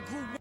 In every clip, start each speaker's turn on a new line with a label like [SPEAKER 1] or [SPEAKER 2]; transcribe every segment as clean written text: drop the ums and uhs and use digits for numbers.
[SPEAKER 1] I grew up.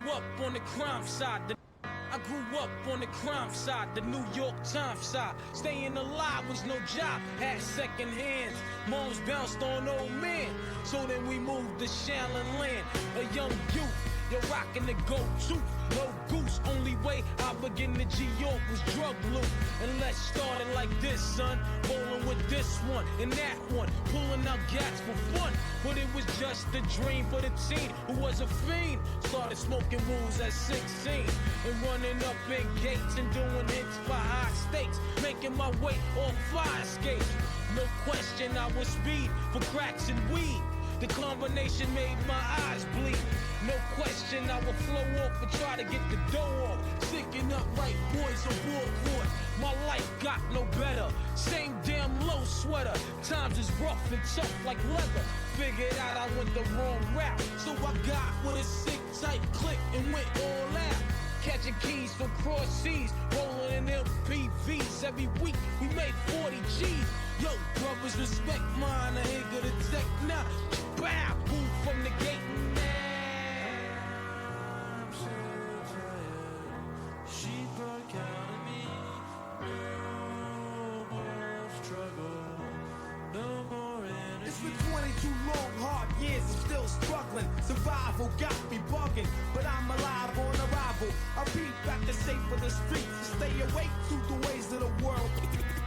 [SPEAKER 1] Up on the crime side, I grew up on the crime side, the New York Times side. Staying alive was no job, had second hands. Moms bounced on old men, so then we moved to Shaolin Land. A young youth, you're rocking the go-to, no goose. Only way I begin to G-York was drug loot. And let's start it like this, son. Rolling with this one and that one, pulling out gats for fun. But it was just a dream for the teen who was a fiend. Started smoking wools at 16 and running up in gates and doing hits for high stakes, making my way off fire escapes. No question I was speed for cracks and weed. The combination made my eyes bleed. No question I would flow off and try to get the dough off. Sticking up right boys on board court. My life got no better. Same damn low sweater. Times is rough and tough like leather. Figured out I went the wrong route, so I got with a sick tight click and went all out. Catching keys from cross seas, rolling in MPVs. Every week we made 40 G's. Yo, brothers, respect mine. I ain't gonna tech now. Bow, move from the gate.
[SPEAKER 2] I'm so tired. Sheep are counting me. No more struggle. No more energy.
[SPEAKER 3] It's been 22 long, hard years, I'm still struggling. Survival got me bugging, but I'm alive on arrival. I beat back the shape of the streets to stay awake to the ways of the world.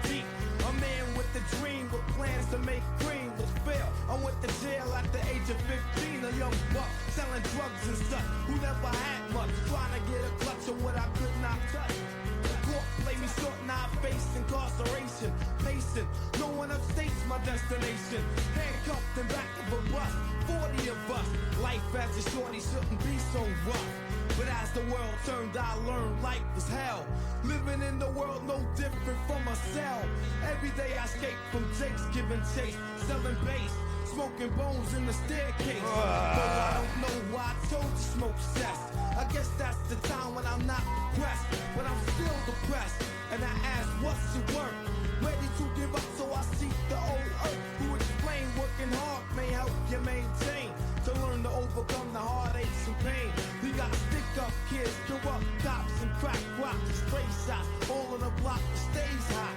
[SPEAKER 3] Deep. A man with a dream, with plans to make green, was fail. I went to jail at the age of 15, a young buck selling drugs and such, who never had much, trying to get a clutch of what I could not touch. The court played me short and I faced incarceration. Pacing, no one upstate's my destination. Handcuffed in back of a bus, 40 of us. Life as a shorty shouldn't be so rough. But as the world turned, I learned life was hell. Living in the world no different from a cell. Every day I escape from Jake's giving chase, selling bass, smoking bones in the staircase. Though I don't know why I told you smoke cess. I guess that's the time when I'm not depressed, but I'm still depressed. And I ask, what's the work? Ready to give up, so I seek the old earth, who explain working hard may help you maintain. To learn to overcome the heartaches and pain. We gotta stick up kids, corrupt cops and crack rocks, stray shots, all on the block that stays hot.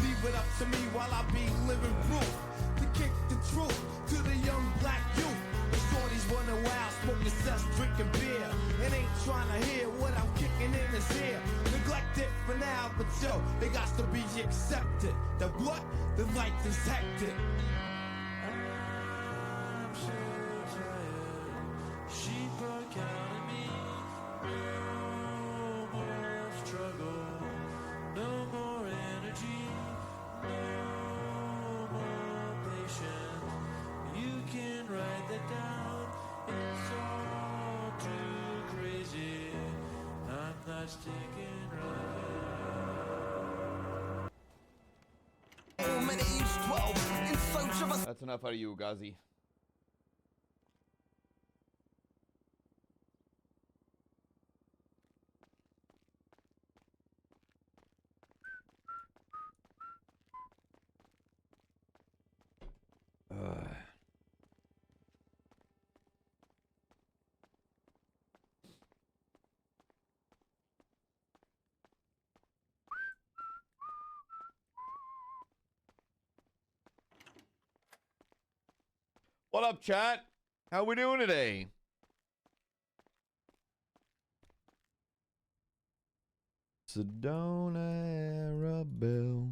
[SPEAKER 3] Leave it up to me while I be living proof to kick the truth to the young black youth. The shorties running wild, smoking cess, drinking beer, and ain't trying to hear what I'm kicking in his ear. Neglect it for now, but yo, they got to be accepted. The what? The life is hectic.
[SPEAKER 2] I'm so tired. Sheep are counting me. No more struggle. No more energy. No more patience. You can write that down. It's all too crazy. I'm not sticking right.
[SPEAKER 4] Woman age 12 in search of a That's enough out of you, Ugazi. What up, chat? How we doing today? Sedona Arabelle.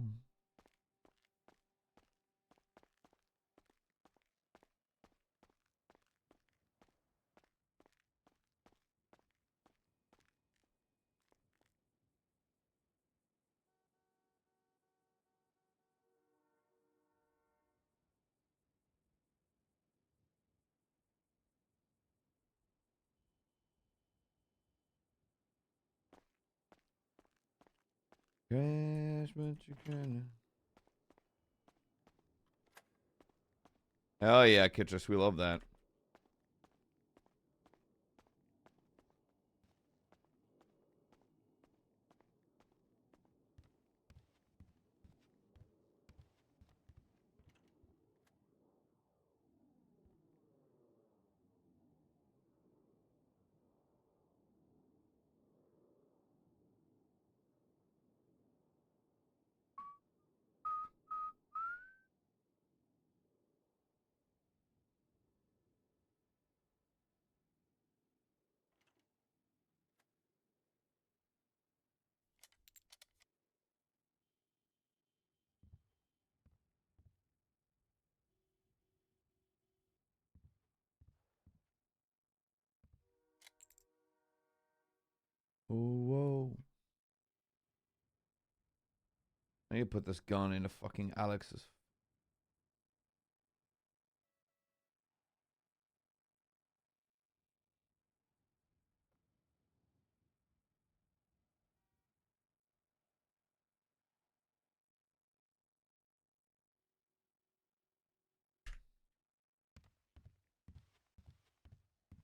[SPEAKER 4] Crash, but you can. Hell yeah, Kitchus, we love that. Oh, whoa. I need to put this gun into fucking Alex's.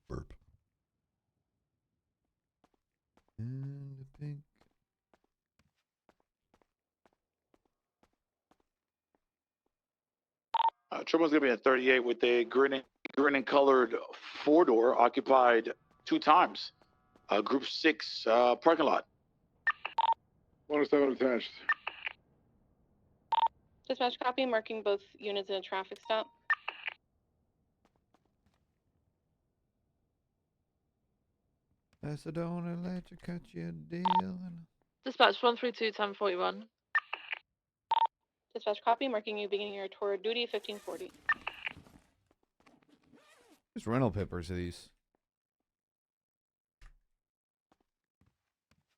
[SPEAKER 4] Burp. And the pink.
[SPEAKER 5] Truman's going to be at 38 with a grinning colored four-door occupied 2 times. Group 6 parking lot.
[SPEAKER 6] 107 attached.
[SPEAKER 7] Dispatch copy, marking both units in a traffic stop.
[SPEAKER 4] I said, don't let you cut you a deal.
[SPEAKER 8] Dispatch 132 1041.
[SPEAKER 7] Dispatch copy, marking you beginning your tour of duty 1540.
[SPEAKER 4] Just rental papers of these.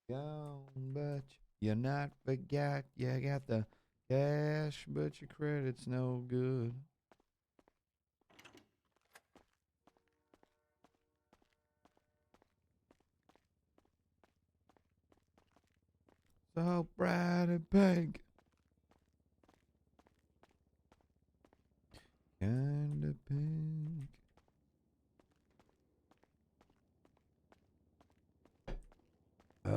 [SPEAKER 4] Gone, but you're not forgot. You got the cash, but your credit's no good. So bright and pink. Kinda pink. Is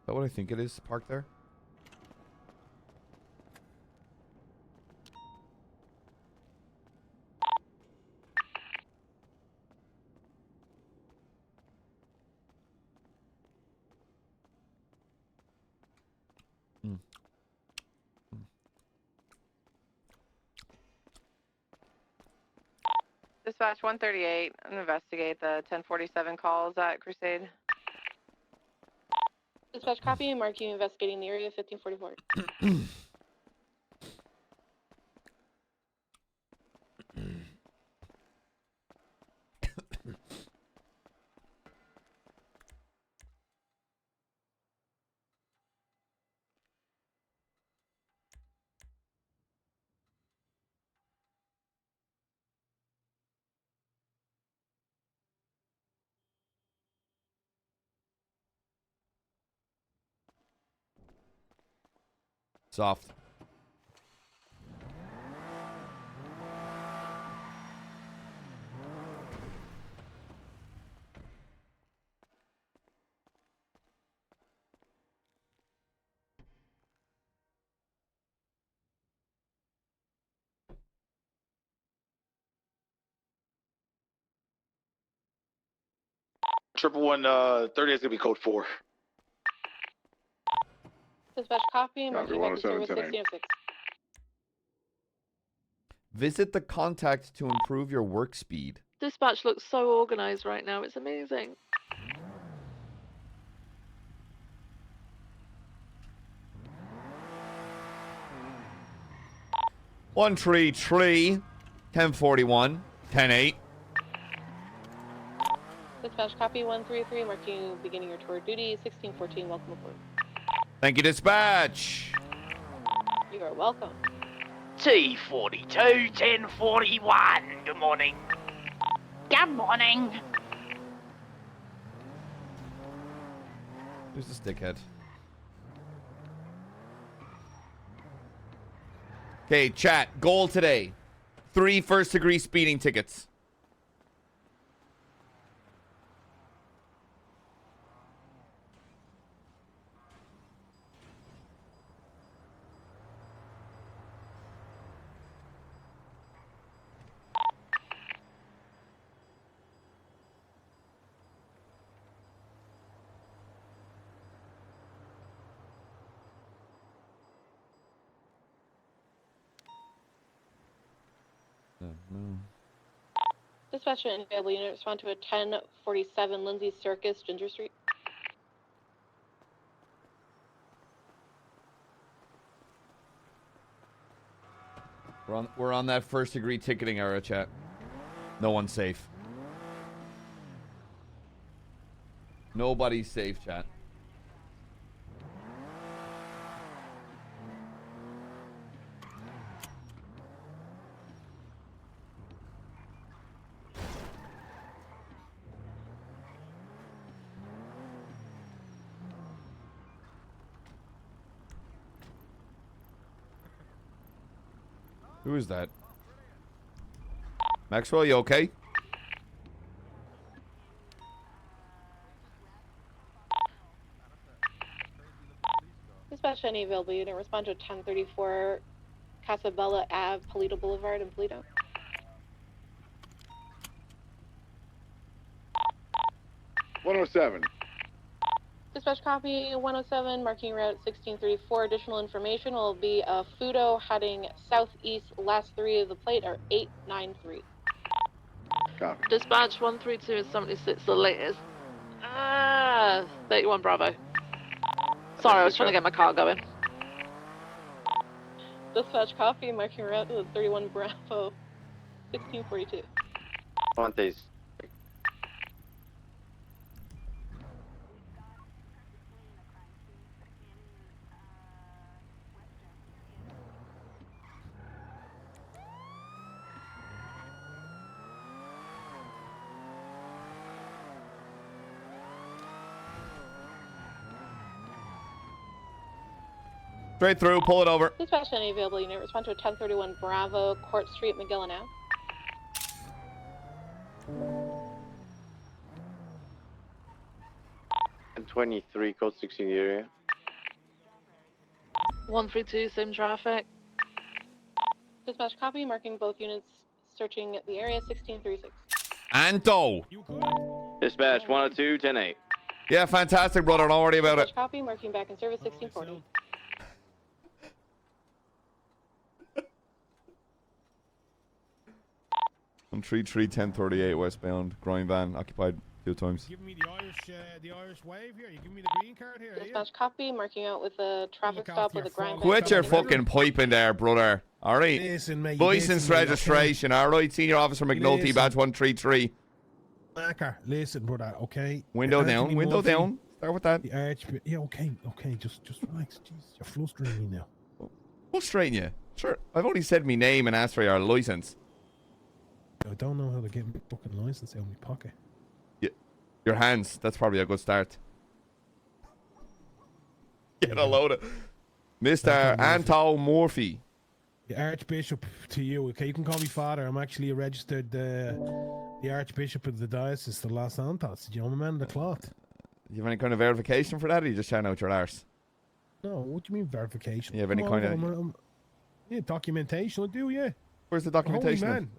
[SPEAKER 4] that what I think it is? Parked there?
[SPEAKER 9] Dispatch 138, investigate the 1047 calls at Crusade.
[SPEAKER 7] Dispatch copy, mark you investigating the area 1544.
[SPEAKER 4] Soft.
[SPEAKER 5] Triple one 30 is gonna be code 4.
[SPEAKER 7] Dispatch copy, marking back in service
[SPEAKER 6] 107,
[SPEAKER 7] 1606.
[SPEAKER 4] Visit the contact to improve your work speed.
[SPEAKER 8] Dispatch looks so organized right now. It's amazing.
[SPEAKER 4] One tree, 1041, 10-8.
[SPEAKER 7] Dispatch copy 133, marking you beginning your tour of duty 1614. Welcome aboard.
[SPEAKER 4] Thank you, dispatch.
[SPEAKER 7] You are welcome.
[SPEAKER 10] T42 1041. Good morning. Good morning.
[SPEAKER 4] Who's this dickhead? Okay, chat. Goal today. 3 first-degree speeding tickets. No.
[SPEAKER 7] Dispatch and available unit respond to a 1047 Lindsay Circus, Ginger Street.
[SPEAKER 4] We're on that first-degree ticketing era, chat. No one's safe. Nobody's safe, chat. Who is that? Maxwell, you okay?
[SPEAKER 7] Dispatch any available unit respond to a 1034 Casabella Ave, Polito Boulevard in Polito.
[SPEAKER 6] $107.
[SPEAKER 7] Dispatch copy 107, marking route 1634. Additional information will be a Fudo heading southeast. Last 3 of the plate are 893.
[SPEAKER 6] Copy.
[SPEAKER 8] Dispatch 132 and 76, the latest. 31 Bravo. Sorry, I was trying to get my car going.
[SPEAKER 7] Dispatch copy, marking route to 31 Bravo, 1642.
[SPEAKER 10] Montes.
[SPEAKER 4] Straight through, pull it over.
[SPEAKER 7] Dispatch any available unit respond to a 1031 Bravo, Court Street, McGillen Ave.
[SPEAKER 10] And 23, code 16 area.
[SPEAKER 8] 132, same traffic.
[SPEAKER 7] Dispatch copy, marking both units searching the area 1636.
[SPEAKER 4] Anto.
[SPEAKER 10] Dispatch 102 10-8.
[SPEAKER 4] Yeah, fantastic, brother. Don't worry about it.
[SPEAKER 7] Dispatch copy, marking back in service 1640.
[SPEAKER 4] On 1038 westbound, grind van occupied 2 times.
[SPEAKER 11] Give me the Irish wave here. You give me the green card here.
[SPEAKER 7] Dispatch copy, marking out with a traffic stop with a grind.
[SPEAKER 4] Quit your fucking piping there, brother. All right.
[SPEAKER 11] Listen, mate.
[SPEAKER 4] License registration. All right. Senior Officer McNulty,
[SPEAKER 11] Listen.
[SPEAKER 4] badge 133.
[SPEAKER 11] Marker, listen, brother. Okay.
[SPEAKER 4] Window
[SPEAKER 11] Anthony
[SPEAKER 4] down. Window
[SPEAKER 11] Murphy,
[SPEAKER 4] down. Start with that.
[SPEAKER 11] The Archbishop. Yeah, okay. Just relax. Jeez, you're frustrating me now.
[SPEAKER 4] Frustrating you? Sure. I've only said me name and asked for your license.
[SPEAKER 11] I don't know how to get my fucking license out of my pocket.
[SPEAKER 4] Your hands. That's probably a good start. Get a load of. Mr. Anto Murphy.
[SPEAKER 11] The Archbishop to you. Okay, you can call me father. I'm actually a registered the Archbishop of the Diocese of Los Santos. Do you know, I'm a man of the cloth.
[SPEAKER 4] You have any kind of verification for that, or are you just shouting out your arse?
[SPEAKER 11] No, what do you mean verification?
[SPEAKER 4] You have any kind of...
[SPEAKER 11] Yeah, documentation. I do, yeah.
[SPEAKER 4] Where's the documentation?
[SPEAKER 11] Holy man.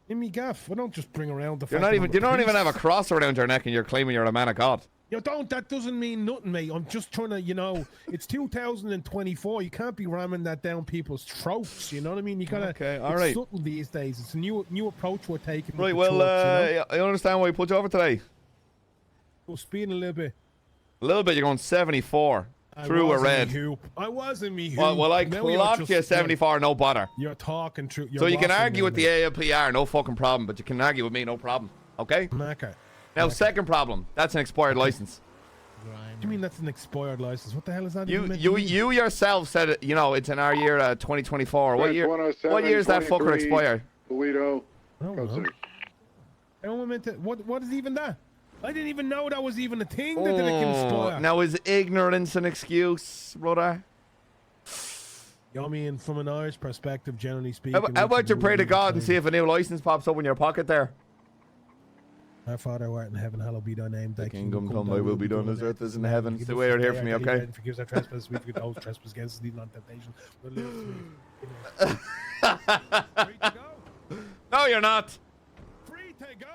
[SPEAKER 11] In me gaff. I don't just bring around the
[SPEAKER 4] You don't even have a cross around your neck and you're claiming you're a man of God.
[SPEAKER 11] You don't. That doesn't mean nothing, mate. I'm just trying to, it's 2024. You can't be ramming that down people's throats. You know what I mean? You gotta.
[SPEAKER 4] Okay, all
[SPEAKER 11] it's
[SPEAKER 4] right.
[SPEAKER 11] subtle these days. It's a new approach we're taking.
[SPEAKER 4] Right.
[SPEAKER 11] With the
[SPEAKER 4] Well,
[SPEAKER 11] church,
[SPEAKER 4] I understand why you pulled you over today.
[SPEAKER 11] We're speeding a little bit.
[SPEAKER 4] A little bit. You're going 74 through a red.
[SPEAKER 11] I was in me hoop.
[SPEAKER 4] Well, I clocked you 74. No bother.
[SPEAKER 11] You're talking true.
[SPEAKER 4] So you can argue with the ALPR, no fucking problem. But you can argue with me, no problem. Okay. Now, second problem. That's an expired license.
[SPEAKER 11] What do you mean that's an expired license? What the hell is that?
[SPEAKER 4] You yourself said it. It's in our year 2024. What year? What year is that fucker expire?
[SPEAKER 6] Toledo.
[SPEAKER 11] What is even that? I didn't even know that was even a thing that it can expire.
[SPEAKER 4] Now is ignorance an excuse, brother?
[SPEAKER 11] I mean, from an Irish perspective, generally speaking.
[SPEAKER 4] How about you pray to God and see if a new license pops up in your pocket there?
[SPEAKER 11] Our Father who art in heaven, hallowed be thy name. Thy
[SPEAKER 4] kingdom come, thy will be done as earth as in heaven. Stay away out here from me, okay?
[SPEAKER 11] Forgive our trespasses, we forgive those trespass against us, lead not temptation. Free to go.
[SPEAKER 4] No, you're not.
[SPEAKER 11] Free to go.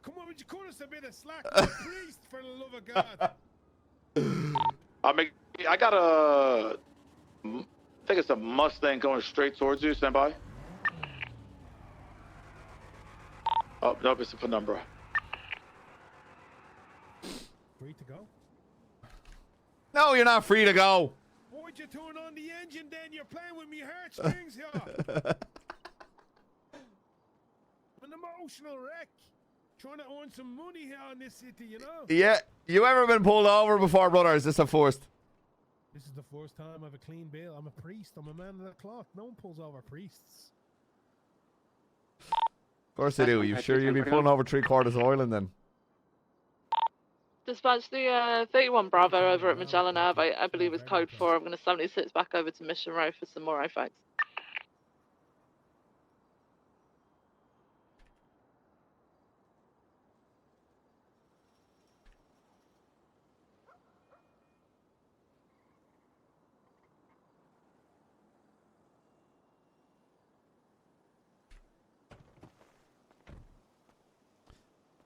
[SPEAKER 11] Come on, would you cut us a bit of slack, priest, for the love of God?
[SPEAKER 5] I got I think it's a Mustang going straight towards you. Stand by. Oh, nope, it's a penumbra.
[SPEAKER 11] Free to go?
[SPEAKER 4] No, you're not free to go.
[SPEAKER 11] Why'd you turn on the engine then? You're playing with me heartstrings here. I'm an emotional wreck. Trying to earn some money here in this city, you know?
[SPEAKER 4] Yeah. You ever been pulled over before, brother? Is this a first?
[SPEAKER 11] This is the first time I have a clean bill. I'm a priest. I'm a man of the cloth. No one pulls over priests.
[SPEAKER 4] Of course they do. You sure you'll be pulling over 3/4 of Ireland then?
[SPEAKER 8] Dispatch the 31 Bravo over at Magellan Ave. I believe it's code 4. I'm going to 76 back over to Mission Row for some more facts.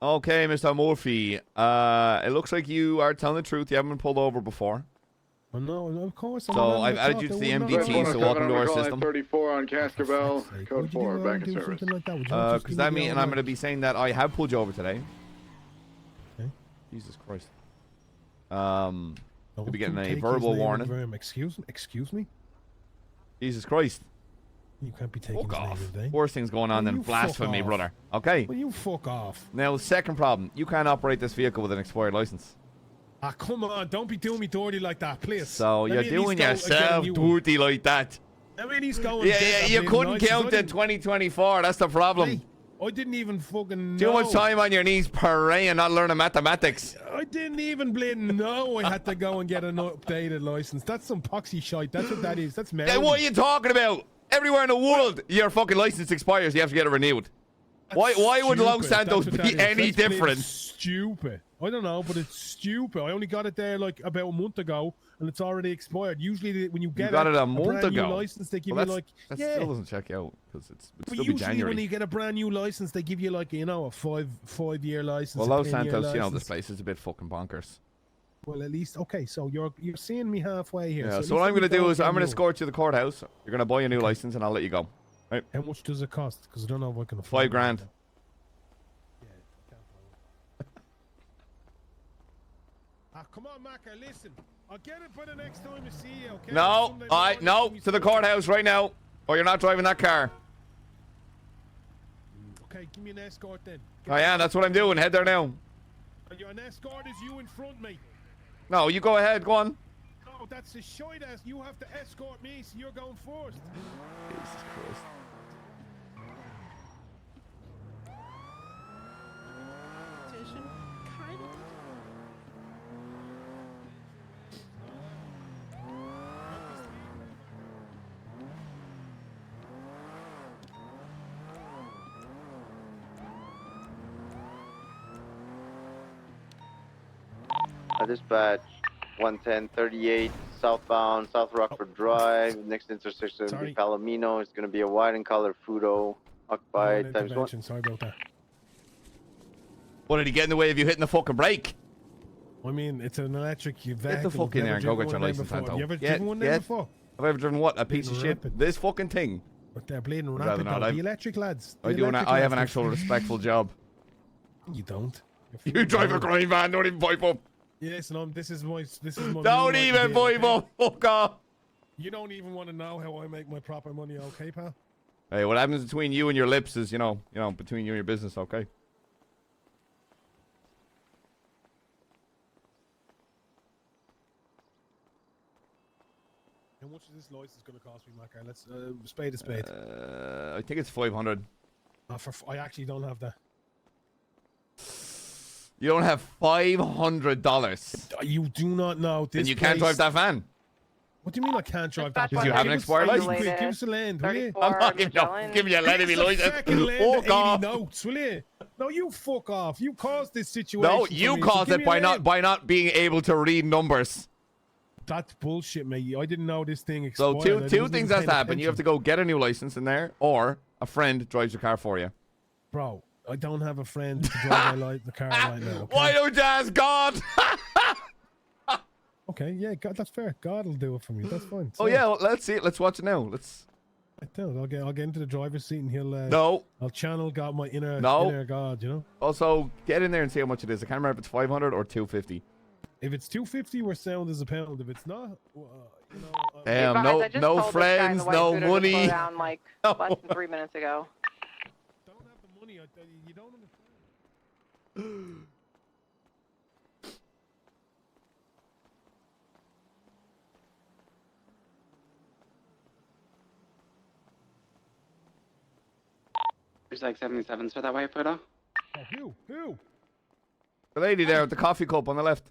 [SPEAKER 4] Okay, Mr. Murphy. It looks like you are telling the truth. You haven't been pulled over before.
[SPEAKER 11] Well, no, of course.
[SPEAKER 4] So I've added you to the MDT, so welcome to our system.
[SPEAKER 6] 34 on Cascabel, code 4, back in service.
[SPEAKER 4] Because that means, and I'm going to be saying that I have pulled you over today.
[SPEAKER 11] Okay.
[SPEAKER 4] Jesus Christ. You'll be getting a verbal warning.
[SPEAKER 11] Excuse me?
[SPEAKER 4] Jesus Christ.
[SPEAKER 11] You can't be taking
[SPEAKER 4] fuck off.
[SPEAKER 11] Name,
[SPEAKER 4] Worse things going on than blasphemy, brother. Okay?
[SPEAKER 11] Well, you fuck off.
[SPEAKER 4] Now, second problem. You can't operate this vehicle with an expired license.
[SPEAKER 11] Ah, come on. Don't be doing me dirty like that, please.
[SPEAKER 4] So, you're doing yourself dirty like that.
[SPEAKER 11] I mean, he's going...
[SPEAKER 4] Yeah, you couldn't count in 2024. That's the problem.
[SPEAKER 11] Hey, I didn't even fucking know.
[SPEAKER 4] Too much time on your knees praying, not learning mathematics.
[SPEAKER 11] I didn't even know I had to go and get an updated license. That's some poxy shite. That's what that is. That's mad.
[SPEAKER 4] What are you talking about? Everywhere in the world, your fucking license expires. You have to get it renewed. Why would Los Santos be any different?
[SPEAKER 11] Stupid. I don't know, but it's stupid. I only got it there like about a month ago, and it's already expired. Usually, when you get
[SPEAKER 4] a month ago.
[SPEAKER 11] New license, they give you like
[SPEAKER 4] that still doesn't check out because it's still be
[SPEAKER 11] usually
[SPEAKER 4] January.
[SPEAKER 11] When you get a brand new license, they give you like a 5-year license.
[SPEAKER 4] Well, Los Santos, this place is a bit fucking bonkers.
[SPEAKER 11] Well, at least okay. So you're seeing me halfway here.
[SPEAKER 4] Yeah. So what I'm going to do is I'm going to escort you to the courthouse. You're going to buy a new license, and I'll let you go. Right.
[SPEAKER 11] How much does it cost? Because I don't know if I can afford.
[SPEAKER 4] $5,000.
[SPEAKER 11] Come on, Macca, listen. I'll get it by the next time I see you, okay?
[SPEAKER 4] No, to the courthouse right now, or you're not driving that car.
[SPEAKER 11] Okay, give me an escort then.
[SPEAKER 4] That's what I'm doing. Head there now.
[SPEAKER 11] You're an escort is you in front, mate.
[SPEAKER 4] No, you go ahead. Go on.
[SPEAKER 11] No, that's a shite ass. You have to escort me, so you're going first.
[SPEAKER 4] Jesus Christ.
[SPEAKER 10] Dispatch 11038 southbound, South Rockford Drive. Next intersection will be Palomino. It's going to be a white and color Fudo. Occupied times 1.
[SPEAKER 11] Sorry about that.
[SPEAKER 4] What, did he get in the way of you hitting the fucking brake?
[SPEAKER 11] I mean, it's an electric vehicle.
[SPEAKER 4] Get the fuck in there and go get your license, Anto.
[SPEAKER 11] You ever driven one there before?
[SPEAKER 4] Have I ever driven what? A piece of shit?
[SPEAKER 11] Rapid.
[SPEAKER 4] This fucking thing?
[SPEAKER 11] But they're bleeding
[SPEAKER 4] rather
[SPEAKER 11] rapid.
[SPEAKER 4] not.
[SPEAKER 11] The electric lads.
[SPEAKER 4] I have an actual respectful job.
[SPEAKER 11] You don't.
[SPEAKER 4] You drive a crime van, don't even pipe up.
[SPEAKER 11] Yes, no, this is my
[SPEAKER 4] Don't even pipe up, fuck off.
[SPEAKER 11] You don't even want to know how I make my proper money, okay, pal?
[SPEAKER 4] Hey, what happens between you and your lips is, you know, between you and your business, okay?
[SPEAKER 11] How much is this license going to cost me, Macar? Let's spade a spade.
[SPEAKER 4] I think it's 500.
[SPEAKER 11] I actually don't have that.
[SPEAKER 4] You don't have $500.
[SPEAKER 11] You do not know this.
[SPEAKER 4] And you can't drive that van.
[SPEAKER 11] What do you mean I can't drive that?
[SPEAKER 4] Because you have an expired license.
[SPEAKER 11] Give us a land, will you?
[SPEAKER 4] I'm not giving you a let me license. Fuck off.
[SPEAKER 11] Notes, will you? No, you fuck off. You caused this situation.
[SPEAKER 4] No, you caused it by not being able to read numbers.
[SPEAKER 11] That's bullshit, mate. I didn't know this thing expired.
[SPEAKER 4] So two things has to happen. You have to go get a new license in there, or a friend drives your car for you.
[SPEAKER 11] Bro, I don't have a friend to drive the car right now. Okay?
[SPEAKER 4] Why don't you ask God?
[SPEAKER 11] Okay, yeah, God, that's fair. God will do it for me. That's fine.
[SPEAKER 4] Oh yeah, well, let's see it. Let's watch it now. Let's.
[SPEAKER 11] I'll get into the driver's seat and he'll.
[SPEAKER 4] No.
[SPEAKER 11] I'll channel God, my inner God. You know.
[SPEAKER 4] Also, get in there and see how much it is. I can't remember if it's 500 or 250.
[SPEAKER 11] If it's 250, we're sound as a pound. If it's not, you know.
[SPEAKER 4] Damn, no friends, no money.
[SPEAKER 9] Down like less than 3 minutes ago.
[SPEAKER 11] Don't have the money. You don't understand.
[SPEAKER 12] There's like 77s for that white photo.
[SPEAKER 11] Oh, who?
[SPEAKER 4] The lady there with the coffee cup on the left.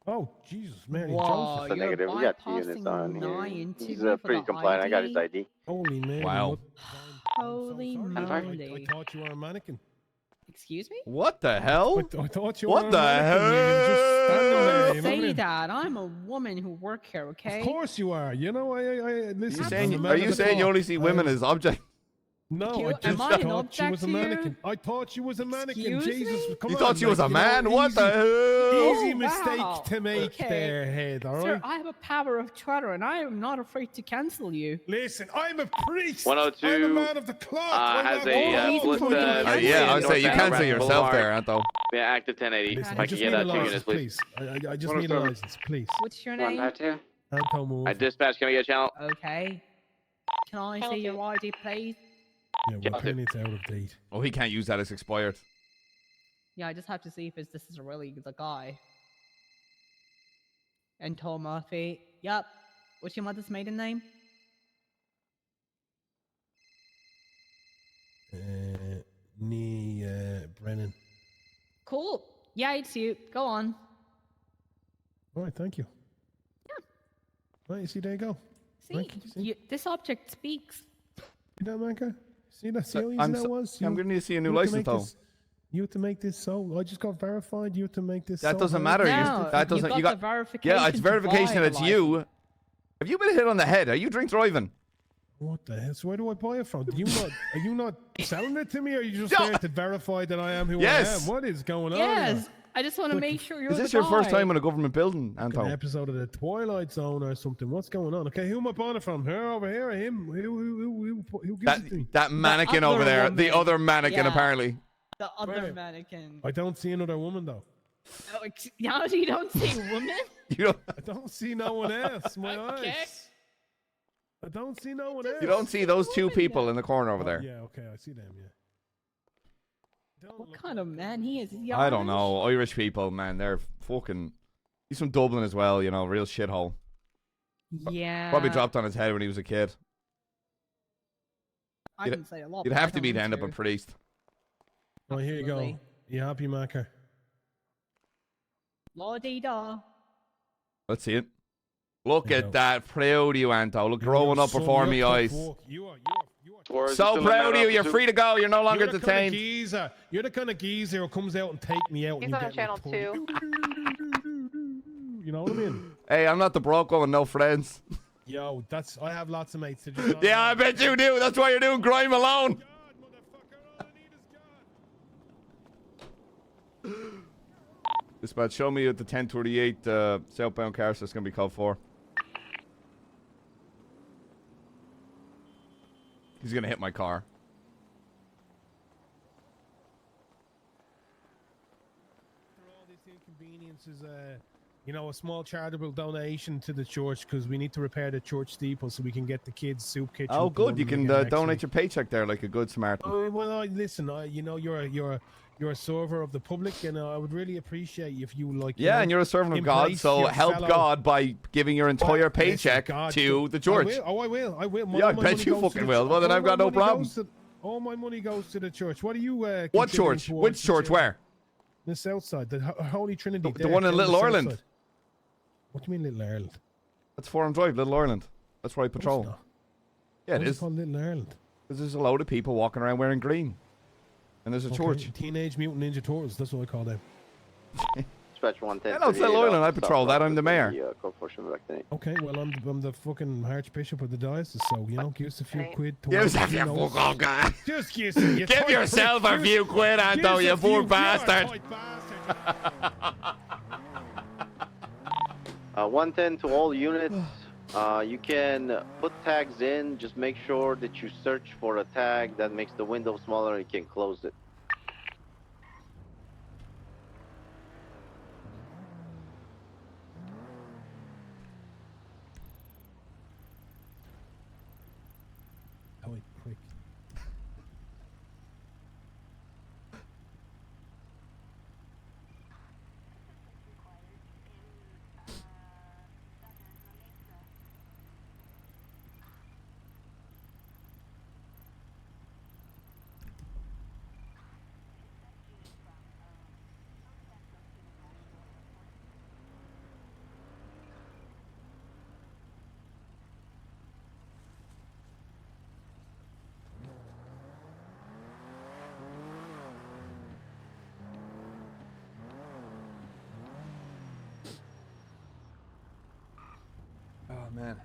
[SPEAKER 11] Oh, Jesus, Mary
[SPEAKER 10] That's a
[SPEAKER 11] Joseph.
[SPEAKER 10] negative. We got 2 units on here. He's pretty compliant. I got his ID.
[SPEAKER 11] Holy man.
[SPEAKER 4] Wow.
[SPEAKER 9] Holy moly.
[SPEAKER 11] I thought you were a mannequin.
[SPEAKER 9] Excuse me?
[SPEAKER 4] What the hell?
[SPEAKER 11] I thought you were
[SPEAKER 4] What
[SPEAKER 11] a
[SPEAKER 4] the
[SPEAKER 11] mannequin.
[SPEAKER 4] hell?
[SPEAKER 9] Say that. I'm a woman who work here, okay?
[SPEAKER 11] Of course you are. You know, I listen.
[SPEAKER 4] Are you saying you only see women as objects?
[SPEAKER 11] No, I just
[SPEAKER 9] am I an
[SPEAKER 11] thought she
[SPEAKER 9] object
[SPEAKER 11] was a
[SPEAKER 9] here?
[SPEAKER 11] mannequin. I thought she was a mannequin.
[SPEAKER 9] Excuse
[SPEAKER 11] Jesus,
[SPEAKER 9] me?
[SPEAKER 11] come
[SPEAKER 4] You
[SPEAKER 11] on.
[SPEAKER 4] thought she was a
[SPEAKER 11] you
[SPEAKER 4] man?
[SPEAKER 11] know,
[SPEAKER 4] What the hell?
[SPEAKER 11] Easy
[SPEAKER 9] Oh,
[SPEAKER 11] mistake
[SPEAKER 9] wow.
[SPEAKER 11] to make
[SPEAKER 9] Okay.
[SPEAKER 11] there, head, all
[SPEAKER 9] Sir,
[SPEAKER 11] right?
[SPEAKER 9] I have a power of charter and I am not afraid to cancel you.
[SPEAKER 11] Listen, I'm a priest.
[SPEAKER 10] 102
[SPEAKER 11] I'm a man of the clock. I'm
[SPEAKER 10] has
[SPEAKER 11] not
[SPEAKER 10] a
[SPEAKER 11] going
[SPEAKER 10] split.
[SPEAKER 11] to
[SPEAKER 4] Yeah, I'd say you
[SPEAKER 10] Northbound
[SPEAKER 4] cancel yourself
[SPEAKER 10] Boulevard.
[SPEAKER 4] there, Anto.
[SPEAKER 10] Yeah, active 1080.
[SPEAKER 11] Listen,
[SPEAKER 10] If I
[SPEAKER 11] I
[SPEAKER 10] can
[SPEAKER 11] just
[SPEAKER 10] get
[SPEAKER 11] need a
[SPEAKER 10] 2
[SPEAKER 11] license,
[SPEAKER 10] units, please.
[SPEAKER 11] please. I just need a license, please.
[SPEAKER 9] What's your name?
[SPEAKER 12] 152.
[SPEAKER 11] Anto, move.
[SPEAKER 10] I dispatch. Can we get a channel?
[SPEAKER 9] Okay. Can I see your ID, please?
[SPEAKER 11] Yeah, well, apparently it's out of date.
[SPEAKER 4] Oh, he can't use that. It's expired.
[SPEAKER 9] Yeah, I just have to see if this is really the guy. And Tom Murphy. Yup. What's your mother's maiden name?
[SPEAKER 11] Brennan.
[SPEAKER 9] Cool. Yeah, it's you. Go on.
[SPEAKER 11] All right, thank you.
[SPEAKER 9] Yeah.
[SPEAKER 11] Right, you see, there you go.
[SPEAKER 9] See,
[SPEAKER 11] Right, see?
[SPEAKER 9] this object speaks.
[SPEAKER 11] See that, Manka? See that? See how easy
[SPEAKER 4] I'm
[SPEAKER 11] that was?
[SPEAKER 4] I'm going to need to see a new
[SPEAKER 11] you have to
[SPEAKER 4] license,
[SPEAKER 11] make
[SPEAKER 4] though.
[SPEAKER 11] this- You have to make this so. I just got verified. You have to make this.
[SPEAKER 4] That
[SPEAKER 11] so
[SPEAKER 4] doesn't
[SPEAKER 11] hard.
[SPEAKER 4] matter.
[SPEAKER 9] No,
[SPEAKER 4] That doesn't.
[SPEAKER 9] you got the verification.
[SPEAKER 4] Yeah, it's
[SPEAKER 9] to
[SPEAKER 4] verification
[SPEAKER 9] buy
[SPEAKER 4] that
[SPEAKER 9] the
[SPEAKER 4] it's you. Have you been hit on the head? Are you drink driving?
[SPEAKER 11] What the hell? So where do I buy it from? Are you not selling it to me, or are you just
[SPEAKER 4] No.
[SPEAKER 11] there to verify that I am who I
[SPEAKER 4] Yes.
[SPEAKER 11] am? What is going on?
[SPEAKER 9] Yes.
[SPEAKER 11] here?
[SPEAKER 9] I just want to make sure you're
[SPEAKER 4] Is this
[SPEAKER 9] the
[SPEAKER 4] your first
[SPEAKER 9] guy.
[SPEAKER 4] time in a government building,
[SPEAKER 11] An
[SPEAKER 4] Anto?
[SPEAKER 11] episode of the Twilight Zone or something. What's going on? Okay, who am I buying it from? Her over here, or him? Who gives it to me?
[SPEAKER 4] That mannequin
[SPEAKER 9] other
[SPEAKER 4] over there, the
[SPEAKER 9] woman.
[SPEAKER 4] other mannequin,
[SPEAKER 9] Yeah.
[SPEAKER 4] apparently.
[SPEAKER 9] The other
[SPEAKER 11] Where?
[SPEAKER 9] mannequin.
[SPEAKER 11] I don't see another woman though.
[SPEAKER 9] Oh, now you don't see woman?
[SPEAKER 4] You don't.
[SPEAKER 11] I don't see no one else. My
[SPEAKER 9] Okay.
[SPEAKER 11] eyes. I don't see no one else.
[SPEAKER 4] You don't see those two people in the corner over
[SPEAKER 11] Oh,
[SPEAKER 4] there.
[SPEAKER 11] yeah, okay, I see them. Yeah. Don't
[SPEAKER 9] What
[SPEAKER 11] look
[SPEAKER 9] kind of man he is? Is he
[SPEAKER 4] I don't
[SPEAKER 9] Irish?
[SPEAKER 4] know. Irish people, man, they're fucking. He's from Dublin as well, you know, real shithole.
[SPEAKER 9] Yeah.
[SPEAKER 4] Probably dropped on his head when he was a kid.
[SPEAKER 9] I
[SPEAKER 4] You'd-
[SPEAKER 9] can say a lot.
[SPEAKER 4] You'd
[SPEAKER 9] but I
[SPEAKER 4] have to
[SPEAKER 9] don't
[SPEAKER 4] be to
[SPEAKER 9] want
[SPEAKER 4] end up a priest.
[SPEAKER 11] Oh, here you go.
[SPEAKER 9] Absolutely.
[SPEAKER 11] You happy, Macker?
[SPEAKER 9] La-dee-da.
[SPEAKER 4] Let's see it. Look
[SPEAKER 11] There you
[SPEAKER 4] at
[SPEAKER 11] go.
[SPEAKER 4] that. Proud of you, Anto. Look, growing up before me eyes.
[SPEAKER 11] You are.
[SPEAKER 4] So proud of you. You're free to go. You're no longer
[SPEAKER 11] You're the
[SPEAKER 4] detained.
[SPEAKER 11] Kind of geezer. You're the kind of geezer who comes out and take me out.
[SPEAKER 9] He's
[SPEAKER 11] and you
[SPEAKER 9] on
[SPEAKER 11] get
[SPEAKER 9] channel
[SPEAKER 11] my
[SPEAKER 9] 2.
[SPEAKER 11] You know what I mean?
[SPEAKER 4] Hey, I'm not the broke one with no friends.
[SPEAKER 11] Yo, I have lots of mates that just.
[SPEAKER 4] Yeah, I bet you do. That's why you're doing grime alone. Dispatch, show me at the 1038 southbound car, so it's going to be called 4. He's going to hit my car.
[SPEAKER 11] For all these inconveniences, you know, a small charitable donation to the church because we need to repair the church steeple so we can get the kids soup kitchen.
[SPEAKER 4] Oh, good. You can
[SPEAKER 11] again,
[SPEAKER 4] donate your paycheck there like a good Samaritan.
[SPEAKER 11] Oh, well, listen, you know, you're a server of the public, and I would really appreciate if you
[SPEAKER 4] Yeah, and you're a servant of God, so help God by giving your entire paycheck to the church.
[SPEAKER 11] I will.
[SPEAKER 4] Yeah, I bet you fucking will. Well, then I've got no problem.
[SPEAKER 11] All my money goes to the church. What do you?
[SPEAKER 4] What church? Which church? Where?
[SPEAKER 11] The south side, the Holy Trinity.
[SPEAKER 4] The one in Little Ireland.
[SPEAKER 11] What do you mean, Little Ireland?
[SPEAKER 4] That's Forum Drive, Little Ireland. That's where I patrol. Yeah, it
[SPEAKER 11] Why
[SPEAKER 4] is.
[SPEAKER 11] called Little Ireland?
[SPEAKER 4] Because there's a load of people walking around wearing green. And there's a church.
[SPEAKER 11] Teenage Mutant Ninja Turtles, that's what I call them.
[SPEAKER 10] Dispatch 110.
[SPEAKER 4] Yeah, no, it's Little Ireland. I patrol that. I'm the mayor.
[SPEAKER 11] Okay, well, I'm the fucking Archbishop of the diocese, so, you know, give us a few quid.
[SPEAKER 4] Give us a few fuck guy.
[SPEAKER 11] Just give
[SPEAKER 4] yourself a few quid, Anto, you poor bastard.
[SPEAKER 10] 110 to all units. You can put tags in. Just make sure that you search for a tag that makes the window smaller and you can close it.
[SPEAKER 11] Quick.
[SPEAKER 4] Oh, man.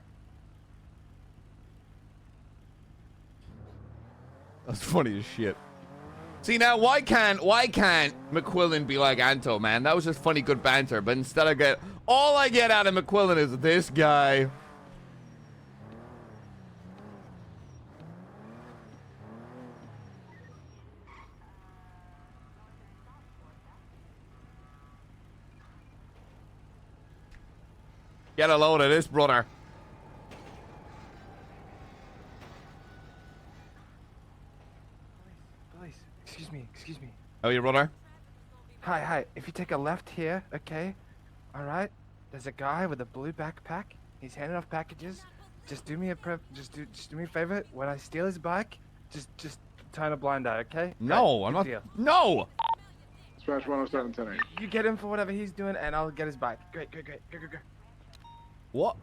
[SPEAKER 4] That's funny as shit. See, now, why can't McQuillan be like Anto, man? That was just funny, good banter. But instead all I get out of McQuillan is this guy. Get a load of this, brother.
[SPEAKER 13] Police, excuse me.
[SPEAKER 4] Oh, your brother?
[SPEAKER 13] Hi. If you take a left here, okay? Alright? There's a guy with a blue backpack. He's handing off packages. Just do me a favor. When I steal his bike, just turn a blind eye, okay?
[SPEAKER 4] No,
[SPEAKER 13] Right,
[SPEAKER 4] I'm
[SPEAKER 13] good
[SPEAKER 4] not.
[SPEAKER 13] deal.
[SPEAKER 4] No!
[SPEAKER 6] Dispatch 107 10
[SPEAKER 13] You get him for whatever he's doing, and I'll get his bike. Great. Go.
[SPEAKER 4] What?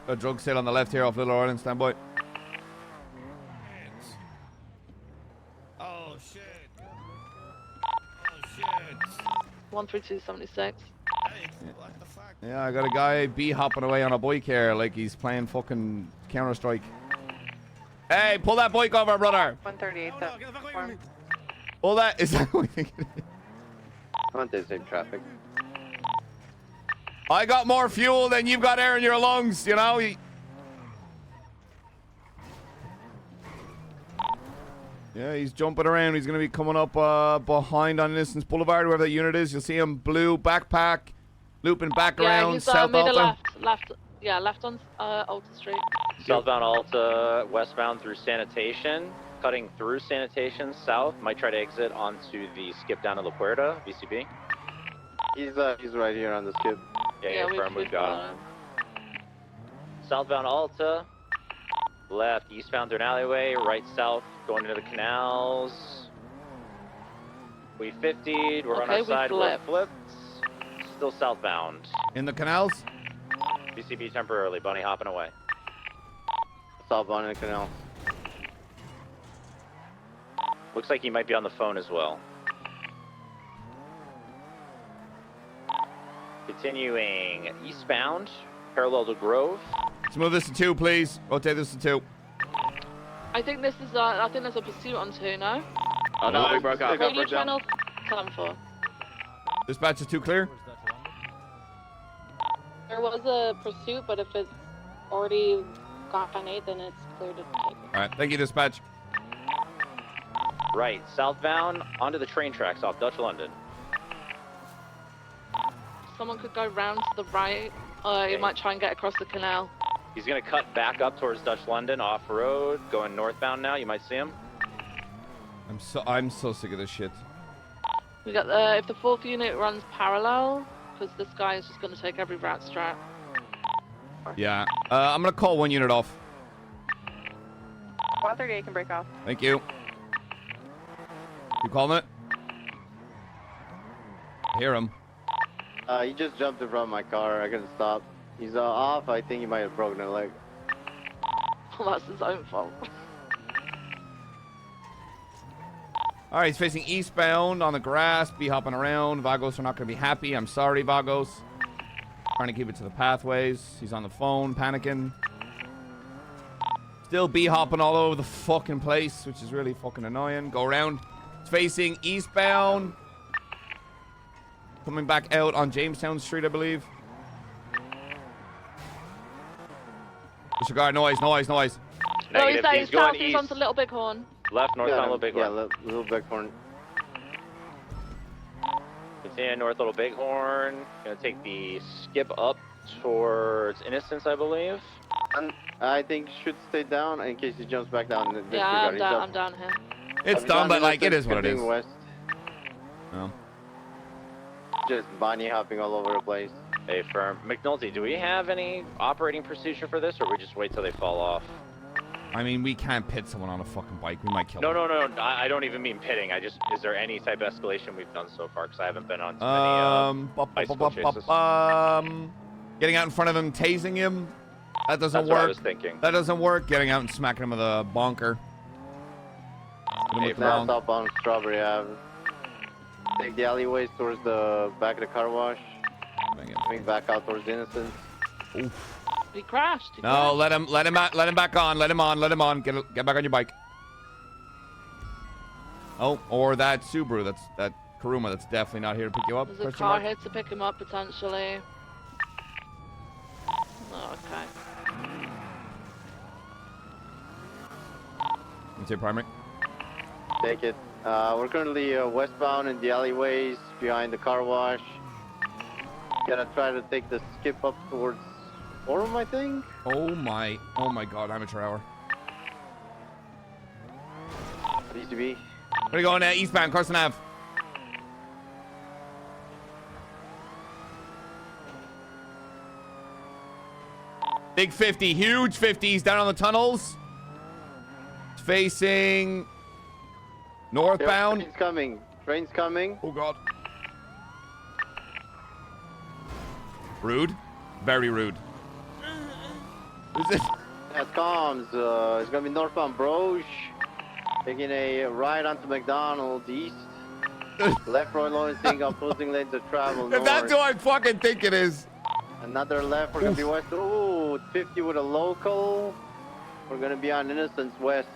[SPEAKER 4] A drug sale on the left here off Little Ireland. Stand by.
[SPEAKER 3] Oh shit.
[SPEAKER 8] 13276.
[SPEAKER 4] Yeah, I got a guy hopping away on a bike here like he's playing fucking Counter-Strike. Hey, pull that bike over, brother.
[SPEAKER 9] 138.
[SPEAKER 4] Pull that. Is that what you think?
[SPEAKER 10] On the same traffic.
[SPEAKER 4] I got more fuel than you've got air in your lungs, you know? Yeah, he's jumping around. He's going to be coming up behind on Innocence Boulevard, wherever that unit is. You'll see him, blue backpack, looping back around
[SPEAKER 8] he's
[SPEAKER 4] south
[SPEAKER 8] made a
[SPEAKER 4] Alta.
[SPEAKER 8] left on Alta Street.
[SPEAKER 14] Southbound Alta, westbound through Sanitation, cutting through Sanitation south. Might try to exit onto the skip down to La Puerta, VCB.
[SPEAKER 10] He's right here on the skip.
[SPEAKER 14] Yeah, firm, we've got him. Southbound Alta, left eastbound through an alleyway, right south going into the canals. We 50'd, we're on our side, we're flipped. Still southbound.
[SPEAKER 4] In the canals?
[SPEAKER 14] VCB temporarily, bunny hopping away.
[SPEAKER 10] Southbound in the canal.
[SPEAKER 14] Looks like he might be on the phone as well. Continuing eastbound, parallel to Grove.
[SPEAKER 4] Let's move this to 2, please. Rotate this to 2.
[SPEAKER 8] I think this is. I think there's a pursuit on 2. No.
[SPEAKER 14] Oh no, we broke up.
[SPEAKER 7] Radio channel 10-4.
[SPEAKER 4] Dispatch is 2 clear.
[SPEAKER 7] There was a pursuit, but if it's already got on 8, then it's clear to take it.
[SPEAKER 4] All right, thank you, dispatch.
[SPEAKER 14] Right, southbound onto the train tracks off Dutch London.
[SPEAKER 8] Someone could go round to the right. You might try and get across the canal.
[SPEAKER 14] He's gonna cut back up towards Dutch London off road, going northbound now. You might see him.
[SPEAKER 4] I'm so sick of this shit.
[SPEAKER 8] We got if the 4th unit runs parallel, because this guy is just going to take every route strat.
[SPEAKER 4] Yeah. I'm gonna call 1 unit off.
[SPEAKER 9] 138 can break off.
[SPEAKER 4] Thank you. You calling it? I hear him.
[SPEAKER 10] He just jumped in front of my car. I couldn't stop. He's off. I think he might have broken a leg.
[SPEAKER 8] Well, that's his own fault.
[SPEAKER 4] All right, he's facing eastbound on the grass, be hopping around. Vagos are not going to be happy. I'm sorry, Vagos. Trying to keep it to the pathways. He's on the phone, panicking. Still be hopping all over the fucking place, which is really fucking annoying. Go around. It's facing eastbound. Coming back out on Jamestown Street, I believe. Disregard noise.
[SPEAKER 8] No, he's
[SPEAKER 14] Negative.
[SPEAKER 8] there.
[SPEAKER 14] He's
[SPEAKER 8] He's
[SPEAKER 14] going
[SPEAKER 8] south. He's
[SPEAKER 14] east.
[SPEAKER 8] onto Little Bighorn.
[SPEAKER 14] Left, northbound, Little Bighorn.
[SPEAKER 10] Yeah, Little Bighorn.
[SPEAKER 14] Continue north, Little Bighorn. Gonna take the skip up towards Innocence, I believe.
[SPEAKER 10] And I think should stay down in case he jumps back down.
[SPEAKER 8] Yeah, I'm down here.
[SPEAKER 4] It's dumb, but like it is what it is.
[SPEAKER 10] West.
[SPEAKER 4] No.
[SPEAKER 10] Just bunny hopping all over the place.
[SPEAKER 14] Hey, firm. McNulty, do we have any operating procedure for this, or we just wait till they fall off?
[SPEAKER 4] I mean, we can't pit someone on a fucking bike. We might kill
[SPEAKER 14] No,
[SPEAKER 4] them.
[SPEAKER 14] no. I don't even mean pitting. Is there any type of escalation we've done so far? Because I haven't been on too many bicycle chases.
[SPEAKER 4] Getting out in front of him, tasing him. That doesn't
[SPEAKER 14] That's
[SPEAKER 4] work.
[SPEAKER 14] what I was thinking.
[SPEAKER 4] That doesn't work. Getting out and smacking him with a bonker. Hit him with the bonk.
[SPEAKER 10] Up on Strawberry Ave. Take the alleyways towards the back of the car wash. Coming back out towards Innocence.
[SPEAKER 4] Oof.
[SPEAKER 8] He crashed.
[SPEAKER 4] No, let him back on. Let him on. Get back on your bike. Oh, or that Subaru. That Kuruma. That's definitely not here to pick you up.
[SPEAKER 8] There's a car here to pick him up potentially. Oh, okay.
[SPEAKER 4] What's your primary?
[SPEAKER 10] Take it. We're currently westbound in the alleyways behind the car wash. Gonna try to take the skip up towards Orem, I think.
[SPEAKER 4] Oh my God, amateur hour.
[SPEAKER 10] DCB.
[SPEAKER 4] Where are you going? Eastbound, Carson Ave. Big 50, huge 50s down on the tunnels. It's facing northbound.
[SPEAKER 10] Train's coming. Train's coming.
[SPEAKER 4] Oh God. Rude. Very rude. Is it?
[SPEAKER 10] That's comms. It's gonna be northbound Broge. Taking a right onto McDonald's east. Left Roy Lawrence opposing lanes of travel north.
[SPEAKER 4] If that's who I fucking think it is.
[SPEAKER 10] Another left, we're gonna be west. Ooh, 50 with a local. We're gonna be on Innocence West.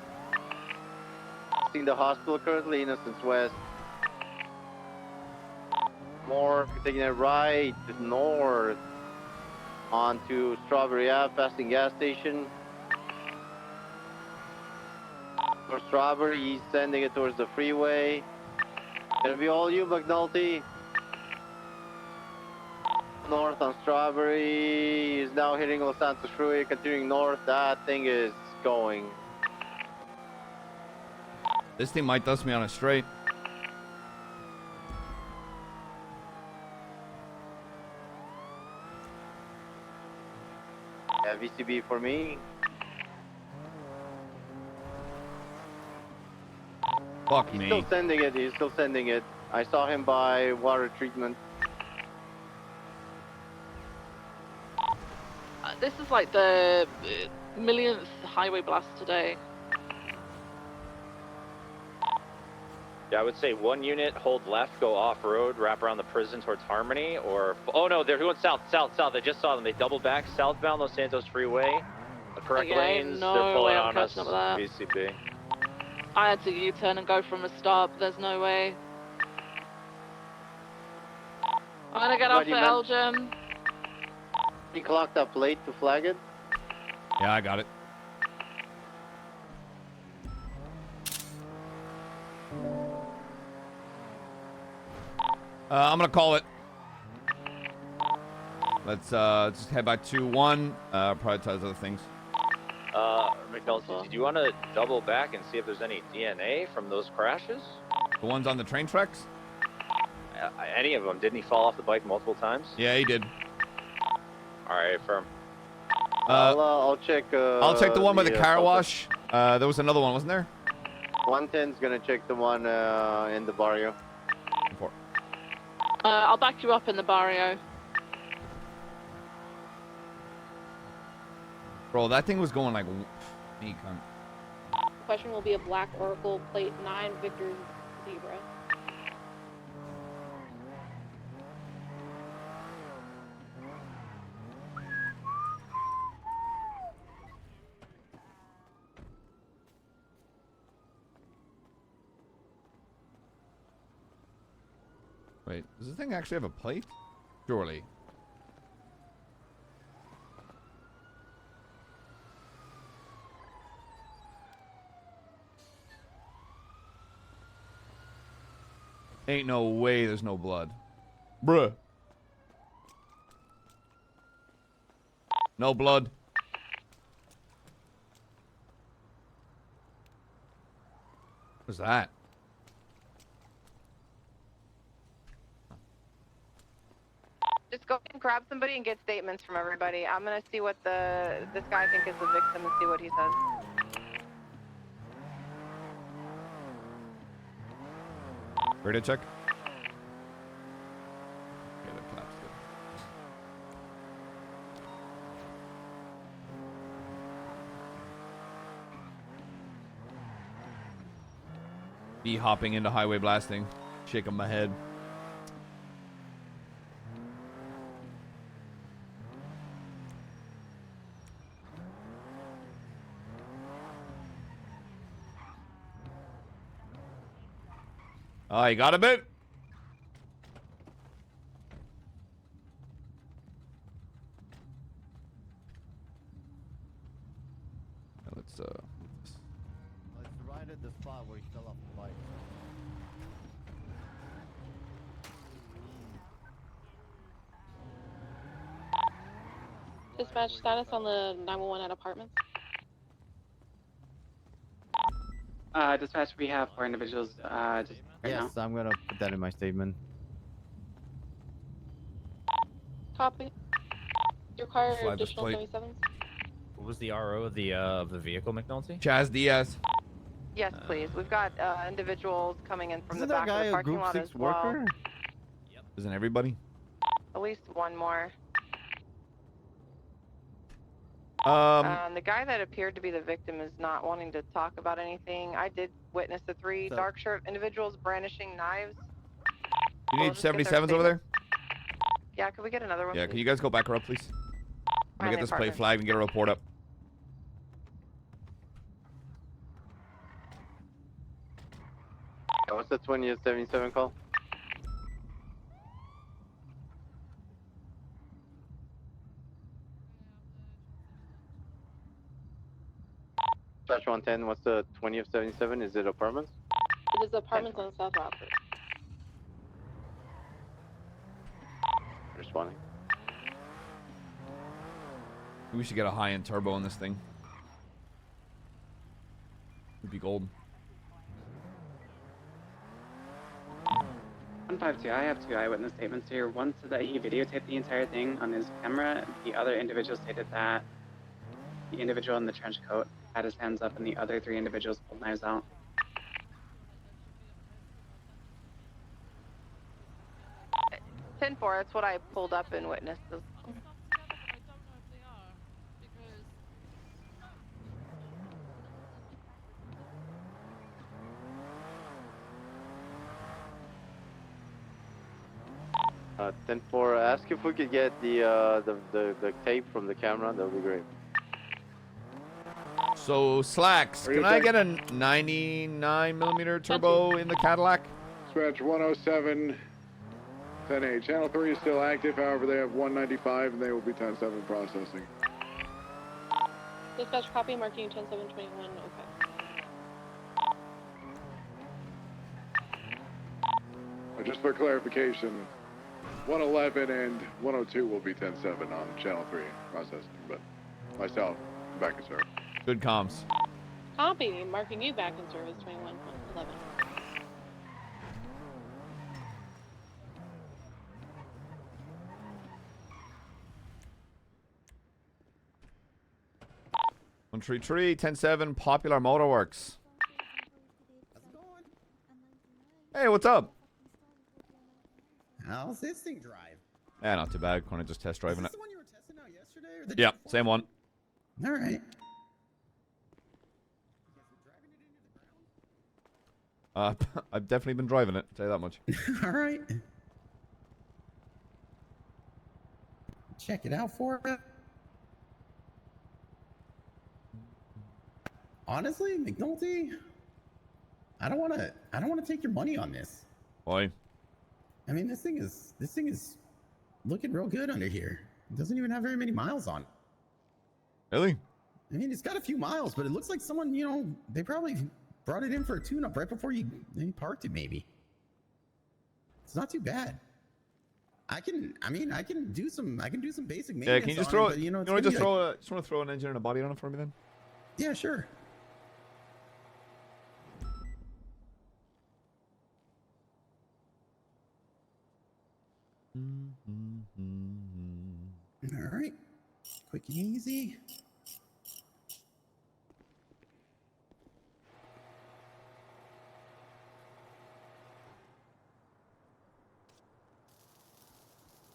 [SPEAKER 10] Seeing the hospital currently, Innocence West. More, taking a right north onto Strawberry Ave, passing gas station. For Strawberry, he's sending it towards the freeway. Gonna be all you, McNulty. North on Strawberry is now hitting Los Santos Freeway, continuing north. That thing is going.
[SPEAKER 4] This thing might dust me on a straight.
[SPEAKER 10] Yeah, VCB for me.
[SPEAKER 4] Fuck
[SPEAKER 10] He's
[SPEAKER 4] me.
[SPEAKER 10] still sending it. He's still sending it. I saw him by water treatment.
[SPEAKER 8] This is like the millionth highway blast today.
[SPEAKER 14] Yeah, I would say one unit, hold left, go off-road, wrap around the prison towards Harmony, or... Oh, no, they're going south. I just saw them. They doubled back southbound Los Santos Freeway. The correct
[SPEAKER 8] Okay,
[SPEAKER 14] lanes,
[SPEAKER 8] no
[SPEAKER 14] they're pulling
[SPEAKER 8] way I'm
[SPEAKER 14] on us.
[SPEAKER 8] catching up with that.
[SPEAKER 14] BCB.
[SPEAKER 8] I had to U-turn and go from a stop. There's no way. I'm gonna get off
[SPEAKER 10] What do
[SPEAKER 8] the
[SPEAKER 10] you meant?
[SPEAKER 8] Elgin.
[SPEAKER 10] He clocked up late to flag it.
[SPEAKER 4] Yeah, I got it. I'm gonna call it. Let's just head by 2-1. Prioritize other things.
[SPEAKER 14] McNulty, did you want to double back and see if there's any DNA from those crashes?
[SPEAKER 4] The ones on the train tracks?
[SPEAKER 14] Any of them? Didn't he fall off the bike multiple times?
[SPEAKER 4] Yeah, he did.
[SPEAKER 14] All right, firm.
[SPEAKER 10] I'll check.
[SPEAKER 4] I'll check the one by the car
[SPEAKER 10] suspect.
[SPEAKER 4] wash. There was another one, wasn't there?
[SPEAKER 10] 110's gonna check the one in the barrio.
[SPEAKER 8] I'll back you up in the barrio.
[SPEAKER 4] Bro, that thing was going like... Me, cunt.
[SPEAKER 7] Question will be a black Oracle plate 9 Victor Zebra.
[SPEAKER 4] Wait, does this thing actually have a plate? Surely. Ain't no way there's no blood. Bruh. No blood. What's that?
[SPEAKER 9] Just go and grab somebody and get statements from everybody. I'm gonna see what this guy I think is the victim and see what he says.
[SPEAKER 4] Ready to check? Okay, that clap's good. Be hopping into highway blasting. Shaking my head. Oh, you got a bit? Let's
[SPEAKER 15] It's right at the spot where he fell off the bike.
[SPEAKER 7] Dispatch status on the 911 at apartments.
[SPEAKER 12] Dispatch, we have 4 individuals just right
[SPEAKER 15] Yes,
[SPEAKER 12] now.
[SPEAKER 15] I'm gonna put that in my statement.
[SPEAKER 7] Copy. Require
[SPEAKER 4] Slide this
[SPEAKER 7] additional
[SPEAKER 4] plate.
[SPEAKER 7] 77s.
[SPEAKER 16] What was the RO of the vehicle, McNulty?
[SPEAKER 4] Chaz Diaz.
[SPEAKER 9] Yes, please. We've got individuals coming in from
[SPEAKER 15] Isn't
[SPEAKER 9] the
[SPEAKER 15] that
[SPEAKER 9] back of
[SPEAKER 15] guy
[SPEAKER 9] the
[SPEAKER 15] a
[SPEAKER 9] parking
[SPEAKER 15] Group
[SPEAKER 9] lot
[SPEAKER 15] 6
[SPEAKER 9] as well.
[SPEAKER 15] worker?
[SPEAKER 4] Isn't everybody?
[SPEAKER 9] At least one more. The guy that appeared to be the victim is not wanting to talk about anything. I did witness the 3 dark shirt individuals brandishing knives.
[SPEAKER 4] You
[SPEAKER 9] We'll
[SPEAKER 4] need
[SPEAKER 9] just get their
[SPEAKER 4] 77s over there?
[SPEAKER 9] Yeah, could we get another one?
[SPEAKER 4] Yeah,
[SPEAKER 9] please?
[SPEAKER 4] can you guys go back her up, please? I'm gonna
[SPEAKER 9] Fine,
[SPEAKER 4] get this plate
[SPEAKER 9] apartment.
[SPEAKER 4] flagged and get a report up.
[SPEAKER 10] What's the 2077 call? Dispatch 110, what's the 20 of 77? Is it apartments?
[SPEAKER 7] It is apartments on South Rockford.
[SPEAKER 10] Responding.
[SPEAKER 4] We should get a high-end turbo on this thing. Would be gold.
[SPEAKER 12] 152, I have 2 eyewitness statements here. One said that he videotaped the entire thing on his camera. The other individual stated that the individual in the trench coat had his hands up and the other 3 individuals pulled knives out.
[SPEAKER 9] Ten 10-4, that's what I pulled up and witnessed.
[SPEAKER 10] 10-4, ask if we could get the tape from the camera. That would be great.
[SPEAKER 4] So, Slacks, can I get a 99mm turbo in the Cadillac?
[SPEAKER 6] Dispatch 107, 10-8. Channel 3 is still active, however, they have 195 and they will be 10-7 processing.
[SPEAKER 7] Dispatch copy, marking 10-7-21, okay.
[SPEAKER 6] Just for clarification, 111 and 102 will be 10-7 on Channel 3 processing, but myself, I'm back in service.
[SPEAKER 4] Good comms.
[SPEAKER 7] Copy, marking you back in service 21-11.
[SPEAKER 4] One 10-7, Popular Motorworks. Hey, what's up?
[SPEAKER 17] How's this thing drive?
[SPEAKER 4] Yeah, not too bad. Kind of just test driving it.
[SPEAKER 17] Is this the one you were testing out yesterday? Or the
[SPEAKER 4] Yeah,
[SPEAKER 17] day before?
[SPEAKER 4] same one.
[SPEAKER 17] All right.
[SPEAKER 4] I've definitely been driving it. I'll tell you that much.
[SPEAKER 17] All right. Check it out for it. Honestly, McNulty, I don't want to take your money on this.
[SPEAKER 4] Why?
[SPEAKER 17] I mean, this thing is looking real good under here. It doesn't even have very many miles on it.
[SPEAKER 4] Really?
[SPEAKER 17] I mean, it's got a few miles, but it looks like someone, they probably brought it in for a tune-up right before you parked it, maybe. It's not too bad. I can do some basic maintenance.
[SPEAKER 4] Yeah, can you just throw
[SPEAKER 17] on
[SPEAKER 4] it?
[SPEAKER 17] But,
[SPEAKER 4] You
[SPEAKER 17] it's
[SPEAKER 4] know,
[SPEAKER 17] gonna
[SPEAKER 4] just
[SPEAKER 17] be
[SPEAKER 4] throw just want to throw an engine and a body on it for me then?
[SPEAKER 17] Yeah, sure. All right, quick and easy.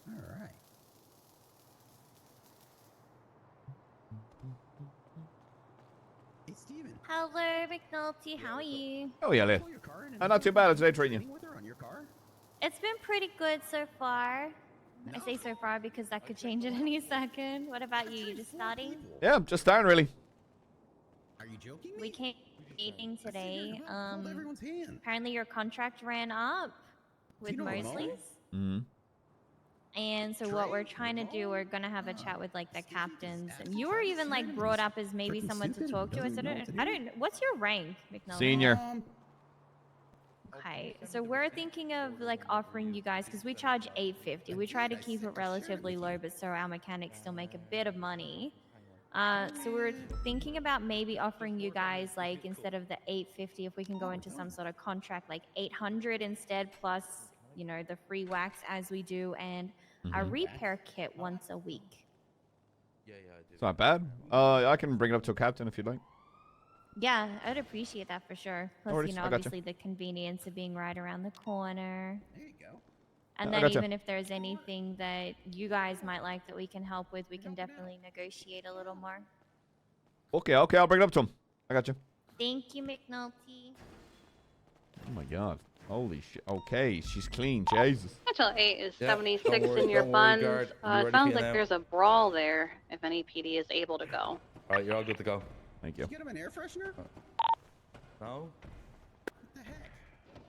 [SPEAKER 17] All right. Hey, Steven.
[SPEAKER 18] Hello, McNulty. How are you?
[SPEAKER 4] Oh yeah, Lee. Not too bad today, treating you.
[SPEAKER 18] It's been pretty good so far. I say so far because that could change at any second. What about you? You just starting?
[SPEAKER 4] Yeah, just starting really.
[SPEAKER 17] Are you joking?
[SPEAKER 18] We came meeting today.
[SPEAKER 17] Everyone's hand.
[SPEAKER 18] Apparently your contract ran up with Mosley's.
[SPEAKER 4] Mm-hmm.
[SPEAKER 18] And so what we're trying to do, we're gonna have a chat with like the captains. And you were even like brought up as maybe someone to talk to. I said, I don't. What's your rank, McNulty?
[SPEAKER 4] Senior.
[SPEAKER 18] Okay, so we're thinking of like offering you guys, because we charge $8.50. We try to keep it relatively low, but so our mechanics still make a bit of money. So we're thinking about maybe offering you guys, like, instead of the $8.50, if we can go into some sort of contract, like $800 instead, plus, you know, the free wax as we do, and a repair kit once a week.
[SPEAKER 4] It's not bad. I can bring it up to a captain if you'd like.
[SPEAKER 18] Yeah, I'd appreciate that for sure.
[SPEAKER 4] No
[SPEAKER 18] Plus,
[SPEAKER 4] worries,
[SPEAKER 18] you know,
[SPEAKER 4] I gotcha.
[SPEAKER 18] obviously the convenience of being right around the corner.
[SPEAKER 17] There you go.
[SPEAKER 18] And
[SPEAKER 4] I
[SPEAKER 18] then
[SPEAKER 4] gotcha.
[SPEAKER 18] even if there's anything that you guys might like that we can help with, we can definitely negotiate a little more.
[SPEAKER 4] Okay, I'll bring it up to him. I got you.
[SPEAKER 18] Thank you, McNulty.
[SPEAKER 4] Oh my god. Holy shit. Okay, she's clean. Jesus.
[SPEAKER 19] Central 8 is
[SPEAKER 4] Yeah,
[SPEAKER 19] 76
[SPEAKER 4] don't worry,
[SPEAKER 19] in your
[SPEAKER 4] don't worry,
[SPEAKER 19] funds.
[SPEAKER 4] guard. Be ready
[SPEAKER 19] It sounds
[SPEAKER 4] for
[SPEAKER 19] like
[SPEAKER 4] you now.
[SPEAKER 19] there's a brawl there if any PD is able to go.
[SPEAKER 20] All right, you're all good to go.
[SPEAKER 4] Thank you.
[SPEAKER 17] Get him an air freshener?
[SPEAKER 20] No?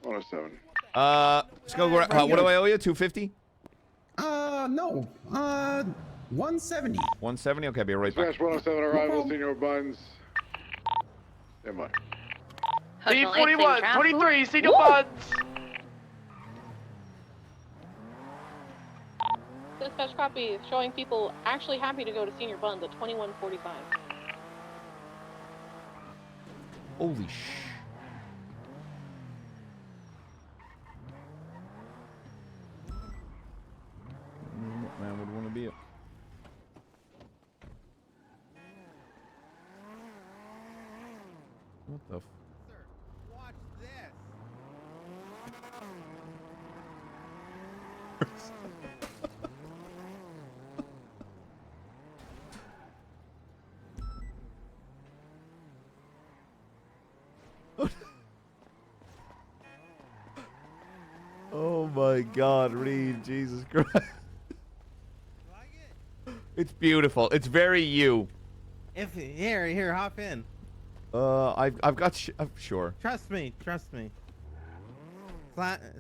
[SPEAKER 6] 107.
[SPEAKER 4] Let's go. What do I owe you? 250?
[SPEAKER 17] No. 170.
[SPEAKER 4] 170? Okay, I'll be right back.
[SPEAKER 6] Dispatch 107 arrival, Senior Buns. Stand by.
[SPEAKER 8] D21, 23, senior
[SPEAKER 7] Woo!
[SPEAKER 8] buds.
[SPEAKER 7] Dispatch copy, showing people actually happy to go to Senior Buns at 21:45.
[SPEAKER 4] Holy sh. Man would want to be it. What the f?
[SPEAKER 17] Watch this.
[SPEAKER 4] Oh my my God, Reed, Jesus Christ. It's beautiful. It's very you.
[SPEAKER 21] If here, hop in.
[SPEAKER 4] I've got sure.
[SPEAKER 21] Trust me.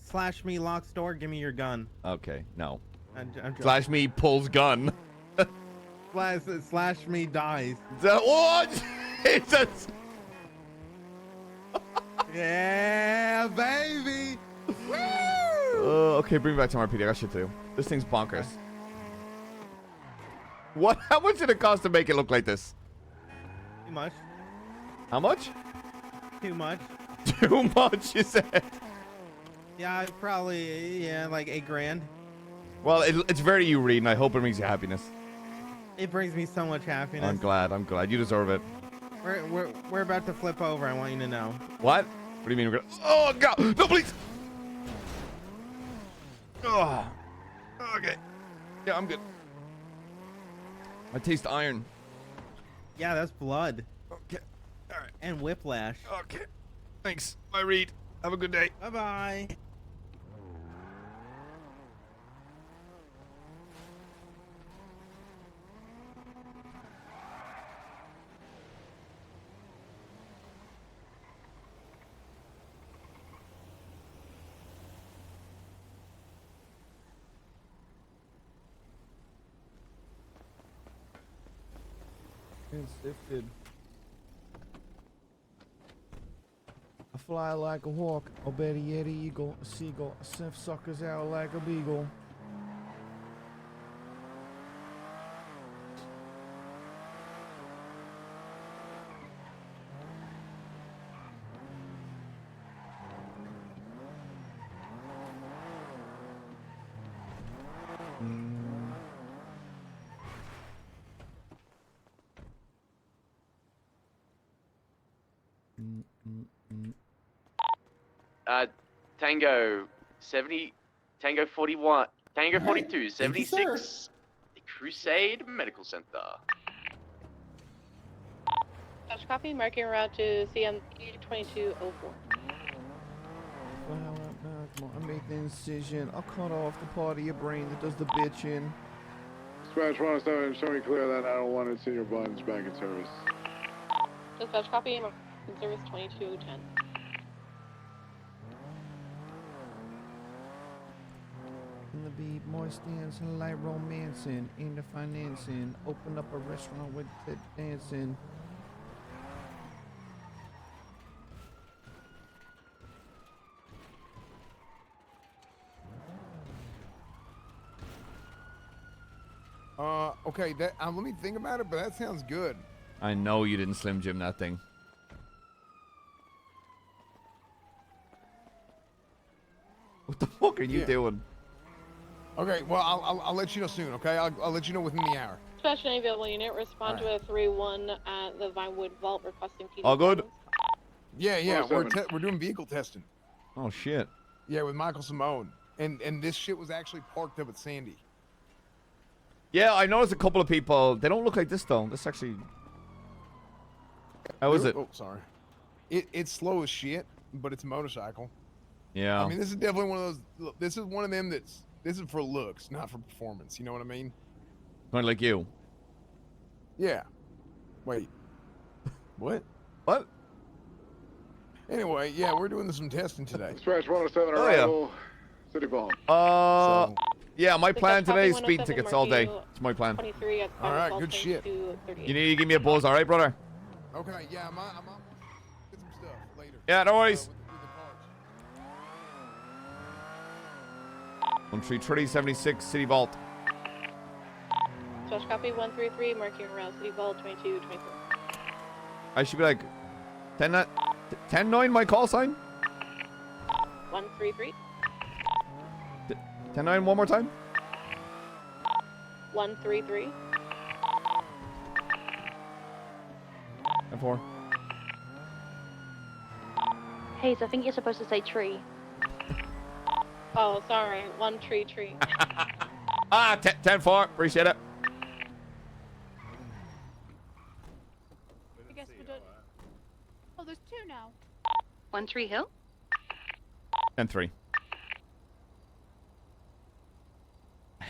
[SPEAKER 21] Slash me locks door. Give me your gun.
[SPEAKER 4] Okay, no.
[SPEAKER 21] I'm
[SPEAKER 4] Slash me pulls gun.
[SPEAKER 21] slash me dies.
[SPEAKER 4] What? Jesus.
[SPEAKER 21] Yeah, baby. Woo!
[SPEAKER 4] Okay, bring me back to RPD. I got shit to do. This thing's bonkers. What? How much did it cost to make it look like this?
[SPEAKER 21] Too much.
[SPEAKER 4] How much?
[SPEAKER 21] Too much.
[SPEAKER 4] Too much, you said.
[SPEAKER 21] Yeah, probably. Yeah, like $8 grand.
[SPEAKER 4] Well, it's very you, Reed, and I hope it brings you happiness.
[SPEAKER 21] It brings me so much happiness.
[SPEAKER 4] I'm glad. You deserve it.
[SPEAKER 21] We're about to flip over. I want you to know.
[SPEAKER 4] What? What do you mean we're gonna... Oh, God! No, please! Oh. Okay. Yeah, I'm good. I taste iron.
[SPEAKER 21] Yeah, that's blood.
[SPEAKER 4] Okay. All right.
[SPEAKER 21] And whiplash.
[SPEAKER 4] Okay. Thanks. Bye, Reed. Have a good day.
[SPEAKER 21] Bye-bye.
[SPEAKER 4] Sifted. I fly like a hawk, a better yet, an eagle, a seagull. I sniff suckers out like a beagle.
[SPEAKER 22] Tango 70, Tango 41, Tango 42, 76, Crusade Medical Center.
[SPEAKER 7] Touch copy, marking route to CM 2204.
[SPEAKER 4] I make the incision. I'll cut off the part of your brain that does the bitching.
[SPEAKER 6] Dispatch 107, show me clear that I don't want it in your buttons back in service.
[SPEAKER 7] Dispatch copy, marking service 2210.
[SPEAKER 4] In the beat, moist dancing, light romancing, in the financing, open up a restaurant with the dancing.
[SPEAKER 23] Okay, that let me think about it, but that sounds good.
[SPEAKER 4] I know you didn't Slim Jim that thing. What the fuck are you doing?
[SPEAKER 23] Okay, well, I'll let you know soon, okay? I'll let you know within the hour.
[SPEAKER 7] Dispatch any available unit, respond to a 3-1 at the Vinewood Vault requesting PD.
[SPEAKER 4] All good?
[SPEAKER 23] Yeah, we're doing vehicle testing.
[SPEAKER 4] Oh, shit.
[SPEAKER 23] Yeah, with Michael Simone. And this shit was actually parked up at Sandy.
[SPEAKER 4] Yeah, I noticed a couple of people. They don't look like this, though. This actually... How is it?
[SPEAKER 23] Oh, sorry. It's slow as shit, but it's a motorcycle.
[SPEAKER 4] Yeah.
[SPEAKER 23] I mean, this is definitely one of those... Look, this is one of them that's... This is for looks, not for performance. You know what I mean?
[SPEAKER 4] Kind of like you.
[SPEAKER 23] Yeah. Wait. What?
[SPEAKER 4] What?
[SPEAKER 23] Anyway, yeah, we're doing some testing today.
[SPEAKER 6] Dispatch 107,
[SPEAKER 4] Oh, yeah.
[SPEAKER 6] arrival, City Vault.
[SPEAKER 4] Yeah, my plan today is speeding
[SPEAKER 7] 107
[SPEAKER 4] tickets all day.
[SPEAKER 7] marking
[SPEAKER 4] It's my plan.
[SPEAKER 7] 23 at
[SPEAKER 23] All right,
[SPEAKER 7] Vault
[SPEAKER 23] good shit.
[SPEAKER 7] 2238.
[SPEAKER 4] You need to give me a buzz, all right, brother?
[SPEAKER 23] Okay, yeah, I'm on get some stuff later.
[SPEAKER 4] Yeah, no worries.
[SPEAKER 23] With the cards.
[SPEAKER 4] 13376 City Vault.
[SPEAKER 7] Dispatch copy 133, marking around City Vault 2224.
[SPEAKER 4] I should be like 10-9 my call sign.
[SPEAKER 7] 133,
[SPEAKER 4] 10-9 one more time.
[SPEAKER 7] 133,
[SPEAKER 4] And 4.
[SPEAKER 19] Hayes, I think you're supposed to say tree.
[SPEAKER 7] oh, sorry, 1 tree.
[SPEAKER 4] 10-4. Appreciate it.
[SPEAKER 24] I guess we don't. Oh, there's 2 now.
[SPEAKER 19] 1 Tree Hill?
[SPEAKER 4] 10-3.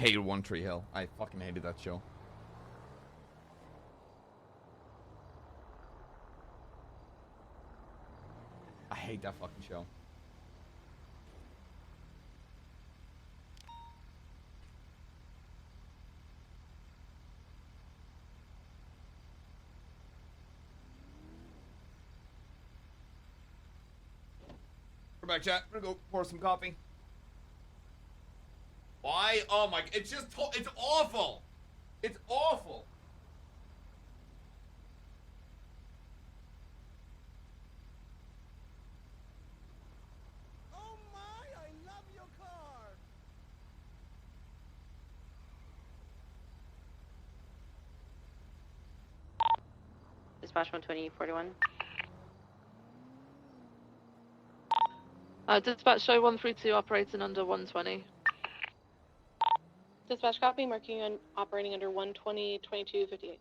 [SPEAKER 4] hated One Tree Hill. I fucking hated that show. I hate that fucking show. We're back, chat. I'm gonna go pour some coffee. Why? Oh my! It's just it's awful. It's awful.
[SPEAKER 3] Oh my! I love your car.
[SPEAKER 7] Dispatch 12041.
[SPEAKER 8] Dispatch show 132 operating under 120.
[SPEAKER 7] Dispatch copy, marking on operating under 120 2258.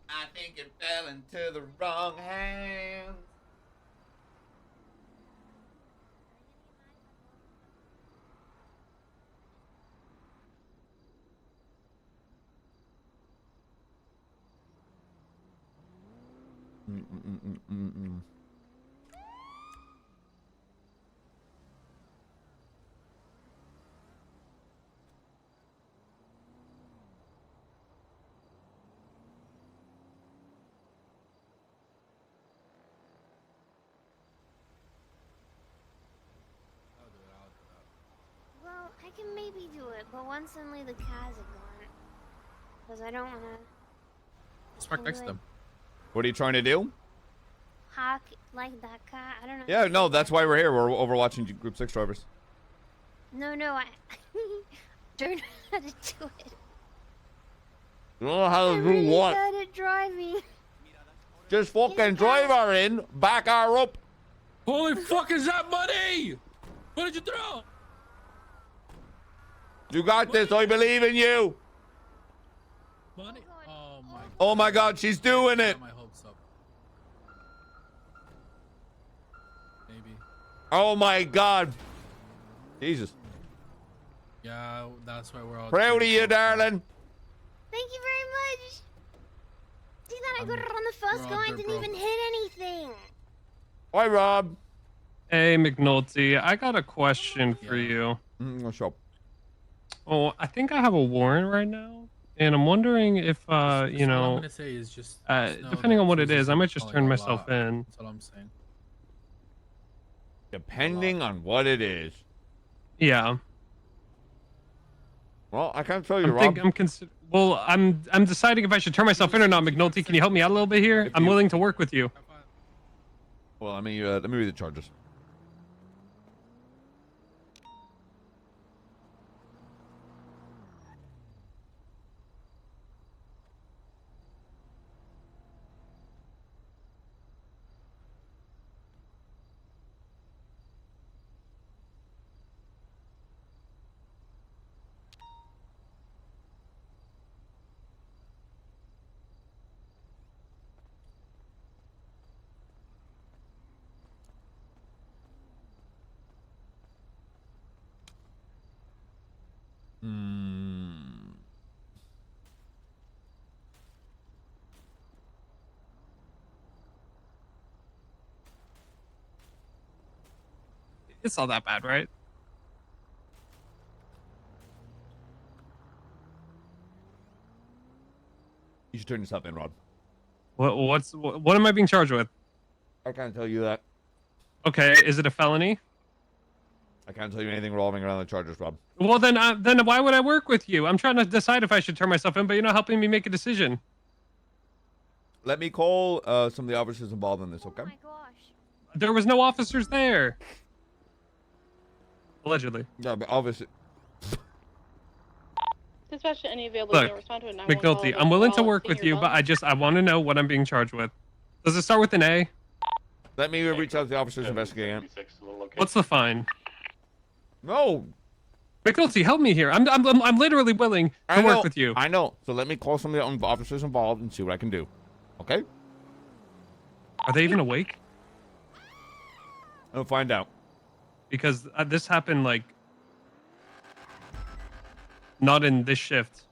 [SPEAKER 4] I think it fell into the wrong hands.
[SPEAKER 1] Well, I can maybe do it, but once suddenly the cars are gone. Because I don't want to
[SPEAKER 2] Just park next to them.
[SPEAKER 4] What are you trying to do?
[SPEAKER 1] park like that car. I don't know.
[SPEAKER 4] Yeah, no, that's why we're here. We're overwatching Group 6 drivers.
[SPEAKER 1] No, I don't know how to do it.
[SPEAKER 4] You don't know how to do what?
[SPEAKER 1] I'm really bad at driving.
[SPEAKER 4] Just fucking drive her in, back her up.
[SPEAKER 2] Holy fuck is that money? What did you throw?
[SPEAKER 4] You got this. I believe in you.
[SPEAKER 2] Money? Oh my.
[SPEAKER 4] Oh my God, she's doing it.
[SPEAKER 2] My hopes up. Maybe.
[SPEAKER 4] Oh my God. Jesus.
[SPEAKER 2] Yeah, that's why we're all.
[SPEAKER 4] Proud of you, darling.
[SPEAKER 1] Thank you very much. See that I got it on the first
[SPEAKER 2] all
[SPEAKER 1] go. I
[SPEAKER 2] there,
[SPEAKER 1] didn't
[SPEAKER 2] bro.
[SPEAKER 1] even hit anything.
[SPEAKER 4] Hi, Rob.
[SPEAKER 5] Hey, McNulty, I got a question for you.
[SPEAKER 4] What's up?
[SPEAKER 5] Oh, I think I have a warrant right now, and I'm wondering if, you
[SPEAKER 2] All I'm
[SPEAKER 5] know,
[SPEAKER 2] gonna say is just know
[SPEAKER 5] depending
[SPEAKER 2] that
[SPEAKER 5] on what it
[SPEAKER 2] Jesus
[SPEAKER 5] is, I might
[SPEAKER 2] is
[SPEAKER 5] just
[SPEAKER 2] calling
[SPEAKER 5] turn
[SPEAKER 2] you a
[SPEAKER 5] myself
[SPEAKER 2] lot.
[SPEAKER 5] in.
[SPEAKER 2] That's all I'm saying.
[SPEAKER 4] Depending on what it is.
[SPEAKER 5] Yeah.
[SPEAKER 4] Well, I can't tell you, Rob.
[SPEAKER 5] I'm deciding if I should turn myself in or not. McNulty, can you help me out a little bit here? I'm willing to work with you.
[SPEAKER 4] Well, let me read the charges.
[SPEAKER 5] It's not that bad, right?
[SPEAKER 4] You should turn yourself in, Rob.
[SPEAKER 5] What am I being charged with?
[SPEAKER 4] I can't tell you that.
[SPEAKER 5] Okay, is it a felony?
[SPEAKER 4] I can't tell you anything revolving around the charges, Rob.
[SPEAKER 5] Well, then why would I work with you? I'm trying to decide if I should turn myself in, but you're not helping me make a decision.
[SPEAKER 4] Let me call some of the officers involved in this, okay?
[SPEAKER 5] There was no officers there. Allegedly.
[SPEAKER 4] Yeah, but obviously.
[SPEAKER 7] Dispatch to any available
[SPEAKER 5] Look,
[SPEAKER 7] unit, respond to a 911 call
[SPEAKER 5] McNulty,
[SPEAKER 7] about
[SPEAKER 5] I'm willing to
[SPEAKER 7] wallet,
[SPEAKER 5] work with
[SPEAKER 7] senior
[SPEAKER 5] you, but I want to know what I'm being charged with. Does it start with an A?
[SPEAKER 4] Let me reach out to the officers investigating it.
[SPEAKER 5] What's the fine?
[SPEAKER 4] No.
[SPEAKER 5] McNulty, help me here. I'm literally willing to work with you.
[SPEAKER 4] I know. So let me call some of the officers involved and see what I can do. Okay?
[SPEAKER 5] Are they even awake?
[SPEAKER 4] I'll find out.
[SPEAKER 5] Because this happened like not in this shift.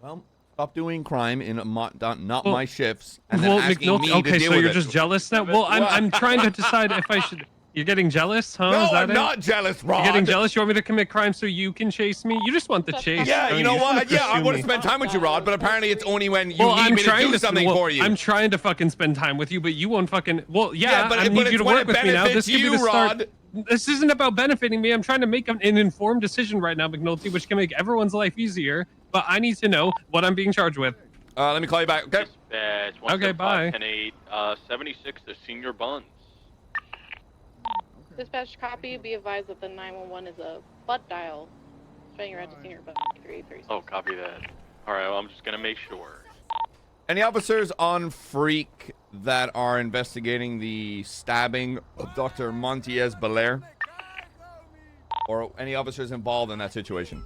[SPEAKER 4] Well, stop doing crime in not my shifts. And then
[SPEAKER 5] Well,
[SPEAKER 4] asking
[SPEAKER 5] McNulty,
[SPEAKER 4] me to
[SPEAKER 5] okay,
[SPEAKER 4] deal
[SPEAKER 5] so
[SPEAKER 4] with
[SPEAKER 5] you're
[SPEAKER 4] it.
[SPEAKER 5] just jealous now. Well, I'm trying to decide if I should. You're getting jealous, huh?
[SPEAKER 4] No,
[SPEAKER 5] Is that
[SPEAKER 4] I'm
[SPEAKER 5] it?
[SPEAKER 4] not jealous, Rod.
[SPEAKER 5] You're getting jealous. You want me to commit crime so you can chase me? You just want the chase.
[SPEAKER 4] Yeah,
[SPEAKER 5] don't
[SPEAKER 4] you know
[SPEAKER 5] just wanna
[SPEAKER 4] what? Yeah, I
[SPEAKER 5] pursue
[SPEAKER 4] want to
[SPEAKER 5] me.
[SPEAKER 4] spend time with you, Rod, but apparently it's only when you
[SPEAKER 5] Well,
[SPEAKER 4] need
[SPEAKER 5] I'm
[SPEAKER 4] me to
[SPEAKER 5] trying
[SPEAKER 4] do something for you.
[SPEAKER 5] I'm trying to fucking spend time with you, but you won't fucking. Well, yeah,
[SPEAKER 4] but
[SPEAKER 5] I
[SPEAKER 4] it's
[SPEAKER 5] need you to
[SPEAKER 4] when
[SPEAKER 5] work
[SPEAKER 4] it
[SPEAKER 5] with me now.
[SPEAKER 4] benefits
[SPEAKER 5] This could be
[SPEAKER 4] you,
[SPEAKER 5] the start.
[SPEAKER 4] Rod.
[SPEAKER 5] This isn't about benefiting me. I'm trying to make an informed decision right now, McNulty, which can make everyone's life easier. But I need to know what I'm being charged with.
[SPEAKER 4] Let me call you back. Okay.
[SPEAKER 11] Dispatch,
[SPEAKER 5] Okay, bye.
[SPEAKER 11] 175-10-8, 76 to Senior Buns.
[SPEAKER 7] Dispatch copy. Be advised that the 911 is a butt dial. Showing your route to Senior Buns. 3836.
[SPEAKER 11] Oh, copy that. All right, well, I'm just gonna make sure.
[SPEAKER 4] Any officers on Freak that are investigating the stabbing of Dr. Montiez Belair? Or any officers involved in that situation?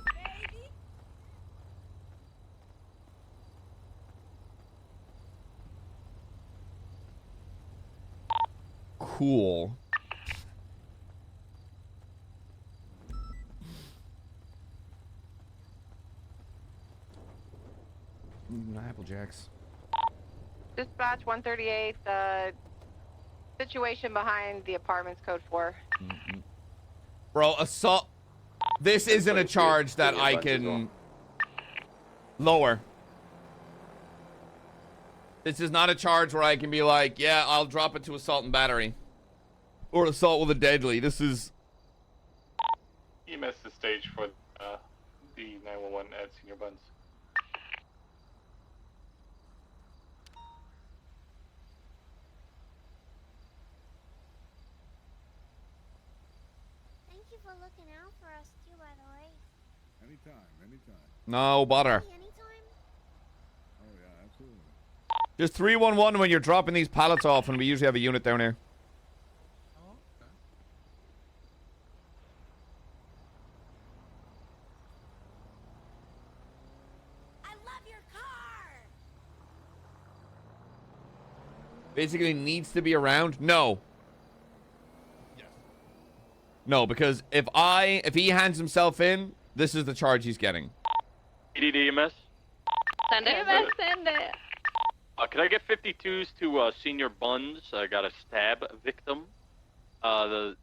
[SPEAKER 4] Cool. Apple Jacks.
[SPEAKER 9] Dispatch 138, situation behind the apartments, code 4.
[SPEAKER 4] Bro, assault. This isn't a charge that I can lower. This is not a charge where I can be like, yeah, I'll drop it to assault and battery. Or assault with a deadly. This is...
[SPEAKER 13] EMS the stage for the 911 at Senior Buns.
[SPEAKER 1] Thank you for looking out for us too, by the way.
[SPEAKER 23] Anytime.
[SPEAKER 4] No butter.
[SPEAKER 1] Anytime?
[SPEAKER 23] Oh, yeah, absolutely.
[SPEAKER 4] Just 311 when you're dropping these pallets off, and we usually have a unit down here. Basically needs to be around? No.
[SPEAKER 23] Yes.
[SPEAKER 4] No, because if he hands himself in, this is the charge he's getting.
[SPEAKER 11] EDD EMS.
[SPEAKER 7] Send it.
[SPEAKER 8] Send it.
[SPEAKER 11] Can I get 52s to Senior Buns? I got a stab victim. Also,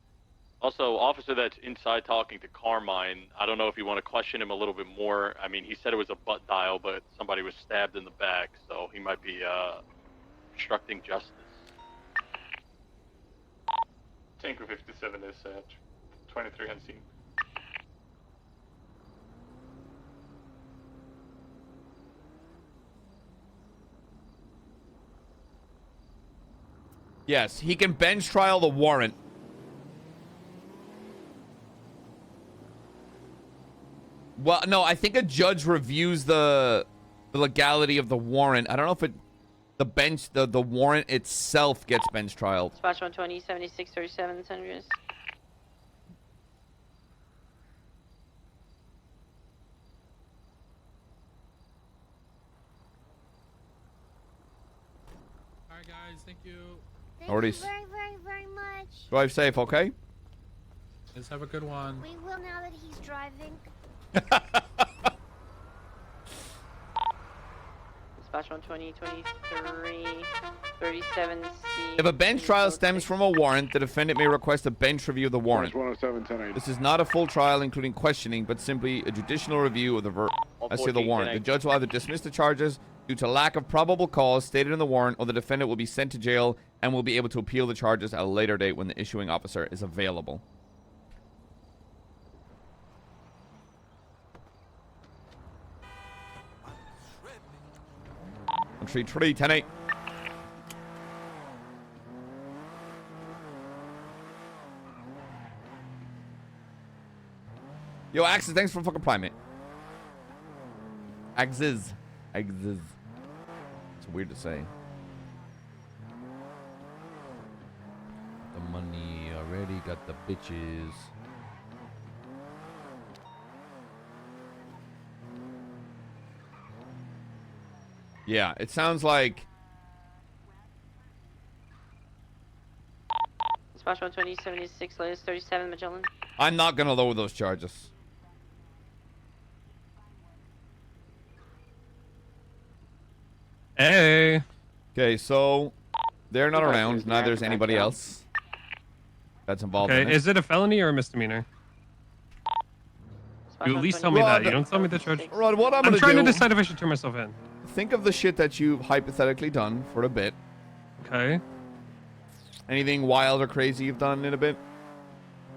[SPEAKER 11] officer that's inside talking to Carmine. I don't know if you want to question him a little bit more. I mean, he said it was a butt dial, but somebody was stabbed in the back, so he might be obstructing justice.
[SPEAKER 13] Tanker 57 is 23 on scene.
[SPEAKER 4] Yes, he can bench trial the warrant. Well, no, I think a judge reviews the legality of the warrant. I don't know if the warrant itself gets bench trialed.
[SPEAKER 9] Dispatch 120, 76, 37, San Andreas.
[SPEAKER 2] Alright, guys, thank you.
[SPEAKER 1] Thank
[SPEAKER 4] Already
[SPEAKER 1] you very, very, very much.
[SPEAKER 4] Drive safe, okay?
[SPEAKER 2] Let's have a good one.
[SPEAKER 1] We will now that he's driving.
[SPEAKER 9] Dispatch 120, 23, 37, C.
[SPEAKER 4] If a bench trial stems from a warrant, the defendant may request a bench review of the warrant.
[SPEAKER 6] 107, 1080.
[SPEAKER 4] This is not a full trial, including questioning, but simply a judicial review of the as to the warrant. The judge will either dismiss the charges due to lack of probable cause stated in the warrant, or the defendant will be sent to jail and will be able to appeal the charges at a later date when the issuing officer is available. Entry 3, 10-8. Yo, Axis, thanks for fucking Prime, mate. Axis. Axis. It's weird to say. The money already got the bitches. Yeah, it sounds like...
[SPEAKER 12] Dispatch 12076, latest 37 Magellan.
[SPEAKER 4] I'm not going to lower those charges.
[SPEAKER 5] Hey.
[SPEAKER 4] Okay, so they're not around. Neither is anybody else that's involved in
[SPEAKER 5] Okay,
[SPEAKER 4] it.
[SPEAKER 5] is it a felony or a misdemeanor? You at least tell me that. You don't tell me the charge.
[SPEAKER 4] Rod, what I'm
[SPEAKER 5] I'm
[SPEAKER 4] gonna
[SPEAKER 5] trying
[SPEAKER 4] do,
[SPEAKER 5] to decide if I should turn myself in.
[SPEAKER 4] think of the shit that you've hypothetically done for a bit.
[SPEAKER 5] Okay.
[SPEAKER 4] Anything wild or crazy you've done in a bit?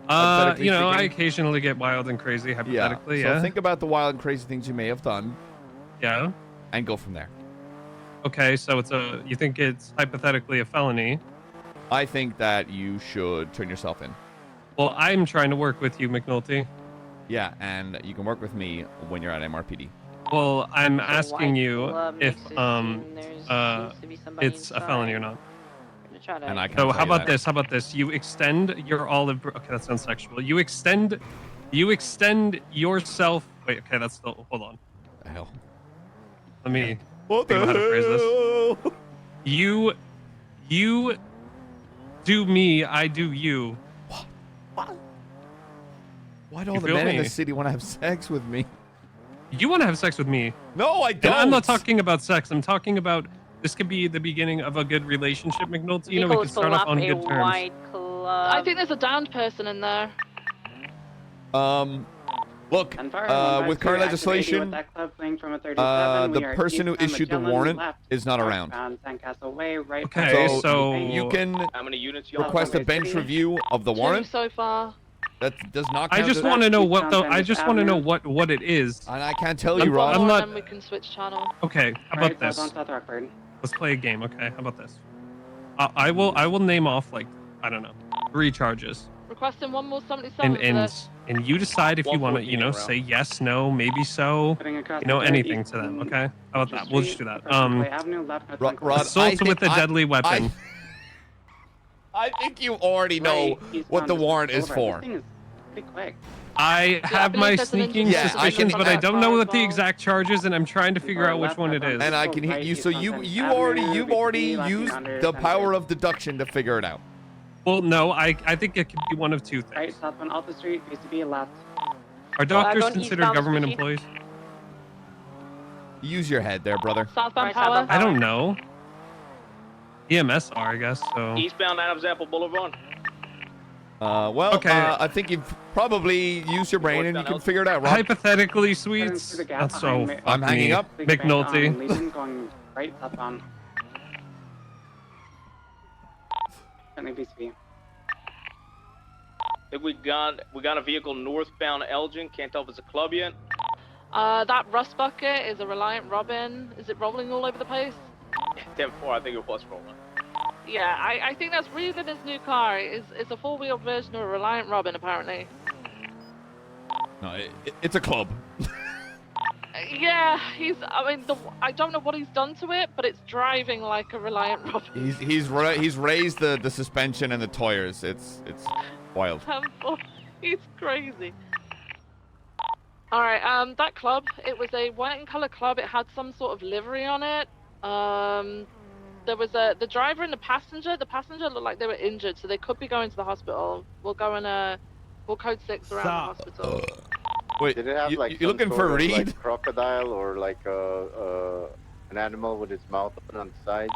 [SPEAKER 5] You know, I occasionally get wild and crazy, hypothetically,
[SPEAKER 4] So
[SPEAKER 5] yeah.
[SPEAKER 4] think about the wild and crazy things you may have done.
[SPEAKER 5] Yeah.
[SPEAKER 4] And go from there.
[SPEAKER 5] Okay, so you think it's hypothetically a felony?
[SPEAKER 4] I think that you should turn yourself in.
[SPEAKER 5] Well, I'm trying to work with you, McNulty.
[SPEAKER 4] Yeah, and you can work with me when you're at MRPD.
[SPEAKER 5] Well, I'm asking you if
[SPEAKER 12] it's
[SPEAKER 5] it's a felony or not.
[SPEAKER 4] And I can't
[SPEAKER 5] So
[SPEAKER 4] tell
[SPEAKER 5] how
[SPEAKER 4] you
[SPEAKER 5] about
[SPEAKER 4] that.
[SPEAKER 5] this? How about this? You extend your olive. Okay, that sounds sexual. You extend yourself. Wait. Okay, that's still. Hold on.
[SPEAKER 4] The hell.
[SPEAKER 5] Let me.
[SPEAKER 4] What
[SPEAKER 5] think
[SPEAKER 4] the
[SPEAKER 5] of how to phrase
[SPEAKER 4] hell?
[SPEAKER 5] this. You do me. I do you.
[SPEAKER 4] Why do all
[SPEAKER 5] You
[SPEAKER 4] the
[SPEAKER 5] feel
[SPEAKER 4] men in
[SPEAKER 5] me?
[SPEAKER 4] the city want to have sex with me?
[SPEAKER 5] You want to have sex with me?
[SPEAKER 4] No, I
[SPEAKER 5] And
[SPEAKER 4] don't.
[SPEAKER 5] I'm not talking about sex. I'm talking about this could be the beginning of a good relationship, McNulty. You know, we could start off on good terms.
[SPEAKER 8] I think there's a downed person in there.
[SPEAKER 4] Look, with current legislation, the person who issued the warrant is not around.
[SPEAKER 5] Okay, so
[SPEAKER 4] you can request a bench review of the
[SPEAKER 8] 2
[SPEAKER 4] warrant.
[SPEAKER 8] so far.
[SPEAKER 4] That does not.
[SPEAKER 5] I
[SPEAKER 4] count
[SPEAKER 5] just
[SPEAKER 4] as-
[SPEAKER 5] want to know what the. I just want to know what it is.
[SPEAKER 4] And I can't tell you, Rod.
[SPEAKER 5] I'm not.
[SPEAKER 8] Then we can switch channel.
[SPEAKER 5] Okay, how about this? Let's play a game. Okay, how about this? I will name off like I don't know 3 charges,
[SPEAKER 8] Requesting one more 77 for this.
[SPEAKER 5] and you decide if you want to say yes, no, maybe so, anything to them. Okay, how about that? We'll just do that.
[SPEAKER 4] Rod,
[SPEAKER 5] Assault with a deadly weapon.
[SPEAKER 4] I think you already know what the warrant is for.
[SPEAKER 5] I have my sneaking suspicions, but I don't know what the exact charge is, and I'm trying to figure out which one it is.
[SPEAKER 4] And I can hit you. So you've already used the power of deduction to figure it out.
[SPEAKER 5] Well, no, I think it could be one of 2 things.
[SPEAKER 9] Right, south on Alpha Street, needs to be left.
[SPEAKER 5] Are doctors
[SPEAKER 9] going
[SPEAKER 5] considered
[SPEAKER 9] eastbound
[SPEAKER 5] government
[SPEAKER 9] street.
[SPEAKER 5] employees?
[SPEAKER 4] Use your head there, brother.
[SPEAKER 8] Southbound power.
[SPEAKER 5] I don't know. EMS are, I guess. So.
[SPEAKER 14] Eastbound Adams Apple Boulevard.
[SPEAKER 4] Well,
[SPEAKER 5] Okay.
[SPEAKER 4] I think you've probably used your brain and you can figure it out, Rob.
[SPEAKER 5] Hypothetically, sweets. That's so.
[SPEAKER 4] I'm hanging up.
[SPEAKER 5] McNulty.
[SPEAKER 9] Legion going right southbound. Currently BCB.
[SPEAKER 14] I think we got a vehicle northbound Elgin. Can't tell if it's a club yet.
[SPEAKER 8] That rust bucket is a Reliant Robin. Is it rolling all over the place?
[SPEAKER 14] 10-4, I think it was rolling.
[SPEAKER 8] Yeah, I think that's really his new car. It's a 4-wheel version of a Reliant Robin, apparently.
[SPEAKER 4] No, it's a club.
[SPEAKER 8] Yeah, I don't know what he's done to it, but it's driving like a Reliant Robin.
[SPEAKER 4] He's raised the suspension and the tires. It's wild.
[SPEAKER 8] He's crazy. Alright, that club, it was a white and color club. It had some sort of livery on it. There was the driver and the passenger. The passenger looked like they were injured, so they could be going to the hospital. We'll go in we'll code 6 around the hospital.
[SPEAKER 4] Wait,
[SPEAKER 10] Did it have like
[SPEAKER 4] you
[SPEAKER 10] some
[SPEAKER 4] looking
[SPEAKER 10] sort
[SPEAKER 4] for a
[SPEAKER 10] of,
[SPEAKER 4] read?
[SPEAKER 10] like, crocodile or like an animal with its mouth open on the side?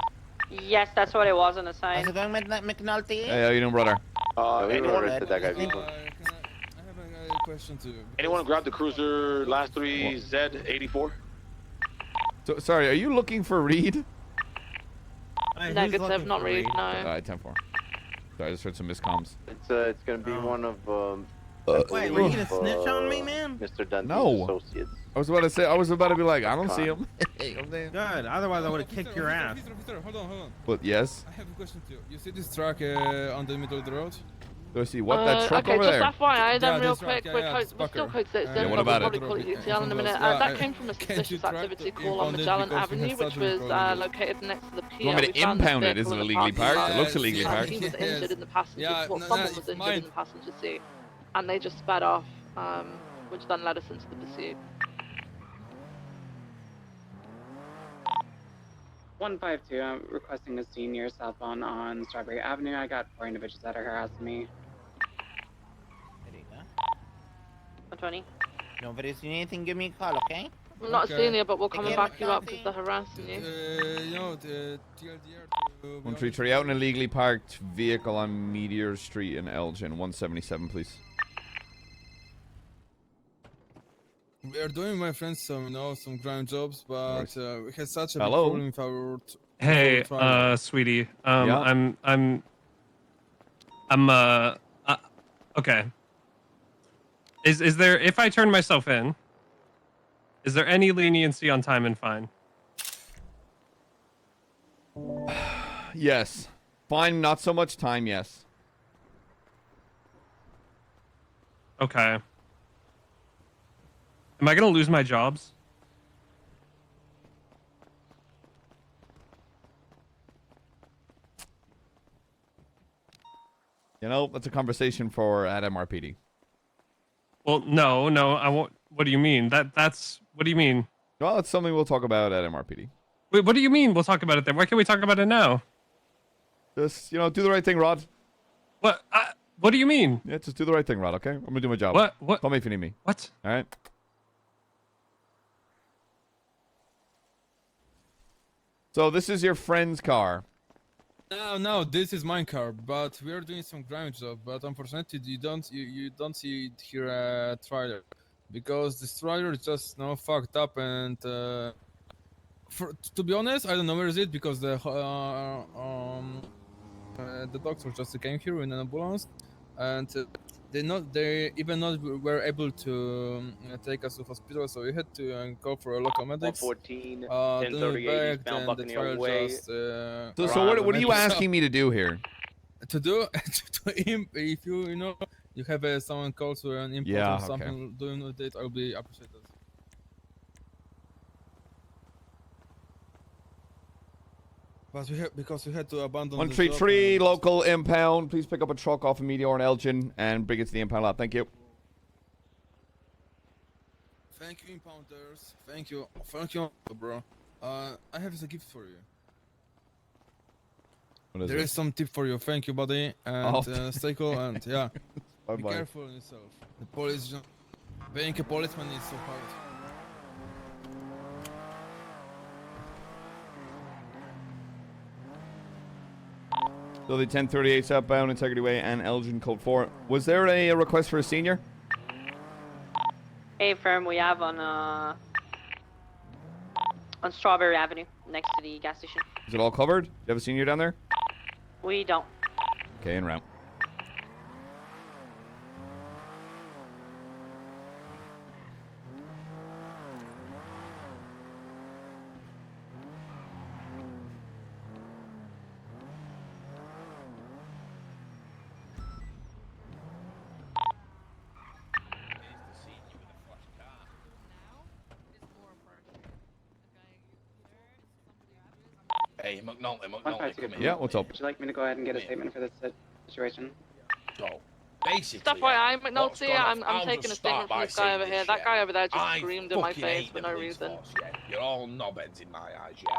[SPEAKER 12] Yes, that's what it was on the side.
[SPEAKER 21] How's it going, McNulty?
[SPEAKER 4] Hey, how you doing, brother?
[SPEAKER 10] Anyone arrested that guy before?
[SPEAKER 15] Question too.
[SPEAKER 14] Anyone grab the cruiser last 3 Z84?
[SPEAKER 4] So, sorry, are you looking for Reed?
[SPEAKER 8] Negative, not read, no.
[SPEAKER 4] Alright, 10-4. Sorry, I just heard some miscoms.
[SPEAKER 10] It's gonna be one of
[SPEAKER 21] Wait, were you gonna snitch on me, man?
[SPEAKER 10] Mr. Dundee's
[SPEAKER 4] No.
[SPEAKER 10] associates.
[SPEAKER 4] I was about to be like, I don't see him.
[SPEAKER 21] Good. Otherwise, I would have kicked your ass.
[SPEAKER 15] Hold on.
[SPEAKER 4] But yes.
[SPEAKER 15] I have a question too. You see this truck on the middle of the road?
[SPEAKER 4] Do I see what that truck
[SPEAKER 8] okay,
[SPEAKER 4] over there?
[SPEAKER 8] just FYI, then real
[SPEAKER 15] this truck,
[SPEAKER 8] quick,
[SPEAKER 15] yeah,
[SPEAKER 8] we're
[SPEAKER 15] this
[SPEAKER 8] still
[SPEAKER 15] fucker.
[SPEAKER 8] code 6,
[SPEAKER 15] Yeah,
[SPEAKER 8] then
[SPEAKER 4] what
[SPEAKER 8] we'll
[SPEAKER 4] about
[SPEAKER 8] probably
[SPEAKER 4] it?
[SPEAKER 8] call it UTL in a minute.
[SPEAKER 15] Yeah,
[SPEAKER 8] That came from a suspicious activity call on Magellan Avenue, which was located next to the pier.
[SPEAKER 4] You want me to
[SPEAKER 8] We found this
[SPEAKER 4] impound it?
[SPEAKER 8] vehicle
[SPEAKER 4] Is it
[SPEAKER 8] in the
[SPEAKER 4] illegally
[SPEAKER 8] parking
[SPEAKER 4] parked?
[SPEAKER 8] lot.
[SPEAKER 4] It looks illegally parked.
[SPEAKER 8] He was injured in the passenger,
[SPEAKER 15] Yeah,
[SPEAKER 8] someone was injured in the passenger seat, and they just sped off, which then led us into the pursuit.
[SPEAKER 16] 152, I'm requesting a senior southbound on Strawberry Avenue. I got 4 individuals that are harassing me.
[SPEAKER 12] 120.
[SPEAKER 17] Nobody seen anything, give me a call, okay?
[SPEAKER 8] I'm not
[SPEAKER 15] Okay.
[SPEAKER 8] a senior, but we'll come and
[SPEAKER 17] Okay,
[SPEAKER 8] back you up
[SPEAKER 17] McNulty.
[SPEAKER 8] because they're harassing you.
[SPEAKER 15] You know, the TLDR to...
[SPEAKER 4] 133 out in a legally parked vehicle on Meteor Street in Elgin. 177, please.
[SPEAKER 15] We are doing, my friends, some, you know, some crime jobs, but we had such a big
[SPEAKER 4] Hello?
[SPEAKER 15] problem with our...
[SPEAKER 5] Hey,
[SPEAKER 15] trial.
[SPEAKER 5] sweetie.
[SPEAKER 4] Yeah?
[SPEAKER 5] Okay. Is there, if I turn myself in, is there any leniency on time and fine?
[SPEAKER 4] Yes. Fine, not so much time, yes.
[SPEAKER 5] Okay. Am I gonna lose my jobs?
[SPEAKER 4] You know, that's a conversation for at MRPD.
[SPEAKER 5] Well, no, I won't. What do you mean? That's, what do you mean?
[SPEAKER 4] Well, it's something we'll talk about at MRPD.
[SPEAKER 5] Wait, what do you mean we'll talk about it then? Why can't we talk about it now?
[SPEAKER 4] Just, you know, do the right thing, Rod.
[SPEAKER 5] What do you mean?
[SPEAKER 4] Yeah, just do the right thing, Rod, okay? I'm gonna do my job.
[SPEAKER 5] What?
[SPEAKER 4] Call me if you need me.
[SPEAKER 5] What?
[SPEAKER 4] Alright? So, this is your friend's car.
[SPEAKER 15] No, this is my car, but we are doing some crime job, but unfortunately you don't see it here at trailer. Because this trailer is just fucked up and to be honest, I don't know where is it because the doctor just came here in an ambulance and they even not were able to take us to hospital, so we had to go for a local medics.
[SPEAKER 14] 114,
[SPEAKER 15] Then
[SPEAKER 14] 1038
[SPEAKER 15] back,
[SPEAKER 14] eastbound
[SPEAKER 15] then the
[SPEAKER 14] Buccaneer
[SPEAKER 15] trial
[SPEAKER 14] Way.
[SPEAKER 15] just
[SPEAKER 4] So what are you asking me to do here?
[SPEAKER 15] to do if you have someone call to an import
[SPEAKER 4] Yeah,
[SPEAKER 15] or
[SPEAKER 4] okay.
[SPEAKER 15] something doing with it, I'll be appreciated. But because we had to abandon
[SPEAKER 4] 133 local impound. Please pick up a truck off of Meteor and Elgin and bring it to the impound lot. Thank you.
[SPEAKER 15] Thank you, impounders. Thank you, bro. I have a gift for you.
[SPEAKER 4] What is
[SPEAKER 15] There
[SPEAKER 4] it?
[SPEAKER 15] is some tip for you. Thank you, buddy, and stay cool and yeah. Be
[SPEAKER 4] Bye-bye.
[SPEAKER 15] careful on yourself. The police, being a policeman is so hard.
[SPEAKER 4] So the 1038 southbound Integrity Way and Elgin Code 4. Was there a request for a senior?
[SPEAKER 12] Hey, firm, we have on Strawberry Avenue, next to the gas station.
[SPEAKER 4] Is it all covered? Do you have a senior down there?
[SPEAKER 12] We don't.
[SPEAKER 4] Okay, en route.
[SPEAKER 2] Hey, McNulty,
[SPEAKER 16] 152.
[SPEAKER 2] come here.
[SPEAKER 4] Yeah, what's up?
[SPEAKER 16] Would you like me to go ahead and get a statement for this situation?
[SPEAKER 2] So, basically,
[SPEAKER 8] Stuff I'm
[SPEAKER 2] what's
[SPEAKER 8] McNulty.
[SPEAKER 2] gone
[SPEAKER 8] I'm
[SPEAKER 2] off- I'll
[SPEAKER 8] taking a
[SPEAKER 2] just
[SPEAKER 8] statement
[SPEAKER 2] start
[SPEAKER 8] from
[SPEAKER 2] by
[SPEAKER 8] this guy over
[SPEAKER 2] saying
[SPEAKER 8] here.
[SPEAKER 2] this,
[SPEAKER 8] That
[SPEAKER 2] yeah.
[SPEAKER 8] guy over there just
[SPEAKER 2] I
[SPEAKER 8] screamed in my
[SPEAKER 2] fucking
[SPEAKER 8] face
[SPEAKER 2] hate
[SPEAKER 8] for
[SPEAKER 2] the
[SPEAKER 8] no
[SPEAKER 2] police
[SPEAKER 8] reason.
[SPEAKER 2] force, yeah. You're all knobheads in my eyes, yeah.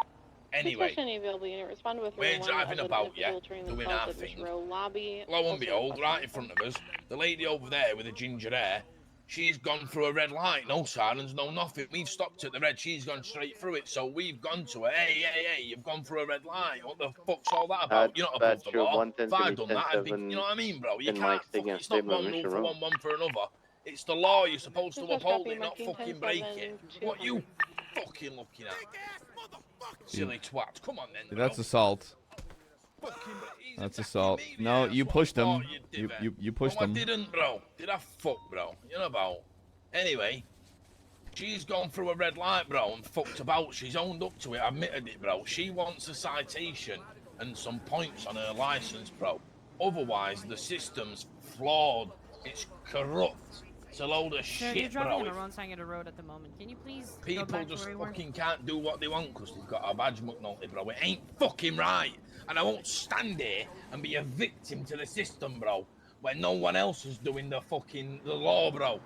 [SPEAKER 2] Anyway,
[SPEAKER 7] Dispatch any available unit. Respond with
[SPEAKER 2] we're
[SPEAKER 7] 311
[SPEAKER 2] driving
[SPEAKER 7] of an
[SPEAKER 2] about, yeah,
[SPEAKER 7] individual trained
[SPEAKER 2] doing
[SPEAKER 7] themselves
[SPEAKER 2] our
[SPEAKER 7] at Mission
[SPEAKER 2] thing.
[SPEAKER 7] Row lobby.
[SPEAKER 2] Lo and
[SPEAKER 7] Also
[SPEAKER 2] behold,
[SPEAKER 7] requesting
[SPEAKER 2] right in front of us, the lady over there with the ginger hair, she's gone through a red light. No sirens, no nothing. We've stopped at the red. She's gone straight through it. So we've gone to her. Hey, you've gone through a red light. What the fuck's all that about? You're not above the law. If I'd done that, I'd be, you know what I mean, bro? You can't, it's not one rule for one for another. It's the law. You're supposed to
[SPEAKER 7] Dispatch
[SPEAKER 2] uphold
[SPEAKER 7] copy,
[SPEAKER 2] it, not
[SPEAKER 7] marking
[SPEAKER 2] fucking break
[SPEAKER 7] 10-7,
[SPEAKER 2] it. What you fucking looking at? Silly twat. Come on then.
[SPEAKER 4] Yeah, that's assault. That's assault. No, you pushed him. You pushed
[SPEAKER 2] No,
[SPEAKER 4] him.
[SPEAKER 2] I didn't, bro. Did I fuck, bro? You know about. Anyway, she's gone through a red light, bro, and fucked about. She's owned up to it, admitted it, bro. She wants a citation and some points on her license, bro. Otherwise, the system's flawed. It's corrupt. It's a load of
[SPEAKER 18] Sir, you're
[SPEAKER 2] shit,
[SPEAKER 18] driving
[SPEAKER 2] bro.
[SPEAKER 18] on the wrong side of the road at the moment. Can you please go
[SPEAKER 2] People
[SPEAKER 18] back
[SPEAKER 2] just
[SPEAKER 18] to where you were?
[SPEAKER 2] fucking can't do what they want because they've got a badge, McNulty, bro. It ain't fucking right. And I won't stand here and be a victim to the system, bro, when no one else is doing the law, bro.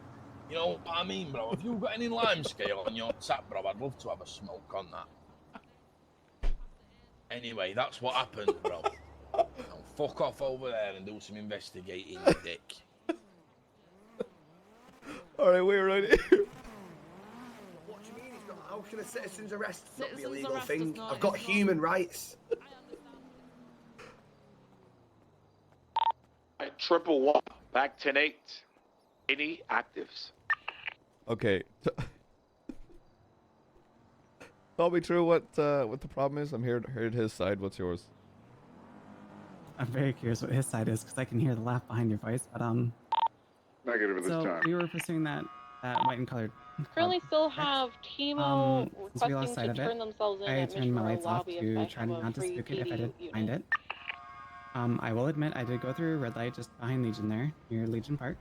[SPEAKER 2] You know what I mean, bro? If you've got any lime scale on your tap, bro, I'd love to have a smoke on that. Anyway, that's what happened, bro. Now fuck off over there and do some investigating, you dick.
[SPEAKER 4] All right, wait right here.
[SPEAKER 19] What do you mean? It's not. How can a citizen's arrest not be a
[SPEAKER 8] Citizen's
[SPEAKER 19] legal
[SPEAKER 8] arrest
[SPEAKER 19] thing?
[SPEAKER 8] is not-
[SPEAKER 19] I've got
[SPEAKER 8] it's not-
[SPEAKER 19] human rights.
[SPEAKER 20] Triple one, back 10-8. Any actives?
[SPEAKER 4] Okay. Talk me through what the problem is. I'm here at his side. What's yours?
[SPEAKER 16] I'm very curious what his side is because I can hear the laugh behind your voice. But
[SPEAKER 6] Negative at this
[SPEAKER 16] so
[SPEAKER 6] time.
[SPEAKER 16] we were pursuing that white and colored.
[SPEAKER 7] Currently still have Timo
[SPEAKER 16] Since we lost
[SPEAKER 7] requesting
[SPEAKER 16] sight
[SPEAKER 7] to
[SPEAKER 16] of it,
[SPEAKER 7] turn themselves in
[SPEAKER 16] I
[SPEAKER 7] at
[SPEAKER 16] turned my
[SPEAKER 7] Mission Row
[SPEAKER 16] lights off
[SPEAKER 7] lobby if
[SPEAKER 16] to
[SPEAKER 7] they
[SPEAKER 16] try
[SPEAKER 7] have a
[SPEAKER 16] not to
[SPEAKER 7] free
[SPEAKER 16] spook it if I
[SPEAKER 7] PD
[SPEAKER 16] did
[SPEAKER 7] unit.
[SPEAKER 16] find it. I will admit I did go through a red light just behind Legion there, near Legion Park,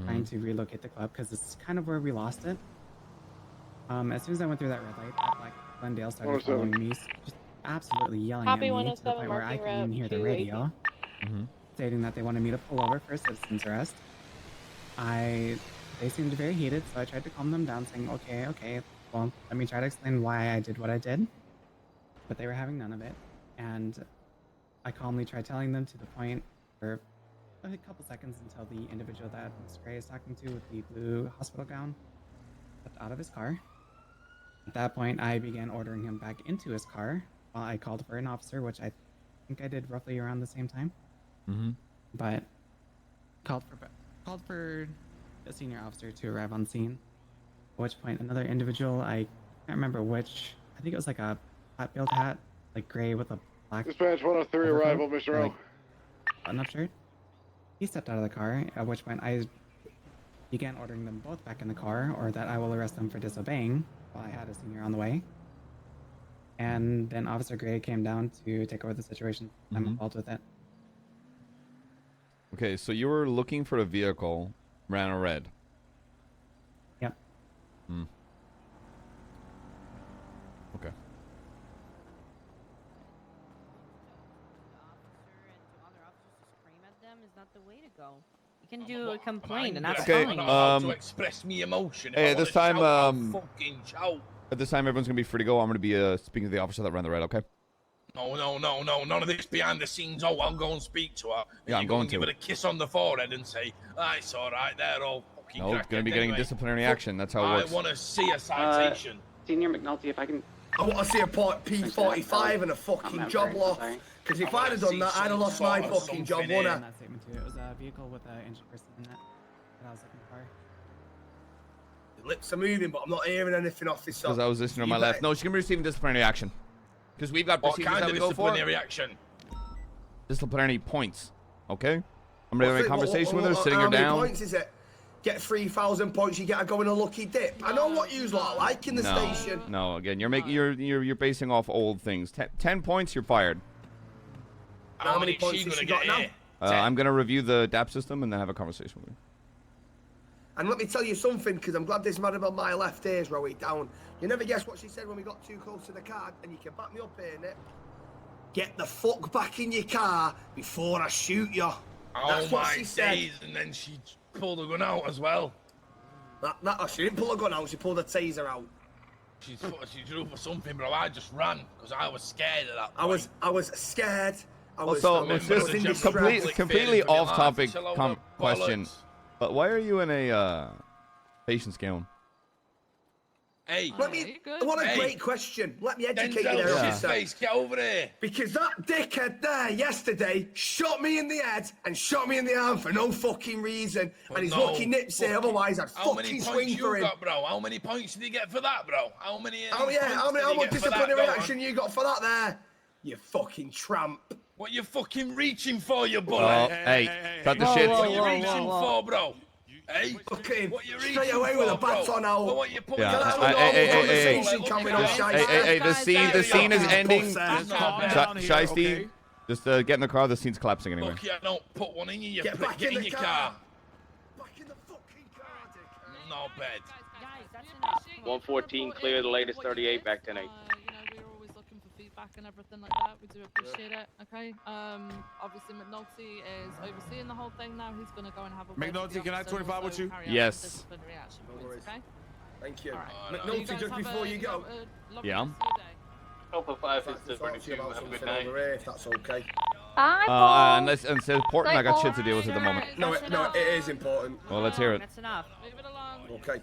[SPEAKER 16] trying to relocate the club because it's kind of where we lost it. As soon as I went through that red light, that Black Glendale started following me, just absolutely yelling
[SPEAKER 7] Copy
[SPEAKER 16] at me to the
[SPEAKER 7] 107,
[SPEAKER 16] point where I
[SPEAKER 7] marking
[SPEAKER 16] couldn't even
[SPEAKER 7] route
[SPEAKER 16] hear the
[SPEAKER 7] 280.
[SPEAKER 16] radio, stating that they wanted me to pull over for a citizen's arrest. They seemed very heated, so I tried to calm them down, saying, okay, well, let me try to explain why I did what I did. But they were having none of it, and I calmly tried telling them to the point for a couple seconds until the individual that Mr. Gray is talking to with the blue hospital gown stepped out of his car. At that point, I began ordering him back into his car while I called for an officer, which I think I did roughly around the same time. But called for a senior officer to arrive on scene. At which point, another individual, I can't remember which, I think it was like a hot-built hat, like gray with a black.
[SPEAKER 6] Dispatch 103
[SPEAKER 16] overcoat,
[SPEAKER 6] arrival, Mr.
[SPEAKER 16] or,
[SPEAKER 6] O.
[SPEAKER 16] like, button-up shirt. He stepped out of the car, at which point I began ordering them both back in the car, or that I will arrest them for disobeying while I had a senior on the way. And then Officer Gray came down to take over the situation. I'm involved with it.
[SPEAKER 4] Okay, so you were looking for a vehicle, ran a red.
[SPEAKER 16] Yep.
[SPEAKER 4] Okay.
[SPEAKER 18] Is not the way to go. You can do a complaint and that's
[SPEAKER 4] Okay,
[SPEAKER 18] fine.
[SPEAKER 2] To express me emotion.
[SPEAKER 4] Hey,
[SPEAKER 2] If I
[SPEAKER 4] at this
[SPEAKER 2] wanna
[SPEAKER 4] time,
[SPEAKER 2] shout, I'll fucking shout.
[SPEAKER 4] at this time, everyone's gonna be free to go. I'm gonna be speaking to the officer that ran the red. Okay.
[SPEAKER 2] No, none of this behind the scenes. Oh, I'll go and speak to her.
[SPEAKER 4] Yeah, I'm going
[SPEAKER 2] give
[SPEAKER 4] to.
[SPEAKER 2] her a kiss on the forehead and say, it's all right, they're all fucking
[SPEAKER 4] No, it's gonna be
[SPEAKER 2] crackheads
[SPEAKER 4] getting
[SPEAKER 2] anyway.
[SPEAKER 4] disciplinary action. That's how it works.
[SPEAKER 2] I want to see a citation.
[SPEAKER 16] Senior McNulty, if I can.
[SPEAKER 19] I want to see a P45 and a fucking job loss. Because if I'd have done that, I'd have lost my fucking job, wouldn't I?
[SPEAKER 16] That statement too. It was a vehicle with an injured person in it that I was looking for.
[SPEAKER 19] The lips are moving, but I'm not hearing anything off this.
[SPEAKER 4] Because I was listening to my left. No, she's gonna be receiving disciplinary action. Because we've got
[SPEAKER 2] What
[SPEAKER 4] procedures
[SPEAKER 2] kind
[SPEAKER 4] that
[SPEAKER 2] of
[SPEAKER 4] we go for.
[SPEAKER 2] disciplinary action?
[SPEAKER 4] Disciplinary points. Okay. I'm gonna have a conversation with her, sitting her
[SPEAKER 19] How many
[SPEAKER 4] down.
[SPEAKER 19] points is it? Get 3,000 points, you get to go in a lucky dip. I know what you lot like in the station.
[SPEAKER 4] No, again, you're making you're basing off old things. 10 points, you're fired.
[SPEAKER 19] How many points has she got now?
[SPEAKER 4] I'm gonna review the DAP system and then have a conversation with her.
[SPEAKER 19] And let me tell you something, because I'm glad this madam on my left ears wrote it down. You never guess what she said when we got too close to the car, and you can back me up here, Nick. Get the fuck back in your car before I shoot you. That's what she said.
[SPEAKER 2] Days, and then she pulled a gun out as well.
[SPEAKER 19] She didn't pull a gun out, she pulled a taser out.
[SPEAKER 2] She drew for something, bro. I just ran because I was scared of that.
[SPEAKER 19] I was scared.
[SPEAKER 4] Also, it's just completely off-topic question. But why are you in a patient's gown?
[SPEAKER 2] Hey,
[SPEAKER 19] what a great question. Let me educate you there,
[SPEAKER 2] Denzel,
[SPEAKER 19] officer.
[SPEAKER 2] face, get over here.
[SPEAKER 19] Because that dickhead there yesterday shot me in the head and shot me in the arm for no fucking reason. And he's lucky nips here, otherwise I'd
[SPEAKER 2] How many
[SPEAKER 19] fucking
[SPEAKER 2] points
[SPEAKER 19] swing
[SPEAKER 2] you
[SPEAKER 19] for him.
[SPEAKER 2] got, bro? How many points did you get for that, bro? How many?
[SPEAKER 19] How much disciplinary action you got for that there? You fucking tramp.
[SPEAKER 2] What you fucking reaching for, you bully?
[SPEAKER 4] Well, hey, cut the shit.
[SPEAKER 2] What you reaching for, bro? Hey,
[SPEAKER 19] fucking
[SPEAKER 2] what you
[SPEAKER 19] straight away with a baton out.
[SPEAKER 2] What you putting
[SPEAKER 4] Hey, the scene is ending. Shiesty, just get in the car. The scene's collapsing anyway.
[SPEAKER 2] Look, yeah, don't put one in you.
[SPEAKER 19] Get back in
[SPEAKER 2] your car.
[SPEAKER 19] Back in the fucking car, dickhead.
[SPEAKER 2] No bed.
[SPEAKER 14] 114, clear the latest 38, back 10-8.
[SPEAKER 8] We're always looking for feedback and everything like that. We do appreciate it. Okay. Obviously McNulty is overseeing the whole thing now. He's gonna go and have a word with
[SPEAKER 23] McNulty,
[SPEAKER 8] the
[SPEAKER 23] can I have
[SPEAKER 8] officer and
[SPEAKER 23] 25 with
[SPEAKER 8] also
[SPEAKER 23] you?
[SPEAKER 8] carry out
[SPEAKER 4] Yes.
[SPEAKER 8] the disciplinary action points, okay?
[SPEAKER 19] Thank you.
[SPEAKER 8] All right.
[SPEAKER 19] McNulty, just before you go.
[SPEAKER 8] Yeah.
[SPEAKER 13] Alpha 5
[SPEAKER 19] I'd
[SPEAKER 13] is
[SPEAKER 19] like to talk to you
[SPEAKER 13] 72.
[SPEAKER 19] about
[SPEAKER 13] Have a good
[SPEAKER 19] something
[SPEAKER 13] night.
[SPEAKER 19] over here, if that's okay.
[SPEAKER 4] And it's important. I got shit to deal with at the moment.
[SPEAKER 19] No, it is important.
[SPEAKER 4] Well, let's hear it.
[SPEAKER 18] That's enough.
[SPEAKER 8] Move it along.
[SPEAKER 19] Okay.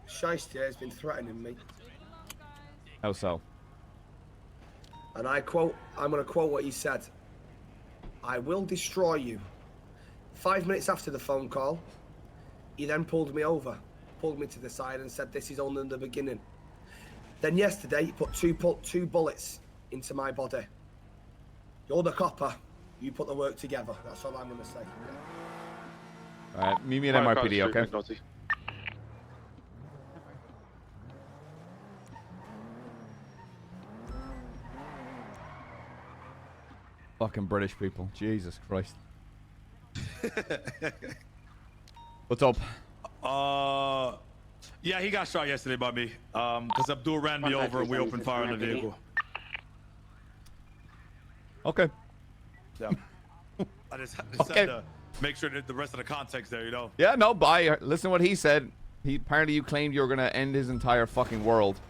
[SPEAKER 19] Shiesty has been threatening me,
[SPEAKER 4] How so?
[SPEAKER 19] and I'm going to quote what he said. I will destroy you. 5 minutes after the phone call, he then pulled me over, pulled me to the side and said, this is only the beginning. Then yesterday, he put two bullets into my body. You're the copper. You put the work together. That's all I'm going to say.
[SPEAKER 4] All right, meet me at MRPD, okay?
[SPEAKER 20] McNulty.
[SPEAKER 4] Fucking British people. Jesus Christ. What's up?
[SPEAKER 3] Yeah, he got shot yesterday by me. Because Abdul ran me over and we opened fire on the vehicle.
[SPEAKER 4] Okay.
[SPEAKER 3] Yeah. I just had
[SPEAKER 4] Okay.
[SPEAKER 3] to make sure that the rest of the context there, you know.
[SPEAKER 4] Yeah, no, bye. Listen to what he said. Apparently you claimed you were going to end his entire fucking world.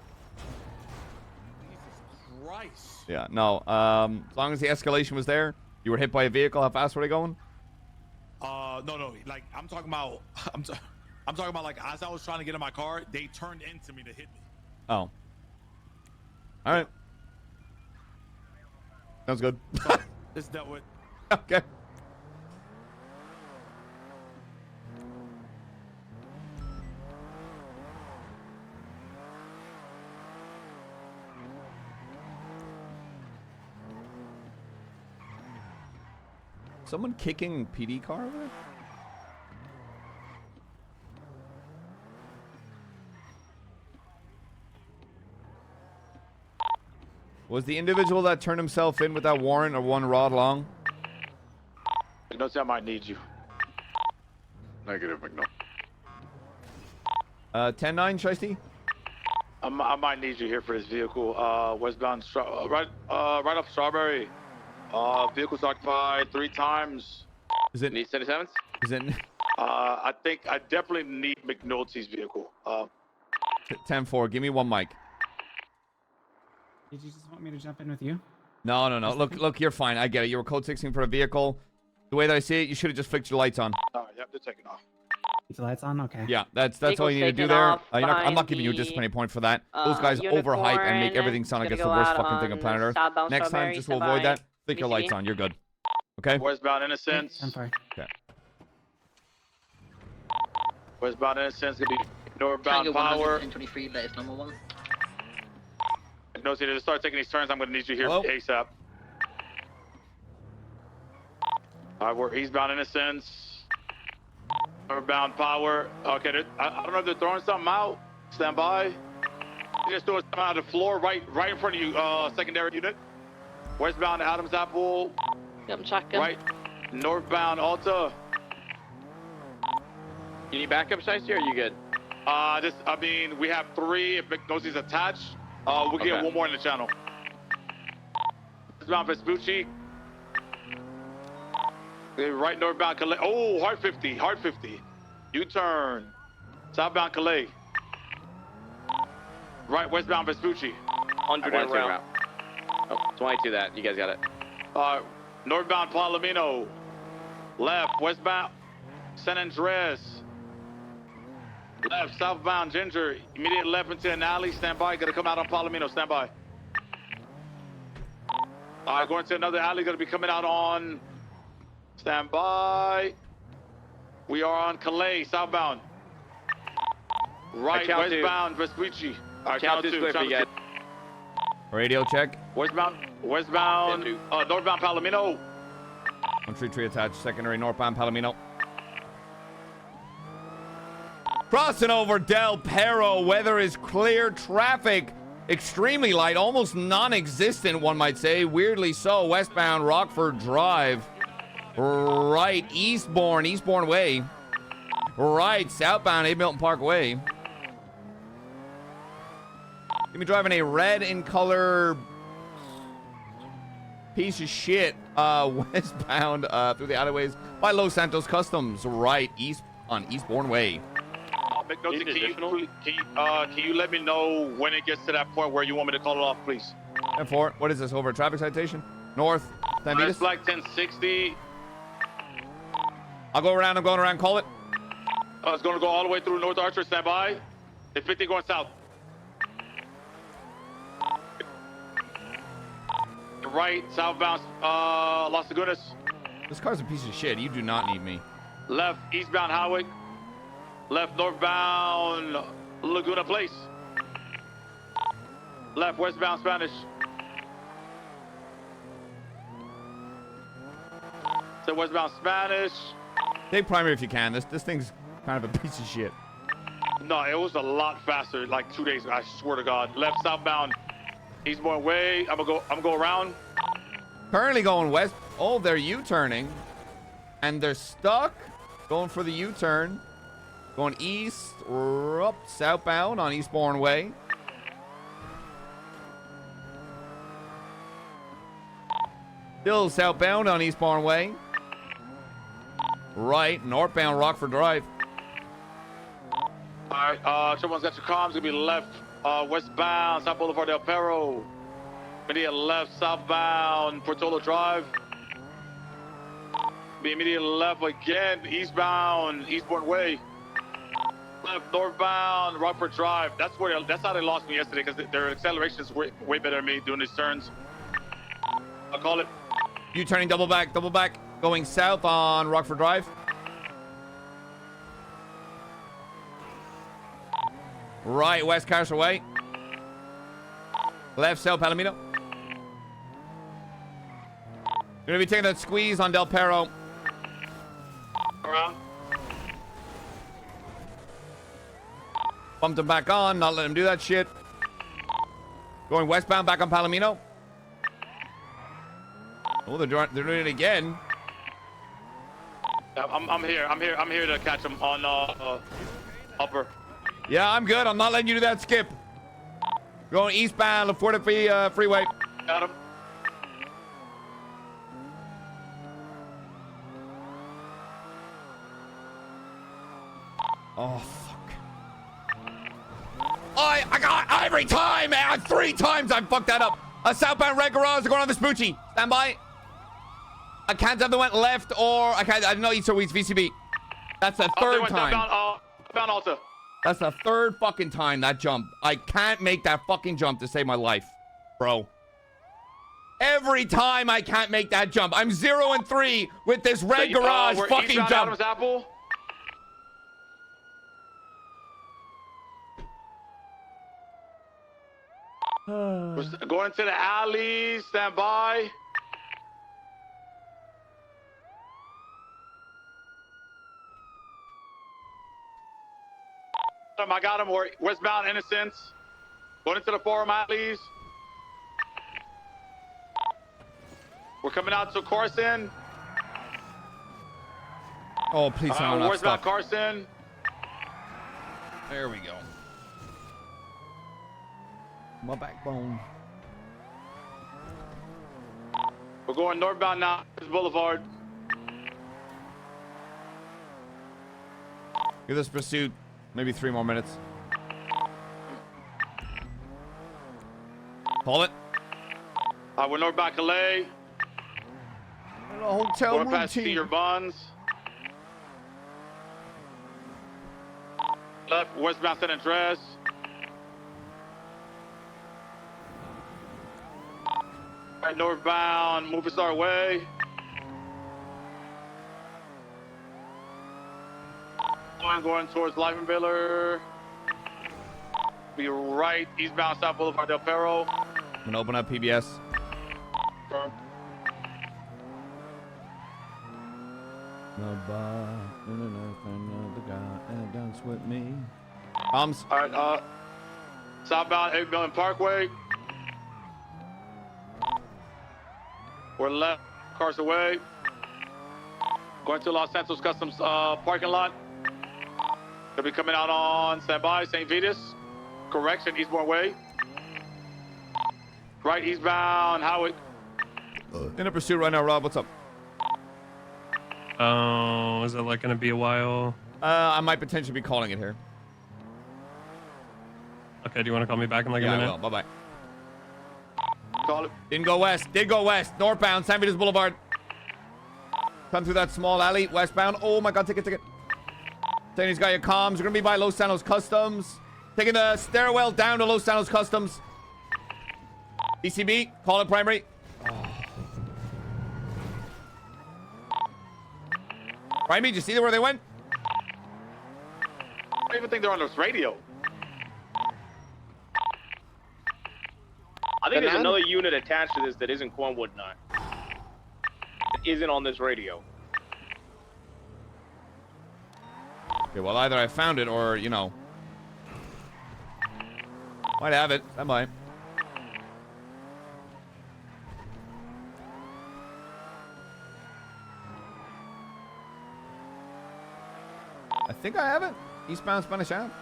[SPEAKER 3] Christ.
[SPEAKER 4] Yeah, no. As long as the escalation was there, you were hit by a vehicle. How fast were they going?
[SPEAKER 3] No. Like, I'm talking about like as I was trying to get in my car, they turned into me to hit me.
[SPEAKER 4] Oh. All right. Sounds good.
[SPEAKER 3] So, it's dealt with.
[SPEAKER 4] Okay. Someone kicking PD car over there? Was the individual that turned himself in with that warrant or one rod long?
[SPEAKER 20] McNulty, I might need you. Negative, McNulty.
[SPEAKER 4] 10-9, Shiesty?
[SPEAKER 20] I might need you here for this vehicle. Westbound, right up Strawberry. Vehicle's occupied 3 times.
[SPEAKER 4] Is it?
[SPEAKER 14] Need 77s?
[SPEAKER 4] Is it?
[SPEAKER 20] I think I definitely need McNulty's vehicle.
[SPEAKER 4] 10-4. Give me one mic.
[SPEAKER 16] Did you just want me to jump in with you?
[SPEAKER 4] No. Look, you're fine. I get it. You were code 16 for a vehicle. The way that I see it, you should have just flicked your lights on.
[SPEAKER 20] Yep, they're taking off.
[SPEAKER 16] Keep the lights on? Okay.
[SPEAKER 4] Yeah, that's all you need to do
[SPEAKER 12] taken
[SPEAKER 4] there.
[SPEAKER 12] off
[SPEAKER 4] I'm not
[SPEAKER 12] behind
[SPEAKER 4] giving you a
[SPEAKER 12] the,
[SPEAKER 4] disciplinary point for that. Those guys
[SPEAKER 12] unicorn
[SPEAKER 4] overhype and make everything sound like
[SPEAKER 12] gonna
[SPEAKER 4] it's the
[SPEAKER 12] go
[SPEAKER 4] worst
[SPEAKER 12] out
[SPEAKER 4] fucking thing on
[SPEAKER 12] on
[SPEAKER 4] planet Earth.
[SPEAKER 12] southbound
[SPEAKER 4] Next time,
[SPEAKER 12] Strawberry,
[SPEAKER 4] just to
[SPEAKER 12] stand
[SPEAKER 4] avoid
[SPEAKER 12] by.
[SPEAKER 4] that, flick your
[SPEAKER 12] BCD.
[SPEAKER 4] lights on. You're good. Okay?
[SPEAKER 20] Westbound Innocence.
[SPEAKER 4] Okay.
[SPEAKER 20] Westbound Innocence gonna be northbound Power.
[SPEAKER 11] 23, that is number 1.
[SPEAKER 20] McNulty, to start taking these turns, I'm gonna need you here
[SPEAKER 4] Hello?
[SPEAKER 20] ASAP. Alright, we're eastbound Innocence. Northbound Power. Okay, I don't know if they're throwing something out. Stand by. They're just throwing something out of the floor right in front of you, secondary unit. Westbound Adams Apple.
[SPEAKER 8] I'm checking.
[SPEAKER 20] Right. Northbound Alta.
[SPEAKER 14] You need backup, Shiesty, or are you good?
[SPEAKER 20] We have 3 if McNulty's attached. We can get one more in the channel. Westbound Vespucci. Right northbound Calais. Oh, hard 50. U-turn. Southbound Calais. Right westbound Vespucci.
[SPEAKER 14] 100 en route. Oh, 22 that. You guys got it.
[SPEAKER 20] Northbound Palomino. Left westbound San Andres. Left southbound Ginger. Immediate left into an alley. Stand by. Gonna come out on Palomino. Stand by. Going to another alley. Gonna be coming out on. Stand by. We are on Calais, southbound. Right, westbound, Vespucci.
[SPEAKER 14] Count 2 clear for you guys.
[SPEAKER 4] Radio check.
[SPEAKER 20] Westbound, northbound Palomino.
[SPEAKER 4] 133 attached. Secondary northbound Palomino. Crossing over Del Perro. Weather is clear. Traffic extremely light. Almost non-existent, one might say. Weirdly so. Westbound Rockford Drive. Right, Eastbourne Way. Right, southbound Abe Milton Park Way. Gonna be driving a red in color piece of shit westbound through the alleyways by Los Santos Customs. Right, east on Eastbourne Way.
[SPEAKER 20] McNulty, can you let me know when it gets to that point where you want me to call it off, please?
[SPEAKER 4] 10-4. What is this? Over a traffic citation? North.
[SPEAKER 20] That's like 1060.
[SPEAKER 4] I'll go around. I'm going around. Call it.
[SPEAKER 20] It's going to go all the way through North Archer. Stand by. 50 going south. Right, southbound Las Lagunas.
[SPEAKER 4] This car's a piece of shit. You do not need me.
[SPEAKER 20] Left, eastbound Howick. Left, northbound Laguna Place. Left, westbound Spanish. So westbound Spanish.
[SPEAKER 4] Take primary if you can. This thing's kind of a piece of shit.
[SPEAKER 20] No, it was a lot faster. Like 2 days. I swear to God. Left, southbound Eastbourne Way. I'm gonna go around.
[SPEAKER 4] Currently going west. Oh, they're U-turning, and they're stuck. Going for the U-turn. Going east, up southbound on Eastbourne Way. Still southbound on Eastbourne Way. Right, northbound Rockford Drive.
[SPEAKER 20] All right, someone's got your comms. Gonna be left, westbound South Boulevard Del Perro. Immediate left, southbound Portola Drive. Be immediate left again, eastbound Eastbourne Way. Left, northbound Rockford Drive. That's how they lost me yesterday, because their acceleration is way better than me doing these turns. I'll call it.
[SPEAKER 4] You turning double back, going south on Rockford Drive. Right, west Carson Way. Left, south Palomino. You're gonna be taking that squeeze on Del Perro.
[SPEAKER 20] Around.
[SPEAKER 4] Bumped him back on, not letting him do that shit. Going westbound back on Palomino. Oh, they're doing it again.
[SPEAKER 20] I'm here to catch him on upper.
[SPEAKER 4] Yeah, I'm good. I'm not letting you do that skip. Going eastbound, La Fuerte Freeway.
[SPEAKER 20] Got him.
[SPEAKER 4] Oh, fuck. I got every time, man. 3 times I fucked that up. A southbound Red Garage going on the Spoochie. Stand by. I can't tell if they went left or I didn't know East or West VCB. That's the third time.
[SPEAKER 20] Down Alta.
[SPEAKER 4] That's the third fucking time that jump. I can't make that fucking jump to save my life, bro. Every time I can't make that jump. I'm 0 and 3 with this Red Garage fucking jump.
[SPEAKER 20] Adams Apple. We're going to the alley. Stand by. I got him. We're westbound Innocence. Going into the Forum alleys. We're coming out to Carson.
[SPEAKER 4] Oh, please, I'm not
[SPEAKER 20] westbound
[SPEAKER 4] stuck.
[SPEAKER 20] Carson.
[SPEAKER 4] There we go. My backbone.
[SPEAKER 20] We're going northbound now. Boulevard.
[SPEAKER 4] Give this pursuit maybe 3 more minutes. Call it.
[SPEAKER 20] We're northbound Calais.
[SPEAKER 4] Hotel
[SPEAKER 20] going past Senior Buns. Left, westbound San Andres. Right, northbound Movie Star Way. Going towards Livenviller. Be right, eastbound South Boulevard Del Perro.
[SPEAKER 4] I'm gonna open up PBS.
[SPEAKER 20] Confirm.
[SPEAKER 4] Dance with me. Bombs.
[SPEAKER 20] All right, southbound 8 Million Parkway. We're left, Carson Way. Going to Los Santos Customs parking lot. They'll be coming out on standby, St. Vitus. Correction, Eastbourne Way. Right, eastbound Howick.
[SPEAKER 4] In a pursuit right now, Rob. What's up?
[SPEAKER 5] Oh, is it like gonna be a while?
[SPEAKER 4] I might potentially be calling it here.
[SPEAKER 5] Okay, do you want to call me back in like a
[SPEAKER 4] Yeah,
[SPEAKER 5] minute?
[SPEAKER 4] I will. Bye-bye.
[SPEAKER 20] Call it.
[SPEAKER 4] Didn't go west. Did go west. Northbound, San Vitus Boulevard. Come through that small alley. Westbound. Oh, my God. Ticket. Saying he's got your comms. You're going to be by Los Santos Customs. Taking the stairwell down to Los Santos Customs. BCB. Call it primary. Primary, did you see where they went?
[SPEAKER 20] I don't even think they're on this radio.
[SPEAKER 14] I think there's another unit attached to this that isn't Cornwood 9. That isn't on this radio.
[SPEAKER 4] Okay, well, either I found it or, you know. Might have it. I might. I think I have it. Eastbound Spanish Ave.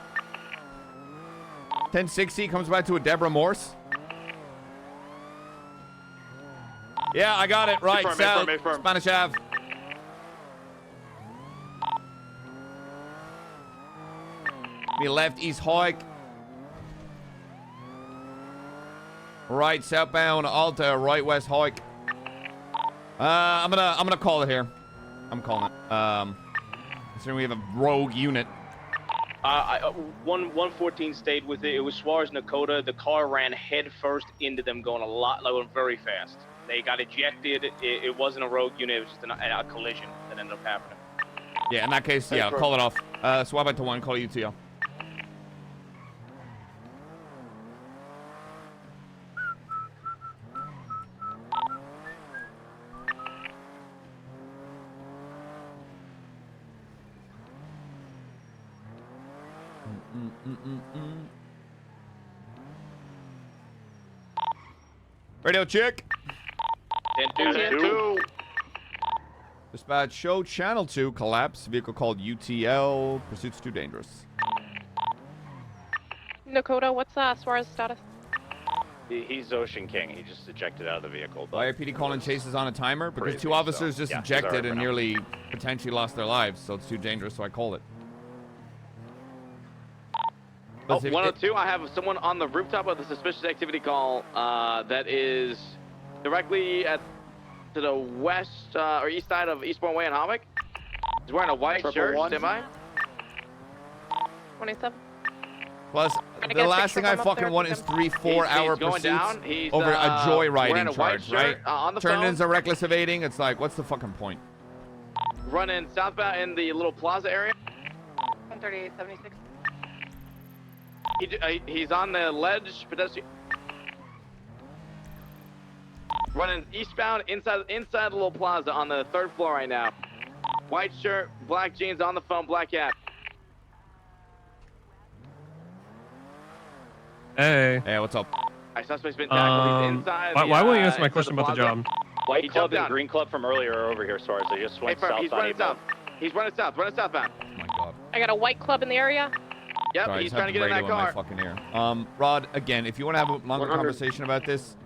[SPEAKER 4] 1060 comes back to a Deborah Morse. Yeah, I got it. Right, south, Spanish Ave. Me left, East Hike. Right, southbound, Alta, right, West Hike. I'm gonna call it here. I'm calling it. Considering we have a rogue unit.
[SPEAKER 14] 114 stayed with it. It was Suarez Nakota. The car ran head first into them, going very fast. They got ejected. It wasn't a rogue unit. It was just a collision that ended up happening.
[SPEAKER 4] Yeah, in that case, yeah, call it off. Swap it to 1, call UTL. Radio check.
[SPEAKER 14] 10-2.
[SPEAKER 4] Dispatch, show channel 2 collapse. Vehicle called UTL. Pursuit's too dangerous.
[SPEAKER 7] Nakota, what's Suarez status?
[SPEAKER 1] He's Ocean King. He just ejected out of the vehicle.
[SPEAKER 4] YRPD calling chases on a timer because
[SPEAKER 1] crazy,
[SPEAKER 4] two officers
[SPEAKER 1] so,
[SPEAKER 4] just
[SPEAKER 1] yeah, he's
[SPEAKER 4] ejected
[SPEAKER 1] already
[SPEAKER 4] and
[SPEAKER 1] been
[SPEAKER 4] nearly potentially lost their lives, so it's too dangerous, so I call it.
[SPEAKER 11] Oh, 102, I have someone on the rooftop of the suspicious activity call that is directly to the west or east side of Eastbourne Way in Hawick. He's wearing a white shirt, stand by.
[SPEAKER 7] 27.
[SPEAKER 4] Plus, the last thing I fucking want is 3-4 hour
[SPEAKER 11] going
[SPEAKER 4] pursuits
[SPEAKER 11] down. He's,
[SPEAKER 4] over a
[SPEAKER 11] wearing
[SPEAKER 4] joyriding
[SPEAKER 11] a white
[SPEAKER 4] charge, right?
[SPEAKER 11] shirt, on the
[SPEAKER 4] Turn-ins
[SPEAKER 11] phone.
[SPEAKER 4] are reckless evading. It's like, what's the fucking point?
[SPEAKER 11] Running southbound in the little plaza area.
[SPEAKER 9] 138.76.
[SPEAKER 11] He's on the ledge pedestrian. Running eastbound inside the little plaza on the 3rd floor right now. White shirt, black jeans, on the phone, black hat.
[SPEAKER 5] Hey.
[SPEAKER 4] Hey, what's up?
[SPEAKER 11] Suspect's been tackled. He's inside.
[SPEAKER 5] Why won't you answer my
[SPEAKER 11] inside
[SPEAKER 5] question
[SPEAKER 11] the
[SPEAKER 5] about the
[SPEAKER 11] plaza.
[SPEAKER 5] job?
[SPEAKER 1] White
[SPEAKER 11] He
[SPEAKER 1] Club
[SPEAKER 11] jumped
[SPEAKER 1] and
[SPEAKER 11] down.
[SPEAKER 1] Green Club from earlier are over here, Suarez. They just went
[SPEAKER 11] Hey,
[SPEAKER 1] south
[SPEAKER 11] he's
[SPEAKER 1] on
[SPEAKER 11] running
[SPEAKER 1] Evo.
[SPEAKER 11] south. He's running southbound.
[SPEAKER 4] Oh my god.
[SPEAKER 7] I got a white club in the area.
[SPEAKER 11] Yep,
[SPEAKER 4] Sorry, I
[SPEAKER 11] he's
[SPEAKER 4] just
[SPEAKER 11] trying to
[SPEAKER 4] have
[SPEAKER 11] get in
[SPEAKER 4] the
[SPEAKER 11] that
[SPEAKER 4] radio
[SPEAKER 11] car.
[SPEAKER 4] in my fucking ear. Rod, again, if you want to have a longer
[SPEAKER 11] 100.
[SPEAKER 4] conversation about this,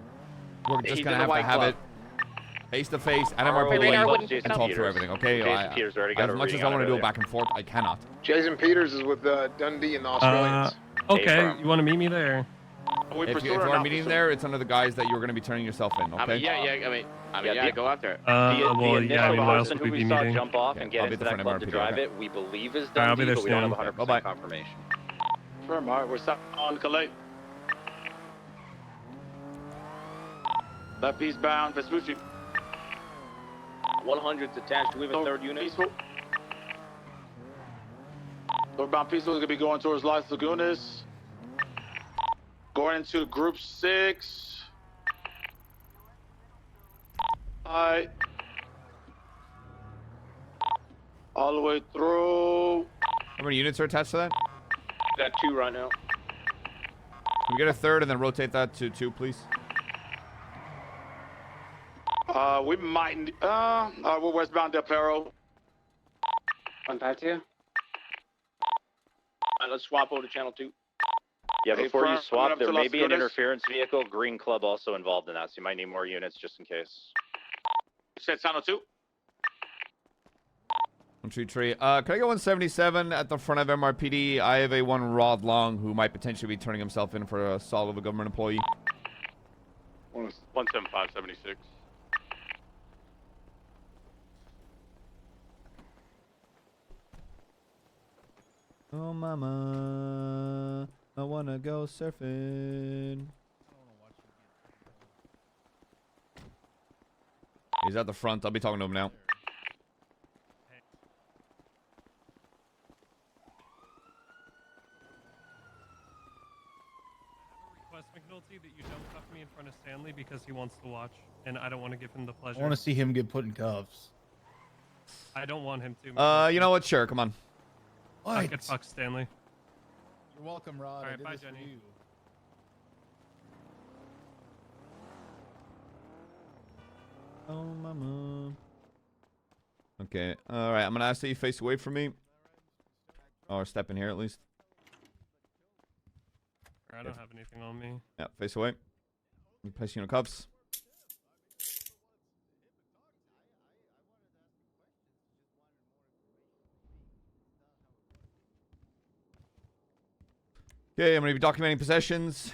[SPEAKER 4] we're just
[SPEAKER 11] He's
[SPEAKER 4] gonna
[SPEAKER 11] in the
[SPEAKER 4] have to
[SPEAKER 11] white
[SPEAKER 4] have
[SPEAKER 11] club.
[SPEAKER 4] it face to face at
[SPEAKER 1] Radar
[SPEAKER 4] MRPD
[SPEAKER 1] wouldn't pick
[SPEAKER 4] and
[SPEAKER 1] it
[SPEAKER 4] talk
[SPEAKER 1] up.
[SPEAKER 4] through everything, okay?
[SPEAKER 1] Jason Peters already got
[SPEAKER 4] As
[SPEAKER 1] a
[SPEAKER 4] much as
[SPEAKER 1] reading
[SPEAKER 4] I
[SPEAKER 1] on
[SPEAKER 4] want
[SPEAKER 1] it
[SPEAKER 4] to do it
[SPEAKER 1] earlier.
[SPEAKER 4] back and forth, I cannot.
[SPEAKER 23] Jason Peters is with Dundee and the Australians.
[SPEAKER 5] Okay, you want to meet me there?
[SPEAKER 4] If you are meeting there, it's under the guise that you're going to be turning yourself in, okay?
[SPEAKER 11] Go out there.
[SPEAKER 5] Well, yeah, I mean, why else
[SPEAKER 1] person
[SPEAKER 5] would
[SPEAKER 1] who
[SPEAKER 5] we be
[SPEAKER 1] we saw
[SPEAKER 5] meeting?
[SPEAKER 1] jump off
[SPEAKER 4] Yeah,
[SPEAKER 1] and get
[SPEAKER 4] I'll be
[SPEAKER 1] into
[SPEAKER 4] at the
[SPEAKER 1] that
[SPEAKER 4] front
[SPEAKER 1] club to
[SPEAKER 4] MRPD,
[SPEAKER 1] drive
[SPEAKER 4] okay.
[SPEAKER 1] it, we believe is
[SPEAKER 5] Alright, I'll be
[SPEAKER 1] Dundee,
[SPEAKER 5] there
[SPEAKER 1] but we don't
[SPEAKER 5] soon.
[SPEAKER 1] have 100%
[SPEAKER 4] Bye-bye.
[SPEAKER 1] confirmation.
[SPEAKER 20] Firm, all right, we're south on Calais. Left eastbound, Vespucci.
[SPEAKER 14] 100's attached. Do we have a third unit?
[SPEAKER 20] Peaceful. Northbound Peaceful is going to be going towards Las Lagunas. Going into Group 6. Alright. All the way through.
[SPEAKER 4] How many units are attached to that?
[SPEAKER 14] Got 2 right now.
[SPEAKER 4] Can we get a third and then rotate that to 2, please?
[SPEAKER 20] We might. We're westbound Del Perro.
[SPEAKER 11] 152.
[SPEAKER 14] Alright, let's swap over to channel 2.
[SPEAKER 1] Yeah,
[SPEAKER 20] Hey,
[SPEAKER 1] before you
[SPEAKER 20] front,
[SPEAKER 1] swap,
[SPEAKER 20] up
[SPEAKER 1] there
[SPEAKER 20] to
[SPEAKER 1] may
[SPEAKER 20] Las
[SPEAKER 1] be an
[SPEAKER 20] Vegas.
[SPEAKER 1] interference vehicle. Green Club also involved in that, so you might need more units just in case.
[SPEAKER 20] You said channel 2?
[SPEAKER 4] 123. Can I go 177 at the front of MRPD? I have a one Rod Long who might potentially be turning himself in for assault of a government employee.
[SPEAKER 20] 17576.
[SPEAKER 4] Oh, mama, I wanna go surfing. He's at the front. I'll be talking to him now.
[SPEAKER 5] Request McNulty that you don't cuff me in front of Stanley because he wants to watch, and I don't want to give him the pleasure.
[SPEAKER 10] I want to see him get put in cuffs.
[SPEAKER 5] I don't want him to.
[SPEAKER 4] You know what? Sure, come on.
[SPEAKER 5] Fuck Stanley.
[SPEAKER 10] You're welcome, Rod.
[SPEAKER 5] All right, bye, Jenny.
[SPEAKER 4] Oh, mama. Okay. All right. I'm gonna ask that you face away from me, or step in here at least.
[SPEAKER 5] I don't have anything on me.
[SPEAKER 4] Yeah, face away. You place you in cuffs. Okay, I'm going to be documenting possessions.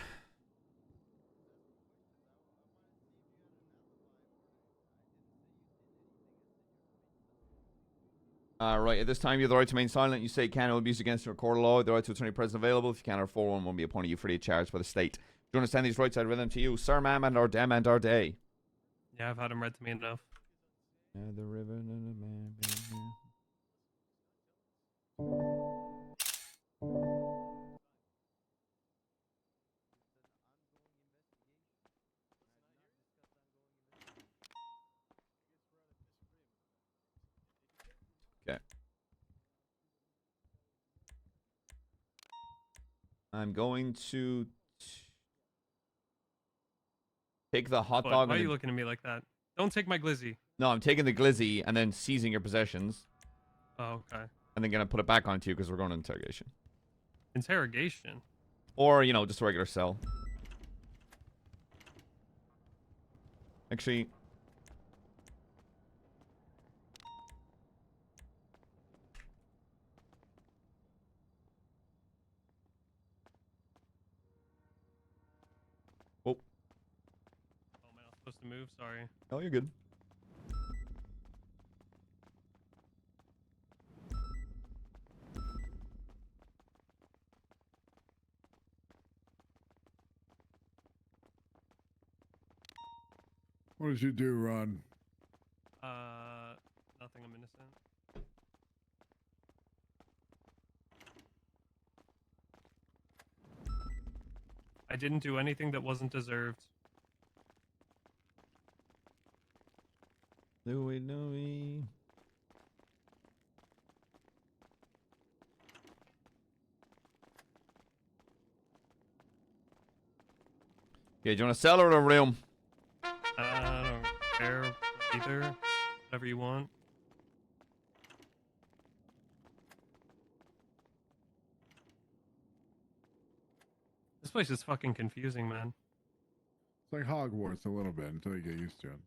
[SPEAKER 4] Right, at this time, you have the right to remain silent. You say can or abuse against the court of law. The right to attorney present available. If you can or for one, won't be appointed you free of charge by the state. Do you understand these rights? I'd read them to you, sir, ma'am, and or dem and or day.
[SPEAKER 5] Yeah, I've had him read to me enough.
[SPEAKER 4] The river and the man. Okay. I'm going to take the hot dog.
[SPEAKER 5] Why are you looking at me like that? Don't take my glizzy.
[SPEAKER 4] No, I'm taking the glizzy and then seizing your possessions.
[SPEAKER 5] Oh, okay.
[SPEAKER 4] And then gonna put it back onto you because we're going to interrogation.
[SPEAKER 5] Interrogation?
[SPEAKER 4] Or, you know, just a regular cell. Actually... Oh.
[SPEAKER 5] Oh, am I not supposed to move? Sorry.
[SPEAKER 4] Oh, you're good.
[SPEAKER 6] What did you do, Ron?
[SPEAKER 5] Nothing. I'm innocent. I didn't do anything that wasn't deserved.
[SPEAKER 4] Louie, Louie. Okay, do you want to sell or a room?
[SPEAKER 5] I don't care either. Whatever you want. This place is fucking confusing, man.
[SPEAKER 6] It's like Hogwarts a little bit until you get used to it.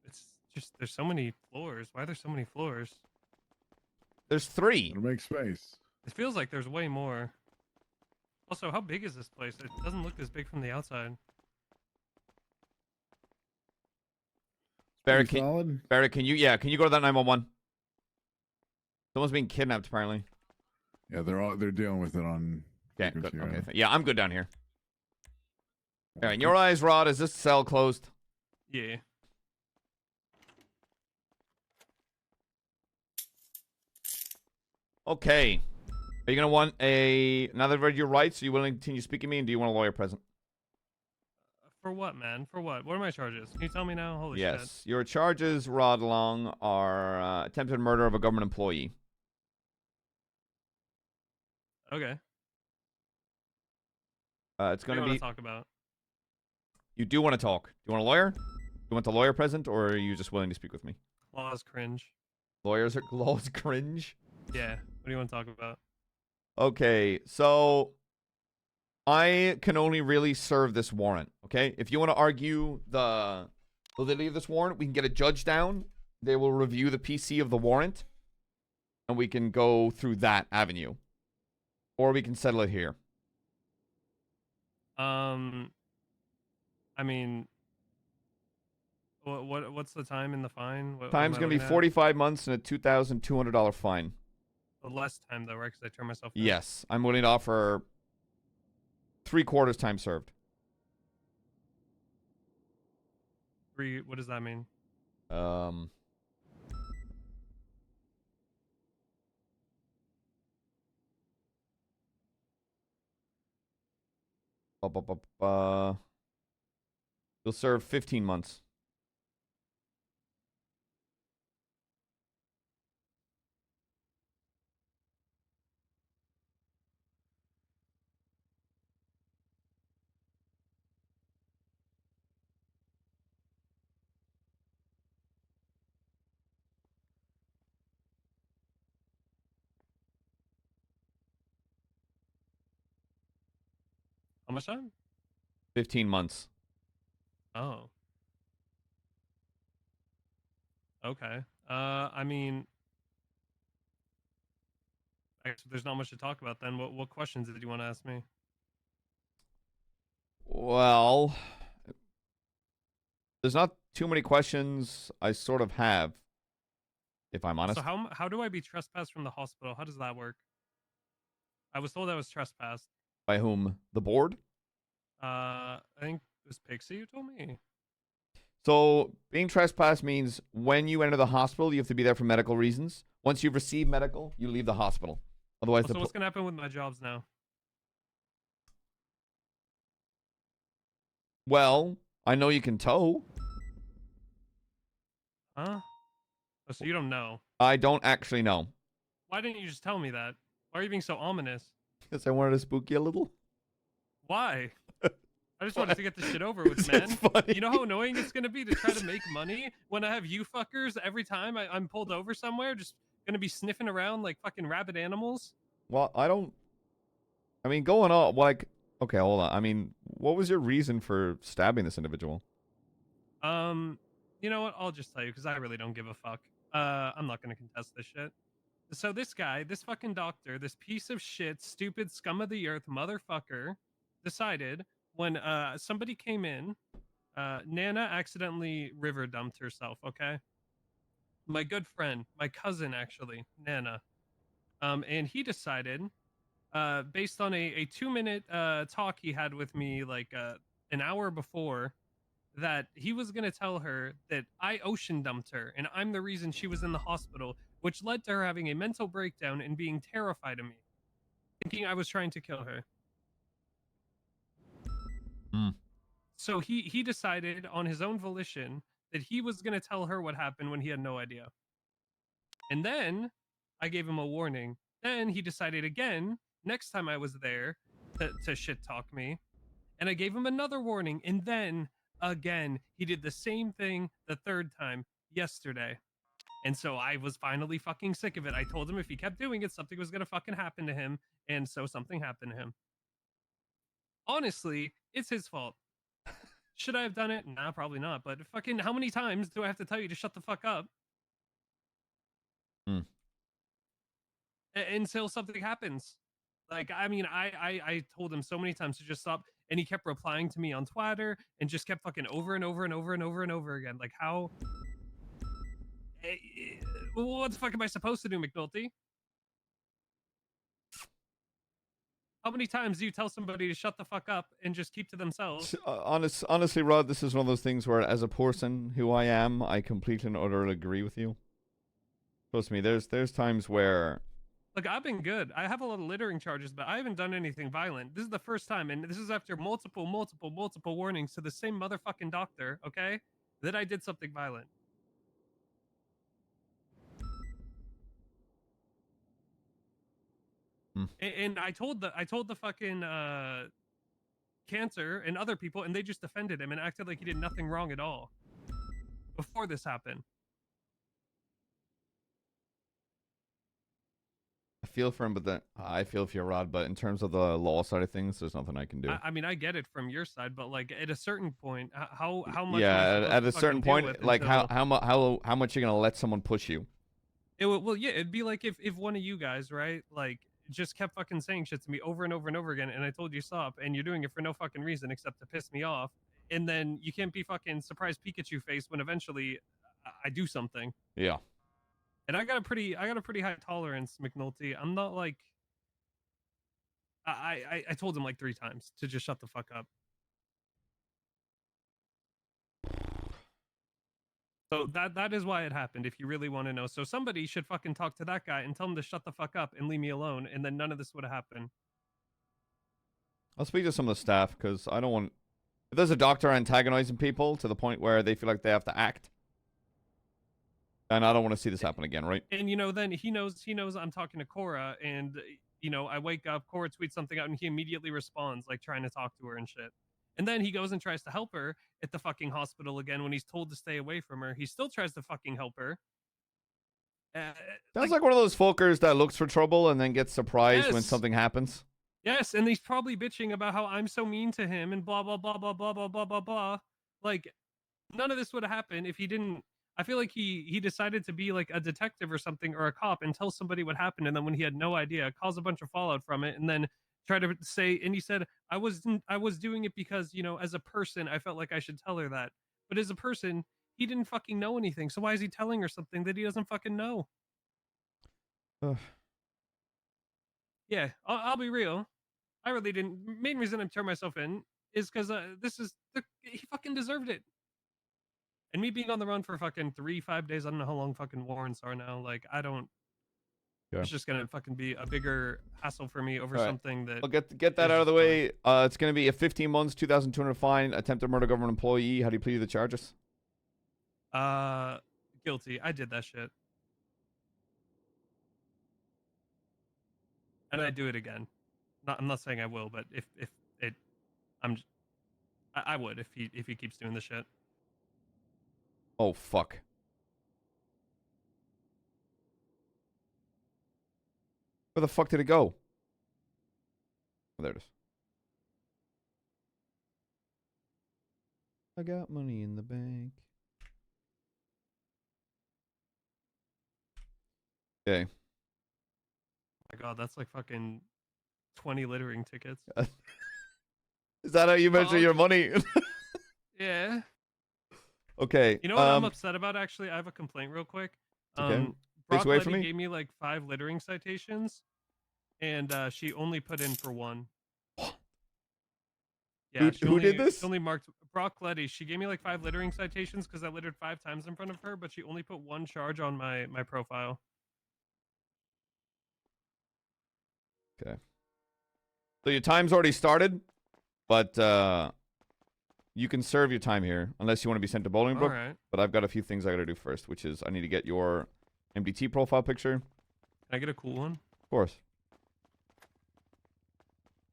[SPEAKER 5] It's just, there's so many floors. Why are there so many floors?
[SPEAKER 4] There's 3.
[SPEAKER 6] It'll make space.
[SPEAKER 5] It feels like there's way more. Also, how big is this place? It doesn't look this big from the outside.
[SPEAKER 4] Barrett, can you go to that 911? Someone's being kidnapped, apparently.
[SPEAKER 6] Yeah, they're dealing with it on.
[SPEAKER 4] Okay, good. Okay, yeah, I'm good down here. All right, in your eyes, Rod, is this cell closed?
[SPEAKER 5] Yeah.
[SPEAKER 4] Okay. Are you gonna want now that I've read your rights, are you willing to continue speaking to me, and do you want a lawyer present?
[SPEAKER 5] For what, man? For what? What are my charges? Can you tell me now? Holy shit.
[SPEAKER 4] Yes. Your charges, Rod Long, are attempted murder of a government employee.
[SPEAKER 5] Okay.
[SPEAKER 4] It's going to be...
[SPEAKER 5] What do you want to talk about?
[SPEAKER 4] You do want to talk. Do you want a lawyer? Do you want the lawyer present, or are you just willing to speak with me?
[SPEAKER 5] Laws cringe.
[SPEAKER 4] Laws cringe?
[SPEAKER 5] Yeah. What do you want to talk about?
[SPEAKER 4] Okay, so... I can only really serve this warrant, okay? If you want to argue the validity of this warrant, we can get a judge down, they will review the PC of the warrant, and we can go through that avenue. Or we can settle it here.
[SPEAKER 5] I mean, what's the time in the fine? What
[SPEAKER 4] Time's
[SPEAKER 5] am I
[SPEAKER 4] going to be
[SPEAKER 5] looking at?
[SPEAKER 4] 45 months and a $2,200 fine.
[SPEAKER 5] Less time though, right? Because I turned myself in.
[SPEAKER 4] Yes, I'm willing to offer 3/4 time served.
[SPEAKER 5] What does that mean?
[SPEAKER 4] You'll serve 15 months.
[SPEAKER 5] How much time?
[SPEAKER 4] 15 months.
[SPEAKER 5] Oh. Okay. I mean, I guess there's not much to talk about then. What questions did you want to ask me?
[SPEAKER 4] Well, there's not too many questions I sort of have, if I'm honest.
[SPEAKER 5] So how do I be trespassed from the hospital? How does that work? I was told I was trespassed.
[SPEAKER 4] By whom? The board?
[SPEAKER 5] I think it was Pixie who told me.
[SPEAKER 4] So, being trespassed means when you enter the hospital, you have to be there for medical reasons. Once you've received medical, you leave the hospital. Otherwise,
[SPEAKER 5] So what's gonna happen with my jobs now?
[SPEAKER 4] Well, I know you can tow.
[SPEAKER 5] Huh? Oh, so you don't know.
[SPEAKER 4] I don't actually know.
[SPEAKER 5] Why didn't you just tell me that? Why are you being so ominous?
[SPEAKER 4] Because I wanted to spook you a little.
[SPEAKER 5] Why? I just wanted to get this shit over with, man.
[SPEAKER 4] Funny.
[SPEAKER 5] You know how annoying it's gonna be to try to make money when I have you fuckers every time I'm pulled over somewhere, just gonna be sniffing around like fucking rabid animals?
[SPEAKER 4] Well, I mean, going on, like, okay, hold on. I mean, what was your reason for stabbing this individual?
[SPEAKER 5] You know what? I'll just tell you because I really don't give a fuck. I'm not gonna contest this shit. So this guy, this fucking doctor, this piece of shit, stupid scum of the earth motherfucker, decided when somebody came in, Nana accidentally river dumped herself. Okay, my good friend, my cousin actually, Nana, and he decided, based on a 2-minute talk he had with me like an hour before, that he was going to tell her that I ocean dumped her and I'm the reason she was in the hospital, which led to her having a mental breakdown and being terrified of me, thinking I was trying to kill her. So he decided on his own volition that he was going to tell her what happened when he had no idea. And then I gave him a warning. Then he decided again, next time I was there, to shit talk me. And I gave him another warning. And then again, he did the same thing the third time yesterday. And so I was finally fucking sick of it. I told him if he kept doing it, something was going to fucking happen to him. And so something happened to him. Honestly, it's his fault. Should I have done it? Nah, probably not. But fucking how many times do I have to tell you to shut the fuck up? Until something happens. Like, I mean, I told him so many times to just stop, and he kept replying to me on Twitter and just kept fucking over and over and over and over and over again. Like, how? What the fuck am I supposed to do, McNulty? How many times do you tell somebody to shut the fuck up and just keep to themselves?
[SPEAKER 4] Honestly, Rod, this is one of those things where, as a person who I am, I completely and utterly agree with you. Trust me, there's times where...
[SPEAKER 5] Look, I've been good. I have a lot of littering charges, but I haven't done anything violent. This is the first time, and this is after multiple warnings to the same motherfucking doctor, okay, that I did something violent. And I told the fucking cancer and other people, and they just defended him and acted like he did nothing wrong at all before this happened.
[SPEAKER 4] feel for him, but then I feel for you, Rod. But in terms of the law side of things, there's nothing I can do.
[SPEAKER 5] I mean, I get it from your side, but like at a certain point, how much?
[SPEAKER 4] Yeah, at a certain point, like how much you're gonna let someone push you?
[SPEAKER 5] Well, yeah, it'd be like if one of you guys, right, like just kept fucking saying shit to me over and over and over again, and I told you stop, and you're doing it for no fucking reason except to piss me off, and then you can't be fucking surprised Pikachu face when eventually I do something.
[SPEAKER 4] Yeah.
[SPEAKER 5] And I got a pretty high tolerance, McNulty. I'm not like I told him like 3 times to just shut the fuck up. So that is why it happened, if you really want to know. So somebody should fucking talk to that guy and tell him to shut the fuck up and leave me alone, and then none of this would have happened.
[SPEAKER 4] I'll speak to some of the staff, because I don't want... If there's a doctor antagonizing people to the point where they feel like they have to act, and I don't want to see this happen again, right?
[SPEAKER 5] And, you know, then he knows I'm talking to Cora, and, you know, I wake up, Cora tweets something out, and he immediately responds, like, trying to talk to her and shit. And then he goes and tries to help her at the fucking hospital again when he's told to stay away from her. He still tries to fucking help her.
[SPEAKER 4] Sounds like one of those folkers that looks for trouble and then gets surprised when something happens.
[SPEAKER 5] Yes, and he's probably bitching about how I'm so mean to him and blah, blah, blah, blah, blah, blah, blah, blah, blah. Like, none of this would have happened if he didn't... I feel like he decided to be like a detective or something, or a cop, and tell somebody what happened, and then when he had no idea, cause a bunch of fallout from it, and then try to say, and he said, I was doing it because, you know, as a person, I felt like I should tell her that. But as a person, he didn't fucking know anything, so why is he telling her something that he doesn't fucking know? Yeah, I'll be real. I really didn't. Main reason I'm turning myself in is because he fucking deserved it. And me being on the run for fucking 3-5 days, I don't know how long fucking warrants are now. Like, I don't.
[SPEAKER 4] Yeah.
[SPEAKER 5] It's just gonna fucking be a bigger hassle for me over something that.
[SPEAKER 4] I'll get that out of the way. It's gonna be a 15 months, 2,200 fine, attempted murder, government employee. How do you plead the charges?
[SPEAKER 5] Guilty. I did that shit. And I do it again. I'm not saying I will, but if it, I would if he keeps doing this shit.
[SPEAKER 4] Oh fuck. Where the fuck did it go? Oh, there it is. I got money in the bank. Okay.
[SPEAKER 5] Oh my god, that's like fucking 20 littering tickets.
[SPEAKER 4] Is that how you measure your money?
[SPEAKER 5] Yeah.
[SPEAKER 4] Okay.
[SPEAKER 5] You know what I'm upset about, actually? I have a complaint real quick.
[SPEAKER 4] Okay.
[SPEAKER 5] Brock
[SPEAKER 4] Wait for
[SPEAKER 5] Letty
[SPEAKER 4] me.
[SPEAKER 5] gave me like 5 littering citations, and she only put in for 1. Yeah,
[SPEAKER 4] Who did this?
[SPEAKER 5] She only marked Brock Letty. She gave me like 5 littering citations because I littered 5 times in front of her, but she only put 1 charge on my profile.
[SPEAKER 4] Okay. So your time's already started, but you can serve your time here unless you want to be sent to Bolingbrook.
[SPEAKER 5] All right.
[SPEAKER 4] But I've got a few things I got to do first, which is I need to get your MDT profile picture.
[SPEAKER 5] Can I get a cool one?
[SPEAKER 4] Of course.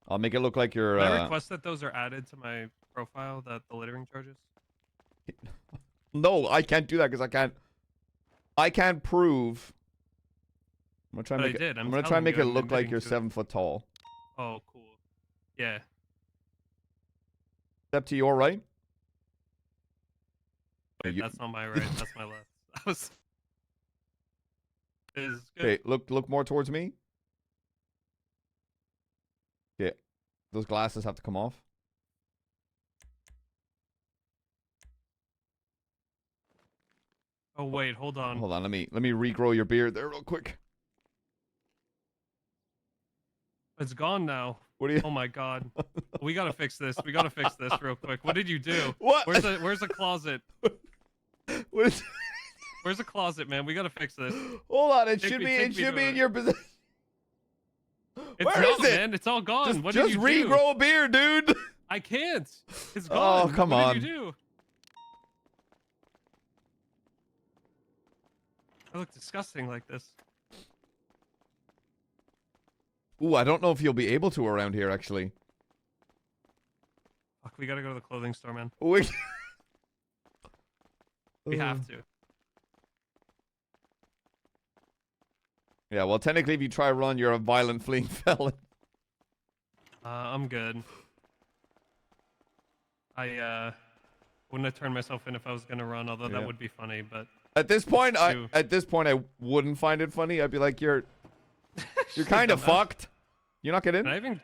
[SPEAKER 4] I'll make it look like you're...
[SPEAKER 5] Can I request that those are added to my profile, the littering charges?
[SPEAKER 4] No, I can't do that because I can't prove... I'm gonna try and
[SPEAKER 5] But
[SPEAKER 4] make
[SPEAKER 5] I did.
[SPEAKER 4] it,
[SPEAKER 5] I'm
[SPEAKER 4] I'm gonna try
[SPEAKER 5] telling
[SPEAKER 4] and make
[SPEAKER 5] you,
[SPEAKER 4] it
[SPEAKER 5] I'm
[SPEAKER 4] look like
[SPEAKER 5] admitting
[SPEAKER 4] you're
[SPEAKER 5] to it.
[SPEAKER 4] 7 foot tall.
[SPEAKER 5] Oh, cool. Yeah.
[SPEAKER 4] Step to your right.
[SPEAKER 5] Wait, that's not my right. That's my left. That was... Is good.
[SPEAKER 4] Okay, look more towards me. Okay, those glasses have to come off.
[SPEAKER 5] Oh wait, hold on.
[SPEAKER 4] Hold on, let me regrow your beard there real quick.
[SPEAKER 5] It's gone now.
[SPEAKER 4] What do you?
[SPEAKER 5] Oh my god. We gotta fix this. We gotta fix this real quick. What did you do?
[SPEAKER 4] What?
[SPEAKER 5] Where's the closet?
[SPEAKER 4] What is...
[SPEAKER 5] Where's the closet, man? We gotta fix this.
[SPEAKER 4] Hold on, it
[SPEAKER 5] Take
[SPEAKER 4] should
[SPEAKER 5] me-
[SPEAKER 4] be
[SPEAKER 5] take
[SPEAKER 4] it
[SPEAKER 5] me
[SPEAKER 4] should
[SPEAKER 5] to
[SPEAKER 4] be in
[SPEAKER 5] it.
[SPEAKER 4] your position.
[SPEAKER 5] It's
[SPEAKER 4] Where
[SPEAKER 5] not,
[SPEAKER 4] is it?
[SPEAKER 5] man. It's all gone.
[SPEAKER 4] Just,
[SPEAKER 5] What
[SPEAKER 4] just
[SPEAKER 5] did you do?
[SPEAKER 4] regrow a beard, dude.
[SPEAKER 5] I can't. It's
[SPEAKER 4] Oh,
[SPEAKER 5] gone.
[SPEAKER 4] come
[SPEAKER 5] what
[SPEAKER 4] on.
[SPEAKER 5] Did you do? I look disgusting like this.
[SPEAKER 4] Ooh, I don't know if you'll be able to around here, actually.
[SPEAKER 5] Fuck, we gotta go to the clothing store, man.
[SPEAKER 4] We
[SPEAKER 5] We have to.
[SPEAKER 4] Yeah, well, technically, if you try run, you're a violent fleeing felon.
[SPEAKER 5] I'm good. I wouldn't have turned myself in if I was gonna run, although that would be funny. But
[SPEAKER 4] at this point, I wouldn't find it funny. I'd be like, you're kind of fucked. You're not getting in.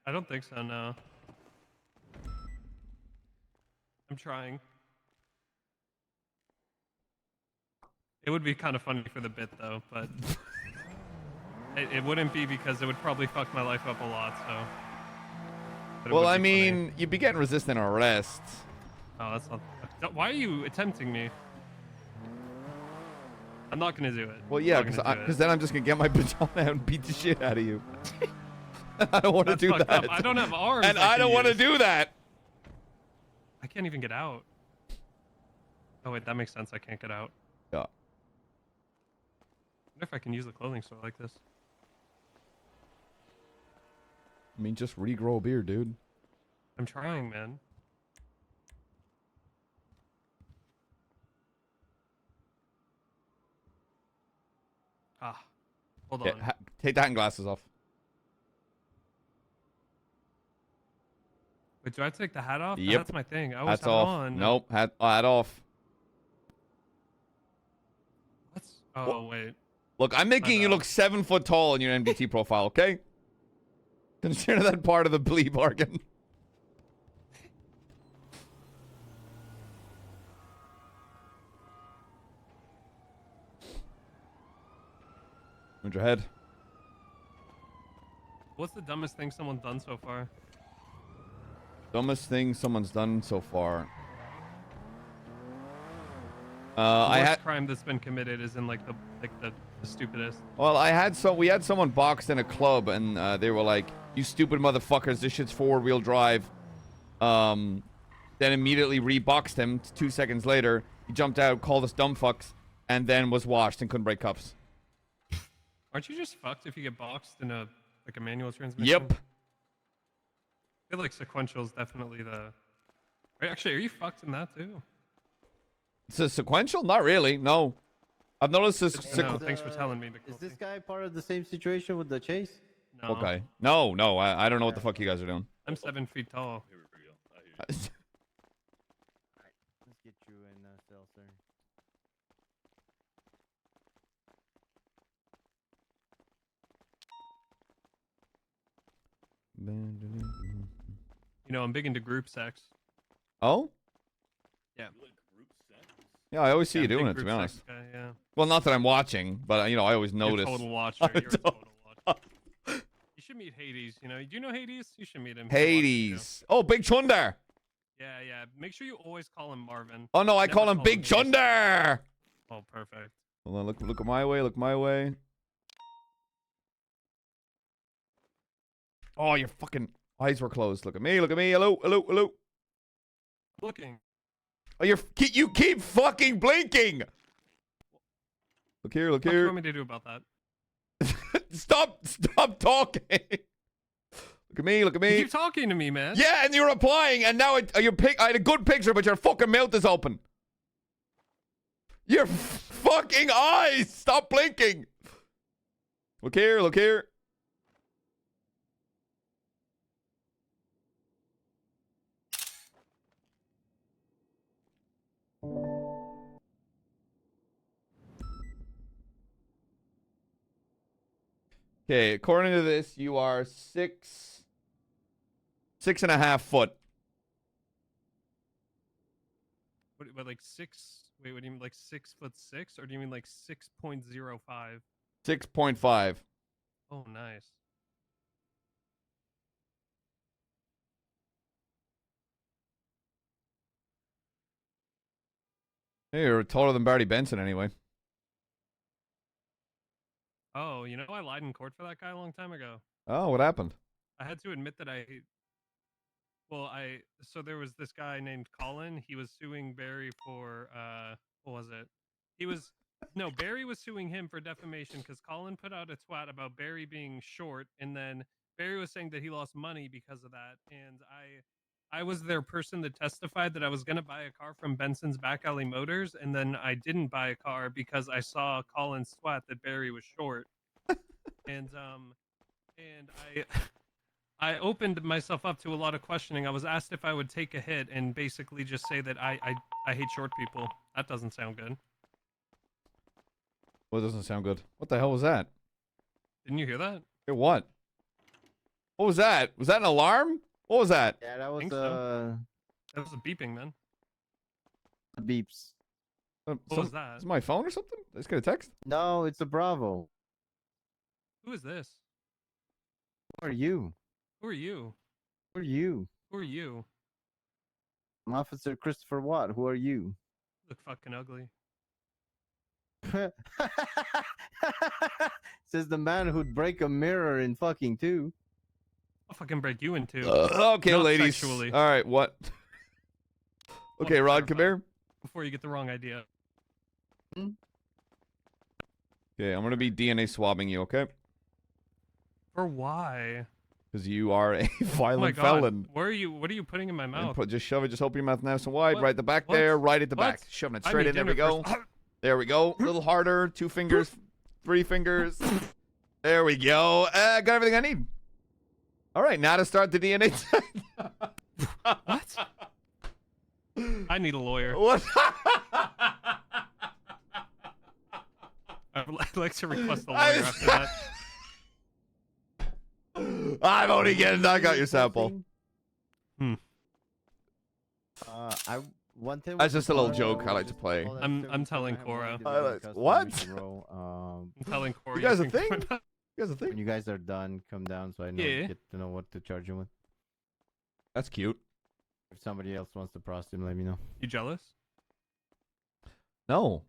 [SPEAKER 5] I don't think so. No. I'm trying. It would be kind of funny for the bit, though, but it wouldn't be because it would probably fuck my life up a lot. So.
[SPEAKER 4] Well, I mean, you'd be getting resistant arrest.
[SPEAKER 5] Oh, that's not. Why are you attempting me? I'm not gonna do it.
[SPEAKER 4] Well, yeah, because then I'm just gonna get my baton out and beat the shit out of you. I don't want to do that.
[SPEAKER 5] Up. I don't have arms.
[SPEAKER 4] And I don't want to do that.
[SPEAKER 5] I can't even get out. Oh wait, that makes sense. I can't get out.
[SPEAKER 4] Yeah.
[SPEAKER 5] I wonder if I can use the clothing store like this.
[SPEAKER 4] I mean, just regrow a beard, dude.
[SPEAKER 5] I'm trying, man. Hold on.
[SPEAKER 4] Take the hat and glasses off.
[SPEAKER 5] Wait, do I take the hat off?
[SPEAKER 4] Yep.
[SPEAKER 5] That's my thing. I always
[SPEAKER 4] Hat's
[SPEAKER 5] have
[SPEAKER 4] off.
[SPEAKER 5] it on.
[SPEAKER 4] Nope. Hat off.
[SPEAKER 5] What's... Oh, wait.
[SPEAKER 4] Look, I'm making you look 7 foot tall in your NBT profile, okay? Consider that part of the plea bargain. Move your head.
[SPEAKER 5] What's the dumbest thing someone's done so far?
[SPEAKER 4] Dumbest thing someone's done so far.
[SPEAKER 5] The worst crime that's been committed is in like the stupidest.
[SPEAKER 4] Well, we had someone boxed in a club, and they were like, "You stupid motherfuckers! This shit's 4-wheel drive." Then immediately reboxed him. 2 seconds later, he jumped out, called us dumb fucks, and then was washed and couldn't break cuffs.
[SPEAKER 5] Aren't you just fucked if you get boxed in a manual transmission?
[SPEAKER 4] Yep.
[SPEAKER 5] I feel like sequential is definitely the. Wait, actually, are you fucked in that too?
[SPEAKER 4] It's a sequential? Not really. No. I've noticed this.
[SPEAKER 5] No, thanks for telling me.
[SPEAKER 17] Is this guy part of the same situation with the chase?
[SPEAKER 5] No.
[SPEAKER 4] Okay. No. I don't know what the fuck you guys are doing.
[SPEAKER 5] I'm 7 feet tall.
[SPEAKER 17] Let's get you in cell, sir.
[SPEAKER 5] You know, I'm big into group sex.
[SPEAKER 4] Oh?
[SPEAKER 5] Yeah.
[SPEAKER 4] Yeah, I always see you
[SPEAKER 5] I'm a
[SPEAKER 4] doing
[SPEAKER 5] big
[SPEAKER 4] it, to be
[SPEAKER 5] group
[SPEAKER 4] honest.
[SPEAKER 5] sex guy, yeah.
[SPEAKER 4] Well, not that I'm watching, but, I always notice.
[SPEAKER 5] You're a total watcher. You're a total watcher. You should meet Hades. You know, do you know Hades? You should meet him.
[SPEAKER 4] Hades. Oh, Big Chunder.
[SPEAKER 5] Yeah. Make sure you always call him Marvin.
[SPEAKER 4] Oh, no, I
[SPEAKER 5] Never
[SPEAKER 4] call him Big
[SPEAKER 5] Hades.
[SPEAKER 4] Chunder.
[SPEAKER 5] Oh, perfect.
[SPEAKER 4] Hold on, look at my way, look my way. Oh, your fucking eyes were closed. Look at me. Hello.
[SPEAKER 5] Looking.
[SPEAKER 4] Oh, you keep fucking blinking. Look here.
[SPEAKER 5] What do you want me to do about that?
[SPEAKER 4] Stop talking. Look at me.
[SPEAKER 5] You keep talking to me, man.
[SPEAKER 4] Yeah, and you're replying, and now I had a good picture, but your fucking mouth is open. Your fucking eyes! Stop blinking! Look here. Okay, according to this, you are 6.5 foot.
[SPEAKER 5] What, like 6? Wait, what do you mean, like 6'6", or do you mean like 6.05?
[SPEAKER 4] 6.5.
[SPEAKER 5] Oh, nice.
[SPEAKER 4] Hey, you're taller than Barty Benson anyway.
[SPEAKER 5] Oh, you know, I lied in court for that guy a long time ago.
[SPEAKER 4] Oh, what happened?
[SPEAKER 5] I had to admit that so there was this guy named Colin. He was suing Barry for, what was it? Barry was suing him for defamation because Colin put out a twat about Barry being short, and then Barry was saying that he lost money because of that. And I was their person that testified that I was going to buy a car from Benson's Back Alley Motors, and then I didn't buy a car because I saw Colin's twat that Barry was short. and I opened myself up to a lot of questioning. I was asked if I would take a hit and basically just say that I hate short people. That doesn't sound good.
[SPEAKER 4] Well, it doesn't sound good. What the hell was that?
[SPEAKER 5] Didn't you hear that?
[SPEAKER 4] Hear what? What was that? Was that an alarm? What was that?
[SPEAKER 17] Yeah, that was
[SPEAKER 5] That was a beeping, man.
[SPEAKER 17] beeps.
[SPEAKER 5] What was that?
[SPEAKER 4] Is it my phone or something? Did I just get a text?
[SPEAKER 17] No, it's a Bravo.
[SPEAKER 5] Who is this?
[SPEAKER 17] Who are you?
[SPEAKER 5] Who are you?
[SPEAKER 17] Who are you?
[SPEAKER 5] Who are you?
[SPEAKER 17] I'm Officer Christopher Watt. Who are you?
[SPEAKER 5] Look fucking ugly.
[SPEAKER 17] Says the man who'd break a mirror in fucking two.
[SPEAKER 5] I'll fucking break you in two.
[SPEAKER 4] Okay,
[SPEAKER 5] Not
[SPEAKER 4] ladies.
[SPEAKER 5] sexually.
[SPEAKER 4] All right, what? Okay, Rod, come here.
[SPEAKER 5] Before you get the wrong idea.
[SPEAKER 4] Okay, I'm gonna be DNA swabbing you, okay?
[SPEAKER 5] For why?
[SPEAKER 4] Because you are a
[SPEAKER 5] Oh my
[SPEAKER 4] violent
[SPEAKER 5] God.
[SPEAKER 4] felon.
[SPEAKER 5] Where are you? What are you putting in my mouth?
[SPEAKER 4] Just shove it. Just open your mouth nice and wide.
[SPEAKER 5] What?
[SPEAKER 4] Right at the back
[SPEAKER 5] What?
[SPEAKER 4] there. Right at the
[SPEAKER 5] What?
[SPEAKER 4] back. Shoving it
[SPEAKER 5] I
[SPEAKER 4] straight
[SPEAKER 5] made
[SPEAKER 4] in. There we
[SPEAKER 5] dinner
[SPEAKER 4] go.
[SPEAKER 5] first.
[SPEAKER 4] There we go. A little harder. 2 fingers. 3 fingers. There we go. Got everything I need. All right, now to start the DNA test.
[SPEAKER 5] What? I need a lawyer.
[SPEAKER 4] What?
[SPEAKER 5] I'd like to request a lawyer after that.
[SPEAKER 4] I'm only getting. I got your sample.
[SPEAKER 17] One thing.
[SPEAKER 4] That's just a little joke I like to play.
[SPEAKER 5] I'm telling Cora.
[SPEAKER 4] What?
[SPEAKER 5] I'm telling Cora.
[SPEAKER 4] You guys a
[SPEAKER 5] can-
[SPEAKER 4] thing? You guys a thing?
[SPEAKER 17] When you guys are done, come down so I know
[SPEAKER 5] Yeah.
[SPEAKER 17] get to know what to charge you with.
[SPEAKER 4] That's cute.
[SPEAKER 17] If somebody else wants to process him, let me know.
[SPEAKER 5] You jealous?
[SPEAKER 4] No.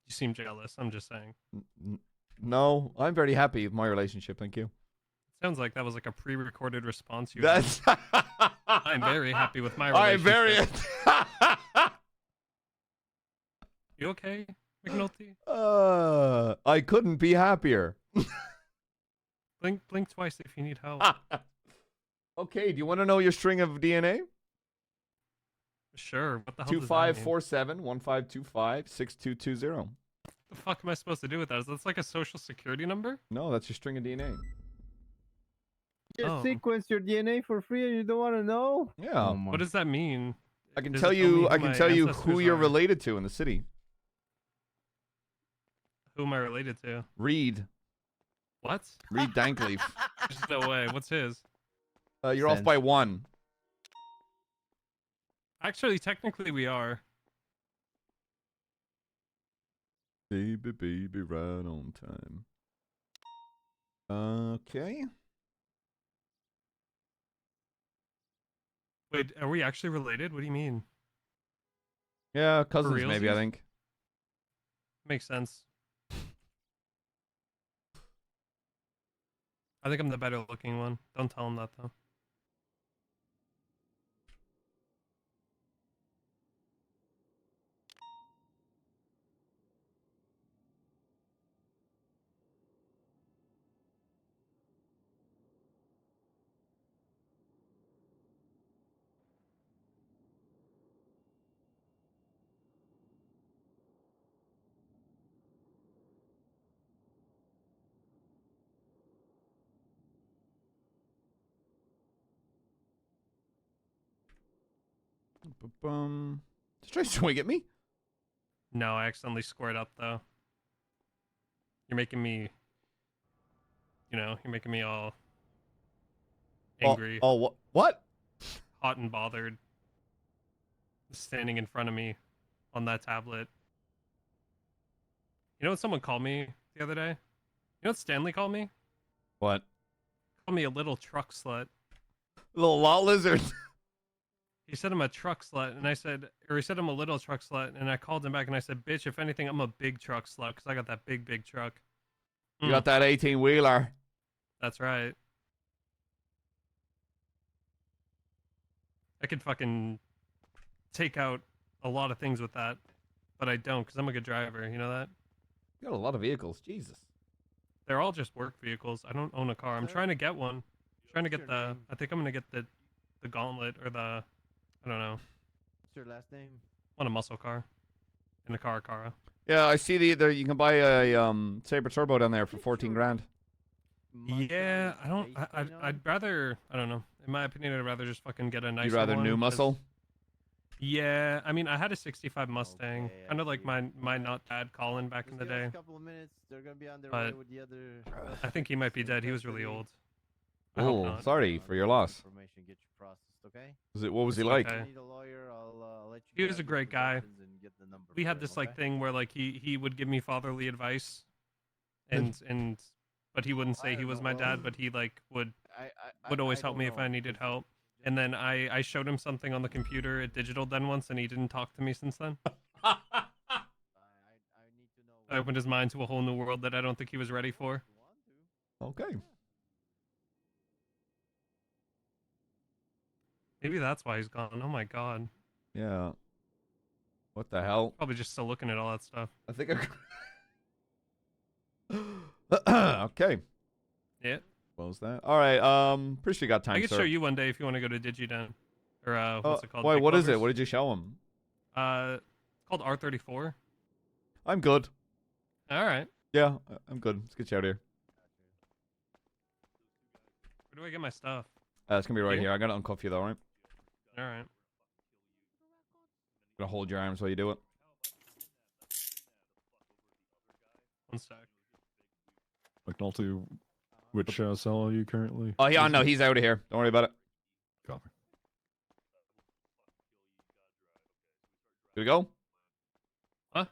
[SPEAKER 5] You seem jealous. I'm just saying.
[SPEAKER 4] No, I'm very happy with my relationship. Thank you.
[SPEAKER 5] Sounds like that was like a pre-recorded response. You
[SPEAKER 4] That's.
[SPEAKER 5] had. I'm very happy with my
[SPEAKER 4] I'm
[SPEAKER 5] relationship.
[SPEAKER 4] very.
[SPEAKER 5] You okay, McNulty?
[SPEAKER 4] I couldn't be happier.
[SPEAKER 5] Blink twice if you need help.
[SPEAKER 4] Okay, do you want to know your string of DNA?
[SPEAKER 5] Sure. What the hell does that mean?
[SPEAKER 4] 2547 1525 6220.
[SPEAKER 5] The fuck am I supposed to do with that? Is that like a social security number?
[SPEAKER 4] No, that's your string of DNA.
[SPEAKER 17] Just
[SPEAKER 5] Oh.
[SPEAKER 17] sequence your DNA for free and you don't want to know?
[SPEAKER 4] Yeah.
[SPEAKER 5] What does that mean?
[SPEAKER 4] I can
[SPEAKER 5] Does
[SPEAKER 4] tell
[SPEAKER 5] it tell me
[SPEAKER 4] you.
[SPEAKER 5] who
[SPEAKER 4] I can
[SPEAKER 5] my
[SPEAKER 4] tell you who
[SPEAKER 5] ancestors
[SPEAKER 4] you're
[SPEAKER 5] are?
[SPEAKER 4] related to in the city.
[SPEAKER 5] Who am I related to?
[SPEAKER 4] Reed.
[SPEAKER 5] What?
[SPEAKER 4] Reed Dankleaf.
[SPEAKER 5] There's no way. What's his?
[SPEAKER 4] You're off by 1.
[SPEAKER 5] Actually, technically, we are.
[SPEAKER 4] Baby, baby, right on time. Okay.
[SPEAKER 5] Wait, are we actually related? What do you mean?
[SPEAKER 4] Yeah, cousins
[SPEAKER 5] realsies?
[SPEAKER 4] maybe, I think.
[SPEAKER 5] Makes sense. I think I'm the better looking one. Don't tell him that though.
[SPEAKER 4] Did you try to swing at me?
[SPEAKER 5] No, I accidentally squared up though. You're making me, you're making me all angry,
[SPEAKER 4] what?
[SPEAKER 5] hot and bothered. Standing in front of me on that tablet. You know what someone called me the other day? You know what Stanley called me?
[SPEAKER 4] What?
[SPEAKER 5] Called me a little truck slut.
[SPEAKER 4] Little lot lizard.
[SPEAKER 5] He said I'm a truck slut, and I said, or he said I'm a little truck slut, and I called him back and I said, bitch, if anything, I'm a big truck slut, because I got that big truck.
[SPEAKER 4] You got that 18-wheeler.
[SPEAKER 5] That's right. I could fucking take out a lot of things with that, but I don't, because I'm a good driver, you know that?
[SPEAKER 4] You got a lot of vehicles, Jesus.
[SPEAKER 5] They're all just work vehicles. I don't own a car. I'm trying to get one. Trying to get the, I think I'm going to get the gauntlet, or the, I don't know.
[SPEAKER 17] What's your last name?
[SPEAKER 5] I want a muscle car. In a car, Cara.
[SPEAKER 4] Yeah, I see the you can buy a Saber Turbo down there for 14 grand.
[SPEAKER 5] Yeah, I'd rather, I don't know. In my opinion, I'd rather just fucking get a nicer
[SPEAKER 4] You'd rather
[SPEAKER 5] one,
[SPEAKER 4] new
[SPEAKER 5] 'cause-
[SPEAKER 4] muscle?
[SPEAKER 5] Yeah, I mean, I had a 65 Mustang, kind of like my not dad Colin back in the day.
[SPEAKER 17] Couple of minutes. They're gonna be on their
[SPEAKER 5] But
[SPEAKER 17] way with the other.
[SPEAKER 5] I think he might be dead. He was really old. I hope
[SPEAKER 4] Oh,
[SPEAKER 5] not.
[SPEAKER 4] sorry for your loss.
[SPEAKER 17] Information get you processed, okay?
[SPEAKER 4] What was he
[SPEAKER 5] It's
[SPEAKER 4] like?
[SPEAKER 5] okay.
[SPEAKER 17] Need a lawyer? I'll let you.
[SPEAKER 5] He was a great guy.
[SPEAKER 17] and get the number
[SPEAKER 5] We
[SPEAKER 17] for
[SPEAKER 5] had
[SPEAKER 17] him,
[SPEAKER 5] this
[SPEAKER 17] okay?
[SPEAKER 5] like thing where like he would give me fatherly advice, and but he wouldn't say he was my dad, but he like would always help me if I needed help. And then I showed him something on the computer at Digital Den once, and he didn't talk to me since then. I opened his mind to a whole new world that I don't think he was ready for.
[SPEAKER 4] Okay.
[SPEAKER 5] Maybe that's why he's gone. Oh my god.
[SPEAKER 4] Yeah. What the hell?
[SPEAKER 5] Probably just still looking at all that stuff.
[SPEAKER 4] I think I... Okay.
[SPEAKER 5] Yeah.
[SPEAKER 4] What was that? All right. Pretty sure you got time,
[SPEAKER 5] I could
[SPEAKER 4] sir.
[SPEAKER 5] show you one day if you want to go to DigiDen. Or what's it called?
[SPEAKER 4] Wait,
[SPEAKER 5] Big
[SPEAKER 4] what is it?
[SPEAKER 5] Lovers.
[SPEAKER 4] What did you show him?
[SPEAKER 5] It's called R34.
[SPEAKER 4] I'm good.
[SPEAKER 5] All right.
[SPEAKER 4] Yeah, I'm good. Let's get you out of here.
[SPEAKER 5] Where do I get my stuff?
[SPEAKER 4] It's gonna be right here. I'm gonna uncuff you though, all right?
[SPEAKER 5] All right.
[SPEAKER 4] Gonna hold your arms while you do it.
[SPEAKER 5] One sec.
[SPEAKER 15] McNulty, which cell are you currently?
[SPEAKER 4] Oh, yeah, no, he's out of here. Don't worry about it.
[SPEAKER 15] Copy.
[SPEAKER 4] Good to go?
[SPEAKER 5] Huh?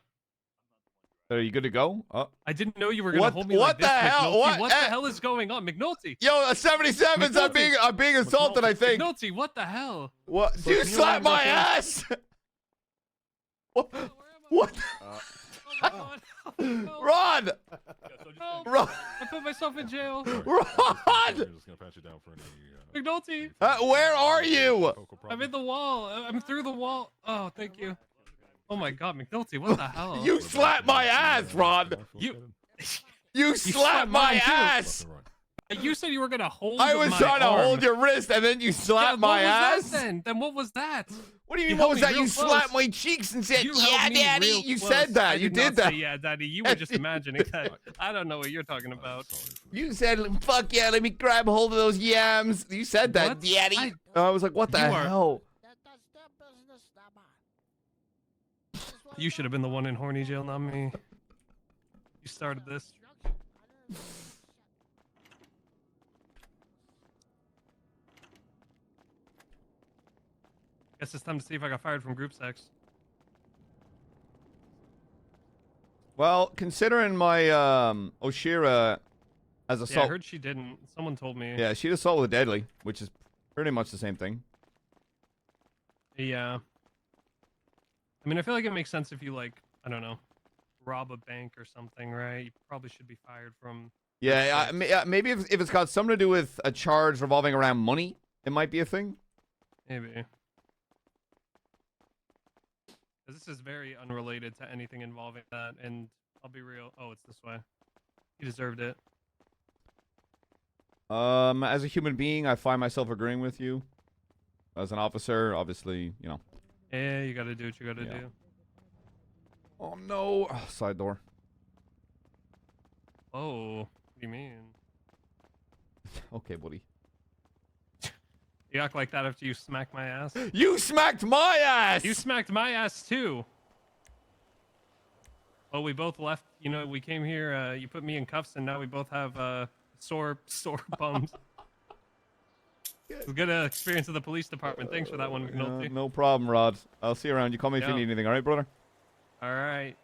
[SPEAKER 4] Are you good to go? Oh.
[SPEAKER 5] I didn't know you were gonna hold me
[SPEAKER 4] What
[SPEAKER 5] like
[SPEAKER 4] the
[SPEAKER 5] this,
[SPEAKER 4] hell?
[SPEAKER 5] McNulty.
[SPEAKER 4] What
[SPEAKER 5] the hell is going on, McNulty?
[SPEAKER 4] Yo, a 77's. I'm being assaulted. I think.
[SPEAKER 5] McNulty, what the hell?
[SPEAKER 4] What? You slapped my ass. What? What? Run! Run!
[SPEAKER 5] I put myself in jail.
[SPEAKER 4] Run!
[SPEAKER 15] I'm just gonna pat you down for any.
[SPEAKER 5] McNulty.
[SPEAKER 4] Where are you?
[SPEAKER 5] I'm in the wall. I'm through the wall. Oh, thank you. Oh my God, McNulty, what the hell?
[SPEAKER 4] You slapped my ass, Ron. You slapped my
[SPEAKER 5] mine, too.
[SPEAKER 4] ass.
[SPEAKER 5] You said you were gonna hold.
[SPEAKER 4] I was
[SPEAKER 5] my
[SPEAKER 4] trying to
[SPEAKER 5] arm.
[SPEAKER 4] hold your wrist, and then you slapped my
[SPEAKER 5] what
[SPEAKER 4] ass.
[SPEAKER 5] was that then what was that?
[SPEAKER 4] What do you mean?
[SPEAKER 5] held
[SPEAKER 4] What was
[SPEAKER 5] me
[SPEAKER 4] that?
[SPEAKER 5] real
[SPEAKER 4] You
[SPEAKER 5] close.
[SPEAKER 4] slapped my cheeks and said,
[SPEAKER 5] You held
[SPEAKER 4] "Yeah,
[SPEAKER 5] me
[SPEAKER 4] Daddy."
[SPEAKER 5] real
[SPEAKER 4] You
[SPEAKER 5] close.
[SPEAKER 4] said that.
[SPEAKER 5] I
[SPEAKER 4] You
[SPEAKER 5] did
[SPEAKER 4] did
[SPEAKER 5] not
[SPEAKER 4] that.
[SPEAKER 5] say, yeah, Daddy. You were just imagining that. I don't know what you're talking about.
[SPEAKER 4] You said, "Fuck yeah, let me grab hold of those yams." You said that,
[SPEAKER 5] What?
[SPEAKER 4] Daddy. I was like, "What the hell?"
[SPEAKER 5] You should have been the one in horny jail, not me. You started this. Guess it's time to see if I got fired from group sex.
[SPEAKER 4] Well, considering my Oshira as
[SPEAKER 5] Yeah,
[SPEAKER 4] assault.
[SPEAKER 5] I heard she didn't. Someone told me.
[SPEAKER 4] Yeah, she'd assault with a deadly, which is pretty much the same thing.
[SPEAKER 5] Yeah. I mean, I feel like it makes sense if you, like, I don't know, rob a bank or something, right? You probably should be fired from...
[SPEAKER 4] Yeah, maybe if it's got something to do with a charge revolving around money, it might be a thing.
[SPEAKER 5] Maybe. Because this is very unrelated to anything involving that, and I'll be real. Oh, it's this way. You deserved it.
[SPEAKER 4] As a human being, I find myself agreeing with you. As an officer, obviously, you know.
[SPEAKER 5] Yeah, you gotta do what you gotta do.
[SPEAKER 4] Oh, no. Oh, side door.
[SPEAKER 5] Oh, what do you mean?
[SPEAKER 4] Okay, buddy.
[SPEAKER 5] You act like that after you smack my ass?
[SPEAKER 4] You smacked my ass!
[SPEAKER 5] You smacked my ass, too! Well, we both left, you know, we came here, you put me in cuffs, and now we both have, sore bums. It's a good experience of the police department. Thanks for that one, McNulty.
[SPEAKER 4] No problem, Rod. I'll see you around. You call me if you
[SPEAKER 5] Yeah.
[SPEAKER 4] need anything, all right, brother?
[SPEAKER 5] All right.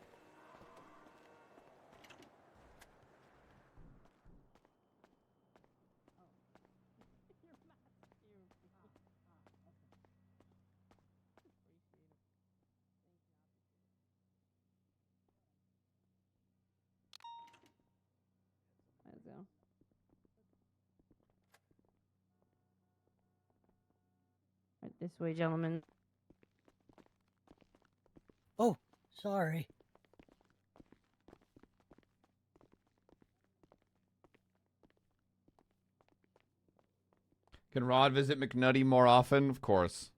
[SPEAKER 18] Let's go. Right, this way, gentlemen.
[SPEAKER 21] Oh, sorry.
[SPEAKER 4] Can Rod visit McNutty more often? Of course.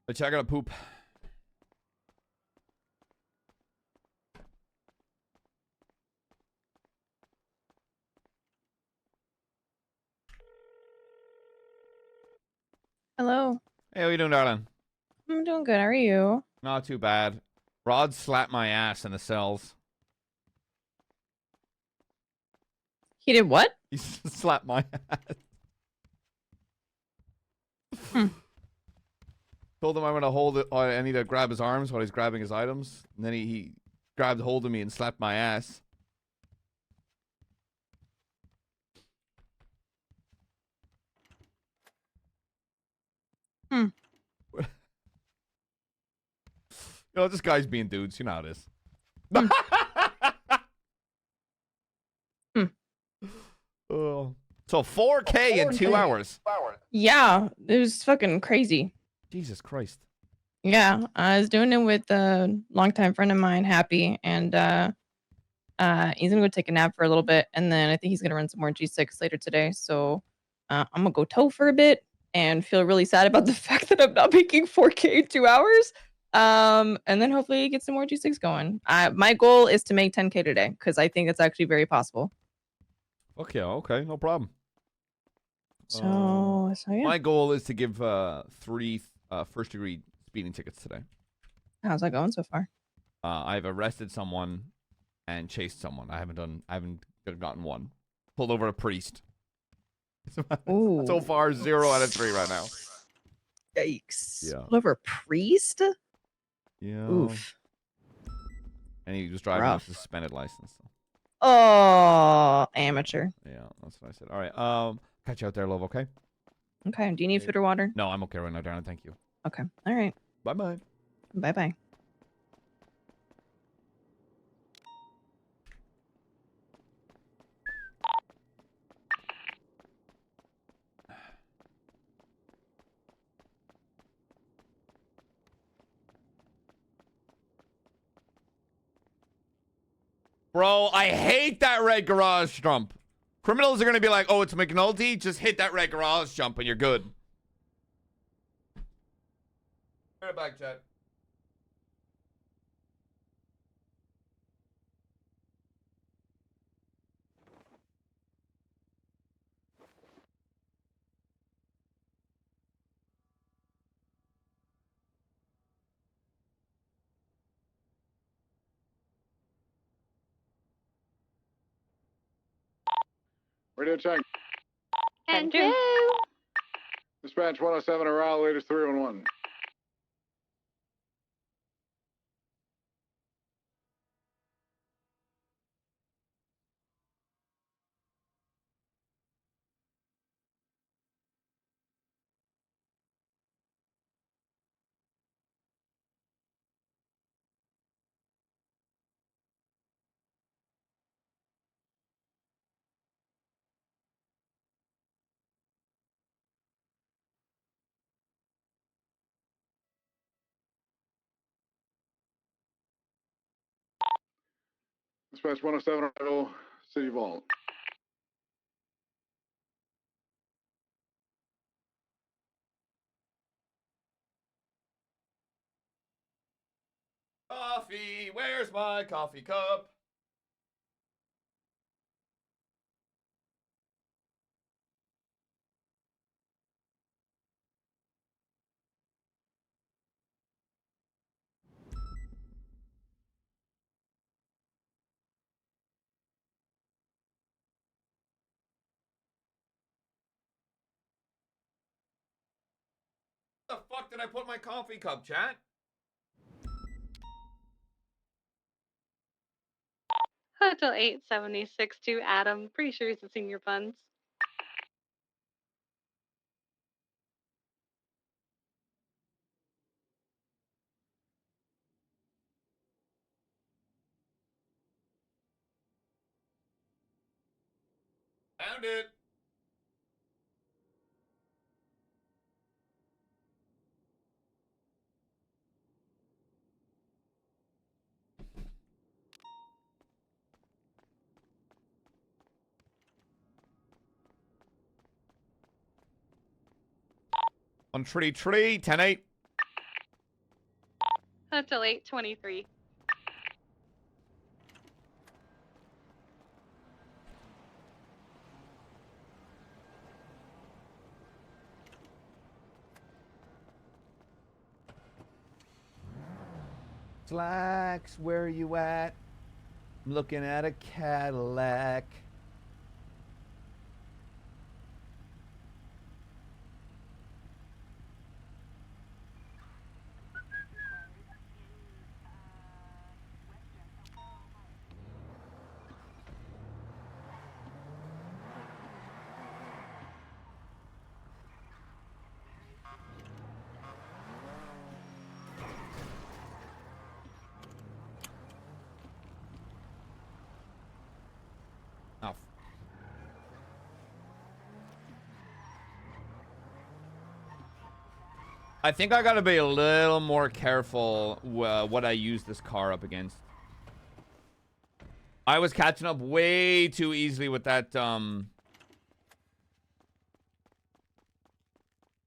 [SPEAKER 4] I gotta poop.
[SPEAKER 2] Hello.
[SPEAKER 4] Hey, how you doing, darling?
[SPEAKER 2] I'm doing good. How are you?
[SPEAKER 4] Not too bad. Rod slapped my ass in the cells.
[SPEAKER 2] He did what?
[SPEAKER 4] He slapped my ass. Told him I'm gonna hold it. I need to grab his arms while he's grabbing his items. And then he grabbed hold of me and slapped my ass. You know, this guy's being dudes. You know how it is. Oh. So 4K in 2 hours.
[SPEAKER 2] Yeah, it was fucking crazy.
[SPEAKER 4] Jesus Christ.
[SPEAKER 2] Yeah, I was doing it with a longtime friend of mine, Happy, and he's gonna go take a nap for a little bit, and then I think he's gonna run some more G6 later today. So I'm gonna go tow for a bit and feel really sad about the fact that I'm not making 4K in 2 hours. And then hopefully get some more G6 going. My goal is to make 10K today because I think it's actually very possible.
[SPEAKER 4] Okay, okay, no problem.
[SPEAKER 2] So yeah.
[SPEAKER 4] My goal is to give 3 first-degree speeding tickets today.
[SPEAKER 2] How's that going so far?
[SPEAKER 4] I've arrested someone and chased someone. I haven't gotten one. Pulled over a priest.
[SPEAKER 2] Ooh.
[SPEAKER 4] So far, 0 out of 3 right now.
[SPEAKER 2] Yikes.
[SPEAKER 4] Yeah.
[SPEAKER 2] Pulled over a priest?
[SPEAKER 4] Yeah.
[SPEAKER 2] Oof.
[SPEAKER 4] And he was driving
[SPEAKER 2] Rough.
[SPEAKER 4] with a suspended license. So.
[SPEAKER 2] Oh, amateur.
[SPEAKER 4] Yeah, that's what I said. All right. Catch you out there, love. Okay.
[SPEAKER 2] Okay. Do you need food or water?
[SPEAKER 4] No, I'm okay right now, darling. Thank you.
[SPEAKER 2] Okay. All right.
[SPEAKER 4] Bye bye.
[SPEAKER 2] Bye bye.
[SPEAKER 4] Bro, I hate that red garage jump. Criminals are going to be like, oh, it's McNulty. Just hit that red garage jump and you're good. Right back, chat.
[SPEAKER 6] Radio check.
[SPEAKER 7] Andrew.
[SPEAKER 6] Dispatch 107 around, latest 311. Dispatch 107 arrival, City Vault.
[SPEAKER 4] Coffee. Where's my coffee cup? Where the fuck did I put my coffee cup, chat?
[SPEAKER 7] Hotel 876 to Adam. Pretty sure he's the senior funds.
[SPEAKER 4] Found it. On tree, 10-8.
[SPEAKER 9] Hotel 823.
[SPEAKER 4] Slacks, where are you at? I'm looking at a Cadillac. Oh. I think I gotta be a little more careful what I use this car up against. I was catching up way too easily with that that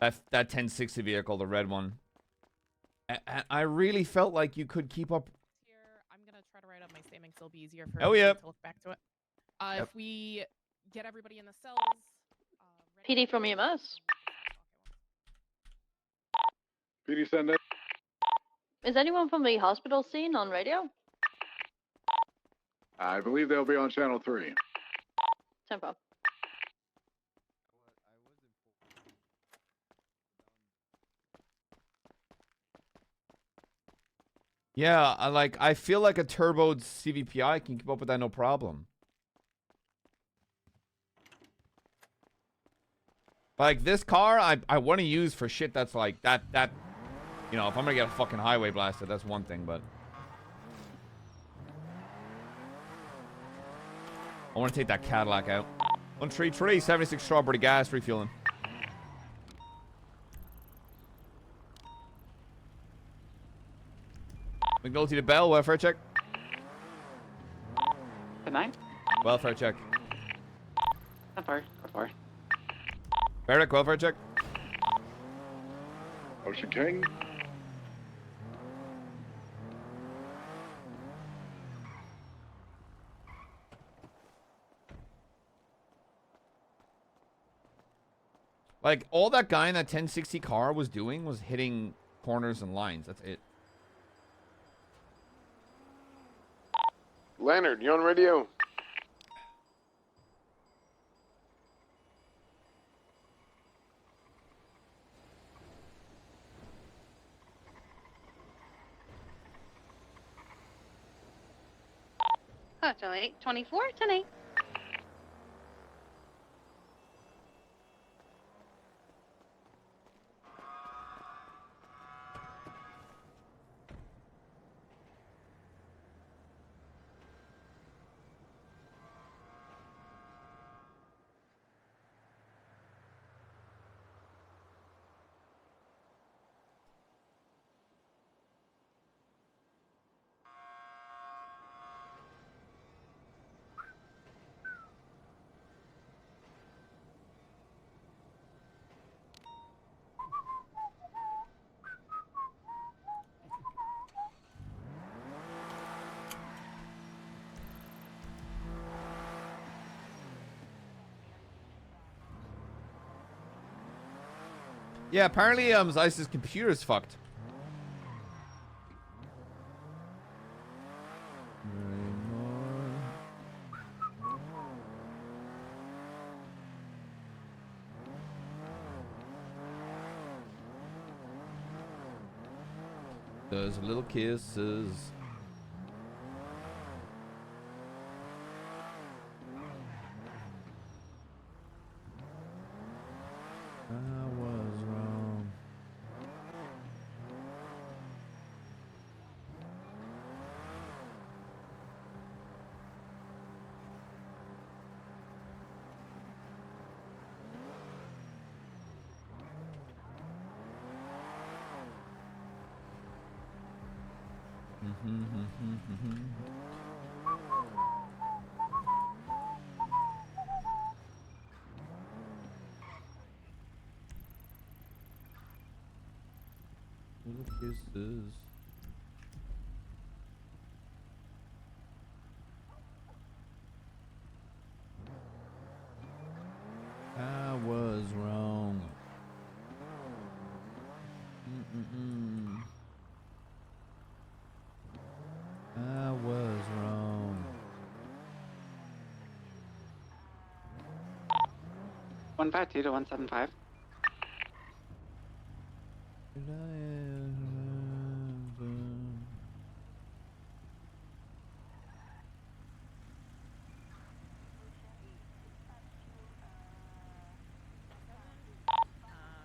[SPEAKER 4] 1060 vehicle, the red one. And I really felt like you could keep up.
[SPEAKER 13] Here, I'm gonna try to write up my statements. It'll be easier for
[SPEAKER 4] Oh,
[SPEAKER 13] me
[SPEAKER 4] yep.
[SPEAKER 13] to look back to it.
[SPEAKER 4] Yep.
[SPEAKER 13] If we get everybody in the cells.
[SPEAKER 8] PD from EMS.
[SPEAKER 6] PD send it.
[SPEAKER 8] Is anyone from the hospital scene on radio?
[SPEAKER 6] I believe they'll be on channel 3.
[SPEAKER 8] Tempo.
[SPEAKER 4] Yeah, I feel like a turboed CVPI can keep up with that no problem. Like this car, I want to use for shit that's like that. You know, if I'm gonna get a fucking highway blasted, that's one thing, but I want to take that Cadillac out. 133, 76 strawberry gas refueling. McNulty to Bell, welfare check.
[SPEAKER 9] Good night.
[SPEAKER 4] Welfare check.
[SPEAKER 9] Not far. Not far.
[SPEAKER 4] Barrick, welfare check.
[SPEAKER 6] Ocean King.
[SPEAKER 4] Like, all that guy in that 1060 car was doing was hitting corners and lines. That's it.
[SPEAKER 6] Leonard, you on radio?
[SPEAKER 9] Hotel 824 tonight.
[SPEAKER 4] Yeah, apparently Zeiss's computer is fucked. Those little kisses. I was wrong. Little kisses.
[SPEAKER 16] 152 to 175.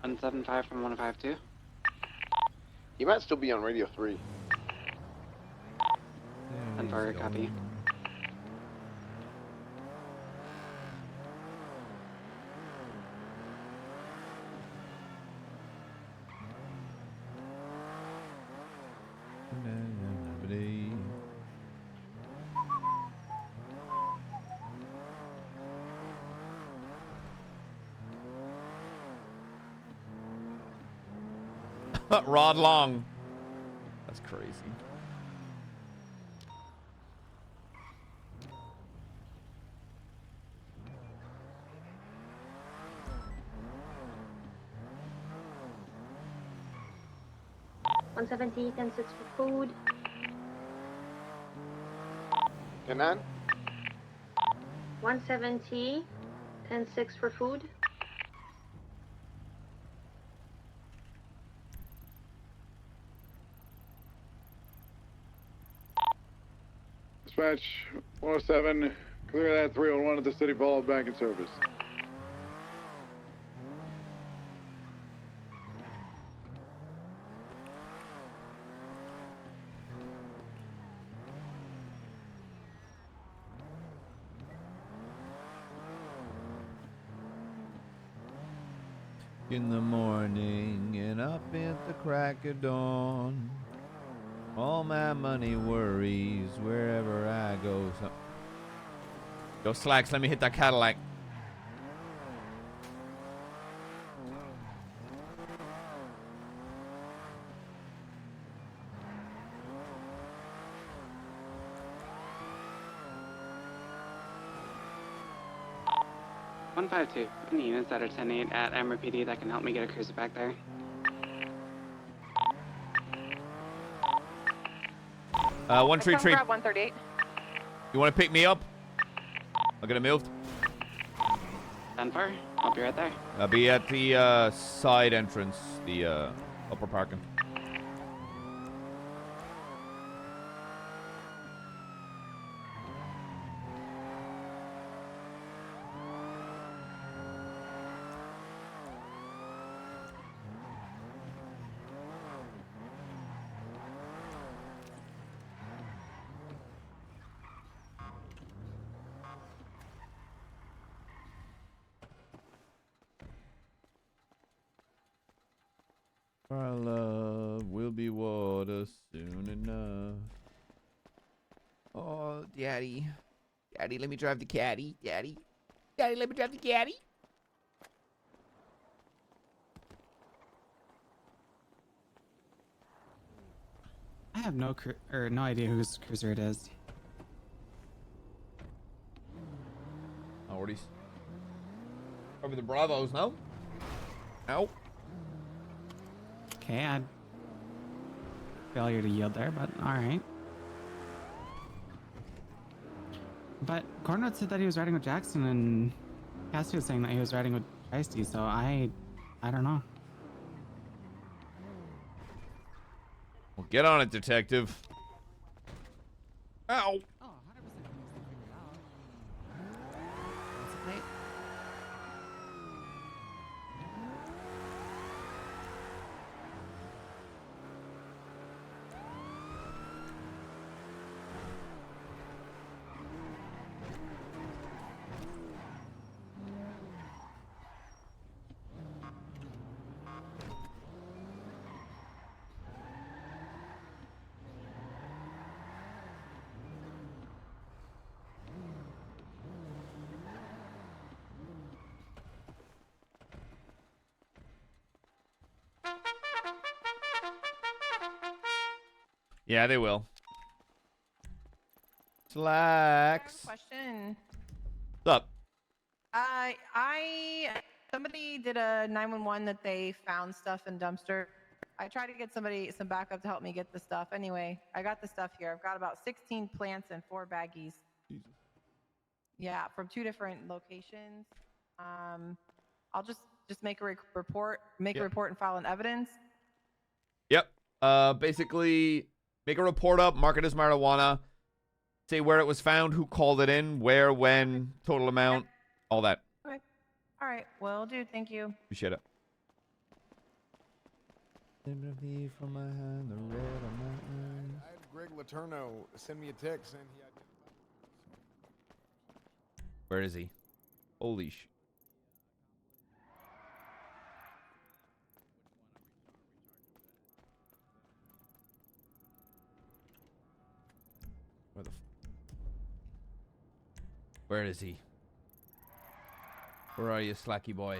[SPEAKER 16] One 175 from 152.
[SPEAKER 6] He might still be on radio 3.
[SPEAKER 16] And for copy.
[SPEAKER 4] Rod Long. That's crazy.
[SPEAKER 3] $170, 10-6 for food.
[SPEAKER 6] And then?
[SPEAKER 3] 170, 10-6 for food.
[SPEAKER 6] Dispatch 107, clear that 301 at the City Vault banking service.
[SPEAKER 4] In the morning and up at the crack of dawn, all my money worries wherever I go. So go Slacks, let me hit that Cadillac.
[SPEAKER 16] One 152. Any units that are 10-8 at MRPD that can help me get a cruiser back there.
[SPEAKER 4] One tree.
[SPEAKER 9] 138.
[SPEAKER 4] You want to pick me up? I'll get it moved.
[SPEAKER 16] 10-4. I'll be right there.
[SPEAKER 4] I'll be at the side entrance, the upper parking. Our love will be water soon enough. Oh, Daddy. Daddy, let me drive the caddy. Daddy. Daddy, let me drive the caddy.
[SPEAKER 16] I have no idea whose cruiser it is.
[SPEAKER 4] Already. Probably the Bravos, no? No.
[SPEAKER 16] Okay, I failure to yield there, but all right. But Cornwood said that he was riding with Jackson, and Custy was saying that he was riding with Custy, so I don't know.
[SPEAKER 4] Well, get on it, detective. Ow.
[SPEAKER 16] Oh, 100%
[SPEAKER 4] Yeah, they will. Slacks.
[SPEAKER 19] Question.
[SPEAKER 4] What's up?
[SPEAKER 19] Somebody did a 911 that they found stuff in dumpster. I tried to get some backup to help me get the stuff. Anyway, I got the stuff here. I've got about 16 plants and 4 baggies. Jesus. Yeah, from 2 different locations. I'll I'll just make a report, a report and file an evidence.
[SPEAKER 4] Yep. Basically, make a report up, mark it as marijuana, say where it was found, who called it in, where, when, total amount, all that.
[SPEAKER 19] Okay. All right. Will do. Thank you.
[SPEAKER 4] Appreciate it.
[SPEAKER 6] I had Greg Letourneau send me a text saying he identified.
[SPEAKER 4] Where is he? Holy sh... Where is he? Where are you, slacky boy?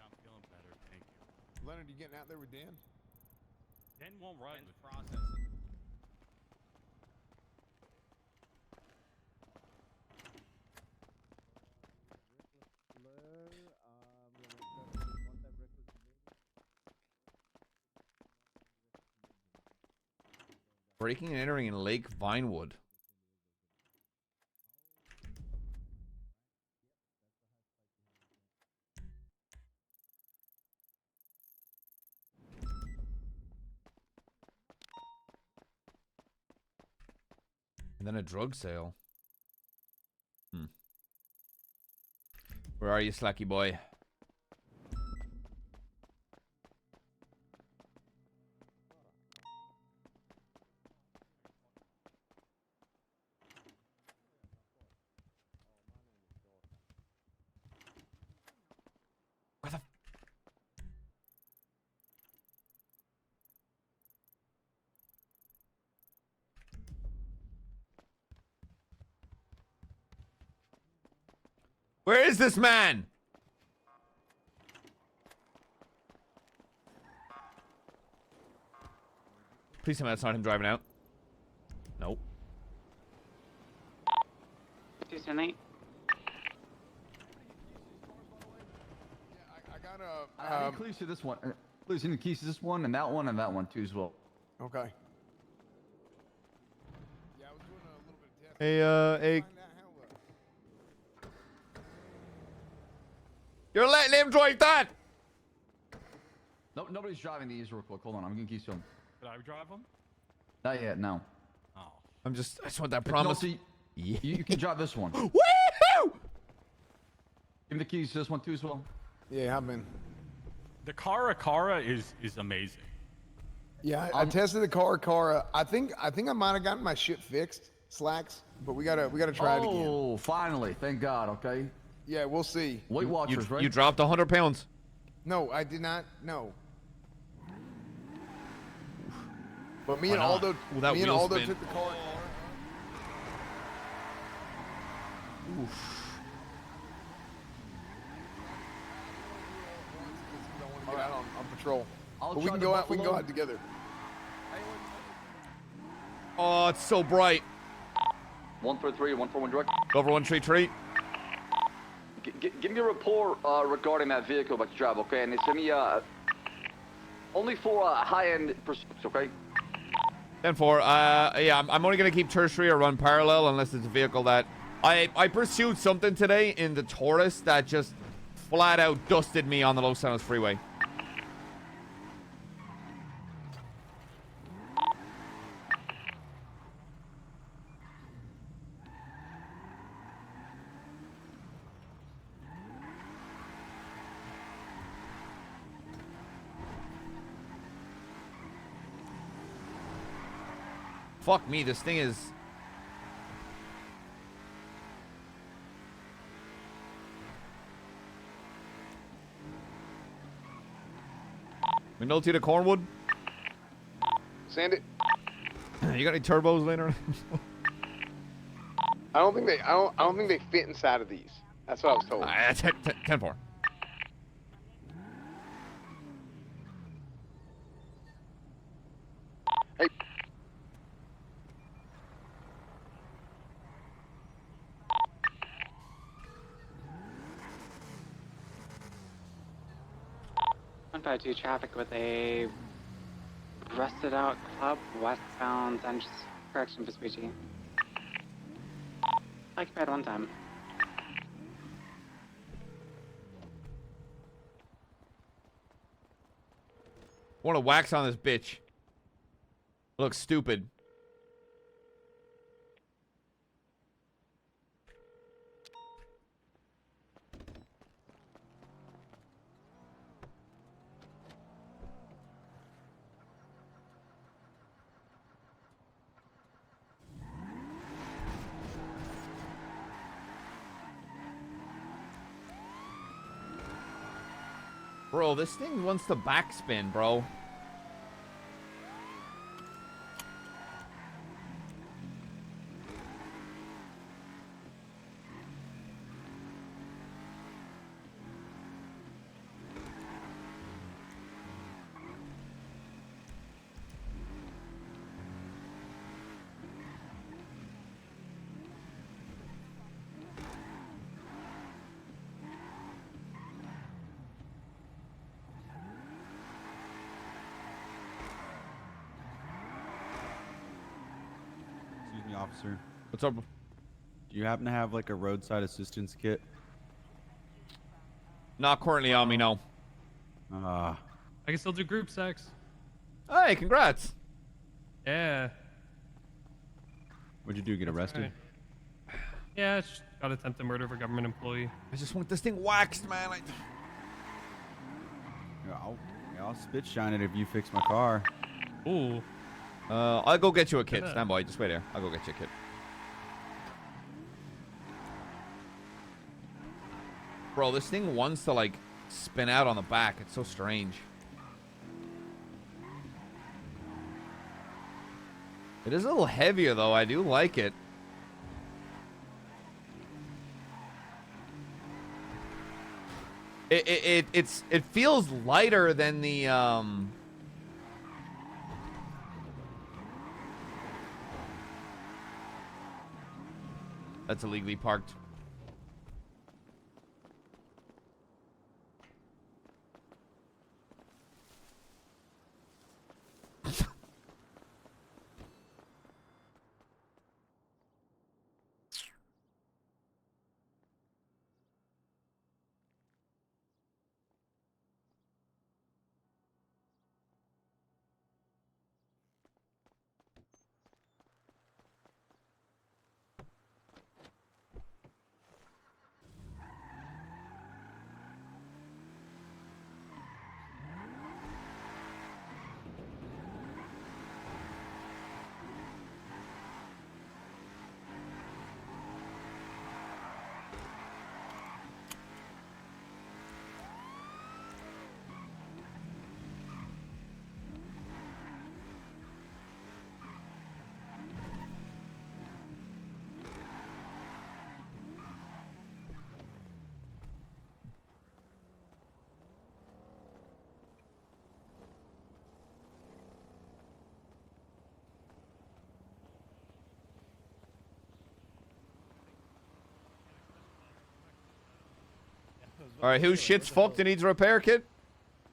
[SPEAKER 12] I'm feeling better, thank you.
[SPEAKER 6] Leonard, you getting out there with Dan?
[SPEAKER 12] Dan won't run. Dan's processing.
[SPEAKER 4] Breaking and entering in Lake Vinewood. And then a drug sale. Where are you, slacky boy? Where is this man? Please tell me that's not him driving out. Nope.
[SPEAKER 22] 278.
[SPEAKER 23] I need clues to this one. Clues in the keys to this one and that one too as well.
[SPEAKER 6] Okay.
[SPEAKER 4] Hey, You're letting him drive that!
[SPEAKER 23] Nope, nobody's driving these real quick. Hold on, I'm gonna keys to them.
[SPEAKER 12] Did I drive them?
[SPEAKER 23] Not yet, no.
[SPEAKER 12] Oh.
[SPEAKER 4] I just want that promise.
[SPEAKER 23] McNulty, you can drive this one.
[SPEAKER 4] Woohoo!
[SPEAKER 23] Give me the keys to this one too as well.
[SPEAKER 6] Yeah, I've been.
[SPEAKER 12] The Cara is amazing.
[SPEAKER 6] Yeah, I tested the Cara. I think I might have gotten my shit fixed, slacks, but we gotta try it again.
[SPEAKER 23] Oh, finally! Thank God. Okay.
[SPEAKER 6] Yeah, we'll see.
[SPEAKER 23] Weight Watchers, right?
[SPEAKER 4] You dropped 100 pounds.
[SPEAKER 6] No, I did not. No. But me and Aldo, took the car.
[SPEAKER 4] Oof.
[SPEAKER 6] Get out on patrol.
[SPEAKER 23] I'll
[SPEAKER 6] But we
[SPEAKER 23] try
[SPEAKER 6] can
[SPEAKER 23] the
[SPEAKER 6] go out. We
[SPEAKER 23] Buffalo.
[SPEAKER 6] can go out together.
[SPEAKER 4] Oh, it's so bright.
[SPEAKER 23] 143, 141 direct.
[SPEAKER 4] Go for 133.
[SPEAKER 23] Give me a report regarding that vehicle that you drive, okay? And send me only for high-end pursuits, okay?
[SPEAKER 4] 10-4. Yeah, I'm only gonna keep tertiary or run parallel unless it's a vehicle that I pursued something today in the Taurus that just flat out dusted me on the Los Angeles freeway. Fuck me, this thing is... McNulty to Cornwood?
[SPEAKER 6] Sand it.
[SPEAKER 4] You got any turbos later?
[SPEAKER 6] I don't think they fit inside of these. That's what I was told.
[SPEAKER 4] 10-4.
[SPEAKER 6] Hey.
[SPEAKER 22] Two traffic with a rusted out club westbound and correction for speedy. Occupied 110.
[SPEAKER 4] Want to wax on this bitch. Looks stupid. Bro, this thing wants to backspin, bro.
[SPEAKER 1] Excuse me, officer.
[SPEAKER 4] What's up?
[SPEAKER 1] Do you happen to have like a roadside assistance kit?
[SPEAKER 4] Not currently on me, no.
[SPEAKER 5] I can still do group sex.
[SPEAKER 4] Hey, congrats.
[SPEAKER 5] Yeah.
[SPEAKER 1] What'd you do? Get arrested?
[SPEAKER 5] Right. Yeah, it's just got attempted murder of a government employee.
[SPEAKER 4] I just want this thing waxed, man.
[SPEAKER 1] Yeah, I'll spit shine it if you fix my car.
[SPEAKER 5] Ooh.
[SPEAKER 4] I'll go get you a kit. Stand by. Just wait there. I'll go get you a kit. Bro, this thing wants to, like, spin out on the back. It's so strange. It is a little heavier, though. I do like it. It feels lighter than the, That's illegally parked. All right, whose shit's fucked and needs a repair kit?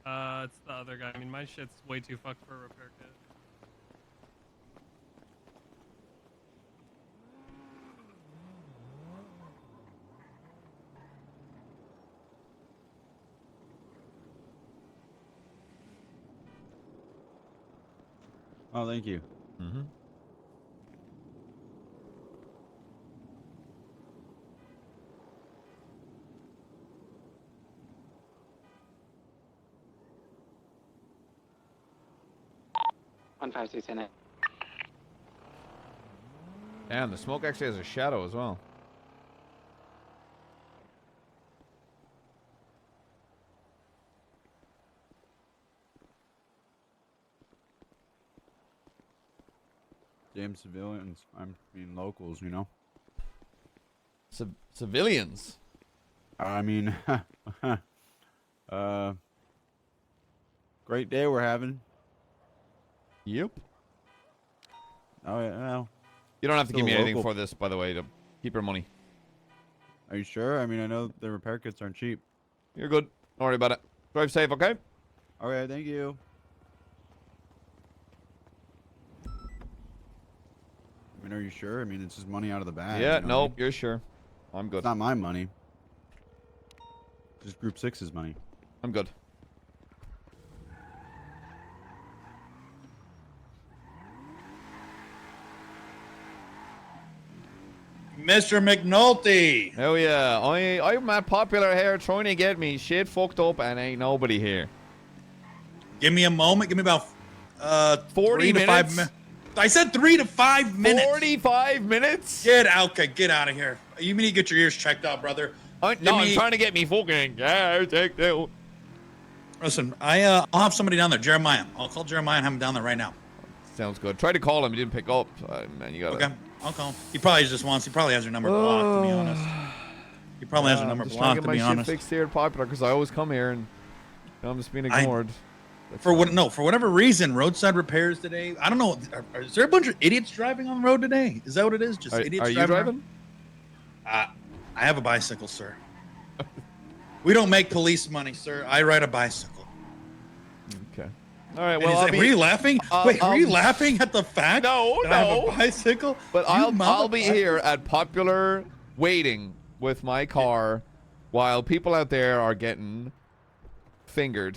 [SPEAKER 5] It's the other guy. I mean, my shit's way too fucked for a repair kit.
[SPEAKER 1] Oh, thank you.
[SPEAKER 4] Mm-hmm.
[SPEAKER 22] One 5-2-10.
[SPEAKER 4] Damn, the smoke actually has a shadow as well.
[SPEAKER 1] Damn civilians. I mean locals, you know.
[SPEAKER 4] Civilians?
[SPEAKER 1] I mean, great day we're having.
[SPEAKER 4] Yep.
[SPEAKER 1] Oh yeah. Well,
[SPEAKER 4] You don't have to give me anything
[SPEAKER 1] local.
[SPEAKER 4] for this, by the way, to keep your money.
[SPEAKER 1] Are you sure? I mean, I know the repair kits aren't cheap.
[SPEAKER 4] You're good. Don't worry about it. Drive safe, okay?
[SPEAKER 1] Okay, thank you. I mean, are you sure? I mean, it's just money out of the bag.
[SPEAKER 4] Yeah,
[SPEAKER 1] you know what I
[SPEAKER 4] nope, you're sure. I'm good.
[SPEAKER 1] It's not my money. Just Group 6's money.
[SPEAKER 4] I'm good.
[SPEAKER 10] Mr. McNulty.
[SPEAKER 4] Hell yeah. I'm that popular here trying to get me shit fucked up and ain't nobody here.
[SPEAKER 10] Give me a moment. Give me about
[SPEAKER 4] 40
[SPEAKER 10] 3 to 5
[SPEAKER 4] minutes?
[SPEAKER 10] minutes. I said 3 to 5 minutes.
[SPEAKER 4] 45 minutes?
[SPEAKER 10] Get out. Okay, get out of here. You need to get your ears checked out, brother.
[SPEAKER 4] I'm trying to get me fucking checked out.
[SPEAKER 10] Listen, I'll have somebody down there. Jeremiah. I'll call Jeremiah and have him down there right now.
[SPEAKER 4] Sounds good. Tried to call him. He didn't pick up. Man, you gotta...
[SPEAKER 10] Okay, I'll call him. He probably has your number blocked, to be honest. He probably has your number
[SPEAKER 4] I'm just
[SPEAKER 10] blocked, to
[SPEAKER 4] trying
[SPEAKER 10] be
[SPEAKER 4] to get my shit
[SPEAKER 10] honest.
[SPEAKER 4] fixed here at Popular because I always come here and I'm just being ignored.
[SPEAKER 10] For whatever reason, roadside repairs today. I don't know. Is there a bunch of idiots driving on the road today? Is that what it is? Just idiots
[SPEAKER 4] Are you driving?
[SPEAKER 10] I have a bicycle, sir. We don't make police money, sir. I ride a bicycle.
[SPEAKER 4] Okay. All right. Well,
[SPEAKER 10] were you laughing? Wait, were you laughing at the fact that I have a bicycle?
[SPEAKER 4] But I'll be here at Popular waiting with my car while people out there are getting fingered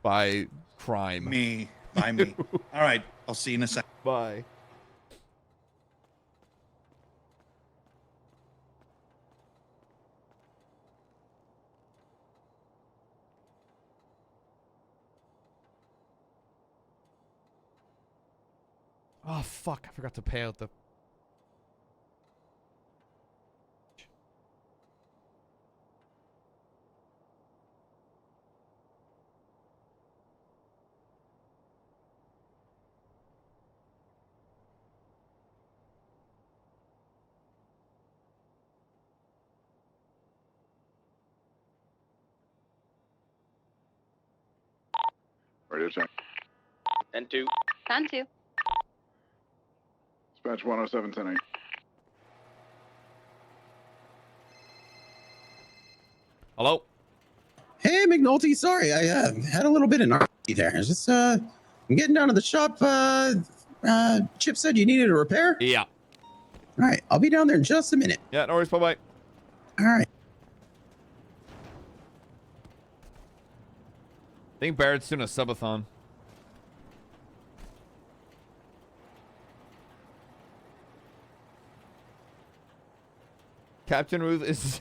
[SPEAKER 4] by crime.
[SPEAKER 10] By me. All right. I'll see you in a second.
[SPEAKER 4] Bye. Oh, fuck. I forgot to pay out the...
[SPEAKER 6] Radio check.
[SPEAKER 23] N2.
[SPEAKER 3] 10-2.
[SPEAKER 6] Dispatch 107 10-8.
[SPEAKER 4] Hello?
[SPEAKER 11] Hey, McNulty. Sorry, I had a little bit of narky there. It's just, I'm getting down to the shop. Chip said you needed a repair?
[SPEAKER 4] Yeah.
[SPEAKER 11] All right, I'll be down there in just a minute.
[SPEAKER 4] Yeah, no worries. Bye-bye.
[SPEAKER 11] All right.
[SPEAKER 4] I think Barrett's doing a subathon. Captain Ruth is...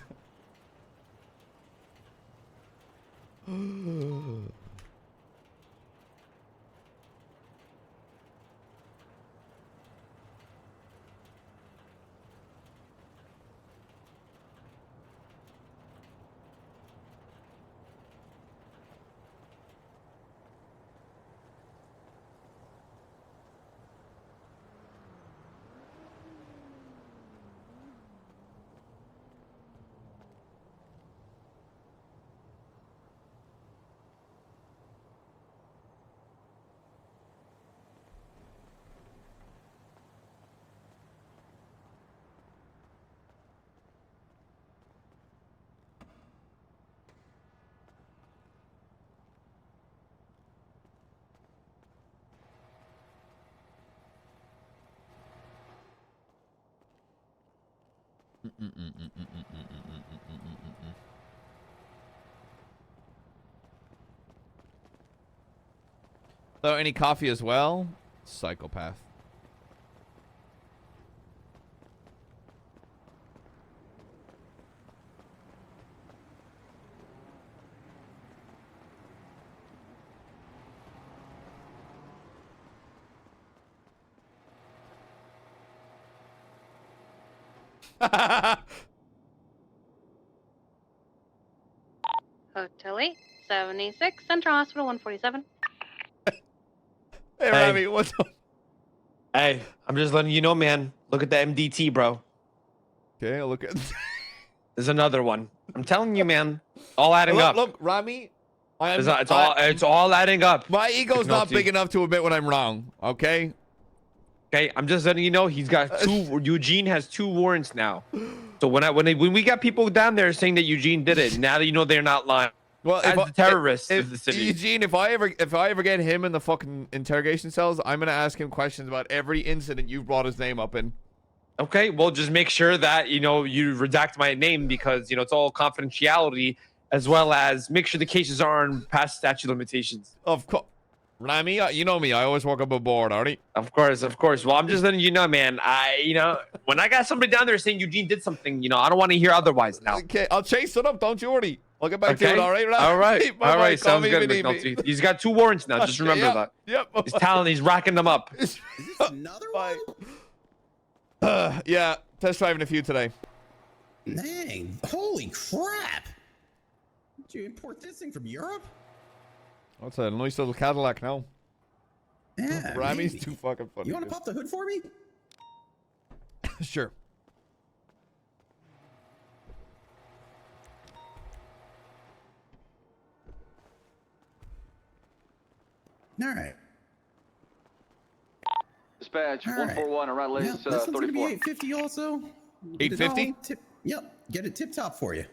[SPEAKER 4] So, any coffee as well? Psychopath.
[SPEAKER 3] Hotel 8, 76, Central Hospital 147.
[SPEAKER 4] Hey, Robbie, what's up?
[SPEAKER 14] Hey, I'm just letting you know, man. Look at the MDT, bro.
[SPEAKER 4] Okay, I'll look at...
[SPEAKER 14] There's another one. I'm telling you, man. All adding up.
[SPEAKER 4] Look, Rami.
[SPEAKER 14] It's all adding up.
[SPEAKER 4] My ego's not
[SPEAKER 14] McNulty.
[SPEAKER 4] big enough to admit when I'm wrong, okay?
[SPEAKER 14] Okay, I'm just letting you know he's got two. Eugene has 2 warrants now. So when we got people down there saying that Eugene did it, now that you know they're not lying.
[SPEAKER 4] Well,
[SPEAKER 14] as the terrorist
[SPEAKER 4] if
[SPEAKER 14] of the city.
[SPEAKER 4] Eugene, if I ever get him in the fucking interrogation cells, I'm gonna ask him questions about every incident you brought his name up in.
[SPEAKER 14] Okay, well, just make sure that you redact my name because it's all confidentiality, as well as make sure the cases aren't past statute limitations.
[SPEAKER 4] Of course, Rami, you know me. I always walk above board, Artie.
[SPEAKER 14] Of course. Well, I'm just letting you know, man. When I got somebody down there saying Eugene did something, I don't want to hear otherwise now.
[SPEAKER 4] Okay, I'll chase it up. Don't you worry. I'll get back to it. All right, Rami?
[SPEAKER 14] All right.
[SPEAKER 4] Bye-bye. Call
[SPEAKER 14] Sounds
[SPEAKER 4] me
[SPEAKER 14] good,
[SPEAKER 4] if you need me.
[SPEAKER 14] McNulty. He's got 2 warrants now. Just remember
[SPEAKER 4] Yep,
[SPEAKER 14] that.
[SPEAKER 4] Yep.
[SPEAKER 14] He's talented. He's racking them up.
[SPEAKER 11] Is this another one?
[SPEAKER 4] Yeah, test driving a few today.
[SPEAKER 11] Dang, holy crap. Did you import this thing from Europe?
[SPEAKER 4] What's a nice little Cadillac now?
[SPEAKER 11] Yeah,
[SPEAKER 4] Rami's
[SPEAKER 11] maybe.
[SPEAKER 4] too fucking funny.
[SPEAKER 11] You want to pop the hood for me?
[SPEAKER 4] Sure.
[SPEAKER 11] All right.
[SPEAKER 23] Dispatch,
[SPEAKER 11] All right.
[SPEAKER 23] 141 around lanes
[SPEAKER 11] This one's gonna be
[SPEAKER 23] 34.
[SPEAKER 11] 850 also. Get it
[SPEAKER 4] 850?
[SPEAKER 11] all Yep, get it tip top for you.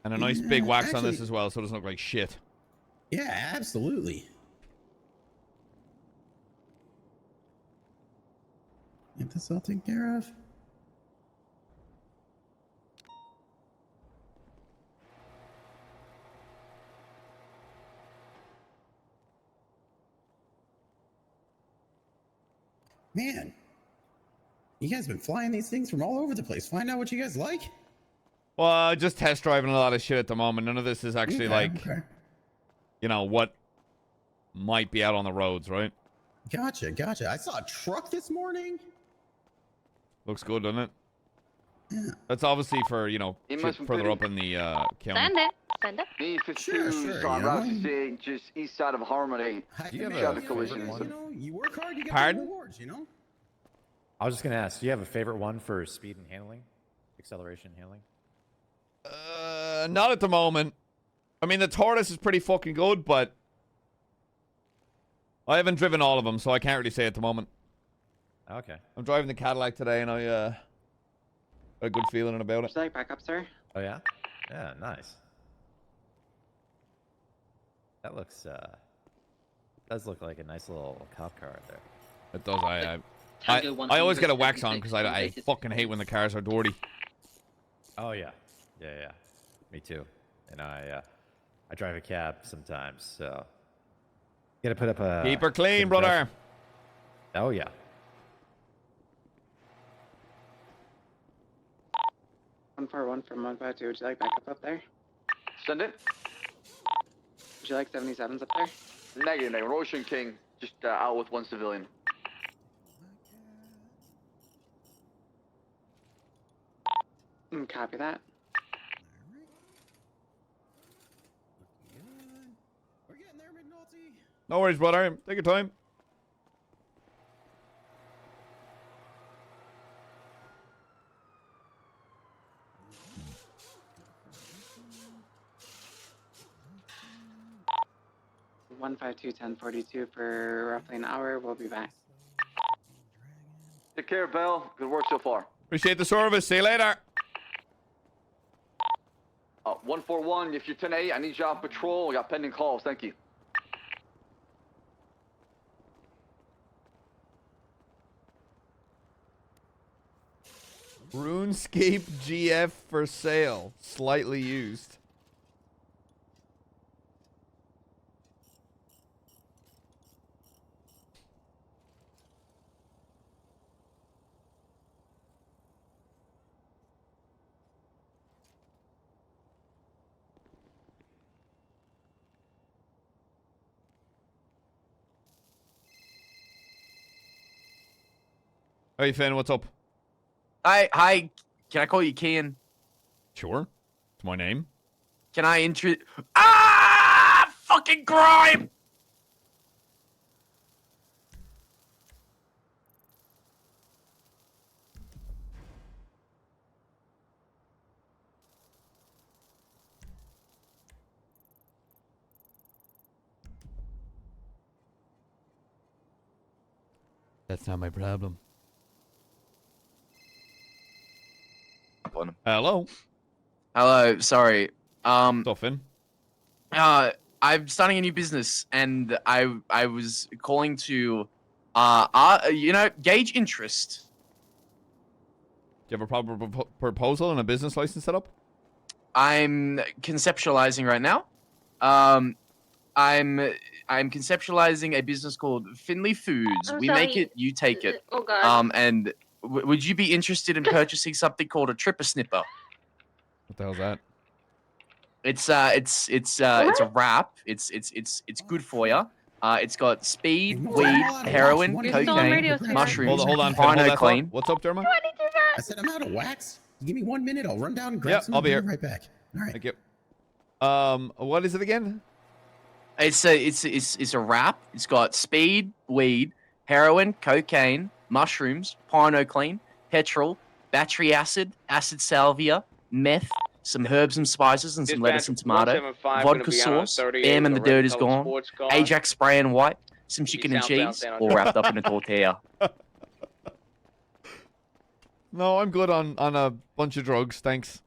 [SPEAKER 4] And a nice big wax on this
[SPEAKER 11] actually-
[SPEAKER 4] as well, so it doesn't look like shit.
[SPEAKER 11] Yeah, absolutely. Get this all taken care of. Man, you guys been flying these things from all over the place. Find out what you guys like.
[SPEAKER 4] Well, just test driving a lot of shit at the moment. None of this is actually
[SPEAKER 11] Okay.
[SPEAKER 4] what might be out on the roads, right?
[SPEAKER 11] Gotcha. I saw a truck this morning.
[SPEAKER 4] Looks good, doesn't it?
[SPEAKER 11] Yeah.
[SPEAKER 4] That's obviously for,
[SPEAKER 23] It
[SPEAKER 4] shit
[SPEAKER 23] must be
[SPEAKER 4] further
[SPEAKER 23] pretty-
[SPEAKER 4] up in the county.
[SPEAKER 3] Send it. Send it.
[SPEAKER 23] Me 52
[SPEAKER 11] Sure,
[SPEAKER 23] on
[SPEAKER 11] you
[SPEAKER 23] Route
[SPEAKER 11] know.
[SPEAKER 23] 68, just east side of Harmony.
[SPEAKER 11] Do you have
[SPEAKER 23] Traffic
[SPEAKER 11] a
[SPEAKER 23] collision.
[SPEAKER 11] favorite one? You know, you work hard, you get
[SPEAKER 4] Pardon?
[SPEAKER 11] the rewards, you know?
[SPEAKER 15] I was just gonna ask, do you have a favorite one for speed and handling, acceleration handling?
[SPEAKER 4] Not at the moment. I mean, the Tortoise is pretty fucking good, but I haven't driven all of them, so I can't really say at the moment.
[SPEAKER 15] Okay.
[SPEAKER 4] I'm driving the Cadillac today, and I got a good feeling about it.
[SPEAKER 22] Would you like backup, sir?
[SPEAKER 15] Oh yeah? Yeah, nice. That looks does look like a nice little cop car right there.
[SPEAKER 4] It does. I always get a wax on because I fucking hate when the cars are dirty.
[SPEAKER 15] Oh yeah. Yeah. Me too. And I drive a cab sometimes, so gotta put up a
[SPEAKER 4] Keep her clean,
[SPEAKER 15] good
[SPEAKER 4] brother.
[SPEAKER 15] impression. Oh yeah.
[SPEAKER 22] 141 from 152. Would you like backup up there?
[SPEAKER 23] Send it.
[SPEAKER 22] Would you like 77s up there?
[SPEAKER 23] Negative. Ocean King, just out with one civilian.
[SPEAKER 22] Copy that.
[SPEAKER 11] We're getting there, McNulty.
[SPEAKER 4] No worries, brother. Take your time.
[SPEAKER 22] One 1042 for roughly an hour. We'll be back.
[SPEAKER 23] Take care, Bell. Good work so far.
[SPEAKER 4] Appreciate the service. See you later.
[SPEAKER 23] 141, if you're 10-8, I need you on patrol. We got pending calls. Thank you.
[SPEAKER 4] RuneScape GF for sale. Slightly used. Hey, Finn, what's up?
[SPEAKER 17] Hi. Can I call you Kian?
[SPEAKER 4] Sure. It's my name.
[SPEAKER 17] Can I fucking crime!
[SPEAKER 4] That's not my problem. Hello.
[SPEAKER 17] Hello. Sorry.
[SPEAKER 4] Finn.
[SPEAKER 17] I'm starting a new business, and I was calling to Gauge interest.
[SPEAKER 4] Do you have a proper proposal and a business license set up?
[SPEAKER 17] I'm conceptualizing right now. I'm conceptualizing a business called Finley Foods.
[SPEAKER 3] I'm
[SPEAKER 17] We
[SPEAKER 3] sorry.
[SPEAKER 17] make it, you take it.
[SPEAKER 3] Oh God.
[SPEAKER 17] And would you be interested in purchasing something called a tripper snipper?
[SPEAKER 4] What the hell's that?
[SPEAKER 17] It's a wrap. It's good for you. It's got speed, weed, heroin,
[SPEAKER 11] You're still on radio,
[SPEAKER 17] cocaine,
[SPEAKER 11] sweetheart.
[SPEAKER 17] mushrooms,
[SPEAKER 4] Hold on, hold that thought.
[SPEAKER 17] clean.
[SPEAKER 4] What's up, Derma?
[SPEAKER 11] I said I'm out of wax. Give me 1 minute. I'll run down and grab
[SPEAKER 4] Yeah,
[SPEAKER 11] some.
[SPEAKER 4] I'll be here.
[SPEAKER 11] Right back. All right.
[SPEAKER 4] Thank you. What is it again?
[SPEAKER 17] It's a wrap. It's got speed, weed, heroin, cocaine, mushrooms, clean, petrol, battery acid, acid salvia, meth, some herbs and spices, and some lettuce and tomato, vodka sauce, bam and the dirt is gone, Ajax spray and white, some chicken and cheese, all wrapped up in a tortilla.
[SPEAKER 4] No, I'm good on a bunch of drugs, thanks.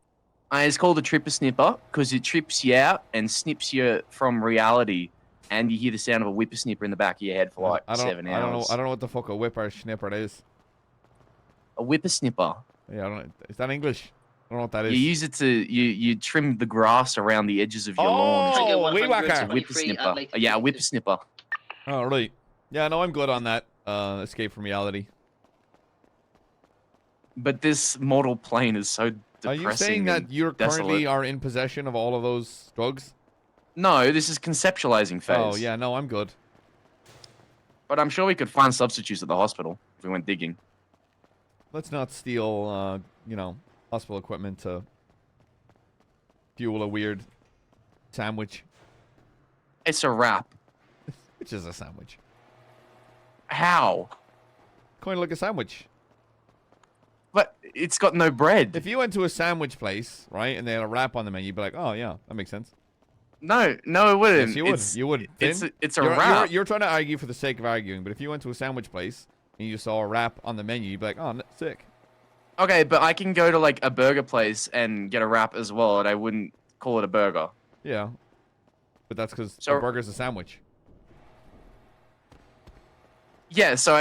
[SPEAKER 17] It's called a tripper snipper because it trips you out and snips you from reality, and you hear the sound of a whippersnipper in the back of your head for like 7 hours.
[SPEAKER 4] I don't know what the fuck a whipper snipper is.
[SPEAKER 17] A whippersnipper.
[SPEAKER 4] Yeah, I don't know. Is that English? I don't know what that is.
[SPEAKER 17] You use it to you trim the grass around the edges of your lawn.
[SPEAKER 4] Oh, weed whacker.
[SPEAKER 17] It's a whippersnipper. Yeah, a whippersnipper.
[SPEAKER 4] Oh, right. Yeah, no, I'm good on that. Escape from reality.
[SPEAKER 17] But this model plane is so depressing.
[SPEAKER 4] Are you saying that you
[SPEAKER 17] desolate.
[SPEAKER 4] currently are in possession of all of those drugs?
[SPEAKER 17] No, this is conceptualizing phase.
[SPEAKER 4] Oh, yeah, no, I'm good.
[SPEAKER 17] But I'm sure we could find substitutes at the hospital if we went digging.
[SPEAKER 4] Let's not steal, hospital equipment to fuel a weird sandwich.
[SPEAKER 17] It's a wrap.
[SPEAKER 4] Which is a sandwich.
[SPEAKER 17] How?
[SPEAKER 4] Kind of like a sandwich.
[SPEAKER 17] But it's got no bread.
[SPEAKER 4] If you went to a sandwich place, right, and they had a wrap on the menu, you'd be like, oh, yeah, that makes sense.
[SPEAKER 17] No, it wouldn't.
[SPEAKER 4] Yes, you would. You would.
[SPEAKER 17] It's a wrap.
[SPEAKER 4] You're trying to argue for the sake of arguing, but if you went to a sandwich place and you saw a wrap on the menu, you'd be like, oh, sick.
[SPEAKER 17] Okay, but I can go to like a burger place and get a wrap as well, and I wouldn't call it a burger.
[SPEAKER 4] Yeah. But that's because a burger's a sandwich.
[SPEAKER 17] Yeah, so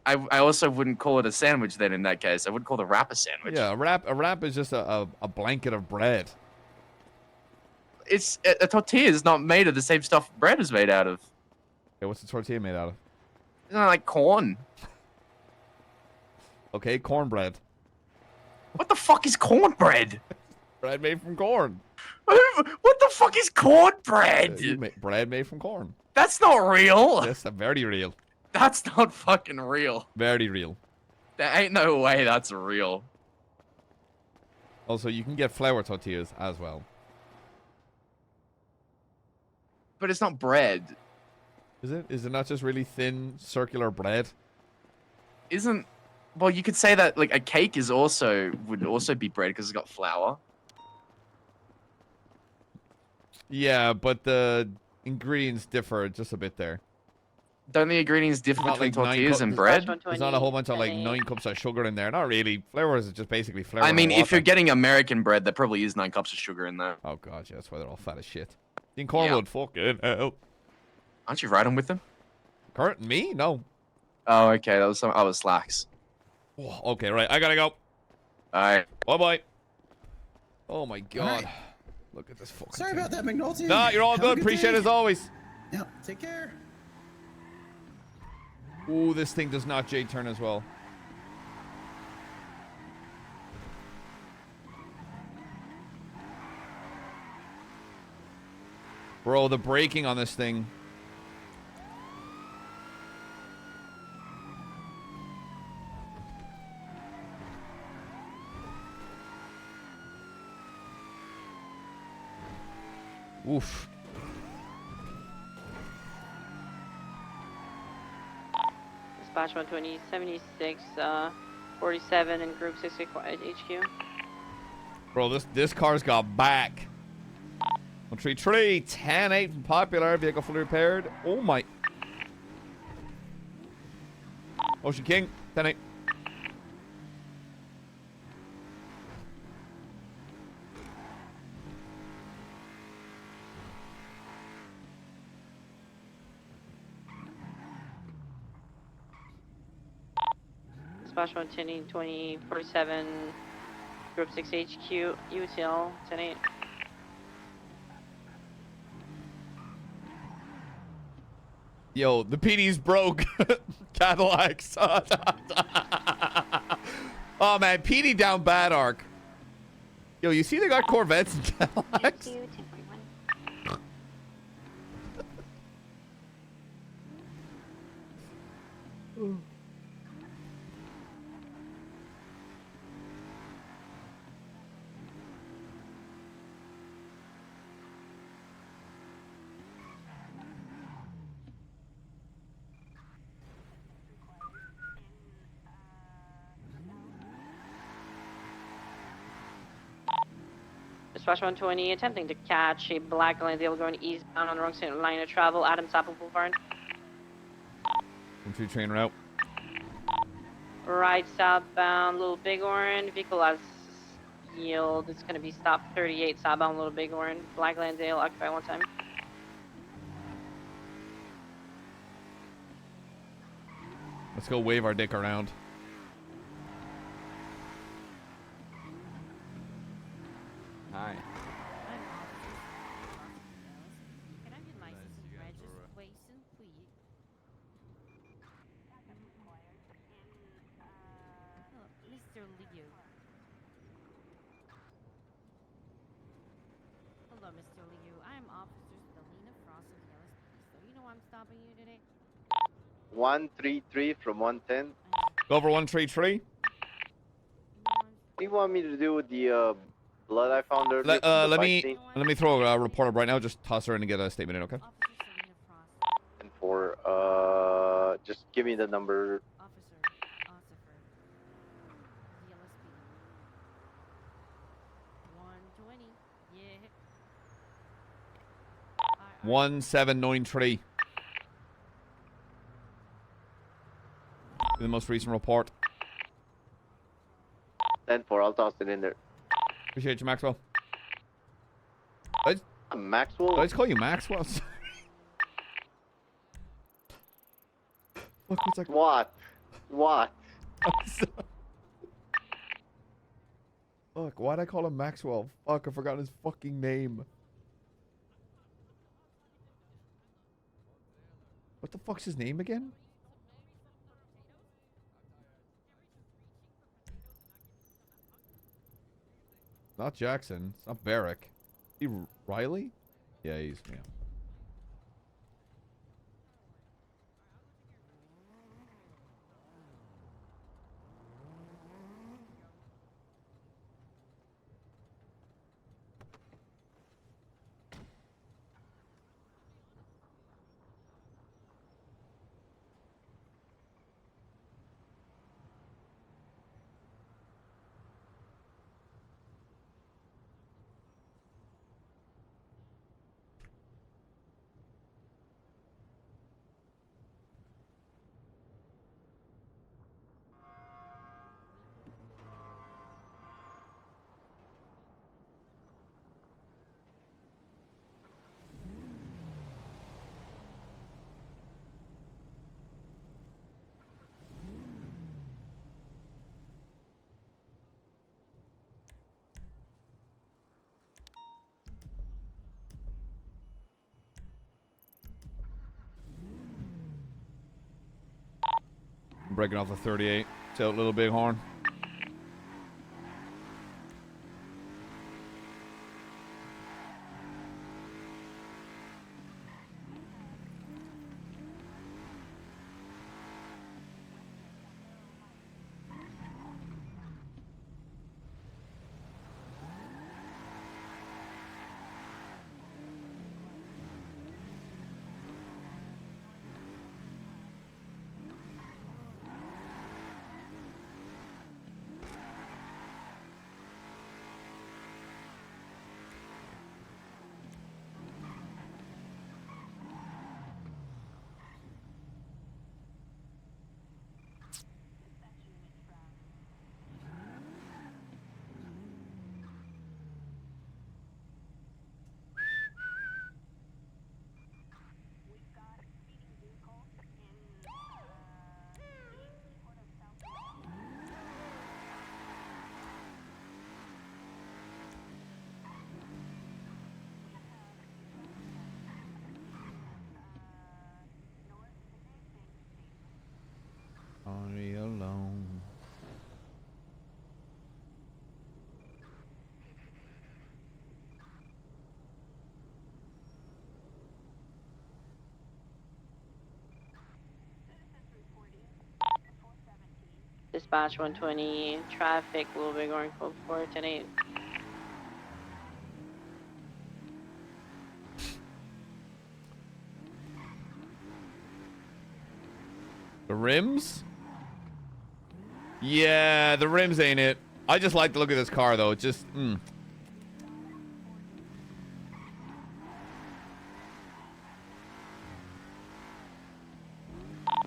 [SPEAKER 17] I also wouldn't call it a sandwich then in that case. I would call the wrap a sandwich.
[SPEAKER 4] Yeah, a wrap is just a blanket of bread.
[SPEAKER 17] It's a tortilla is not made of the same stuff bread is made out of.
[SPEAKER 4] Okay, what's the tortilla made out of?
[SPEAKER 17] Isn't it like corn?
[SPEAKER 4] Okay, cornbread.
[SPEAKER 17] What the fuck is cornbread?
[SPEAKER 4] Bread made from corn.
[SPEAKER 17] What the fuck is cornbread?
[SPEAKER 4] Bread made from corn.
[SPEAKER 17] That's not real.
[SPEAKER 4] That's very real.
[SPEAKER 17] That's not fucking real.
[SPEAKER 4] Very real.
[SPEAKER 17] There ain't no way that's real.
[SPEAKER 4] Also, you can get flour tortillas as well.
[SPEAKER 17] But it's not bread.
[SPEAKER 4] Is it? Is it not just really thin, circular bread?
[SPEAKER 17] Well, you could say that like a cake would also be bread because it's got flour.
[SPEAKER 4] Yeah, but the ingredients differ just a bit there.
[SPEAKER 17] Don't the ingredients differ
[SPEAKER 4] Not
[SPEAKER 17] between
[SPEAKER 4] like
[SPEAKER 17] tortillas and bread?
[SPEAKER 4] There's not a whole bunch of like 9 cups of sugar in there. Not really. Flour is just basically flour.
[SPEAKER 17] I mean,
[SPEAKER 4] and
[SPEAKER 17] if you're
[SPEAKER 4] water.
[SPEAKER 17] getting American bread, there probably is 9 cups of sugar in there.
[SPEAKER 4] Oh god, yeah, that's why they're all fat as shit. In Cornwood, fucking hell.
[SPEAKER 17] Aren't you riding with them?
[SPEAKER 4] Me? No.
[SPEAKER 17] Oh, okay. That was some. I was slacks.
[SPEAKER 4] Oh, okay, right. I gotta go.
[SPEAKER 17] All right.
[SPEAKER 4] Bye bye. Oh my god.
[SPEAKER 11] All right.
[SPEAKER 4] Look at this fucking.
[SPEAKER 11] Sorry
[SPEAKER 4] thing.
[SPEAKER 11] about that, McNulty.
[SPEAKER 4] Nah, you're all
[SPEAKER 11] Have a
[SPEAKER 4] good. Appreciate
[SPEAKER 11] day.
[SPEAKER 4] it as always.
[SPEAKER 11] Yeah, take care.
[SPEAKER 4] Ooh, this thing does not J-turn as well. Bro, the braking on this thing. Oof.
[SPEAKER 3] Dispatch 120, 76, 47 in group 6 at HQ.
[SPEAKER 4] Bro, this car's got back. 133, 10-8 from Popular. Vehicle fully repaired. Oh my. Ocean King, 10-8.
[SPEAKER 3] Dispatch 110, 2047, Group 6 HQ, UTL, 10-8.
[SPEAKER 4] Yo, the PD's broke. Cadillacs. Oh man, PD down bad arc. Yo, you see they got Corvettes and Cadillacs?
[SPEAKER 3] Dispatch 120, attempting to catch a black Glendale going eastbound on the wrong line of travel, Adams Apple Boulevard.
[SPEAKER 4] Entry train route.
[SPEAKER 3] Right southbound, Little Bighorn. Vehicle has yield. It's going to be stop 38 southbound, Little Bighorn. Black Glendale, occupy one time.
[SPEAKER 4] Let's go wave our dick around.
[SPEAKER 1] Hi.
[SPEAKER 18] Can I get license and registration, please? Oh, Mr. Liu. Hello, Mr. Liu. I am Officer Stelina Frost of the LSPD. So you know I'm stopping you today?
[SPEAKER 20] 133 from 110.
[SPEAKER 4] Go over 133.
[SPEAKER 20] What do you want me to do with the blood I found earlier?
[SPEAKER 4] Let me throw a report up right now. Just toss her in and get a statement in, okay?
[SPEAKER 20] And for just give me the number.
[SPEAKER 18] Officer, the LSPD. 120. Yeah.
[SPEAKER 4] 1793. The most recent report.
[SPEAKER 20] 10-4, I'll toss it in there.
[SPEAKER 4] Appreciate you, Maxwell.
[SPEAKER 20] Maxwell?
[SPEAKER 4] Did I just call you Maxwell? Fuck, what's that?
[SPEAKER 20] What?
[SPEAKER 4] Fuck, why'd I call him Maxwell? Fuck, I forgot his fucking name. What the fuck's his name again? Not Jackson. It's not Barrick. He Riley? Yeah, he's yeah. Breaking off the 38. Tilt Little Bighorn.
[SPEAKER 3] dispatch 120, traffic, Little Big Orange, code 4, 10-8.
[SPEAKER 4] The rims? Yeah, the rims ain't it. I just like to look at this car, though. It just,
[SPEAKER 9] That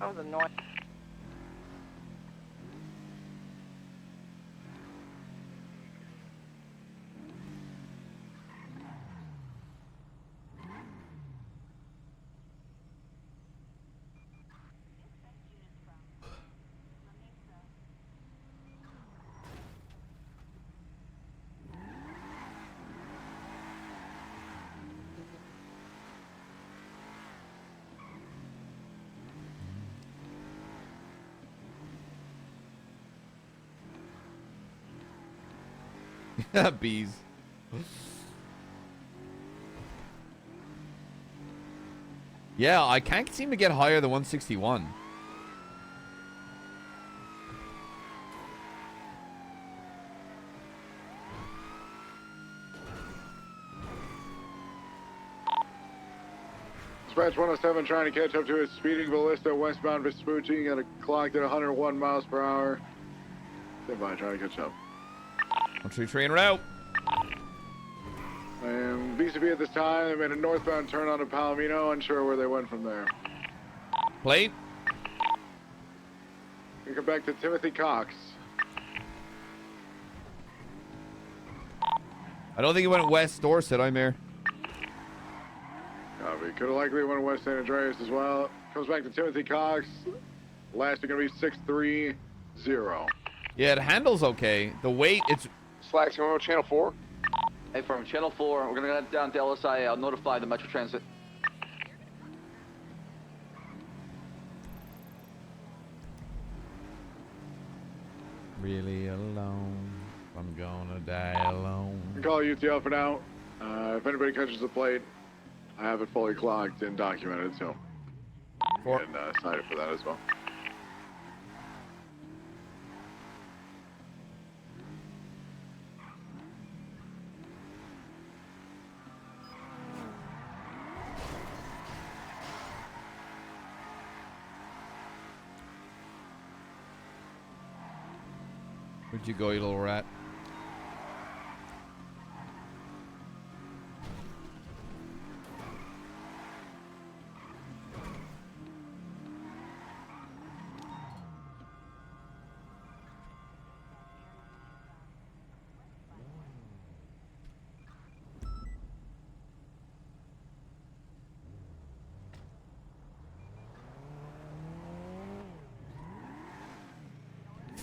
[SPEAKER 9] was annoying.
[SPEAKER 4] bees. Yeah, I can't seem to get higher than 161.
[SPEAKER 6] Dispatch 107 trying to catch up to a speeding ballista westbound Vespucci and clocked at 101 miles per hour. Stand by, trying to catch up.
[SPEAKER 4] 123 en route.
[SPEAKER 6] And vis-a-vis at this time, they made a northbound turn onto Palomino, unsure where they went from there.
[SPEAKER 4] Plate.
[SPEAKER 6] We come back to Timothy Cox.
[SPEAKER 4] I don't think it went west Dorset, I'm here.
[SPEAKER 6] Copy. Could have likely went west San Andreas as well. Comes back to Timothy Cox. Last is going to be 630.
[SPEAKER 4] Yeah, it handles okay. The weight, it's...
[SPEAKER 23] Slacks, you want to Channel 4? Hey, from Channel 4, we're going to get down to LSI. I'll notify the Metro Transit.
[SPEAKER 4] Really alone. I'm gonna die alone.
[SPEAKER 6] I can call UTL for now. If anybody catches the plate, I have it fully clocked and documented, so you can sign it for that as well.
[SPEAKER 4] Where'd you go, you little rat?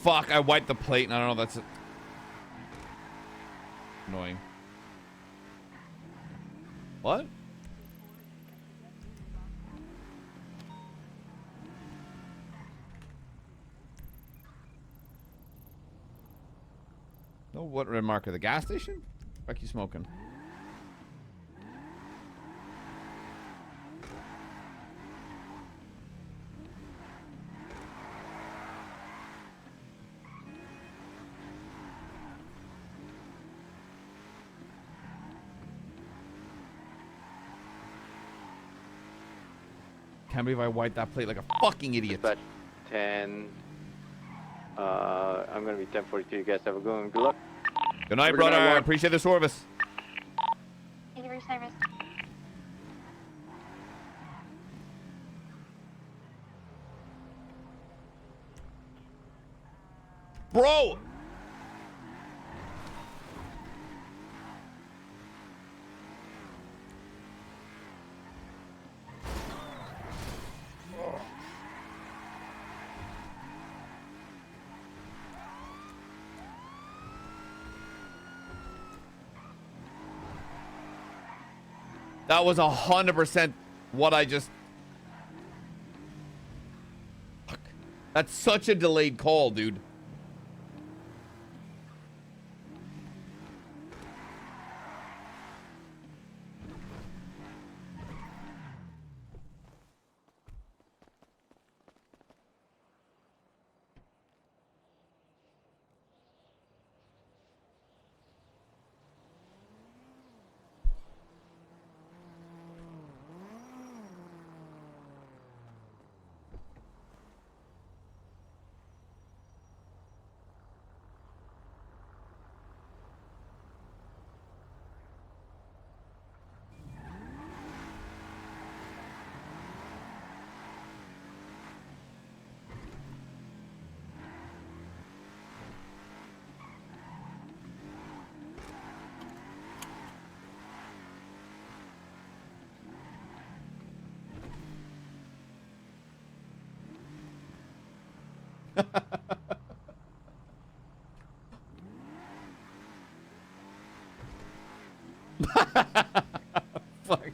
[SPEAKER 4] Fuck, I wiped the plate and I don't know, that's annoying. What? No, what red marker? The gas station? Fuck you smoking? Can't believe I wiped that plate like a fucking idiot.
[SPEAKER 20] Dispatch 10. I'm gonna be 1042. You guys have a good one. Good luck.
[SPEAKER 4] Good night, brother. I appreciate the service.
[SPEAKER 18] Thank you for your service.
[SPEAKER 4] Bro! That was 100% what I just... Fuck. That's such a delayed call, dude. Fuck.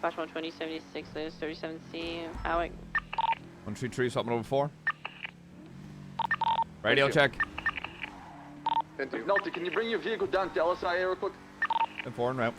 [SPEAKER 3] Flash 12076 is 37C. Howard.
[SPEAKER 4] 133, something over 4. Radio check.
[SPEAKER 23] McNulty, can you bring your vehicle down to LSI real quick?
[SPEAKER 4] And 4 en route.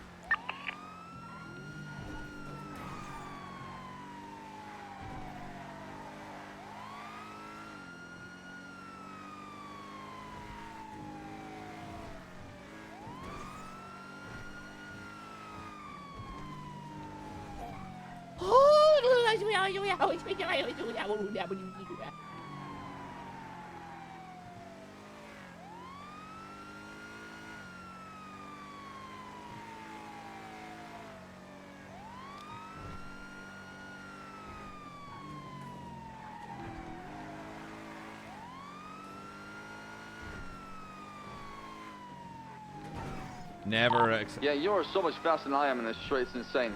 [SPEAKER 4] Never.
[SPEAKER 23] Yeah, you are so much faster than I am in this straight. It's insane.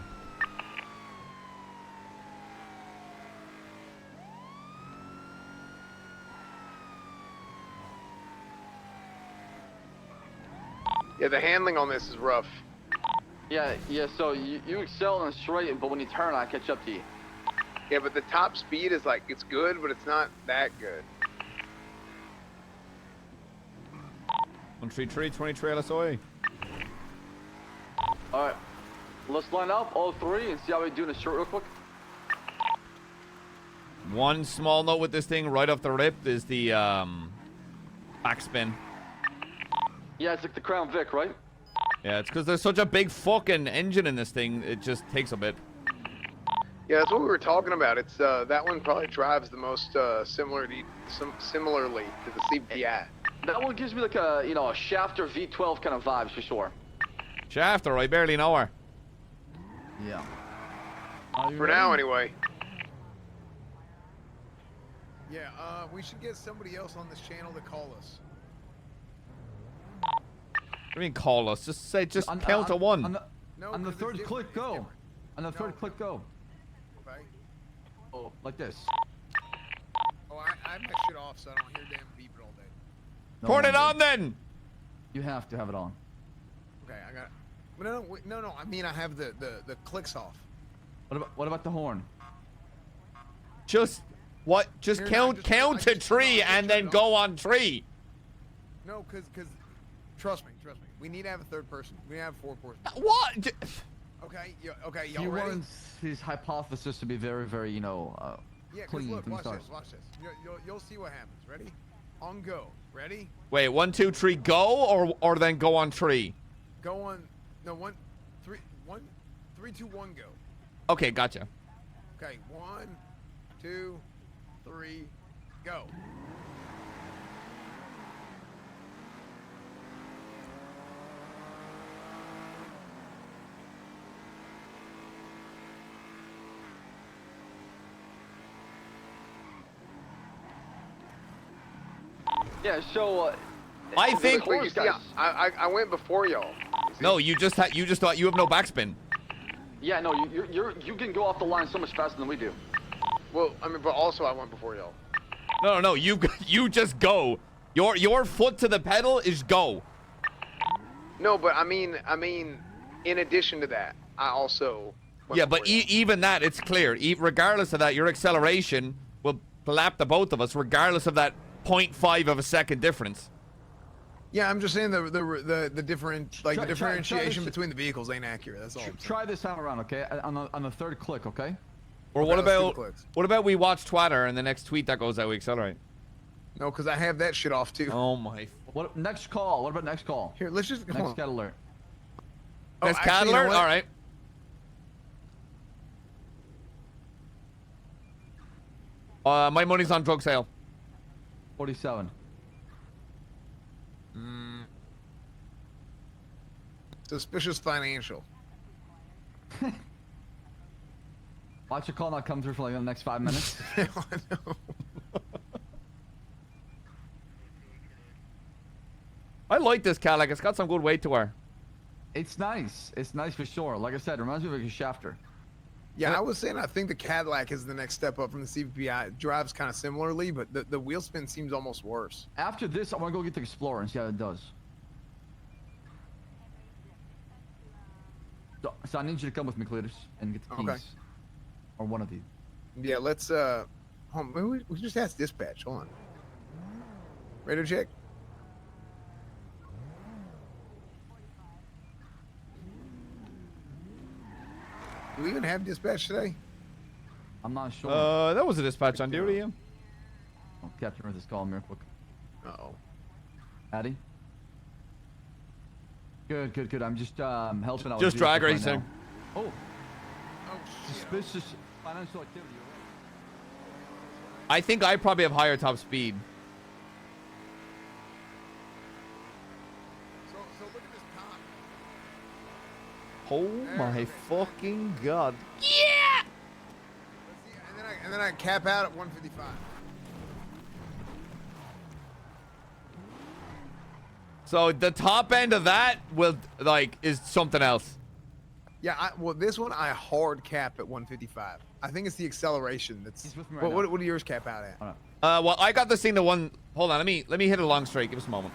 [SPEAKER 2] Yeah, the handling on this is rough.
[SPEAKER 23] Yeah. So you excel in the straight, but when you turn, I catch up to you.
[SPEAKER 2] Yeah, but the top speed is like, it's good, but it's not that good.
[SPEAKER 4] 133, 23 LSOA.
[SPEAKER 23] All right, let's line up all three and see how we do in the straight real quick.
[SPEAKER 4] One small note with this thing right off the rip is the backspin.
[SPEAKER 23] Yeah, it's like the Crown Vic, right?
[SPEAKER 4] Yeah, it's because there's such a big fucking engine in this thing. It just takes a bit.
[SPEAKER 2] Yeah, that's what we were talking about. It's that one probably drives the most similarly to the CPI.
[SPEAKER 23] That one gives me like a a Shafter V12 kind of vibes for sure.
[SPEAKER 4] Shafter, I barely know her.
[SPEAKER 7] Yeah.
[SPEAKER 2] For now, anyway.
[SPEAKER 21] Yeah, we should get somebody else on this channel to call us.
[SPEAKER 4] What do you mean call us? Just say, count to 1.
[SPEAKER 7] On the third click, go. On the third click, go.
[SPEAKER 21] Okay.
[SPEAKER 7] Oh, like this.
[SPEAKER 21] Oh, I have my shit off, so I don't hear damn beeping all day.
[SPEAKER 4] Turn it on then.
[SPEAKER 7] You have to have it on.
[SPEAKER 21] Okay, I got it. No. I mean, I have the clicks off.
[SPEAKER 7] What about the horn?
[SPEAKER 4] Just what? Just count to 3 and then go on 3.
[SPEAKER 21] No, cause trust me. We need to have a third person. We have 4 persons.
[SPEAKER 4] What?
[SPEAKER 21] Okay,
[SPEAKER 7] He
[SPEAKER 21] y'all ready?
[SPEAKER 7] wants his hypothesis to be very, very,
[SPEAKER 21] Yeah, cause
[SPEAKER 7] clean
[SPEAKER 21] look,
[SPEAKER 7] from the
[SPEAKER 21] watch
[SPEAKER 7] start.
[SPEAKER 21] this. You'll see what happens. Ready? On go. Ready?
[SPEAKER 4] Wait, 1, 2, 3, go, or then go on 3.
[SPEAKER 21] Go on. No, 1, 3, 2, 1, go.
[SPEAKER 4] Okay, gotcha.
[SPEAKER 21] Okay, 1, 2, 3, go.
[SPEAKER 23] Yeah, so
[SPEAKER 4] I think.
[SPEAKER 2] But you see, I went before y'all.
[SPEAKER 4] No, you just thought you have no backspin.
[SPEAKER 23] Yeah, no, you can go off the line so much faster than we do.
[SPEAKER 2] Well, I mean, but also I went before y'all.
[SPEAKER 4] No, you just go. Your foot to the pedal is go.
[SPEAKER 2] No, but I mean, in addition to that, I also.
[SPEAKER 4] Yeah, but even that, it's clear. Regardless of that, your acceleration will lap the both of us, regardless of that 0.5 of a second difference.
[SPEAKER 21] Yeah, I'm just saying the differentiation between the vehicles ain't accurate. That's all.
[SPEAKER 7] Try this time around, okay? On the third click, okay?
[SPEAKER 4] Or
[SPEAKER 21] Okay,
[SPEAKER 4] what about we watch Twitter and the next tweet that goes out we accelerate?
[SPEAKER 21] No, because I have that shit off too.
[SPEAKER 4] Oh my.
[SPEAKER 7] What next call? What about next call?
[SPEAKER 21] Here, let's just
[SPEAKER 7] next cat alert.
[SPEAKER 4] Next cat alert. All right. My money's on drug sale.
[SPEAKER 7] 47.
[SPEAKER 21] Suspicious financial.
[SPEAKER 7] Watch your call not come through for like the next 5 minutes.
[SPEAKER 4] I like this cat. Like, it's got some good weight to her.
[SPEAKER 7] It's nice. It's nice for sure. Like I said, it reminds me of like a shafter.
[SPEAKER 21] Yeah, I was saying I think the Cadillac is the next step up from the CVP. It drives kind of similarly, but the wheel spin seems almost worse.
[SPEAKER 7] After this, I want to go get the Explorer and see how it does. So I need you to come with me, Cletus, and get the keys.
[SPEAKER 21] Okay.
[SPEAKER 7] Or one of these.
[SPEAKER 21] Yeah, let's hold on, maybe we just ask dispatch. Hold on. Radio check. Do we even have dispatch today?
[SPEAKER 7] I'm not sure.
[SPEAKER 4] That was a dispatch on duty, yeah.
[SPEAKER 7] Oh, Captain Earth is calling me real quick.
[SPEAKER 21] Uh-oh.
[SPEAKER 7] Addy? Good. I'm just helping out.
[SPEAKER 4] Just
[SPEAKER 7] with
[SPEAKER 4] drag
[SPEAKER 7] vehicles
[SPEAKER 4] racing.
[SPEAKER 7] Right now. Oh. Suspicious financial activity.
[SPEAKER 4] I think I probably have higher top speed.
[SPEAKER 21] So look at this top.
[SPEAKER 4] Oh my fucking god.
[SPEAKER 21] Yeah! And then I cap out at 155.
[SPEAKER 4] So the top end of that will is something else.
[SPEAKER 21] Yeah, well, this one I hard cap at 155. I think it's the acceleration that's.
[SPEAKER 7] He's with me right
[SPEAKER 21] what do yours cap out at?
[SPEAKER 4] Well, I got this thing to one. Hold on, let me hit a long straight. Give us a moment.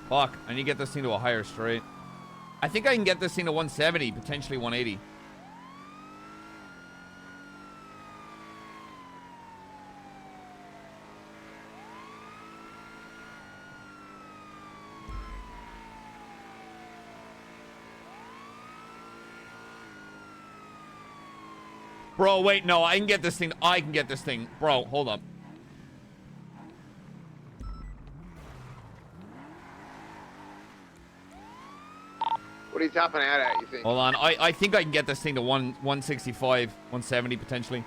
[SPEAKER 4] Fuck, I need to get this thing to a higher straight. I think I can get this thing to 170, potentially 180. Bro, wait, no, I can get this thing. Bro, hold up.
[SPEAKER 21] What are you topping out at, you think?
[SPEAKER 4] Hold on, I think I can get this thing to 165, 170 potentially.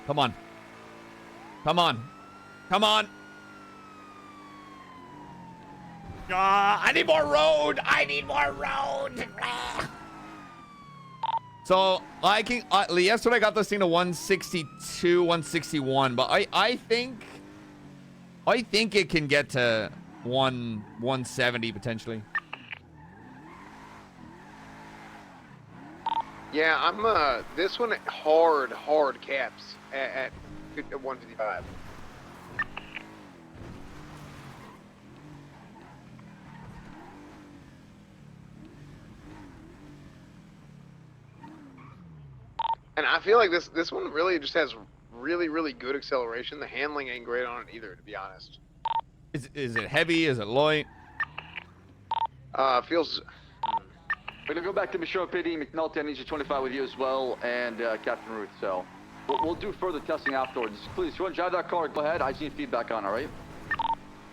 [SPEAKER 4] Come on. Come on. Come on. I need more road. I need more road. So I can. Yesterday I got this thing to 162, 161, but I think it can get to 170 potentially.
[SPEAKER 21] Yeah, I'm this one hard caps at 155. And I feel like this one really just has really good acceleration. The handling ain't great on it either, to be honest.
[SPEAKER 4] Is it heavy? Is it light?
[SPEAKER 21] Feels.
[SPEAKER 23] We're gonna go back to Michelle PD, McNulty. I need you 25 with you as well, and Captain Ruth. So we'll do further testing afterwards. Please, if you want to drive that car, go ahead. I just need feedback on it, all right?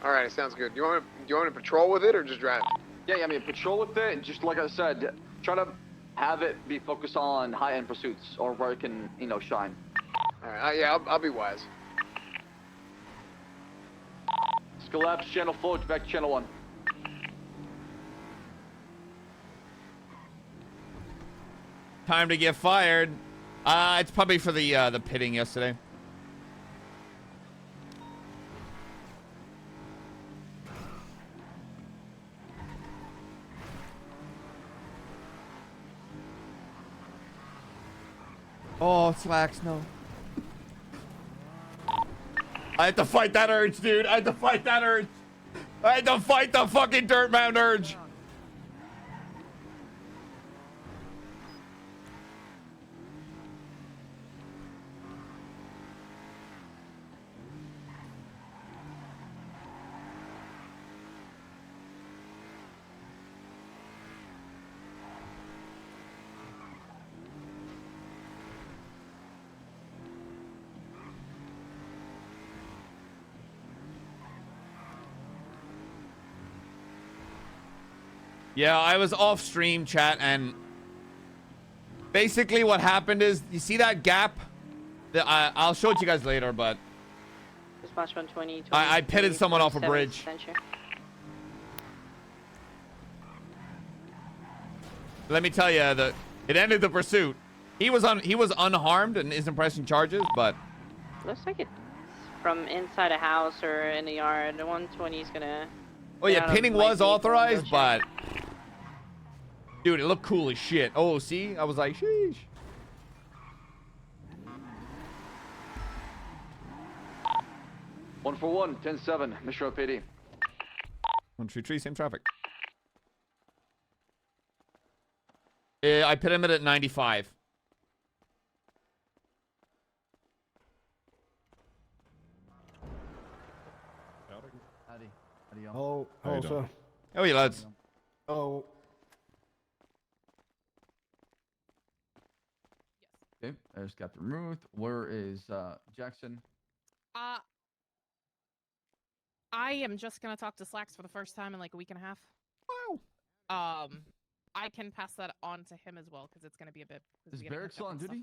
[SPEAKER 21] All right, it sounds good. Do you want me to patrol with it or just drive?
[SPEAKER 23] Yeah, I mean, patrol with it, and just like I said, try to have it be focused on high-end pursuits or where it can, shine.
[SPEAKER 21] All right, yeah, I'll be wise.
[SPEAKER 23] Let's collapse channel 4 back to channel 1.
[SPEAKER 4] Time to get fired. It's probably for the pitting yesterday. Oh, slacks, no. I had to fight that urge, dude. I had to fight that urge. I had to fight the fucking dirt mound urge. Yeah, I was off stream, chat, and basically what happened is, you see that gap? I'll show it to you guys later, but
[SPEAKER 3] Dispatch 120.
[SPEAKER 4] I pitted someone off a bridge. Let me tell you, it ended the pursuit. He was unharmed and isn't pressing charges, but
[SPEAKER 3] Looks like it's from inside a house or in the yard. The 120 is gonna.
[SPEAKER 4] oh yeah, pinning was authorized, but dude, it looked cool as shit. Oh, see, I was like, sheesh.
[SPEAKER 23] One for one, 10-7, Mission PD.
[SPEAKER 4] 133, same traffic. I put him at 95.
[SPEAKER 6] Oh,
[SPEAKER 4] How you
[SPEAKER 6] oh,
[SPEAKER 4] doing?
[SPEAKER 6] sir.
[SPEAKER 4] How are you, lads?
[SPEAKER 6] Oh.
[SPEAKER 7] Okay, there's Captain Ruth. Where is Jackson?
[SPEAKER 8] I am just gonna talk to Slacks for the first time in like a week and a half.
[SPEAKER 4] Wow.
[SPEAKER 8] I can pass that on to him as well because it's gonna be a bit.
[SPEAKER 7] Is Barrick still on duty?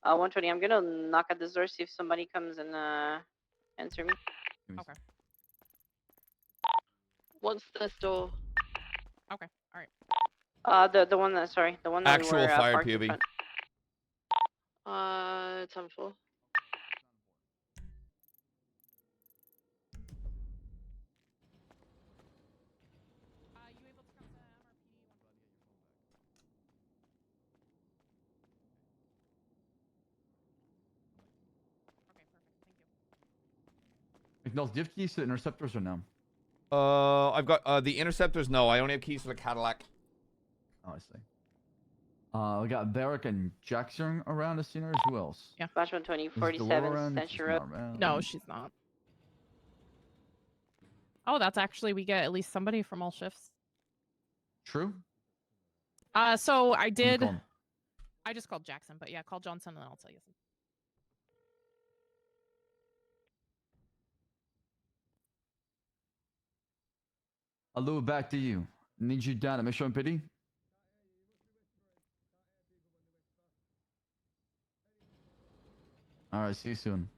[SPEAKER 3] 120. I'm gonna knock at this door, see if somebody comes and answer me.
[SPEAKER 8] Okay.
[SPEAKER 13] What's this door?
[SPEAKER 8] Okay. All right.
[SPEAKER 3] The one that the one that
[SPEAKER 4] Actual
[SPEAKER 3] we were,
[SPEAKER 4] fire
[SPEAKER 3] parked in
[SPEAKER 4] POV.
[SPEAKER 3] front.
[SPEAKER 13] 10-4.
[SPEAKER 7] McNulty, do you have keys to the interceptors or no?
[SPEAKER 4] I've got the interceptors. No, I only have keys to the Cadillac.
[SPEAKER 7] Oh, I see. We got Barrick and Jackson around the scene, or who else?
[SPEAKER 8] Yeah.
[SPEAKER 3] Dispatch 120,
[SPEAKER 7] Is Delora
[SPEAKER 3] 47
[SPEAKER 7] around?
[SPEAKER 3] Century
[SPEAKER 7] She's
[SPEAKER 3] Road.
[SPEAKER 7] not around.
[SPEAKER 8] No, she's not. Oh, that's actually we get at least somebody from all shifts.
[SPEAKER 7] True.
[SPEAKER 8] So I
[SPEAKER 7] I'm
[SPEAKER 8] did.
[SPEAKER 7] calling.
[SPEAKER 8] I just called Jackson, but yeah, call Johnson and I'll tell you something.
[SPEAKER 7] Alu, back to you. Need you down at Mission PD? All right, see you soon.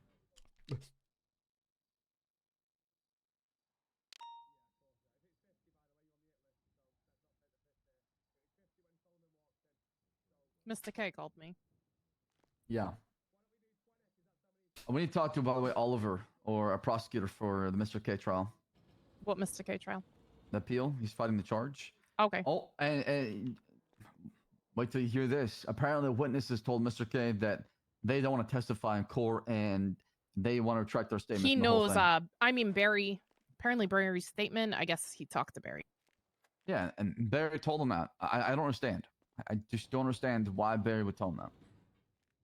[SPEAKER 8] Mr. K called me.
[SPEAKER 7] Yeah. We need to talk to, by the way, Oliver or a prosecutor for the Mr. K trial.
[SPEAKER 8] What Mr. K trial?
[SPEAKER 7] The appeal. He's fighting the charge.
[SPEAKER 8] Okay.
[SPEAKER 7] Oh, and wait till you hear this. Apparently, witnesses told Mr. K that they don't want to testify in court and they want to retract their statement.
[SPEAKER 8] He knows. I mean, Barry. Apparently, Barry's statement. I guess he talked to Barry.
[SPEAKER 7] Yeah, and Barry told him that. I don't understand. I just don't understand why Barry would tell him that.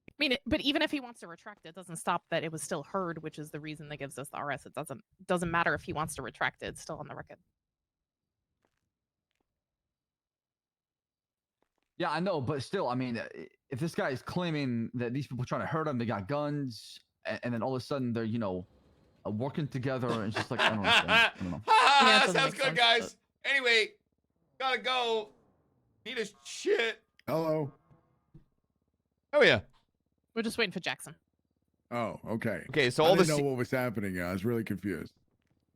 [SPEAKER 8] I mean, but even if he wants to retract it, doesn't stop that it was still heard, which is the reason that gives us the RS. It doesn't matter if he wants to retract it; it's still on the record.
[SPEAKER 7] Yeah, I know, but still, I mean, if this guy is claiming that these people trying to hurt him, they got guns, and then all of a sudden they're, working together, and it's just like, I don't understand. I don't know.
[SPEAKER 4] Ah, sounds good, guys. Anyway, gotta go. Need a shit.
[SPEAKER 6] Hello.
[SPEAKER 4] Oh yeah.
[SPEAKER 8] We're just waiting for Jackson.
[SPEAKER 6] Oh, okay.
[SPEAKER 4] Okay, so
[SPEAKER 6] I
[SPEAKER 4] all
[SPEAKER 6] didn't
[SPEAKER 4] the
[SPEAKER 6] know what was happening. I was really confused.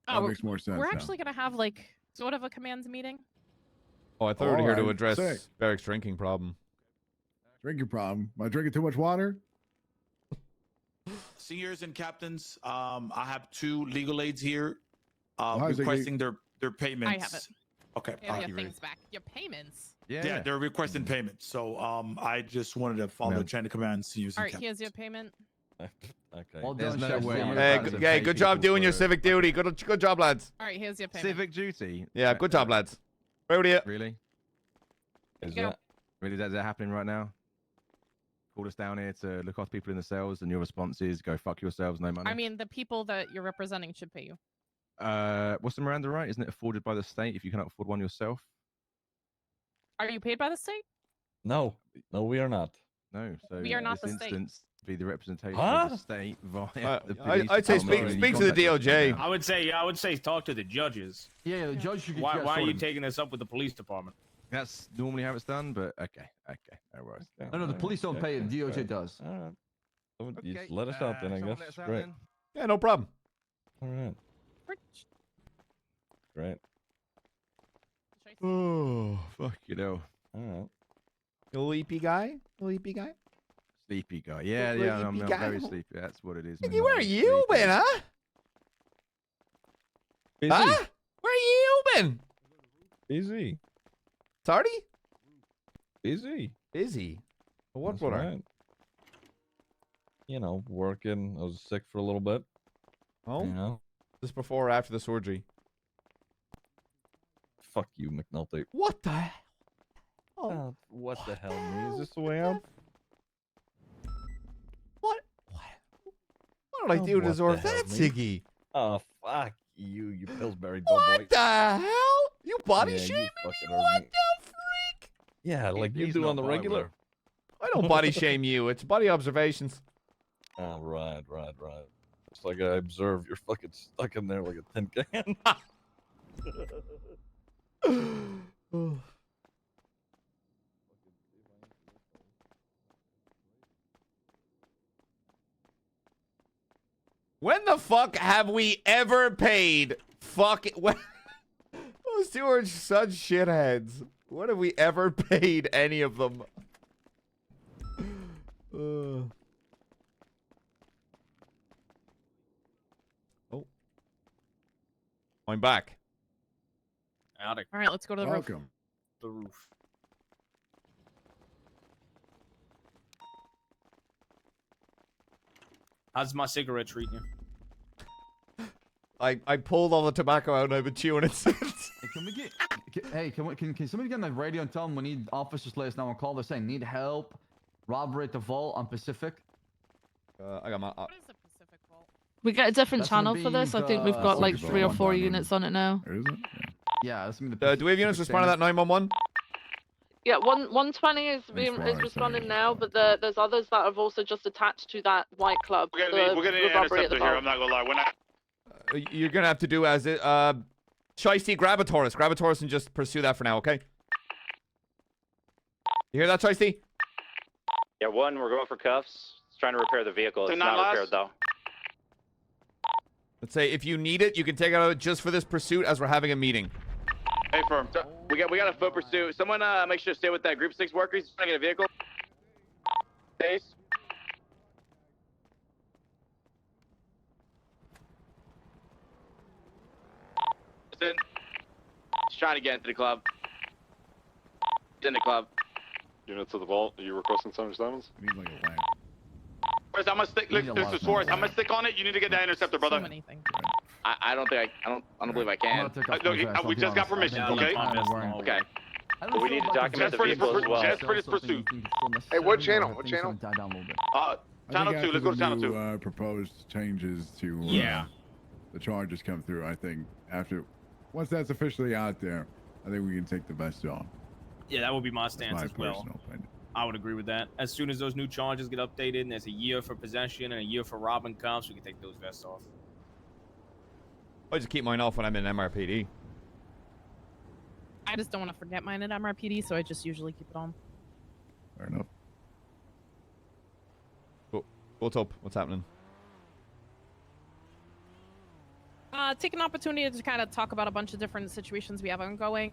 [SPEAKER 8] Oh,
[SPEAKER 6] That makes more sense.
[SPEAKER 8] We're
[SPEAKER 6] now.
[SPEAKER 8] actually gonna have like sort of a commands meeting.
[SPEAKER 4] Oh, I thought we were here to
[SPEAKER 6] Alright,
[SPEAKER 4] address
[SPEAKER 6] sick.
[SPEAKER 4] Barrick's drinking problem.
[SPEAKER 6] Drinking problem. Am I drinking too much water?
[SPEAKER 16] Seniors and captains, I have 2 legal aids here
[SPEAKER 6] how's it
[SPEAKER 16] requesting their payments.
[SPEAKER 8] I have it.
[SPEAKER 16] Okay.
[SPEAKER 8] They have your things back. Your payments.
[SPEAKER 16] Yeah, they're requesting payments. So I just wanted to follow the chain of command, seniors
[SPEAKER 8] All
[SPEAKER 16] and
[SPEAKER 8] right, here's your payment.
[SPEAKER 15] Okay.
[SPEAKER 7] Well
[SPEAKER 15] There's
[SPEAKER 7] done,
[SPEAKER 15] no
[SPEAKER 7] Chef.
[SPEAKER 15] way
[SPEAKER 7] Yeah,
[SPEAKER 15] you're
[SPEAKER 4] Hey,
[SPEAKER 15] about to
[SPEAKER 4] hey,
[SPEAKER 15] pay
[SPEAKER 4] good job
[SPEAKER 15] people
[SPEAKER 4] doing your
[SPEAKER 15] for-
[SPEAKER 4] civic duty. Good job, lads.
[SPEAKER 8] All right, here's your payment.
[SPEAKER 15] Civic duty.
[SPEAKER 4] Yeah, good job, lads. Right with you.
[SPEAKER 15] Really? Is
[SPEAKER 8] you go.
[SPEAKER 15] that really is that happening right now? Called us down here to look after people in the cells, and your response is go fuck yourselves, no money.
[SPEAKER 8] I mean, the people that you're representing should pay you.
[SPEAKER 15] What's the Miranda right? Isn't it afforded by the state if you cannot afford one yourself?
[SPEAKER 8] Are you paid by the state?
[SPEAKER 15] No, we are not. No, so
[SPEAKER 8] We are not
[SPEAKER 15] in this
[SPEAKER 8] the state.
[SPEAKER 15] instance,
[SPEAKER 12] be the representation
[SPEAKER 15] Huh?
[SPEAKER 12] of the state via the police
[SPEAKER 4] I'd say
[SPEAKER 12] department,
[SPEAKER 4] speak
[SPEAKER 12] you
[SPEAKER 4] to the
[SPEAKER 12] contact us.
[SPEAKER 4] DOJ.
[SPEAKER 13] I would say talk to the judges.
[SPEAKER 7] Yeah, the judge should get
[SPEAKER 13] Why
[SPEAKER 7] that
[SPEAKER 13] are you
[SPEAKER 7] sorted.
[SPEAKER 13] taking this up with the police department?
[SPEAKER 12] That's normally how it's done, but okay, no worries.
[SPEAKER 7] No, the police don't pay it. DOJ does.
[SPEAKER 15] All right. So you just let us out then, I
[SPEAKER 12] someone
[SPEAKER 15] guess.
[SPEAKER 12] let us out
[SPEAKER 15] Great.
[SPEAKER 12] then.
[SPEAKER 4] Yeah, no problem.
[SPEAKER 15] All right. Great.
[SPEAKER 12] Oh, fuck you know.
[SPEAKER 15] All right.
[SPEAKER 4] Sleepy guy? Sleepy guy?
[SPEAKER 12] Sleepy guy. Yeah,
[SPEAKER 4] Sleepy
[SPEAKER 12] I'm
[SPEAKER 4] guy.
[SPEAKER 12] very sleepy. That's what it is.
[SPEAKER 4] Mickey, where are you been, huh?
[SPEAKER 15] Busy.
[SPEAKER 4] Huh? Where you been?
[SPEAKER 15] Busy.
[SPEAKER 4] Tardy?
[SPEAKER 15] Busy.
[SPEAKER 4] Busy. What
[SPEAKER 15] That's
[SPEAKER 4] brother?
[SPEAKER 15] right. You know, working. I was sick for a little bit.
[SPEAKER 4] Oh?
[SPEAKER 15] You know?
[SPEAKER 4] This before or after the surgery?
[SPEAKER 15] Fuck you, McNulty.
[SPEAKER 4] What the hell?
[SPEAKER 15] Oh, what the hell, me? Is this the way out?
[SPEAKER 4] What did I do to
[SPEAKER 15] what the
[SPEAKER 4] deserve
[SPEAKER 15] hell,
[SPEAKER 4] that,
[SPEAKER 15] me?
[SPEAKER 4] Ziggy?
[SPEAKER 15] Oh, fuck you, Pillsbury
[SPEAKER 4] What
[SPEAKER 15] doughboy.
[SPEAKER 4] the hell? You body
[SPEAKER 15] Yeah, you
[SPEAKER 4] shaming me?
[SPEAKER 15] fucking
[SPEAKER 4] What
[SPEAKER 15] heard me.
[SPEAKER 4] the freak?
[SPEAKER 15] Yeah, like you
[SPEAKER 12] He's
[SPEAKER 15] do
[SPEAKER 12] not
[SPEAKER 15] on the
[SPEAKER 12] my
[SPEAKER 15] regular.
[SPEAKER 12] word.
[SPEAKER 4] I don't body shame you. It's body observations.
[SPEAKER 15] Oh, right. It's like I observe you're fucking stuck in there like a tin can.
[SPEAKER 4] When the fuck have we ever paid fuck when those two are such shitheads. When have we ever paid any of them? Oh. I'm back.
[SPEAKER 13] Howdy.
[SPEAKER 8] All right, let's go to the roof.
[SPEAKER 6] Welcome.
[SPEAKER 13] The roof. How's my cigarette treating you?
[SPEAKER 4] I pulled all the tobacco out and I've been chewing it since.
[SPEAKER 7] Hey, can we get? Can somebody get on the radio and tell them we need officers let us know on call? They're saying need help, robbery at the vault on Pacific.
[SPEAKER 4] I got my.
[SPEAKER 19] We get a different
[SPEAKER 7] That's gonna
[SPEAKER 19] channel for
[SPEAKER 7] be
[SPEAKER 19] this. I think we've
[SPEAKER 7] the-
[SPEAKER 19] got like
[SPEAKER 7] Pacific
[SPEAKER 19] 3 or
[SPEAKER 7] Vault.
[SPEAKER 19] 4 units on it now.
[SPEAKER 6] Is it?
[SPEAKER 7] Yeah, that's gonna be the.
[SPEAKER 4] Do we have units responding to that 911?
[SPEAKER 9] Yeah, 120 is
[SPEAKER 6] far as
[SPEAKER 9] responding now, but there's others that have also just attached to that white club.
[SPEAKER 24] We're gonna need an
[SPEAKER 9] robbery at the
[SPEAKER 24] interceptor here.
[SPEAKER 9] vault.
[SPEAKER 24] I'm not gonna lie. When I
[SPEAKER 4] You're gonna have to do as it. Chisty, grab a Taurus. Grab a Taurus and just pursue that for now, okay? You hear that, Chisty?
[SPEAKER 25] Yeah, one, we're going for cuffs. It's trying to repair the vehicle. It's
[SPEAKER 24] They're
[SPEAKER 25] not
[SPEAKER 24] not
[SPEAKER 25] repaired, though.
[SPEAKER 4] Let's say if you need it, you can take it out just for this pursuit as we're having a meeting.
[SPEAKER 24] hey firm, we got a foot pursuit. Someone make sure to stay with that group 6 worker. He's trying to get a vehicle. Stays. Listen. He's trying to get into the club. He's in the club.
[SPEAKER 26] Units of the vault, are you requesting 77s?
[SPEAKER 6] Need like a lamp.
[SPEAKER 24] Forrest, I'm gonna stick. Look, this is Forrest. I'm gonna stick on it. You need to get that interceptor, brother.
[SPEAKER 8] So many things.
[SPEAKER 24] I don't think I don't believe I can.
[SPEAKER 7] I'm gonna take off
[SPEAKER 24] Look,
[SPEAKER 7] my vest, I'll
[SPEAKER 24] we
[SPEAKER 7] be
[SPEAKER 24] just got
[SPEAKER 7] honest.
[SPEAKER 24] permission,
[SPEAKER 7] I've been
[SPEAKER 24] okay?
[SPEAKER 7] wearing-
[SPEAKER 24] Okay.
[SPEAKER 7] I
[SPEAKER 25] But we need to document
[SPEAKER 24] the vehicle as well. Just for this pursuit.
[SPEAKER 2] Hey, what channel? What channel?
[SPEAKER 7] Die down a little bit.
[SPEAKER 24] Channel
[SPEAKER 6] I
[SPEAKER 24] 2.
[SPEAKER 6] think
[SPEAKER 24] Let's go to
[SPEAKER 6] after
[SPEAKER 24] channel
[SPEAKER 6] the
[SPEAKER 24] 2.
[SPEAKER 6] new, proposed changes to
[SPEAKER 13] Yeah.
[SPEAKER 6] the charges come through. I think once that's officially out there, I think we can take the vest off.
[SPEAKER 13] Yeah, that would be my
[SPEAKER 6] That's
[SPEAKER 13] stance
[SPEAKER 6] my
[SPEAKER 13] as well.
[SPEAKER 6] personal opinion.
[SPEAKER 13] I would agree with that. As soon as those new charges get updated and there's a year for possession and a year for robbing cops, we can take those vests off.
[SPEAKER 4] I just keep mine off when I'm in MRPD.
[SPEAKER 8] I just don't want to forget mine at MRPD, so I just usually keep it on.
[SPEAKER 6] Fair enough.
[SPEAKER 4] What's up? What's happening?
[SPEAKER 8] Take an opportunity to kind of talk about a bunch of different situations we have ongoing.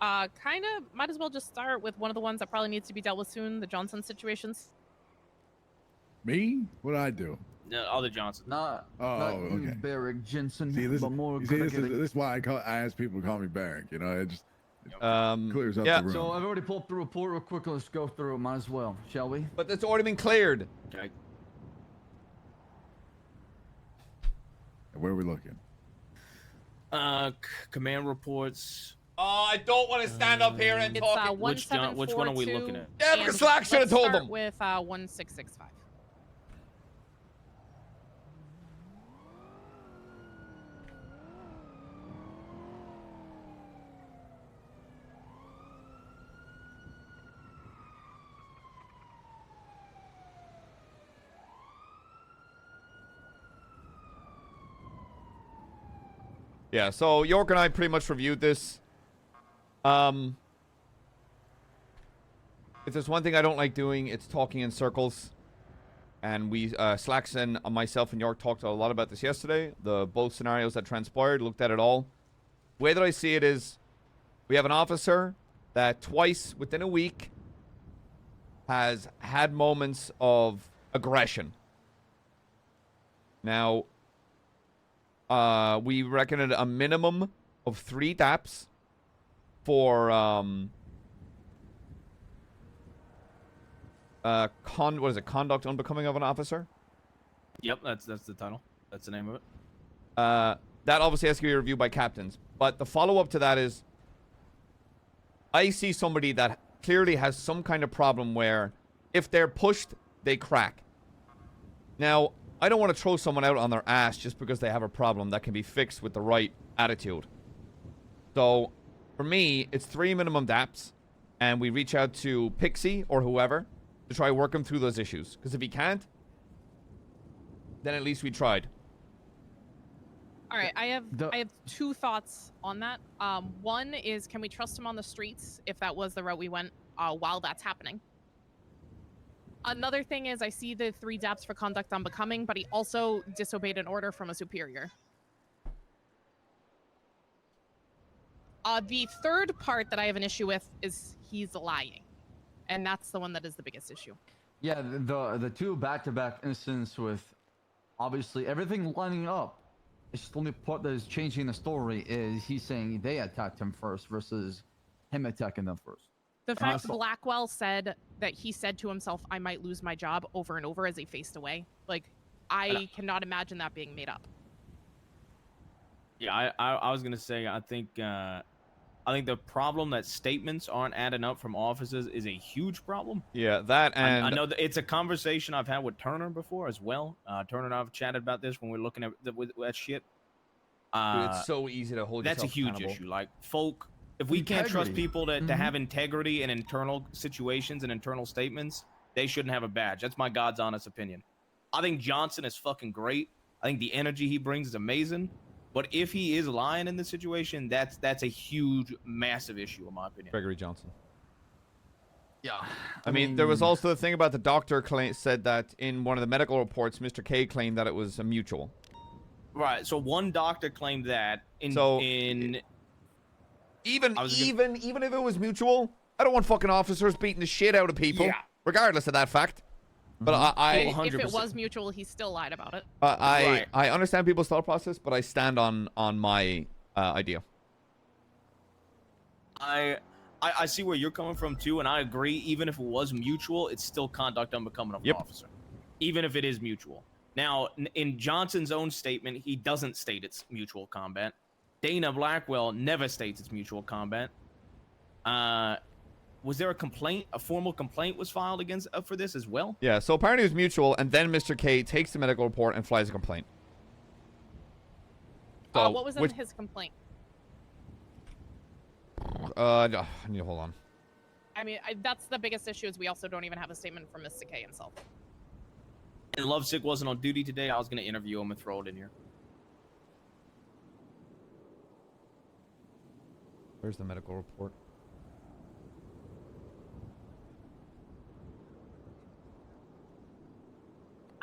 [SPEAKER 8] Kind of might as well just start with one of the ones that probably needs to be dealt with soon, the Johnson situations.
[SPEAKER 6] Me? What did I do?
[SPEAKER 13] No, other Johnson.
[SPEAKER 7] Not
[SPEAKER 6] Oh,
[SPEAKER 7] you,
[SPEAKER 6] okay.
[SPEAKER 7] Barrick Jensen,
[SPEAKER 6] See, this,
[SPEAKER 7] but more
[SPEAKER 6] you see,
[SPEAKER 7] gonna
[SPEAKER 6] this
[SPEAKER 7] get
[SPEAKER 6] is
[SPEAKER 7] it.
[SPEAKER 6] this is why I ask people to call me Barrick. You know, it just clears up
[SPEAKER 4] yeah.
[SPEAKER 6] the room.
[SPEAKER 7] So I've already pulled up the report real quick. Let's go through it. Might as well, shall we?
[SPEAKER 4] But that's already been cleared.
[SPEAKER 13] Okay.
[SPEAKER 6] Where are we looking?
[SPEAKER 13] Command reports.
[SPEAKER 4] Oh, I don't want to stand up here and
[SPEAKER 8] It's
[SPEAKER 4] talk.
[SPEAKER 13] Which one are we looking at?
[SPEAKER 4] Yeah, because Slack should have told them.
[SPEAKER 8] With 1665.
[SPEAKER 4] Yeah, so York and I pretty much reviewed this. If there's one thing I don't like doing, it's talking in circles. And we, Slacks and myself and York talked a lot about this yesterday. Both scenarios that transpired, looked at it all. The way that I see it is, we have an officer that twice within a week has had moments of aggression. Now, we reckoned a minimum of 3 DAPs for what is it? Conduct unbecoming of an officer.
[SPEAKER 13] Yep, that's the title. That's the name of it.
[SPEAKER 4] That obviously has to be reviewed by captains. But the follow-up to that is, I see somebody that clearly has some kind of problem where if they're pushed, they crack. Now, I don't want to throw someone out on their ass just because they have a problem that can be fixed with the right attitude. So, for me, it's 3 minimum DAPs, and we reach out to Pixie or whoever to try work him through those issues. Because if he can't, then at least we tried.
[SPEAKER 8] All right, I have 2 thoughts on that. One is, can we trust him on the streets if that was the route we went while that's happening? Another thing is, I see the 3 DAPs for conduct unbecoming, but he also disobeyed an order from a superior. The third part that I have an issue with is he's lying, and that's the one that is the biggest issue.
[SPEAKER 7] Yeah, the 2 back-to-back incidents with obviously everything lining up. It's just the only part that is changing the story is he's saying they attacked him first versus him attacking them first.
[SPEAKER 8] The fact Blackwell said that he said to himself, I might lose my job over and over as he faced away. Like, I cannot imagine that being made up.
[SPEAKER 13] Yeah, I was going to say, I think the problem that statements aren't adding up from officers is a huge problem.
[SPEAKER 4] Yeah, that and...
[SPEAKER 13] I know that it's a conversation I've had with Turner before as well. Turner and I have chatted about this when we're looking at that shit.
[SPEAKER 4] Dude, it's so easy to hold
[SPEAKER 13] That's a
[SPEAKER 4] yourself
[SPEAKER 13] huge
[SPEAKER 4] accountable.
[SPEAKER 13] issue. Like, folk, if we can't trust people to have integrity in internal situations and internal statements, they shouldn't have a badge. That's my God's honest opinion. I think Johnson is fucking great. I think the energy he brings is amazing. But if he is lying in this situation, that's a huge, massive issue, in my opinion.
[SPEAKER 4] Gregory Johnson.
[SPEAKER 7] Yeah.
[SPEAKER 4] I mean, there was also the thing about the doctor said that in one of the medical reports, Mr. K claimed that it was a mutual.
[SPEAKER 13] Right. So one doctor claimed that
[SPEAKER 4] even if it was mutual, I don't want fucking officers beating the shit out of people, regardless of that fact. But
[SPEAKER 8] if it was mutual, he still lied about it.
[SPEAKER 4] I understand people's thought process, but I stand on my idea.
[SPEAKER 13] I see where you're coming from too, and I agree. Even if it was mutual, it's still conduct unbecoming of an officer, even if it is mutual. Now, in Johnson's own statement, he doesn't state it's mutual combat. Dana Blackwell never states it's mutual combat. Was there a complaint? A formal complaint was filed against for this as well?
[SPEAKER 4] Yeah, so apparently it was mutual, and then Mr. K takes the medical report and flies a complaint. So,
[SPEAKER 8] what was in his complaint?
[SPEAKER 4] I need to hold on.
[SPEAKER 8] I mean, that's the biggest issue is we also don't even have a statement from Mr. K himself.
[SPEAKER 13] And Lovesick wasn't on duty today. I was going to interview him and throw it in here.
[SPEAKER 4] Where's the medical report?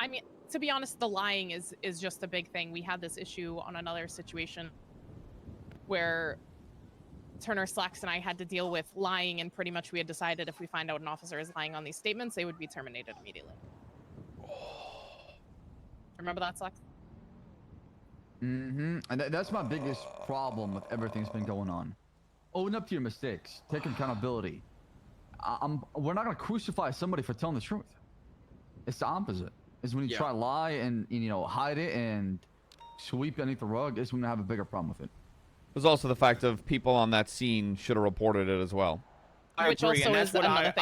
[SPEAKER 8] I mean, to be honest, the lying is just a big thing. We had this issue on another situation where Turner, Slacks, and I had to deal with lying, and pretty much we had decided if we find out an officer is lying on these statements, they would be terminated immediately. Remember that, Slacks?
[SPEAKER 7] And that's my biggest problem with everything's been going on. Own up to your mistakes. Take accountability. We're not going to crucify somebody for telling the truth. It's the opposite. Is when you try to lie and hide it and sweep beneath the rug is when you have a bigger problem with it.
[SPEAKER 4] There's also the fact of people on that scene should have reported it as well.
[SPEAKER 13] I agree, and that's what I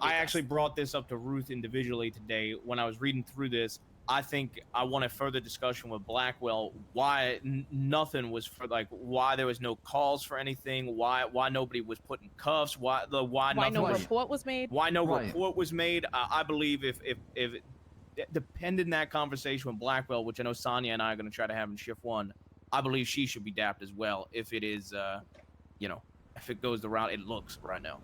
[SPEAKER 13] actually brought this up to Ruth individually today when I was reading through this. I think I want a further discussion with Blackwell. Why nothing was why there was no calls for anything? Why nobody was put in cuffs? Why no
[SPEAKER 8] report was made?
[SPEAKER 13] Why no report was made? I believe if depending that conversation with Blackwell, which I know Sonya and I are going to try to have in shift 1, I believe she should be dapped as well if it is, you know, if it goes the route it looks right now.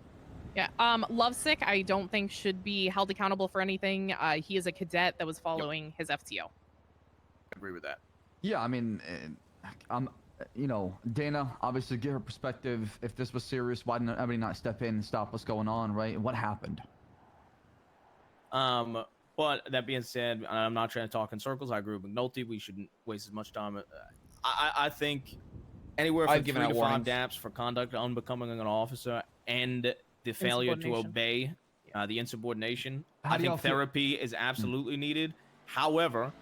[SPEAKER 8] Yeah. Lovesick, I don't think should be held accountable for anything. He is a cadet that was following his FTO.
[SPEAKER 13] Agree with that.
[SPEAKER 7] Yeah, I mean, you know, Dana, obviously give her perspective. If this was serious, why didn't everybody not step in and stop what's going on, right? What happened?
[SPEAKER 13] But that being said, I'm not trying to talk in circles. I agree with McNulty. We shouldn't waste as much time. I think anywhere from 3 to 5 daps for conduct unbecoming an officer and the failure to obey the insubordination. I think therapy is absolutely needed. However,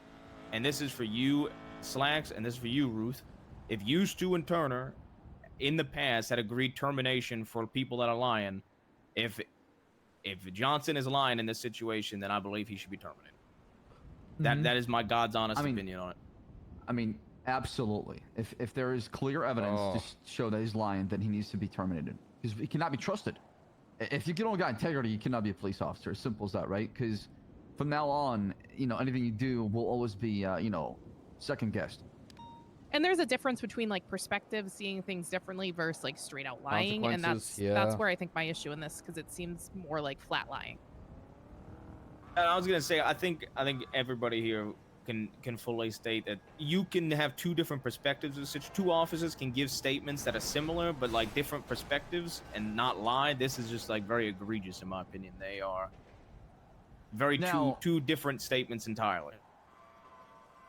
[SPEAKER 13] and this is for you, Slacks, and this is for you, Ruth, if you, Stu, and Turner in the past had agreed termination for people that are lying, if Johnson is lying in this situation, then I believe he should be terminated. That is my God's honest opinion on it.
[SPEAKER 7] I mean, absolutely. If there is clear evidence to show that he's lying, then he needs to be terminated because he cannot be trusted. If you don't got integrity, you cannot be a police officer. As simple as that, right? Because from now on, you know, anything you do will always be, you know, second guessed.
[SPEAKER 8] And there's a difference between like perspective, seeing things differently versus like straight out lying, and that's where I think my issue in this, because it seems more like flat lying.
[SPEAKER 13] And I was gonna say, I think everybody here can fully state that you can have 2 different perspectives of such. 2 officers can give statements that are similar, but like different perspectives and not lie. This is just like very egregious in my opinion. They are very two different statements entirely.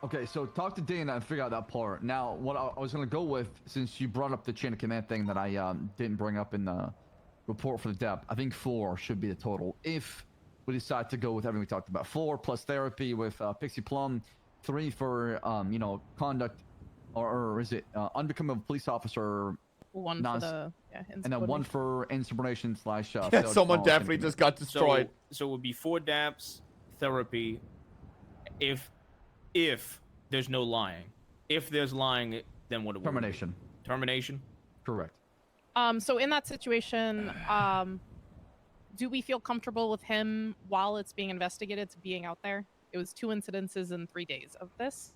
[SPEAKER 7] Okay, so talk to Dana and figure out that part. Now, what I was going to go with, since you brought up the chain of command thing that I didn't bring up in the report for the depth, I think 4 should be the total. If we decide to go with everything we talked about, 4 plus therapy with Pixie Plum, 3 for, you know, conduct, or is it unbecoming a police officer?
[SPEAKER 8] 1 for the,
[SPEAKER 7] and then 1 for insubordination /
[SPEAKER 4] yeah, someone definitely just got destroyed.
[SPEAKER 13] So it would be 4 daps, therapy, if there's no lying. If there's lying, then what?
[SPEAKER 7] Termination.
[SPEAKER 13] Termination.
[SPEAKER 7] Correct.
[SPEAKER 8] So in that situation, do we feel comfortable with him while it's being investigated to being out there? It was 2 incidences in 3 days of this.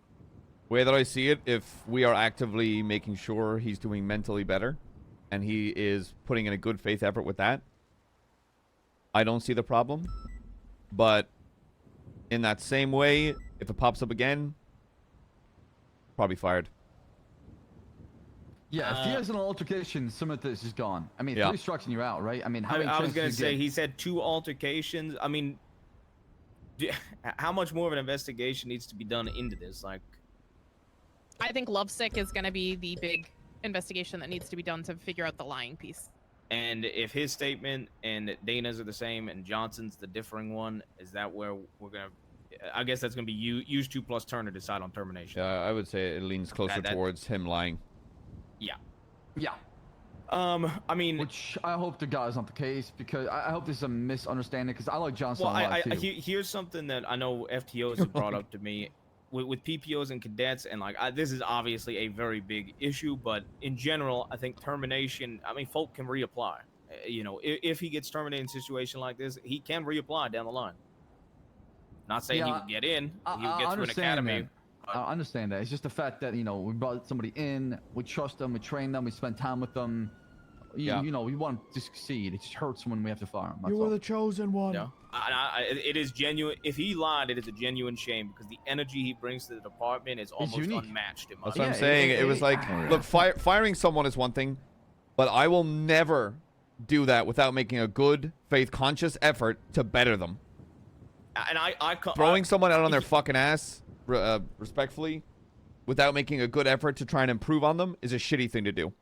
[SPEAKER 4] Way that I see it, if we are actively making sure he's doing mentally better, and he is putting in a good faith effort with that, I don't see the problem. But in that same way, if it pops up again, probably fired.
[SPEAKER 7] Yeah, if he has an altercation, some of this is gone. I mean, 3 strikes and you're out, right? I mean, how many
[SPEAKER 13] I was
[SPEAKER 7] chances
[SPEAKER 13] gonna
[SPEAKER 7] do you
[SPEAKER 13] say
[SPEAKER 7] get?
[SPEAKER 13] he's had 2 altercations. I mean, how much more of an investigation needs to be done into this? Like,
[SPEAKER 8] I think Lovesick is going to be the big investigation that needs to be done to figure out the lying piece.
[SPEAKER 13] and if his statement and Dana's are the same and Johnson's the differing one, is that where we're gonna? I guess that's gonna be use 2 plus Turner decide on termination.
[SPEAKER 4] Yeah, I would say it leans closer towards him lying.
[SPEAKER 13] Yeah.
[SPEAKER 7] Yeah.
[SPEAKER 13] I mean,
[SPEAKER 7] which I hope the guy's not the case, because I hope this is a misunderstanding, because I like Johnson a lot too.
[SPEAKER 13] Here's something that I know FTOs have brought up to me with PPOs and cadets, and like this is obviously a very big issue, but in general, I think termination. I mean, folk can reapply. You know, if he gets terminated in a situation like this, he can reapply down the line. Not saying he would get in. He would get through an academy.
[SPEAKER 7] That. I understand that. It's just the fact that, you know, we brought somebody in, we trust them, we train them, we spend time with them. You know, we want them to succeed. It just hurts when we have to fire them.
[SPEAKER 16] You were the chosen one.
[SPEAKER 13] No, it is genuine. If he lied, it is a genuine shame, because the energy he brings to the department is almost unmatched. In my
[SPEAKER 4] That's what I'm saying. It was like, look, firing someone is one thing, but I will never do that without making a good, faith, conscious effort to better them.
[SPEAKER 13] And
[SPEAKER 4] throwing someone out on their fucking ass, respectfully, without making a good effort to try and improve on them is a shitty thing to do.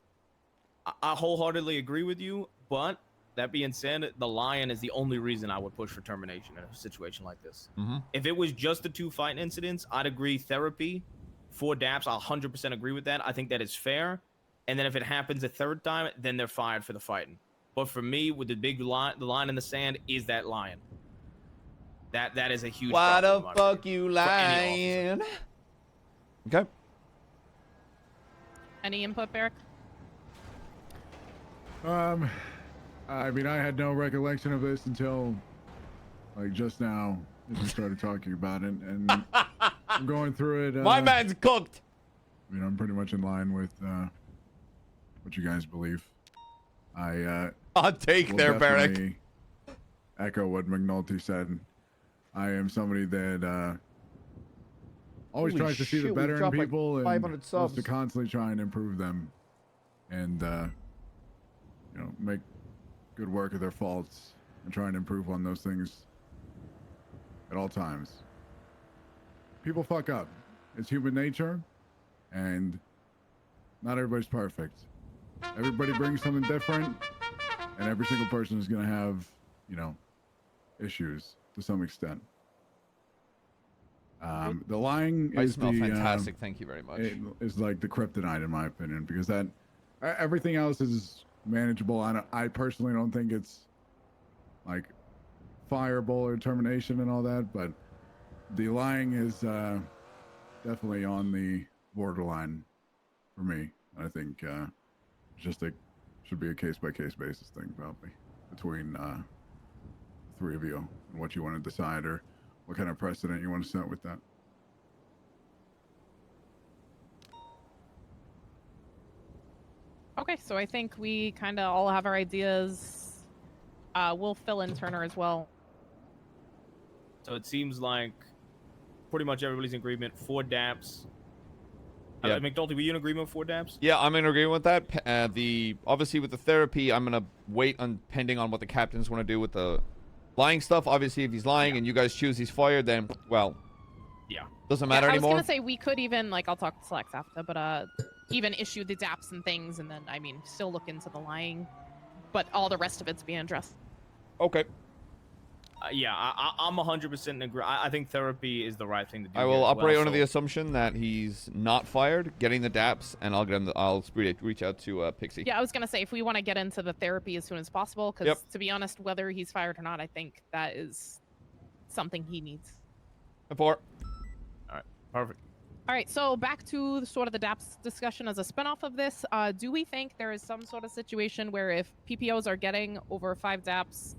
[SPEAKER 13] I wholeheartedly agree with you, but that being said, the lion is the only reason I would push for termination in a situation like this. If it was just the 2 fighting incidents, I'd agree therapy, 4 daps, I'll 100% agree with that. I think that is fair. And then if it happens a 3rd time, then they're fired for the fighting. But for me, with the big line, the line in the sand is that lion. That is a huge
[SPEAKER 4] Why the
[SPEAKER 13] problem,
[SPEAKER 4] fuck you lying? Okay.
[SPEAKER 8] Any input, Barrick?
[SPEAKER 6] I mean, I had no recollection of this until, like, just now, as we started talking about it, and I'm going through it.
[SPEAKER 4] My man's cooked.
[SPEAKER 6] mean, I'm pretty much in line with what you guys believe.
[SPEAKER 4] Hot take
[SPEAKER 6] will
[SPEAKER 4] there, Barrick.
[SPEAKER 6] definitely echo what McNulty said. I am somebody that always
[SPEAKER 4] Holy
[SPEAKER 6] tries to see the
[SPEAKER 4] shit, we
[SPEAKER 6] better in
[SPEAKER 4] dropped like
[SPEAKER 6] people and
[SPEAKER 4] 500
[SPEAKER 6] wants
[SPEAKER 4] subs.
[SPEAKER 6] to constantly try and improve them, and you know, make good work of their faults and try and improve on those things at all times. People fuck up. It's human nature, and not everybody's perfect. Everybody brings something different, and every single person is going to have, you know, issues to some extent. The lying
[SPEAKER 4] I
[SPEAKER 6] is
[SPEAKER 4] smell
[SPEAKER 6] the
[SPEAKER 4] fantastic. Thank you very much.
[SPEAKER 6] It is like the kryptonite in my opinion, because that everything else is manageable. I personally don't think it's like fireable or termination and all that, but the lying is definitely on the borderline for me. I think just should be a case-by-case basis thing probably between the three of you and what you want to decide or what kind of precedent you want to set with that.
[SPEAKER 8] Okay, so I think we kind of all have our ideas. We'll fill in Turner as well.
[SPEAKER 13] So it seems like pretty much everybody's in agreement. 4 DAPs.
[SPEAKER 4] Yeah.
[SPEAKER 13] McNulty, were you in agreement with 4 DAPs?
[SPEAKER 4] Yeah, I'm in agreement with that. Obviously with the therapy, I'm gonna wait on pending on what the captains want to do with the lying stuff. Obviously, if he's lying and you guys choose he's fired, then well,
[SPEAKER 13] yeah,
[SPEAKER 4] doesn't matter anymore.
[SPEAKER 8] I was gonna say we could even I'll talk to Slex after, but even issue the DAPs and things, and then I mean still look into the lying, but all the rest of it's being addressed.
[SPEAKER 4] Okay.
[SPEAKER 13] Yeah, I'm 100% in agree. I think therapy is the right thing to do.
[SPEAKER 4] I will operate under
[SPEAKER 13] so
[SPEAKER 4] the assumption that he's not fired, getting the DAPs, and I'll reach out to Pixie.
[SPEAKER 8] Yeah, I was gonna say if we want to get into the therapy as soon as possible, because to be honest, whether he's fired or not, I think that is something he needs.
[SPEAKER 4] All
[SPEAKER 13] right, perfect.
[SPEAKER 8] All right, so back to sort of the DAPS discussion as a spinoff of this. Do we think there is some sort of situation where if PPOs are getting over 5 DAPs,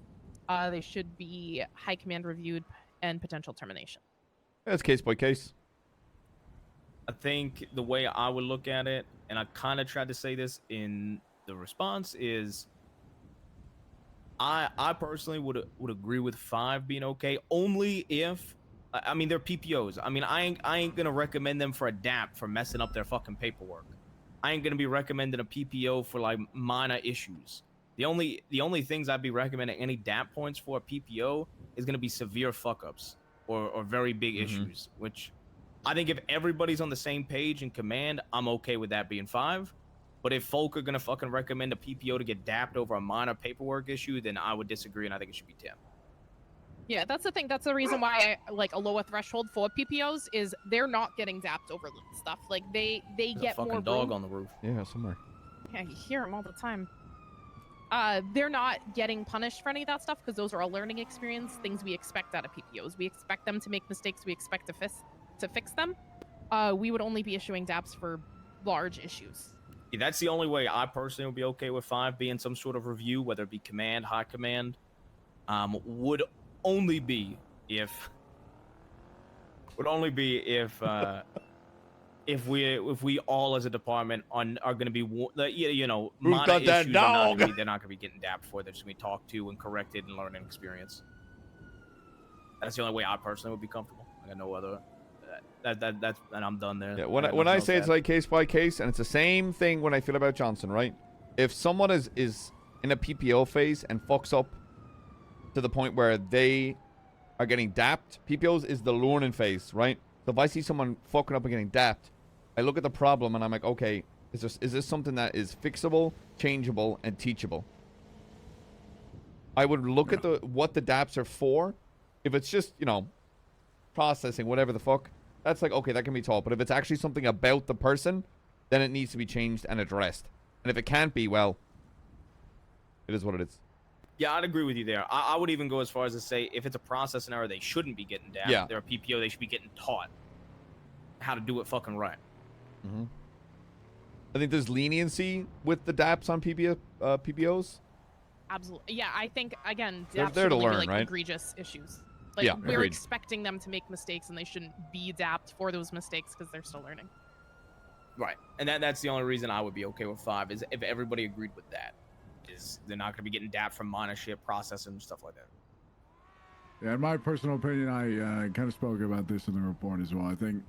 [SPEAKER 8] they should be high command reviewed and potential termination?
[SPEAKER 4] That's case by case.
[SPEAKER 13] I think the way I would look at it, and I kind of tried to say this in the response, is I personally would agree with 5 being okay, only if, I mean, they're PPOs. I mean, I ain't gonna recommend them for a DAP for messing up their fucking paperwork. I ain't gonna be recommending a PPO for like minor issues. The only things I'd be recommending any DAP points for a PPO is gonna be severe fuck ups or very big issues, which I think if everybody's on the same page in command, I'm okay with that being 5. But if folk are gonna fucking recommend a PPO to get DAP'd over a minor paperwork issue, then I would disagree and I think it should be 10.
[SPEAKER 8] Yeah, that's the thing. That's the reason why I like a lower threshold for PPOs is they're not getting zapped over stuff. Like they
[SPEAKER 13] There's
[SPEAKER 8] get
[SPEAKER 13] a fucking
[SPEAKER 8] more
[SPEAKER 13] dog
[SPEAKER 8] room.
[SPEAKER 13] on the roof.
[SPEAKER 4] Yeah, somewhere.
[SPEAKER 8] Yeah, you hear them all the time. They're not getting punished for any of that stuff because those are a learning experience, things we expect out of PPOs. We expect them to make mistakes. We expect to fix them. We would only be issuing DAPs for large issues.
[SPEAKER 13] Yeah, that's the only way I personally would be okay with 5 being some sort of review, whether it be command, high command. Would only be if if we all as a department are going to be minor
[SPEAKER 4] got that
[SPEAKER 13] issues
[SPEAKER 4] dog?
[SPEAKER 13] they're not going to be getting dapped for. They're just going to be talked to and corrected and learning experience. That's the only way I personally would be comfortable. I got no other. That's and I'm done there.
[SPEAKER 4] Yeah, when I say it's like case by case, and it's the same thing when I feel about Johnson, right? If someone is in a PPO phase and fucks up to the point where they are getting dapped, PPOs is the learning phase, right? So if I see someone fucking up and getting dapped, I look at the problem and I'm like, okay, is this something that is fixable, changeable, and teachable? I would look at what the daps are for. If it's just, processing, whatever the fuck, that's like, okay, that can be taught. But if it's actually something about the person, then it needs to be changed and addressed. And if it can't be, well, it is what it is.
[SPEAKER 13] Yeah, I'd agree with you there. I would even go as far as to say if it's a processing error, they shouldn't be getting dapped.
[SPEAKER 4] Yeah.
[SPEAKER 13] They're a PPO, they should be getting taught how to do it fucking right.
[SPEAKER 4] Mm-hmm. I think there's leniency with the DAPs on PPOs.
[SPEAKER 8] Absolutely. Yeah, I think, again,
[SPEAKER 4] They're
[SPEAKER 8] DAPs
[SPEAKER 4] there
[SPEAKER 8] should
[SPEAKER 4] to
[SPEAKER 8] only
[SPEAKER 4] learn,
[SPEAKER 8] be like
[SPEAKER 4] right?
[SPEAKER 8] egregious issues. Like,
[SPEAKER 4] Yeah,
[SPEAKER 8] we're
[SPEAKER 4] agreed.
[SPEAKER 8] expecting them to make mistakes and they shouldn't be dapped for those mistakes because they're still learning.
[SPEAKER 13] Right, and that's the only reason I would be okay with 5 is if everybody agreed with that. Is they're not going to be getting dapped from minor shit, processing and stuff like that.
[SPEAKER 6] Yeah, in my personal opinion, I kind of spoke about this in the report as well. I think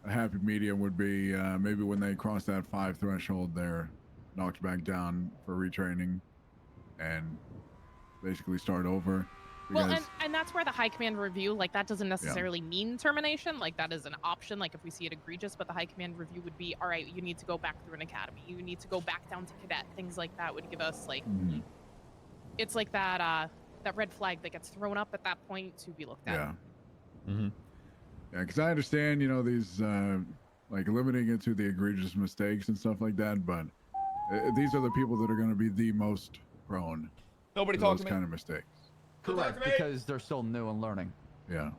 [SPEAKER 6] a happy medium would be maybe when they cross that 5 threshold, they're knocked back down for retraining and basically start over.
[SPEAKER 8] Well, and that's where the high command review, like, that doesn't necessarily mean termination. Like, that is an option. Like, if we see it egregious, but the high command review would be, all right, you need to go back through an academy. You need to go back down to cadet. Things like that would give us, like, it's like that that red flag that gets thrown up at that point to be looked at.
[SPEAKER 6] Yeah. Yeah, because I understand, you know, these like limiting it to the egregious mistakes and stuff like that, but these are the people that are going to be the most prone.
[SPEAKER 4] Nobody
[SPEAKER 6] to
[SPEAKER 4] talk
[SPEAKER 6] those
[SPEAKER 4] to me.
[SPEAKER 6] kind of mistakes.
[SPEAKER 7] Correct, because they're still new and learning.
[SPEAKER 6] Yeah.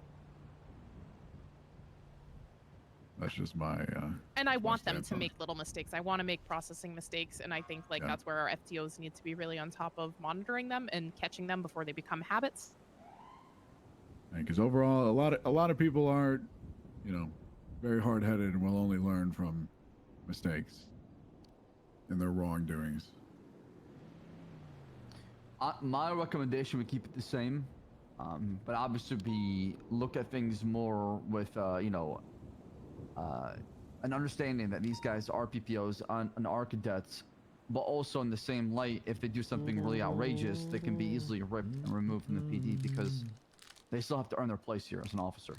[SPEAKER 6] That's just my.
[SPEAKER 8] And I want them to make little mistakes. I want to make processing mistakes, and I think like that's where our FTOs need to be really on top of monitoring them and catching them before they become habits.
[SPEAKER 6] Because overall, a lot of people are, you know, very hard-headed and will only learn from mistakes and their wrongdoings.
[SPEAKER 7] My recommendation would keep it the same, but obviously we look at things more with, you know, an understanding that these guys are PPOs and are cadets, but also in the same light, if they do something really outrageous, they can be easily ripped and removed from the PD because they still have to earn their place here as an officer.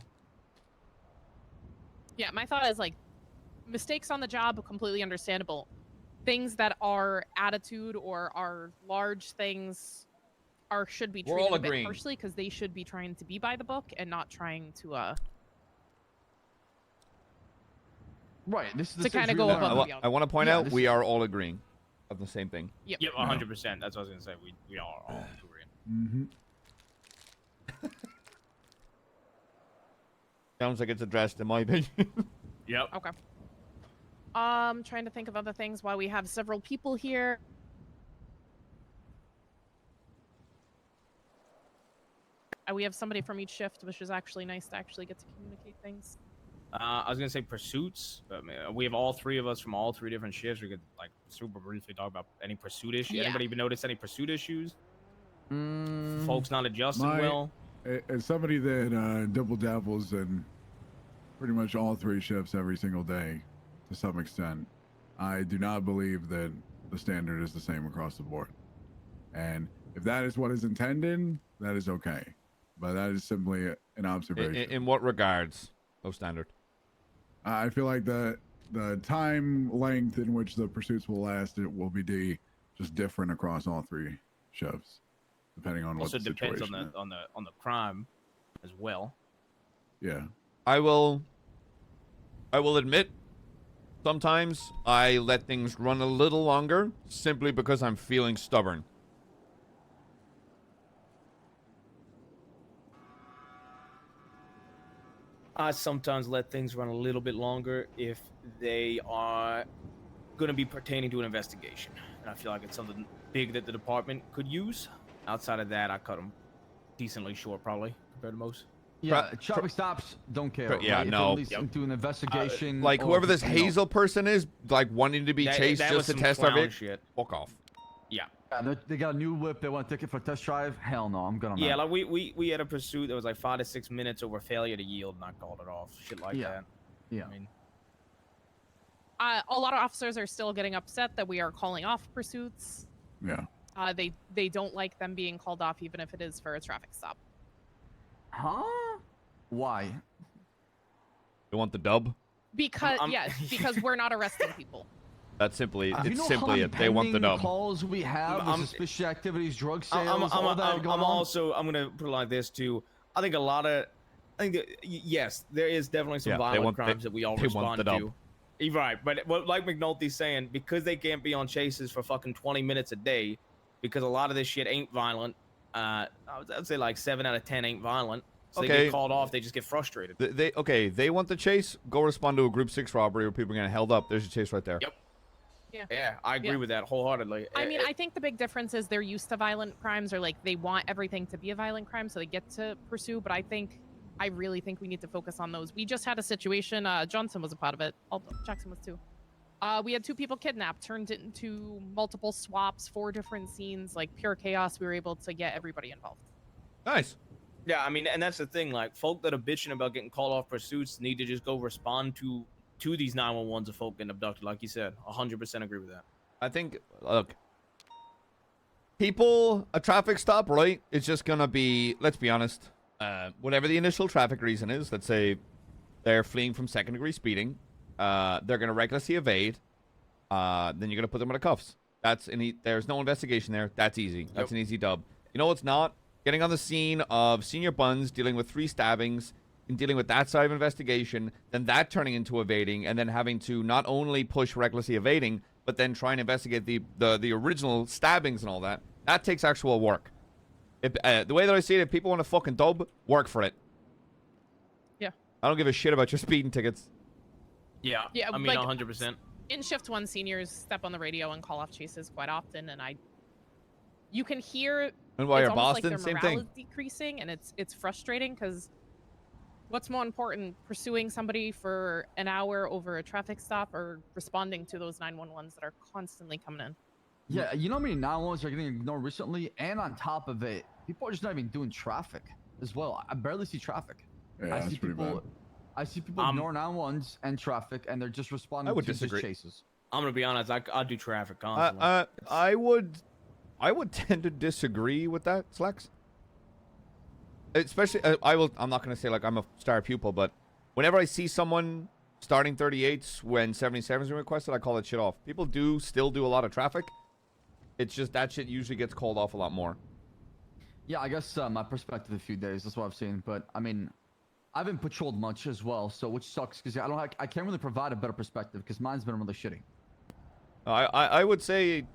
[SPEAKER 8] Yeah, my thought is like mistakes on the job, completely understandable. Things that are attitude or are large things should be treated a bit harshly because they should be trying to be by the book and not trying to
[SPEAKER 7] Right. This is
[SPEAKER 8] to kind of go above and beyond.
[SPEAKER 4] I want to point out we are all agreeing of the same thing.
[SPEAKER 8] Yep.
[SPEAKER 13] Yep, 100%. That's what I was gonna say. We are all agreeing.
[SPEAKER 4] Sounds like it's addressed in my opinion.
[SPEAKER 13] Yep.
[SPEAKER 8] Okay. Trying to think of other things while we have several people here. We have somebody from each shift, which is actually nice to actually get to communicate things.
[SPEAKER 13] I was gonna say pursuits, but we have all 3 of us from all 3 different shifts. We could like super briefly talk about any pursuit issue.
[SPEAKER 8] Yeah.
[SPEAKER 13] Anybody even notice any pursuit issues? Folks not adjusting well.
[SPEAKER 6] As somebody that double dabbles in pretty much all 3 shifts every single day, to some extent, I do not believe that the standard is the same across the board. And if that is what is intended, that is okay. But that is simply an observation.
[SPEAKER 4] In what regards? Low standard.
[SPEAKER 6] I feel like the time length in which the pursuits will last, it will be just different across all 3 shifts, depending on what the situation
[SPEAKER 13] Also depends on the crime, as well.
[SPEAKER 6] Yeah.
[SPEAKER 4] I will admit, sometimes I let things run a little longer simply because I'm feeling stubborn.
[SPEAKER 13] I sometimes let things run a little bit longer if they are going to be pertaining to an investigation. And I feel like it's something big that the department could use. Outside of that, I cut them decently short, probably, compared to most.
[SPEAKER 7] Yeah, traffic stops, don't care.
[SPEAKER 4] Yeah,
[SPEAKER 7] right?
[SPEAKER 4] no.
[SPEAKER 7] If it leads into an investigation.
[SPEAKER 4] Like,
[SPEAKER 7] or
[SPEAKER 4] whoever
[SPEAKER 7] if
[SPEAKER 4] this
[SPEAKER 7] it's, you know,
[SPEAKER 4] Hazel person is, like, wanting to be chased
[SPEAKER 13] that
[SPEAKER 4] just
[SPEAKER 13] was
[SPEAKER 4] to
[SPEAKER 13] some
[SPEAKER 4] test our
[SPEAKER 13] clown
[SPEAKER 4] vehicle,
[SPEAKER 13] shit.
[SPEAKER 4] fuck off.
[SPEAKER 13] Yeah.
[SPEAKER 7] They got a new whip. They want a ticket for a test drive. Hell no, I'm gonna.
[SPEAKER 13] Yeah, like we had a pursuit that was like 5 to 6 minutes over failure to yield, and I called it off. Shit like that.
[SPEAKER 7] Yeah.
[SPEAKER 13] I mean,
[SPEAKER 8] a lot of officers are still getting upset that we are calling off pursuits.
[SPEAKER 6] Yeah.
[SPEAKER 8] They don't like them being called off, even if it is for a traffic stop.
[SPEAKER 7] Huh? Why?
[SPEAKER 4] You want the dub?
[SPEAKER 8] Because because we're not arresting people.
[SPEAKER 4] That's simply
[SPEAKER 7] You
[SPEAKER 4] it's
[SPEAKER 7] know
[SPEAKER 4] simply
[SPEAKER 7] how
[SPEAKER 4] it. They want the
[SPEAKER 7] pending
[SPEAKER 4] dub.
[SPEAKER 7] calls we have with suspicious activities, drug sales, all that going on?
[SPEAKER 13] I'm gonna put it like this too. I think yes, there is definitely some violent crimes that we all respond to. You're right, but like McNulty's saying, because they can't be on chases for fucking 20 minutes a day, because a lot of this shit ain't violent. I'd say like 7 out of 10 ain't violent. So they get called off, they just get frustrated.
[SPEAKER 4] They want the chase. Go respond to a group 6 robbery where people are getting held up. There's a chase right there.
[SPEAKER 13] Yep. Yeah, I agree with that wholeheartedly.
[SPEAKER 8] I mean, I think the big difference is they're used to violent crimes, or like they want everything to be a violent crime, so they get to pursue. But I really think we need to focus on those. We just had a situation. Johnson was a part of it. Jackson was too. We had 2 people kidnapped, turned it into multiple swaps, 4 different scenes, like pure chaos. We were able to get everybody involved.
[SPEAKER 4] Nice.
[SPEAKER 13] Yeah, I mean, and that's the thing. Like, folk that are bitching about getting called off pursuits need to just go respond to these 911s of folk getting abducted. Like you said, 100% agree with that.
[SPEAKER 4] I think, look, people, a traffic stop, right? It's just gonna be, let's be honest, whatever the initial traffic reason is. Let's say they're fleeing from second-degree speeding. They're gonna recklessly evade. Then you're gonna put them in the cuffs. There's no investigation there. That's easy. That's an easy dub. You know what's not? Getting on the scene of Senior Buns, dealing with 3 stabbings, and dealing with that side of investigation, then that turning into evading, and then having to not only push recklessly evading, but then try and investigate the original stabbings and all that. That takes actual work. The way that I see it, if people want to fucking dub, work for it.
[SPEAKER 8] Yeah.
[SPEAKER 4] I don't give a shit about your speeding tickets.
[SPEAKER 13] Yeah.
[SPEAKER 8] Yeah,
[SPEAKER 13] I mean,
[SPEAKER 8] like,
[SPEAKER 13] 100%.
[SPEAKER 8] In shift 1, seniors step on the radio and call off chases quite often, and you can hear.
[SPEAKER 4] And while
[SPEAKER 8] it's
[SPEAKER 4] you're
[SPEAKER 8] almost
[SPEAKER 4] Boston,
[SPEAKER 8] like their
[SPEAKER 4] same
[SPEAKER 8] morale
[SPEAKER 4] thing.
[SPEAKER 8] is decreasing, and it's frustrating because what's more important, pursuing somebody for an hour over a traffic stop or responding to those 911s that are constantly coming in?
[SPEAKER 7] Yeah, you know how many 911s are getting ignored recently? And on top of it, people are just not even doing traffic as well. I barely see traffic.
[SPEAKER 6] Yeah, that's pretty bad.
[SPEAKER 7] I see people ignore 911s and traffic, and they're just responding to just chases.
[SPEAKER 13] I'm gonna be honest. I do traffic constantly.
[SPEAKER 4] I would tend to disagree with that, Slacks. Especially, I'm not going to say like I'm a star pupil, but whenever I see someone starting 38s when 77s are requested, I call that shit off. People still do a lot of traffic. It's just that shit usually gets called off a lot more.
[SPEAKER 7] Yeah, I guess my perspective a few days, that's what I've seen. But I mean, I haven't patrolled much as well, so which sucks because I can't really provide a better perspective because mine's been really shitty.
[SPEAKER 4] I would say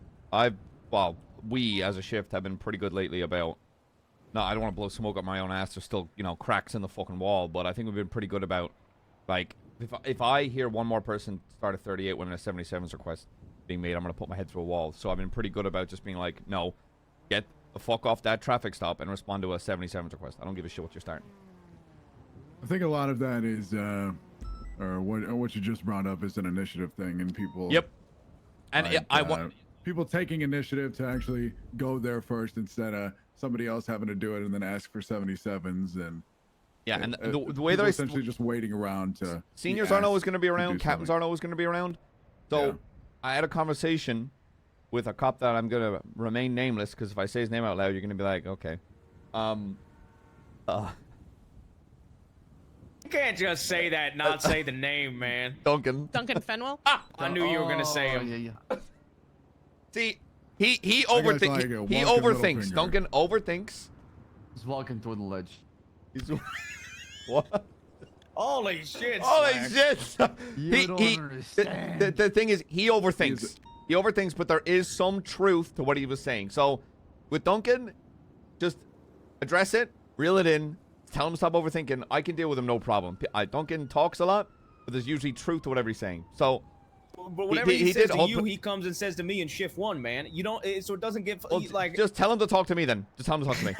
[SPEAKER 4] we as a shift have been pretty good lately about. No, I don't want to blow smoke up my own ass. There's still, cracks in the fucking wall, but I think we've been pretty good about, like, if I hear one more person start a 38 when a 77's request being made, I'm going to put my head through a wall. So I've been pretty good about just being like, no, get the fuck off that traffic stop and respond to a 77's request. I don't give a shit what you're starting.
[SPEAKER 6] I think a lot of that is, or what you just brought up is an initiative thing, and people.
[SPEAKER 4] Yep. And
[SPEAKER 6] like,
[SPEAKER 4] I want
[SPEAKER 6] people taking initiative to actually go there first instead of somebody else having to do it and then ask for 77s and.
[SPEAKER 4] Yeah, and the way that I
[SPEAKER 6] essentially just waiting around to.
[SPEAKER 4] Seniors aren't always going to be around. Captains aren't always going to be around. So I had a conversation with a cop that I'm going to remain nameless because if I say his name out loud, you're going to be like, okay.
[SPEAKER 13] You can't just say that, not say the name, man.
[SPEAKER 4] Duncan
[SPEAKER 8] Fenwell?
[SPEAKER 13] I knew you were gonna say him.
[SPEAKER 7] Yeah.
[SPEAKER 4] See, he overthinks. He overthinks. Duncan overthinks.
[SPEAKER 7] He's walking toward the ledge.
[SPEAKER 4] He's what?
[SPEAKER 13] Holy shit!
[SPEAKER 4] Holy shit!
[SPEAKER 7] You don't understand.
[SPEAKER 4] The thing is, he overthinks. He overthinks, but there is some truth to what he was saying. So, with Duncan, just address it, reel it in. Tell him to stop overthinking. I can deal with him, no problem. Duncan talks a lot, but there's usually truth to whatever he's saying. So,
[SPEAKER 13] but whatever he says to you, he comes and says to me in shift 1, man. You don't, so it doesn't get like.
[SPEAKER 4] Just tell him to talk to me then. Just tell him to talk to me.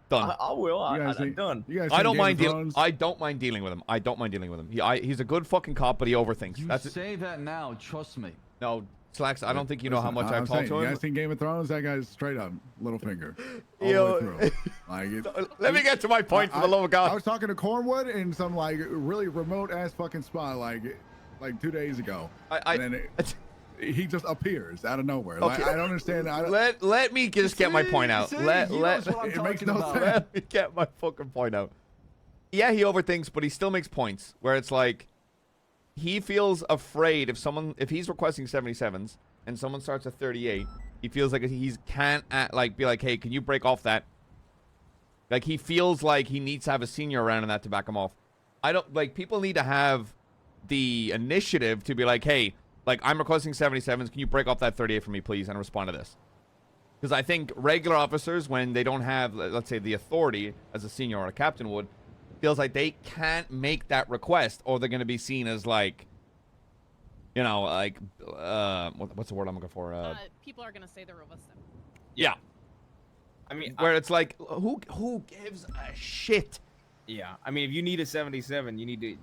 [SPEAKER 4] Done.
[SPEAKER 13] I will. I'm done.
[SPEAKER 4] I don't mind dealing. I don't mind dealing with him. I don't mind dealing with him. He's a good fucking cop, but he overthinks.
[SPEAKER 7] You say that now. Trust me.
[SPEAKER 4] No. Slacks, I don't think you know how much I've talked to him.
[SPEAKER 6] You guys seen Game of Thrones? That guy's straight up little finger. All the way through.
[SPEAKER 4] Let me get to my point, for the love of God.
[SPEAKER 6] I was talking to Cornwood in some like really remote ass fucking spot like 2 days ago. And then he just appears out of nowhere.
[SPEAKER 4] Okay.
[SPEAKER 6] Like, I don't understand.
[SPEAKER 4] Let me just get my point out.
[SPEAKER 6] It makes no sense.
[SPEAKER 4] Let me get my fucking point out. Yeah, he overthinks, but he still makes points where it's like, he feels afraid if he's requesting 77s and someone starts a 38, he feels like he can't be like, hey, can you break off that? Like, he feels like he needs to have a senior around in that to back him off. People need to have the initiative to be like, hey, like, I'm requesting 77s, can you break off that 38 for me, please, and respond to this? Because I think regular officers, when they don't have, let's say, the authority as a senior or a captain would, feels like they can't make that request or they're going to be seen as like, what's the word I'm looking for?
[SPEAKER 8] People are going to say they're resistant.
[SPEAKER 4] Yeah.
[SPEAKER 13] I mean,
[SPEAKER 4] where it's like, who gives a shit?
[SPEAKER 13] Yeah. I mean, if you need a 77, you need to,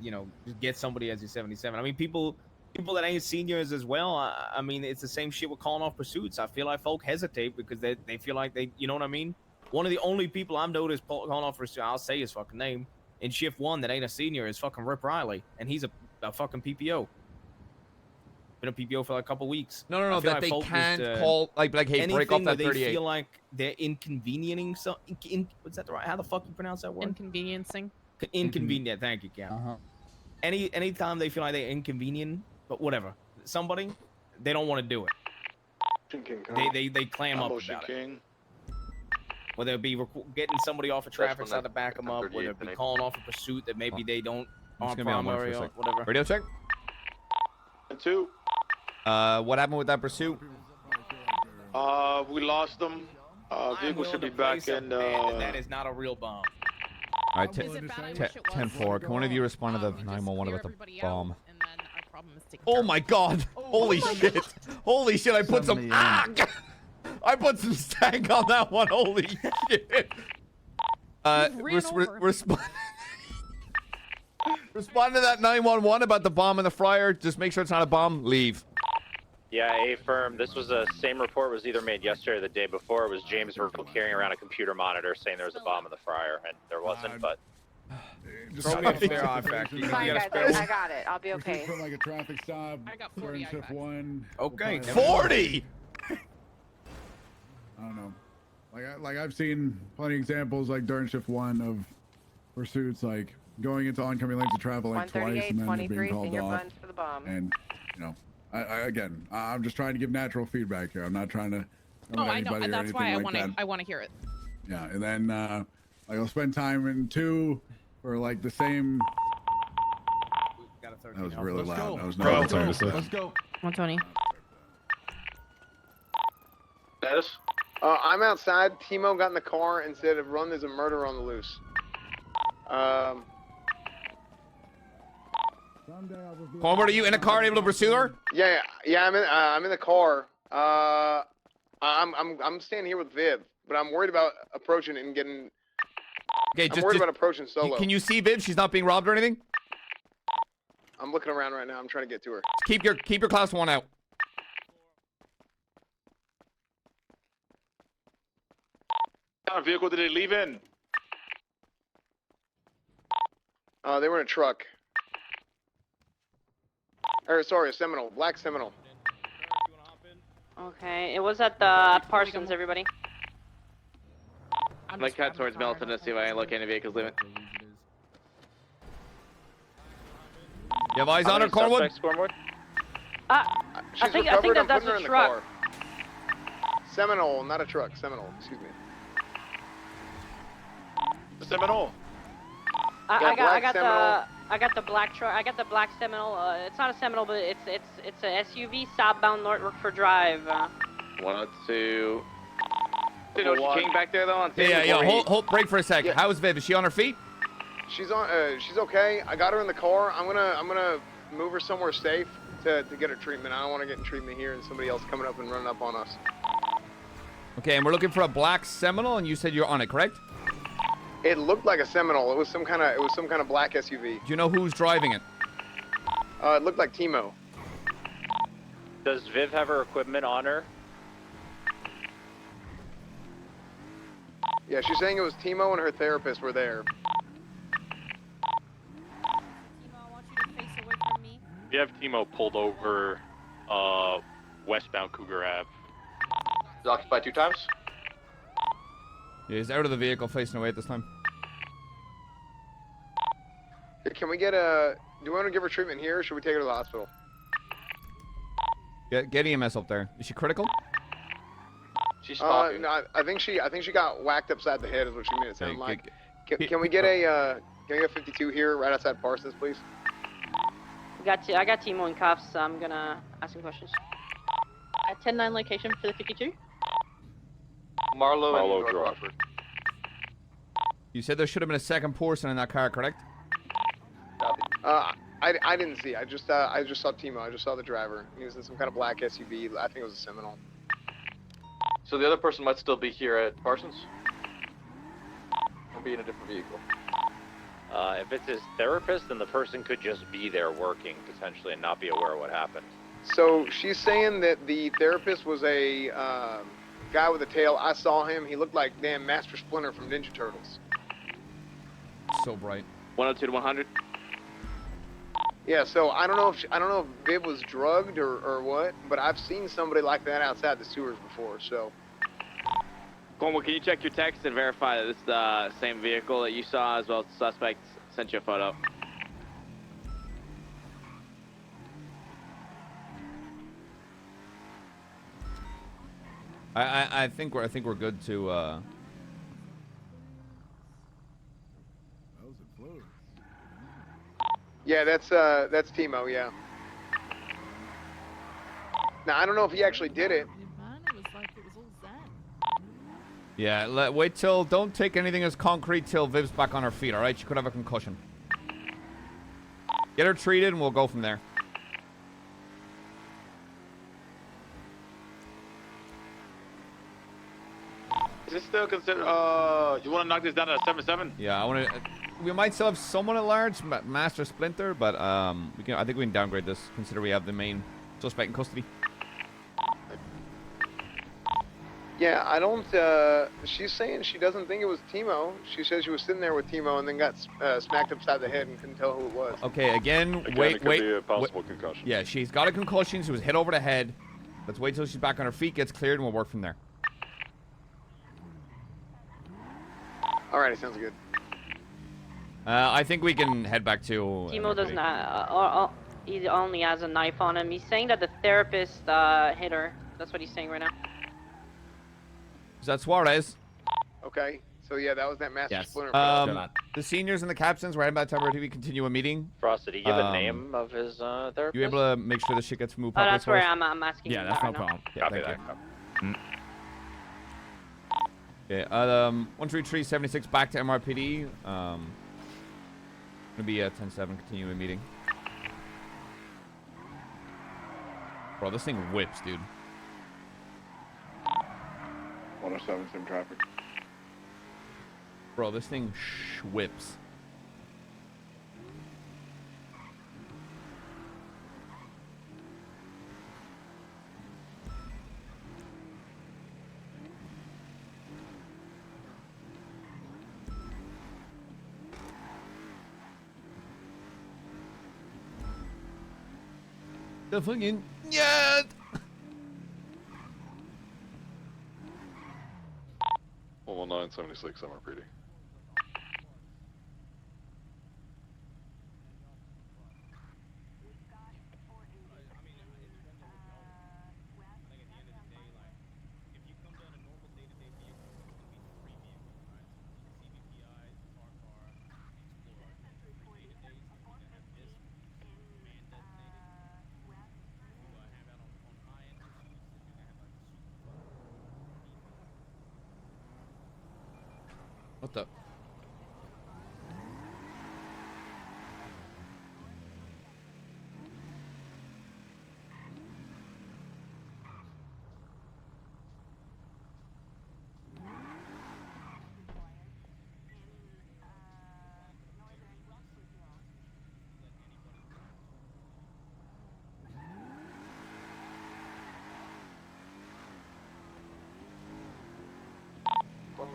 [SPEAKER 13] just get somebody as your 77. I mean, people people that ain't seniors as well. I mean, it's the same shit with calling off pursuits. I feel like folk hesitate because they feel like they, you know what I mean? One of the only people I've noticed calling off pursuit, I'll say his fucking name, in shift 1 that ain't a senior is fucking Rip Riley, and he's a fucking PPO. Been a PPO for like a couple weeks.
[SPEAKER 4] No, that they can't call like hey, break off that 38.
[SPEAKER 13] They feel like they're inconvenieting some. What's that the right? How the fuck you pronounce that word?
[SPEAKER 8] Inconveniencing.
[SPEAKER 13] Inconvenient. Thank you, Kian. Anytime they feel like they're inconvenient, but whatever, somebody, they don't want to do it. They clam up about it. Whether it be getting somebody off a traffic stop to back them up, whether it be calling off a pursuit that maybe they aren't primary or whatever.
[SPEAKER 4] Radio check.
[SPEAKER 5] 2.
[SPEAKER 4] What happened with that pursuit?
[SPEAKER 5] We lost them. Vehicle should be back in.
[SPEAKER 13] That is not a real bomb.
[SPEAKER 4] All right, 10-4. Can one of you respond to the 911 about the bomb? Oh my God! Holy shit! Holy shit! I put some. I put some stank on that one. Holy shit! Respond. Respond to that 911 about the bomb in the fryer. Just make sure it's not a bomb. Leave.
[SPEAKER 25] Yeah, A-firm. This was the same report was either made yesterday or the day before. It was James carrying around a computer monitor saying there was a bomb in the fryer, and there wasn't, but...
[SPEAKER 13] Throw me a spare eye factory.
[SPEAKER 9] Fine, guys, I got it. I'll be okay.
[SPEAKER 6] From like a traffic stop.
[SPEAKER 8] I got 40
[SPEAKER 6] shift 1.
[SPEAKER 13] Okay.
[SPEAKER 4] 40!
[SPEAKER 6] I don't know. Like I've seen plenty of examples like during shift 1 of pursuits like going into oncoming lanes of travel like twice and then they're being called off.
[SPEAKER 9] For the bomb.
[SPEAKER 6] And you know, again, I'm just trying to give natural feedback here. I'm not trying to.
[SPEAKER 8] Oh, I know. That's why I want to hear it.
[SPEAKER 6] Yeah, and then like I'll spend time in 2 for like the same. That was really loud. That was not
[SPEAKER 8] Let's go.
[SPEAKER 19] 120.
[SPEAKER 5] Status?
[SPEAKER 2] I'm outside. Timo got in the car and said, "Run, there's a murder on the loose."
[SPEAKER 4] Homer, are you in a car able to pursue her?
[SPEAKER 2] Yeah. I'm in the car. I'm staying here with Viv, but I'm worried about approaching and getting.
[SPEAKER 4] Okay,
[SPEAKER 2] I'm worried about approaching solo.
[SPEAKER 4] Can you see Viv? She's not being robbed or anything?
[SPEAKER 2] I'm looking around right now. I'm trying to get to her.
[SPEAKER 4] Keep your class 1 out.
[SPEAKER 5] What kind of vehicle did they leave in?
[SPEAKER 2] They were in a truck. Or sorry, a Seminole, black Seminole.
[SPEAKER 3] Okay, it was at the Parsons, everybody.
[SPEAKER 24] I'm like head towards Milton to see if I can look any vehicles leaving.
[SPEAKER 4] You have eyes on her, Cornwood?
[SPEAKER 2] I think that's a truck. Seminole, not a truck. Seminole, excuse me.
[SPEAKER 5] The Seminole.
[SPEAKER 3] I got the black truck. I got the black Seminole. It's not a Seminole, but it's a SUV southbound Northford Drive.
[SPEAKER 24] 102. Did you King back there though? On
[SPEAKER 4] Yeah. Hold, break for a sec. Yeah. How is Viv? Is she on her feet?
[SPEAKER 2] She's on. She's okay. I got her in the car. I'm gonna move her somewhere safe to get her treatment. I don't want to get in treatment here and somebody else coming up and running up on us.
[SPEAKER 4] Okay, and we're looking for a black Seminole, and you said you're on it, correct?
[SPEAKER 2] It looked like a Seminole. It was some kind of black SUV.
[SPEAKER 4] Do you know who's driving it?
[SPEAKER 2] It looked like Timo.
[SPEAKER 25] Does Viv have her equipment on her?
[SPEAKER 2] Yeah, she's saying it was Timo and her therapist were there.
[SPEAKER 18] Timo, I want you to face away from me.
[SPEAKER 26] We have Timo pulled over westbound Cougar Ave.
[SPEAKER 5] Is occupied 2 times?
[SPEAKER 4] Yeah, he's out of the vehicle facing away at this time.
[SPEAKER 2] Can we get a... Do we want to give her treatment here, or should we take her to the hospital?
[SPEAKER 4] Get EMS up there. Is she critical?
[SPEAKER 5] She's talking.
[SPEAKER 2] No, I think she got whacked upside the head is what she made it sound like. Can we get a 52 here right outside Parsons, please?
[SPEAKER 3] I got Timo in cuffs, so I'm gonna ask some questions. At 10-9 location for the 52.
[SPEAKER 5] Marlowe and Rockford.
[SPEAKER 4] You said there should have been a second person in that car, correct?
[SPEAKER 2] I didn't see. I just saw Timo. I just saw the driver. He was in some kind of black SUV. I think it was a Seminole.
[SPEAKER 5] So the other person might still be here at Parsons? Or be in a different vehicle?
[SPEAKER 25] If it's his therapist, then the person could just be there working potentially and not be aware of what happened.
[SPEAKER 2] So she's saying that the therapist was a guy with a tail. I saw him. He looked like damn Master Splinter from Ninja Turtles.
[SPEAKER 4] So bright.
[SPEAKER 24] 102 to 100.
[SPEAKER 2] Yeah. So I don't know if Viv was drugged or what, but I've seen somebody like that outside the sewers before. So.
[SPEAKER 24] Cornwall, can you check your text and verify that this is the same vehicle that you saw, as well as the suspect sent you a photo?
[SPEAKER 4] I think we're good to.
[SPEAKER 6] That was a close.
[SPEAKER 2] Yeah, that's Timo. Yeah. Now I don't know if he actually did it.
[SPEAKER 19] Man, it was like it was all zen.
[SPEAKER 4] Yeah, wait till. Don't take anything as concrete till Viv's back on her feet. All right, she could have a concussion. Get her treated, and we'll go from there.
[SPEAKER 24] Is this still considered? You want to knock this down to a 7-7?
[SPEAKER 4] Yeah, I want to. We might still have someone at large, Master Splinter, but we can. I think we can downgrade this. Consider we have the main suspect in custody.
[SPEAKER 2] Yeah, I don't. She's saying she doesn't think it was Timo. She says she was sitting there with Timo and then got smacked upside the head and couldn't tell who it was.
[SPEAKER 4] Okay, again,
[SPEAKER 26] It
[SPEAKER 4] wait.
[SPEAKER 26] could be a possible concussion.
[SPEAKER 4] Yeah, she's got a concussion. She was hit over the head. Let's wait till she's back on her feet, gets cleared, and we'll work from there.
[SPEAKER 2] Alrighty, sounds good.
[SPEAKER 4] I think we can head back to.
[SPEAKER 3] Timo does not. He only has a knife on him. He's saying that the therapist hit her. That's what he's saying right now.
[SPEAKER 4] Is that Suarez?
[SPEAKER 2] Okay, so yeah, that was that Master Splinter.
[SPEAKER 4] The seniors and the captains, we're heading back to Tower TV, continue a meeting.
[SPEAKER 25] Frost, did he give a name of his therapist?
[SPEAKER 4] You able to make sure the shit gets moved?
[SPEAKER 3] That's where I'm asking.
[SPEAKER 4] Yeah,
[SPEAKER 3] you
[SPEAKER 4] that's no
[SPEAKER 3] right now.
[SPEAKER 4] problem. Yeah,
[SPEAKER 25] Copy
[SPEAKER 4] thank
[SPEAKER 25] that.
[SPEAKER 4] you. Okay, 13376 back to MRPD. Gonna be 10-7, continuing meeting. Bro, this thing whips, dude.
[SPEAKER 1] 107, same traffic.
[SPEAKER 4] Bro, this thing whips. The fucking yeah.
[SPEAKER 26] 11976 MRPD.
[SPEAKER 4] What the?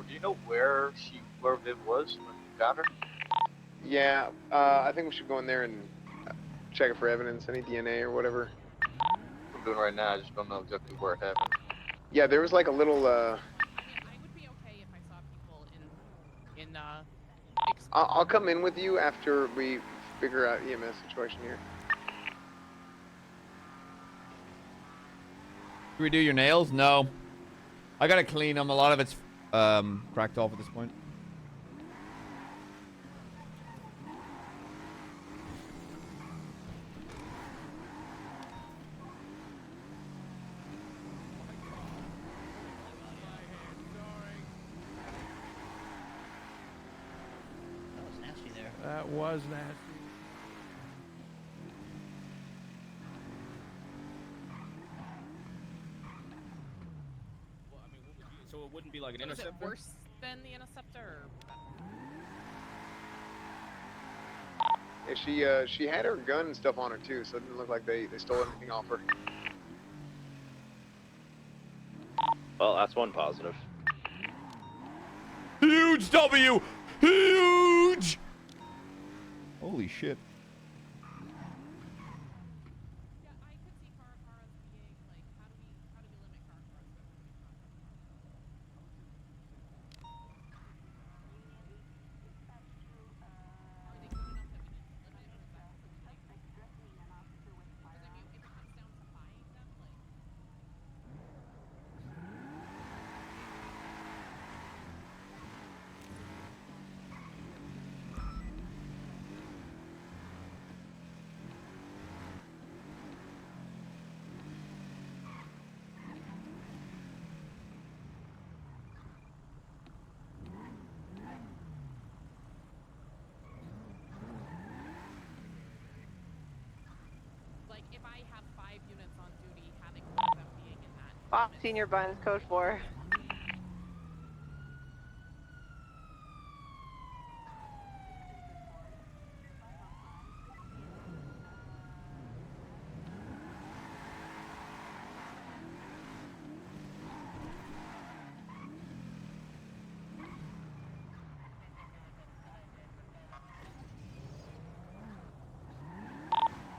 [SPEAKER 5] Do you know where Viv was when you got her?
[SPEAKER 2] Yeah, I think we should go in there and check it for evidence, any DNA or whatever.
[SPEAKER 5] I'm doing right now. I just don't know exactly where it happened.
[SPEAKER 2] Yeah, there was like a little.
[SPEAKER 8] I would be okay if I saw people in
[SPEAKER 2] I'll come in with you after we figure out EMS situation here.
[SPEAKER 4] Can we do your nails? No. I gotta clean them. A lot of it's cracked off at this point.
[SPEAKER 10] That was nasty.
[SPEAKER 13] So it wouldn't be like an
[SPEAKER 8] So is
[SPEAKER 13] interceptor?
[SPEAKER 8] it worse than the interceptor? Or...
[SPEAKER 2] And she had her gun and stuff on her too, so it didn't look like they stole anything off her.
[SPEAKER 25] Well, that's one positive.
[SPEAKER 4] Huge W! Huge! Holy shit.
[SPEAKER 8] Like, if I have 5 units on duty, having one of them being in that.
[SPEAKER 9] Bob Senior Buns, Code 4.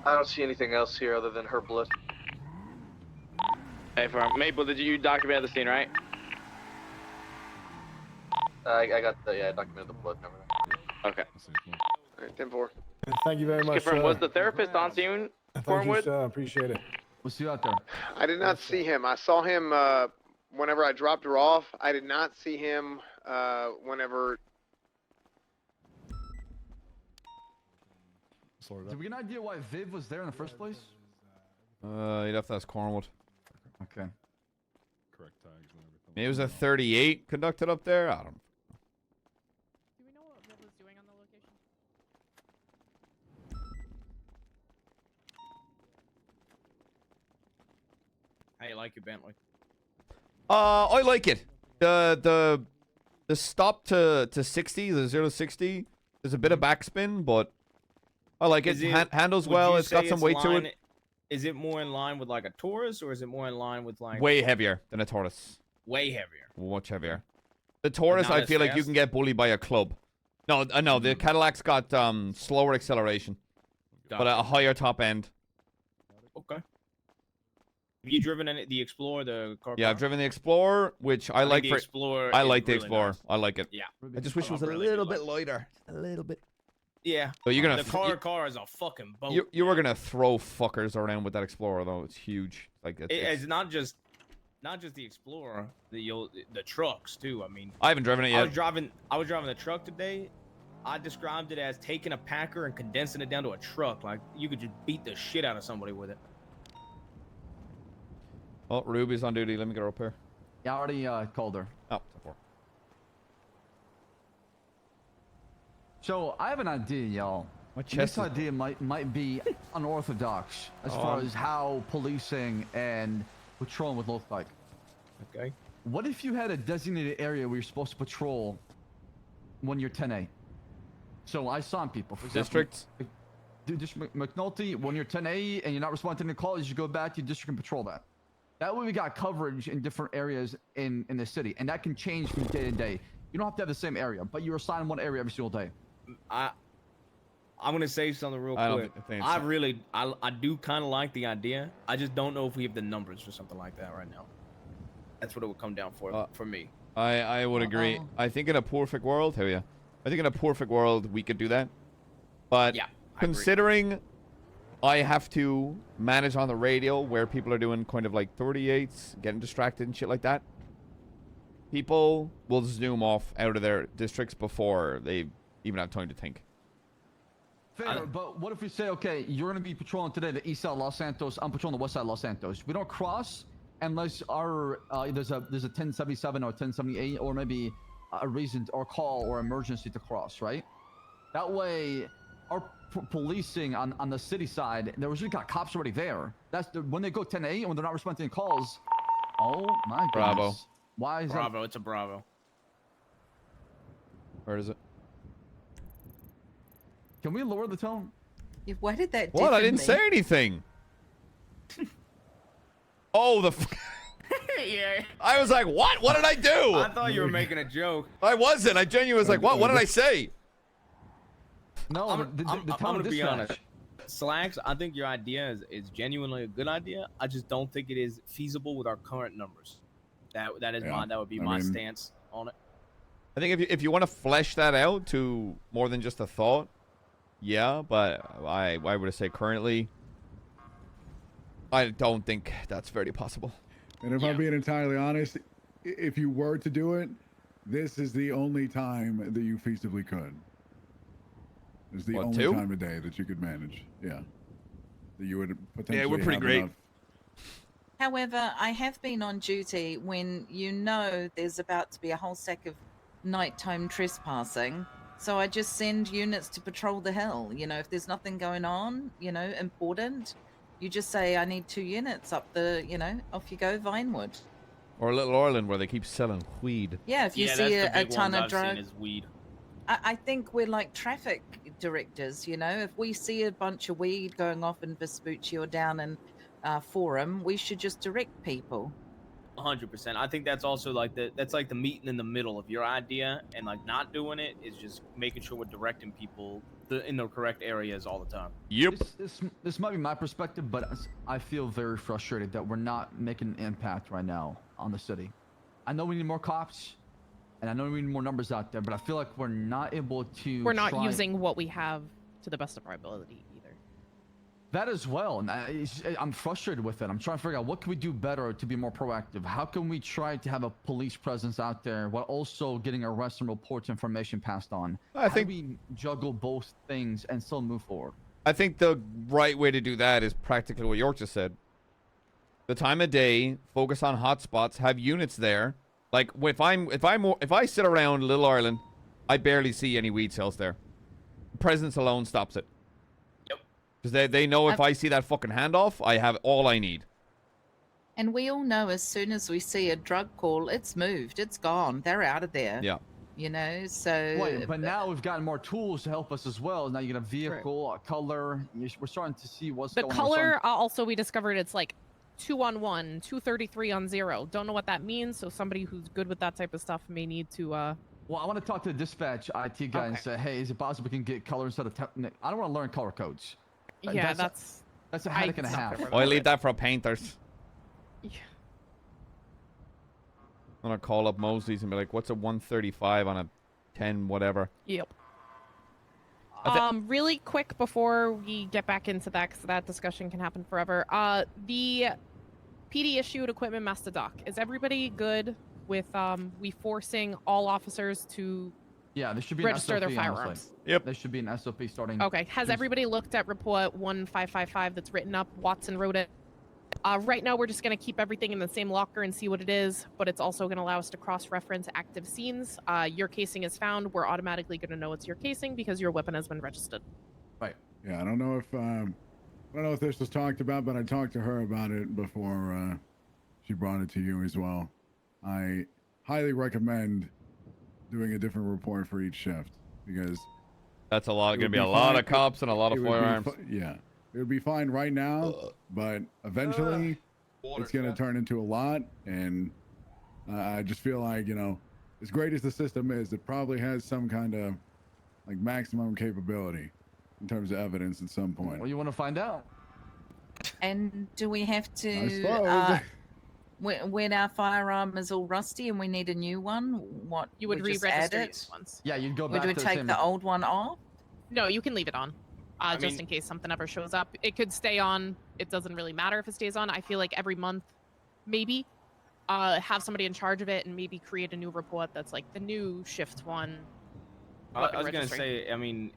[SPEAKER 5] I don't see anything else here other than her blood.
[SPEAKER 24] Hey, firm. Maple, did you document the scene, right?
[SPEAKER 5] I got the, yeah, I documented the blood and everything.
[SPEAKER 24] Okay.
[SPEAKER 2] All right, 10-4.
[SPEAKER 10] Thank you very much.
[SPEAKER 24] Confirm, was the therapist on scene?
[SPEAKER 10] Thank you, sir. Appreciate it.
[SPEAKER 7] We'll see you out there.
[SPEAKER 2] I did not see him. I saw him whenever I dropped her off. I did not see him whenever.
[SPEAKER 7] Did we get an idea why Viv was there in the first place?
[SPEAKER 4] You'd have to ask Cornwood.
[SPEAKER 7] Okay.
[SPEAKER 12] Correct tags and everything.
[SPEAKER 4] Maybe it was a 38 conducted up there? I don't know.
[SPEAKER 8] Do we know what Viv was doing on the location?
[SPEAKER 13] How you like it, Bentley?
[SPEAKER 4] I like it. The stop to 60, the 0 to 60, there's a bit of backspin, but I like it. Handles well. It's got some weight to it.
[SPEAKER 13] Is it more in line with like a Taurus, or is it more in line with like
[SPEAKER 4] Way heavier than a Taurus.
[SPEAKER 13] way heavier?
[SPEAKER 4] Much heavier. The Taurus,
[SPEAKER 13] not
[SPEAKER 4] I
[SPEAKER 13] as
[SPEAKER 4] feel like you
[SPEAKER 13] fast?
[SPEAKER 4] can get bullied by a club. No, no, the Cadillac's got slower acceleration, but a higher top end.
[SPEAKER 13] Okay. Have you driven the Explorer, the car?
[SPEAKER 4] Yeah, I've driven the Explorer, which I like
[SPEAKER 13] the
[SPEAKER 4] for.
[SPEAKER 13] Explorer
[SPEAKER 4] I
[SPEAKER 13] is
[SPEAKER 4] like the
[SPEAKER 13] really
[SPEAKER 4] Explorer.
[SPEAKER 13] nice.
[SPEAKER 4] I like it.
[SPEAKER 13] Yeah.
[SPEAKER 4] I just wish it was a
[SPEAKER 13] really
[SPEAKER 4] little
[SPEAKER 13] do
[SPEAKER 4] bit
[SPEAKER 13] like
[SPEAKER 4] lighter. A little bit.
[SPEAKER 13] Yeah.
[SPEAKER 4] So you're gonna
[SPEAKER 13] the car is a fucking boat.
[SPEAKER 4] You were gonna throw fuckers around with that Explorer though. It's huge. Like
[SPEAKER 13] It's not just the Explorer, the trucks too. I mean,
[SPEAKER 4] I haven't driven it yet.
[SPEAKER 13] I was driving the truck today. I described it as taking a Packer and condensing it down to a truck. Like you could just beat the shit out of somebody with it.
[SPEAKER 4] Oh, Ruby's on duty. Let me get her up here.
[SPEAKER 7] Yeah, I already called her.
[SPEAKER 4] Oh, 10-4.
[SPEAKER 7] So I have an idea, y'all.
[SPEAKER 4] My
[SPEAKER 7] And
[SPEAKER 4] chest
[SPEAKER 7] this
[SPEAKER 4] is-
[SPEAKER 7] idea might be unorthodox as far as how policing and patrolling would look like.
[SPEAKER 13] Okay.
[SPEAKER 7] What if you had a designated area where you're supposed to patrol when you're 10A? So I saw people. For example,
[SPEAKER 4] Districts?
[SPEAKER 7] District McNulty, when you're 10A and you're not responding to calls, you go back to your district and patrol that. That way we got coverage in different areas in the city. And that can change from day to day. You don't have to have the same area, but you're assigned one area every single day.
[SPEAKER 13] I'm gonna say something real
[SPEAKER 4] I don't
[SPEAKER 13] quick.
[SPEAKER 4] think it's-
[SPEAKER 13] I do kind of like the idea. I just don't know if we have the numbers for something like that right now. That's what it would come down for me.
[SPEAKER 4] I would agree. I think in a perfect world, hell yeah. I think in a perfect world we could do that. But
[SPEAKER 13] Yeah,
[SPEAKER 4] considering I have to manage on the radio where people are doing kind of like 38s, getting distracted and shit like that, people will zoom off out of their districts before they even have time to think.
[SPEAKER 7] Fair, but what if we say, okay, you're going to be patrolling today the east side of Los Santos, I'm patrolling the west side of Los Santos. We don't cross unless our there's a 1077 or 1078 or maybe a reason or call or emergency to cross, right? That way, our policing on the city side, there was just got cops already there. That's when they go 10A and when they're not responding to calls. Oh my goodness.
[SPEAKER 4] Bravo.
[SPEAKER 7] Why is
[SPEAKER 13] Bravo, it's a Bravo.
[SPEAKER 4] Where is it?
[SPEAKER 7] Can we lower the tone?
[SPEAKER 11] Why did that?
[SPEAKER 4] What? I didn't
[SPEAKER 11] me?
[SPEAKER 4] say anything. Oh,
[SPEAKER 13] Yeah.
[SPEAKER 4] I was like, what? What did I do?
[SPEAKER 13] I thought you were making a joke.
[SPEAKER 4] I wasn't. I genuinely was like, what? What did I say?
[SPEAKER 7] No,
[SPEAKER 13] I'm gonna be honest. Slacks, I think your idea is genuinely a good idea. I just don't think it is feasible with our current numbers. That would be my stance on it.
[SPEAKER 4] I think if you want to flesh that out to more than just a thought, yeah, but I would say currently, I don't think that's very possible.
[SPEAKER 6] And if I'm being entirely honest, if you were to do it, this is the only time that you feasibly could. It's the only time of day that you could manage. Yeah. That you would potentially
[SPEAKER 4] we're pretty
[SPEAKER 6] have
[SPEAKER 4] great.
[SPEAKER 6] enough.
[SPEAKER 11] However, I have been on duty when you know there's about to be a whole stack of nighttime trespassing. So I just send units to patrol the hill. You know, if there's nothing going on, you know, important, you just say, I need 2 units up the, you know, off you go, Vinewood.
[SPEAKER 4] Or Little Orland where they keep selling weed.
[SPEAKER 11] Yeah, if you see a ton of drugs.
[SPEAKER 13] Weed.
[SPEAKER 11] I think we're like traffic directors, you know. If we see a bunch of weed going off in Vespucci or down in Forum, we should just direct people.
[SPEAKER 13] 100%. I think that's also like the meeting in the middle of your idea, and like not doing it is just making sure we're directing people in the correct areas all the time.
[SPEAKER 4] Yep.
[SPEAKER 7] This might be my perspective, but I feel very frustrated that we're not making an impact right now on the city. I know we need more cops, and I know we need more numbers out there, but I feel like we're not able to.
[SPEAKER 8] We're not using what we have to the best of our ability either.
[SPEAKER 7] That as well, and I'm frustrated with it. I'm trying to figure out what can we do better to be more proactive. How can we try to have a police presence out there while also getting arrests and reports information passed on?
[SPEAKER 4] I think
[SPEAKER 7] we juggle both things and still move forward.
[SPEAKER 4] I think the right way to do that is practically what York just said. The time of day, focus on hotspots, have units there. Like if I sit around Little Ireland, I barely see any weed sales there. Presence alone stops it. Because they know if I see that fucking handoff, I have all I need.
[SPEAKER 11] And we all know as soon as we see a drug call, it's moved, it's gone, they're out of there.
[SPEAKER 4] Yeah.
[SPEAKER 11] You know, so.
[SPEAKER 7] Wait, but now we've gotten more tools to help us as well. Now you get a vehicle, a color. We're starting to see what's
[SPEAKER 8] The
[SPEAKER 7] going on.
[SPEAKER 8] color, also we discovered it's like 2 on 1, 233 on 0. Don't know what that means, so somebody who's good with that type of stuff may need to.
[SPEAKER 7] Well, I want to talk to the dispatch IT guy and say, hey, is it possible we can get color instead of? I don't want to learn color codes.
[SPEAKER 8] Yeah, that's
[SPEAKER 7] a headache and a half.
[SPEAKER 4] Oh, I leave that for painters.
[SPEAKER 8] Yeah.
[SPEAKER 4] I'm gonna call up Mosley's and be like, "What's a 135 on a 10 whatever?"
[SPEAKER 8] Yep. Really quick before we get back into that, because that discussion can happen forever. The PD issued equipment master doc. Is everybody good with we forcing all officers to?
[SPEAKER 7] Yeah, there should be
[SPEAKER 8] register
[SPEAKER 7] an SOP,
[SPEAKER 8] their firearms.
[SPEAKER 7] honestly. Yep. There should be an SOP starting.
[SPEAKER 8] Okay. Has everybody looked at report 1555 that's written up? Watson wrote it. Right now, we're just going to keep everything in the same locker and see what it is, but it's also going to allow us to cross-reference active scenes. Your casing is found. We're automatically going to know it's your casing because your weapon has been registered.
[SPEAKER 7] Right.
[SPEAKER 6] Yeah, I don't know if this was talked about, but I talked to her about it before she brought it to you as well. I highly recommend doing a different report for each shift because
[SPEAKER 4] that's gonna be a lot of cops and a lot of firearms.
[SPEAKER 6] Yeah, it would be fine right now, but eventually it's gonna turn into a lot, and I just feel like, you know, as great as the system is, it probably has some kind of like maximum capability in terms of evidence at some point.
[SPEAKER 7] Well, you want to find out?
[SPEAKER 11] And do we have
[SPEAKER 6] I
[SPEAKER 11] to,
[SPEAKER 6] suppose.
[SPEAKER 11] when our firearm is all rusty and we need a new one, what?
[SPEAKER 8] You would
[SPEAKER 11] we just add
[SPEAKER 8] re-register
[SPEAKER 11] it?
[SPEAKER 8] these ones.
[SPEAKER 7] Yeah, you'd go back
[SPEAKER 11] Would we
[SPEAKER 7] to the
[SPEAKER 11] take
[SPEAKER 7] same.
[SPEAKER 11] the old one off?
[SPEAKER 8] No, you can leave it on. Just in case something ever shows up. It could stay on. It doesn't really matter if it stays on. I feel like every month, maybe, have somebody in charge of it and maybe create a new report that's like the new shift one.
[SPEAKER 13] I was gonna say, I mean,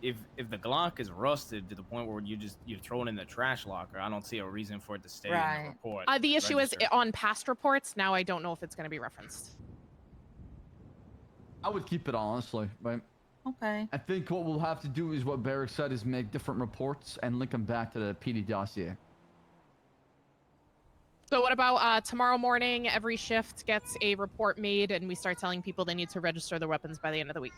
[SPEAKER 13] if the Glock is rusted to the point where you're throwing it in the trash locker, I don't see a reason for it to stay in the report.
[SPEAKER 8] The issue is on past reports. Now I don't know if it's going to be referenced.
[SPEAKER 7] I would keep it honestly, right?
[SPEAKER 11] Okay.
[SPEAKER 7] I think what we'll have to do is what Barrick said is make different reports and link them back to the PD dossier.
[SPEAKER 8] So what about tomorrow morning? Every shift gets a report made, and we start telling people they need to register their weapons by the end of the week.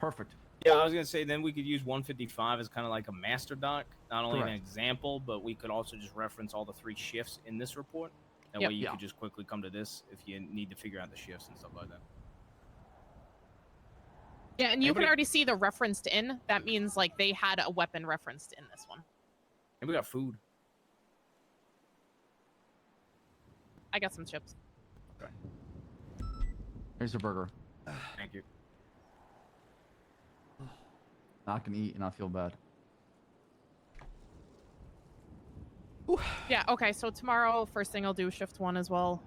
[SPEAKER 7] Perfect.
[SPEAKER 13] Yeah, I was gonna say then we could use 155 as kind of like a master doc, not only an
[SPEAKER 7] Correct.
[SPEAKER 13] example, but we could also just reference all the 3 shifts in this report. That
[SPEAKER 8] Yep.
[SPEAKER 13] way you
[SPEAKER 7] Yeah.
[SPEAKER 13] could just quickly come to this if you need to figure out the shifts and stuff like that.
[SPEAKER 8] Yeah, and you
[SPEAKER 13] Anybody-
[SPEAKER 8] can already see the referenced in. That means like they had a weapon referenced in this one.
[SPEAKER 13] And we got food.
[SPEAKER 8] I got some chips.
[SPEAKER 13] Okay.
[SPEAKER 7] Here's a burger.
[SPEAKER 13] Thank you.
[SPEAKER 7] I can eat and I feel bad.
[SPEAKER 8] Yeah, okay, so tomorrow, first thing I'll do shift 1 as well,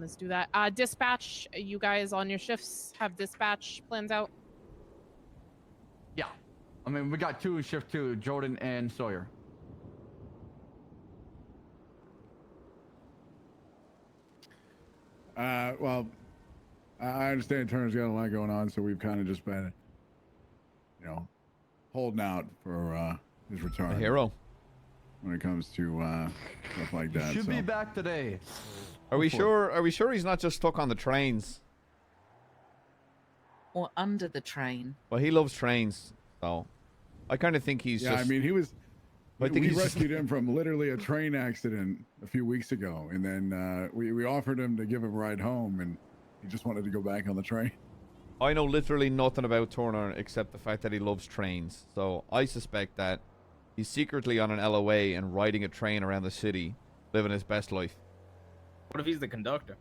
[SPEAKER 8] is do that. Dispatch, you guys on your shifts have dispatch plans out?
[SPEAKER 7] Yeah. I mean, we got 2 in shift 2, Jordan and Sawyer.
[SPEAKER 6] Well, I understand Turner's got a lot going on, so we've kind of just been, holding out for his return.
[SPEAKER 4] A hero.
[SPEAKER 6] When it comes to stuff like that.
[SPEAKER 7] Should be back today.
[SPEAKER 4] Are we sure? Are we sure he's not just stuck on the trains?
[SPEAKER 11] Or under the train.
[SPEAKER 4] Well, he loves trains, so I kind of think he's
[SPEAKER 6] Yeah,
[SPEAKER 4] just.
[SPEAKER 6] I mean, he was.
[SPEAKER 4] I think
[SPEAKER 6] we
[SPEAKER 4] he's just-
[SPEAKER 6] rescued him from literally a train accident a few weeks ago, and then we offered him to give him a ride home, and he just wanted to go back on the train.
[SPEAKER 4] I know literally nothing about Turner except the fact that he loves trains. So I suspect that he's secretly on an LOA and riding a train around the city, living his best life.
[SPEAKER 13] What if he's the conductor?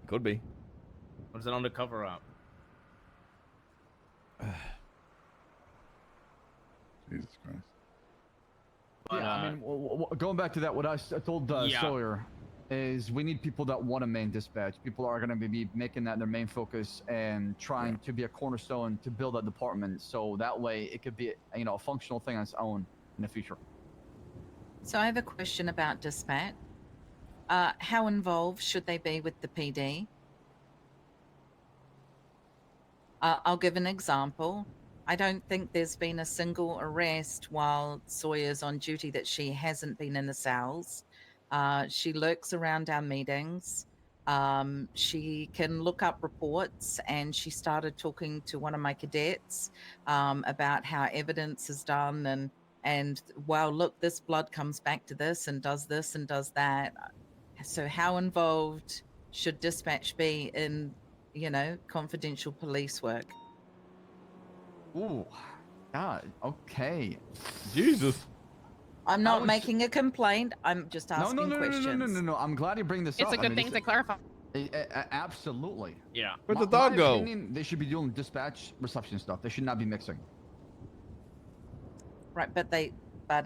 [SPEAKER 4] Could be.
[SPEAKER 13] What is an undercover op?
[SPEAKER 6] Jesus Christ.
[SPEAKER 13] But,
[SPEAKER 7] Yeah, I mean, going back to that, what I told
[SPEAKER 13] Yeah.
[SPEAKER 7] Sawyer is we need people that want to main dispatch. People are going to be making that their main focus and trying to be a cornerstone to build that department. So that way it could be, a functional thing on its own in the future.
[SPEAKER 11] So I have a question about dispatch. How involved should they be with the PD? I'll give an example. I don't think there's been a single arrest while Sawyer's on duty that she hasn't been in the cells. She lurks around our meetings. She can look up reports, and she started talking to one of my cadets about how evidence is done, and well, look, this blood comes back to this and does that. So how involved should dispatch be in, confidential police work?
[SPEAKER 7] Ooh, God, okay.
[SPEAKER 4] Jesus.
[SPEAKER 11] I'm not making a complaint. I'm just asking questions.
[SPEAKER 7] No. I'm glad you bring this up.
[SPEAKER 8] It's a good thing to clarify.
[SPEAKER 7] Absolutely.
[SPEAKER 13] Yeah.
[SPEAKER 4] Where'd the dog go?
[SPEAKER 7] Opinion, they should be doing dispatch reception stuff. They should not be mixing.
[SPEAKER 11] Right, but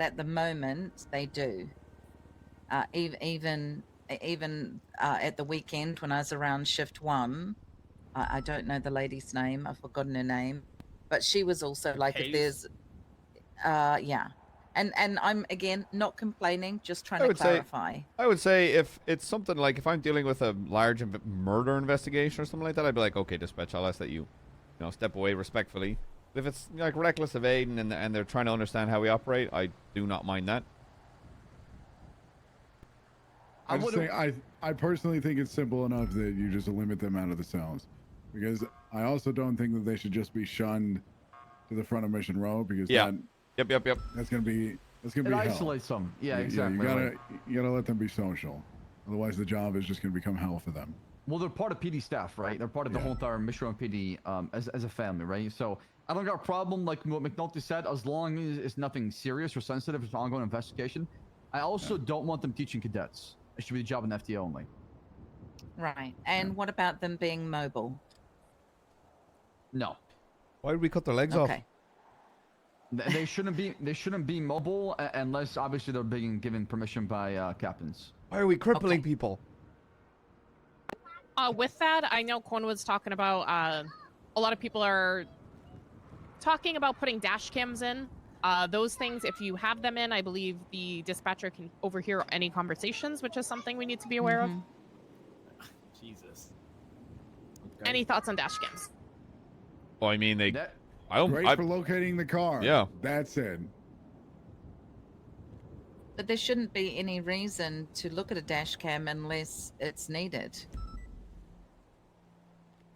[SPEAKER 11] at the moment they do. Even at the weekend when I was around shift 1, I don't know the lady's name. I've forgotten her name, but she was also like, if there's, yeah. And I'm, again, not complaining, just trying to clarify.
[SPEAKER 4] I would say if it's something like if I'm dealing with a large murder investigation or something like that, I'd be like, okay, dispatch, I'll ask that you step away respectfully. If it's like reckless evading and they're trying to understand how we operate, I do not mind that.
[SPEAKER 6] I personally think it's simple enough that you just limit them out of the cells, because I also don't think that they should just be shunned to the front of Mission Row, because
[SPEAKER 4] Yep.
[SPEAKER 6] That's gonna be
[SPEAKER 7] It
[SPEAKER 6] hell.
[SPEAKER 7] isolates them. Yeah, exactly.
[SPEAKER 6] You gotta let them be social, otherwise the job is just gonna become hell for them.
[SPEAKER 7] Well, they're part of PD staff, right? They're part of the whole entire Mission Row PD as a family, right? So I don't got a problem, like what McNulty said, as long as it's nothing serious or sensitive. It's an ongoing investigation. I also don't want them teaching cadets. It should be the job of an FTA only.
[SPEAKER 11] Right. And what about them being mobile?
[SPEAKER 7] No.
[SPEAKER 4] Why did we cut their legs off?
[SPEAKER 11] Okay.
[SPEAKER 7] They shouldn't be. They shouldn't be mobile unless obviously they're being given permission by captains.
[SPEAKER 4] Why are we crippling people?
[SPEAKER 8] With that, I know Quan was talking about. A lot of people are talking about putting dash cams in. Those things, if you have them in, I believe the dispatcher can overhear any conversations, which is something we need to be aware of.
[SPEAKER 13] Jesus.
[SPEAKER 8] Okay. Any thoughts on dash cams?
[SPEAKER 4] Well, I mean,
[SPEAKER 6] Great for locating the car.
[SPEAKER 4] Yeah.
[SPEAKER 6] That's it.
[SPEAKER 11] But there shouldn't be any reason to look at a dash cam unless it's needed.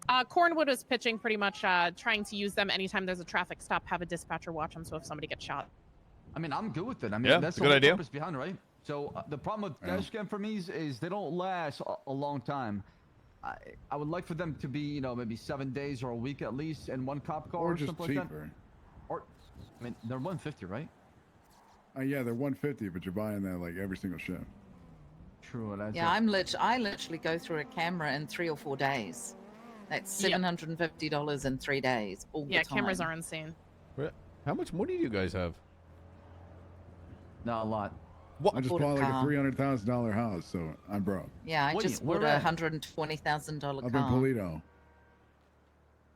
[SPEAKER 8] Cornwood is pitching pretty much trying to use them anytime there's a traffic stop, have a dispatcher watch them, so if somebody gets shot.
[SPEAKER 7] I mean, I'm good with it. I mean,
[SPEAKER 4] Yeah,
[SPEAKER 7] that's
[SPEAKER 4] it's a
[SPEAKER 7] the
[SPEAKER 4] good
[SPEAKER 7] whole
[SPEAKER 4] idea.
[SPEAKER 7] purpose behind it, right? So the problem with dash cam for me is they don't last a long time. I would like for them to be, you know, maybe 7 days or a week at least in one cop car
[SPEAKER 6] Or
[SPEAKER 7] or
[SPEAKER 6] just
[SPEAKER 7] something like
[SPEAKER 6] cheaper.
[SPEAKER 7] that. Or, I mean, they're 150, right?
[SPEAKER 6] Yeah, they're 150, but you're buying that like every single shift.
[SPEAKER 7] True. That's
[SPEAKER 11] Yeah, I literally go through a camera in 3 or 4 days. That's $750 in 3 days. All the
[SPEAKER 8] Yeah,
[SPEAKER 11] time.
[SPEAKER 8] cameras are insane.
[SPEAKER 4] How much money do you guys have?
[SPEAKER 7] Not a lot.
[SPEAKER 4] What?
[SPEAKER 6] I just
[SPEAKER 11] Bought a
[SPEAKER 6] bought like a
[SPEAKER 11] car.
[SPEAKER 6] $300,000 house, so I'm broke.
[SPEAKER 11] Yeah, I
[SPEAKER 7] What
[SPEAKER 11] just
[SPEAKER 7] do you-
[SPEAKER 11] bought
[SPEAKER 7] where
[SPEAKER 11] a
[SPEAKER 7] at?
[SPEAKER 11] $120,000
[SPEAKER 6] Up
[SPEAKER 11] car.
[SPEAKER 6] in Polito.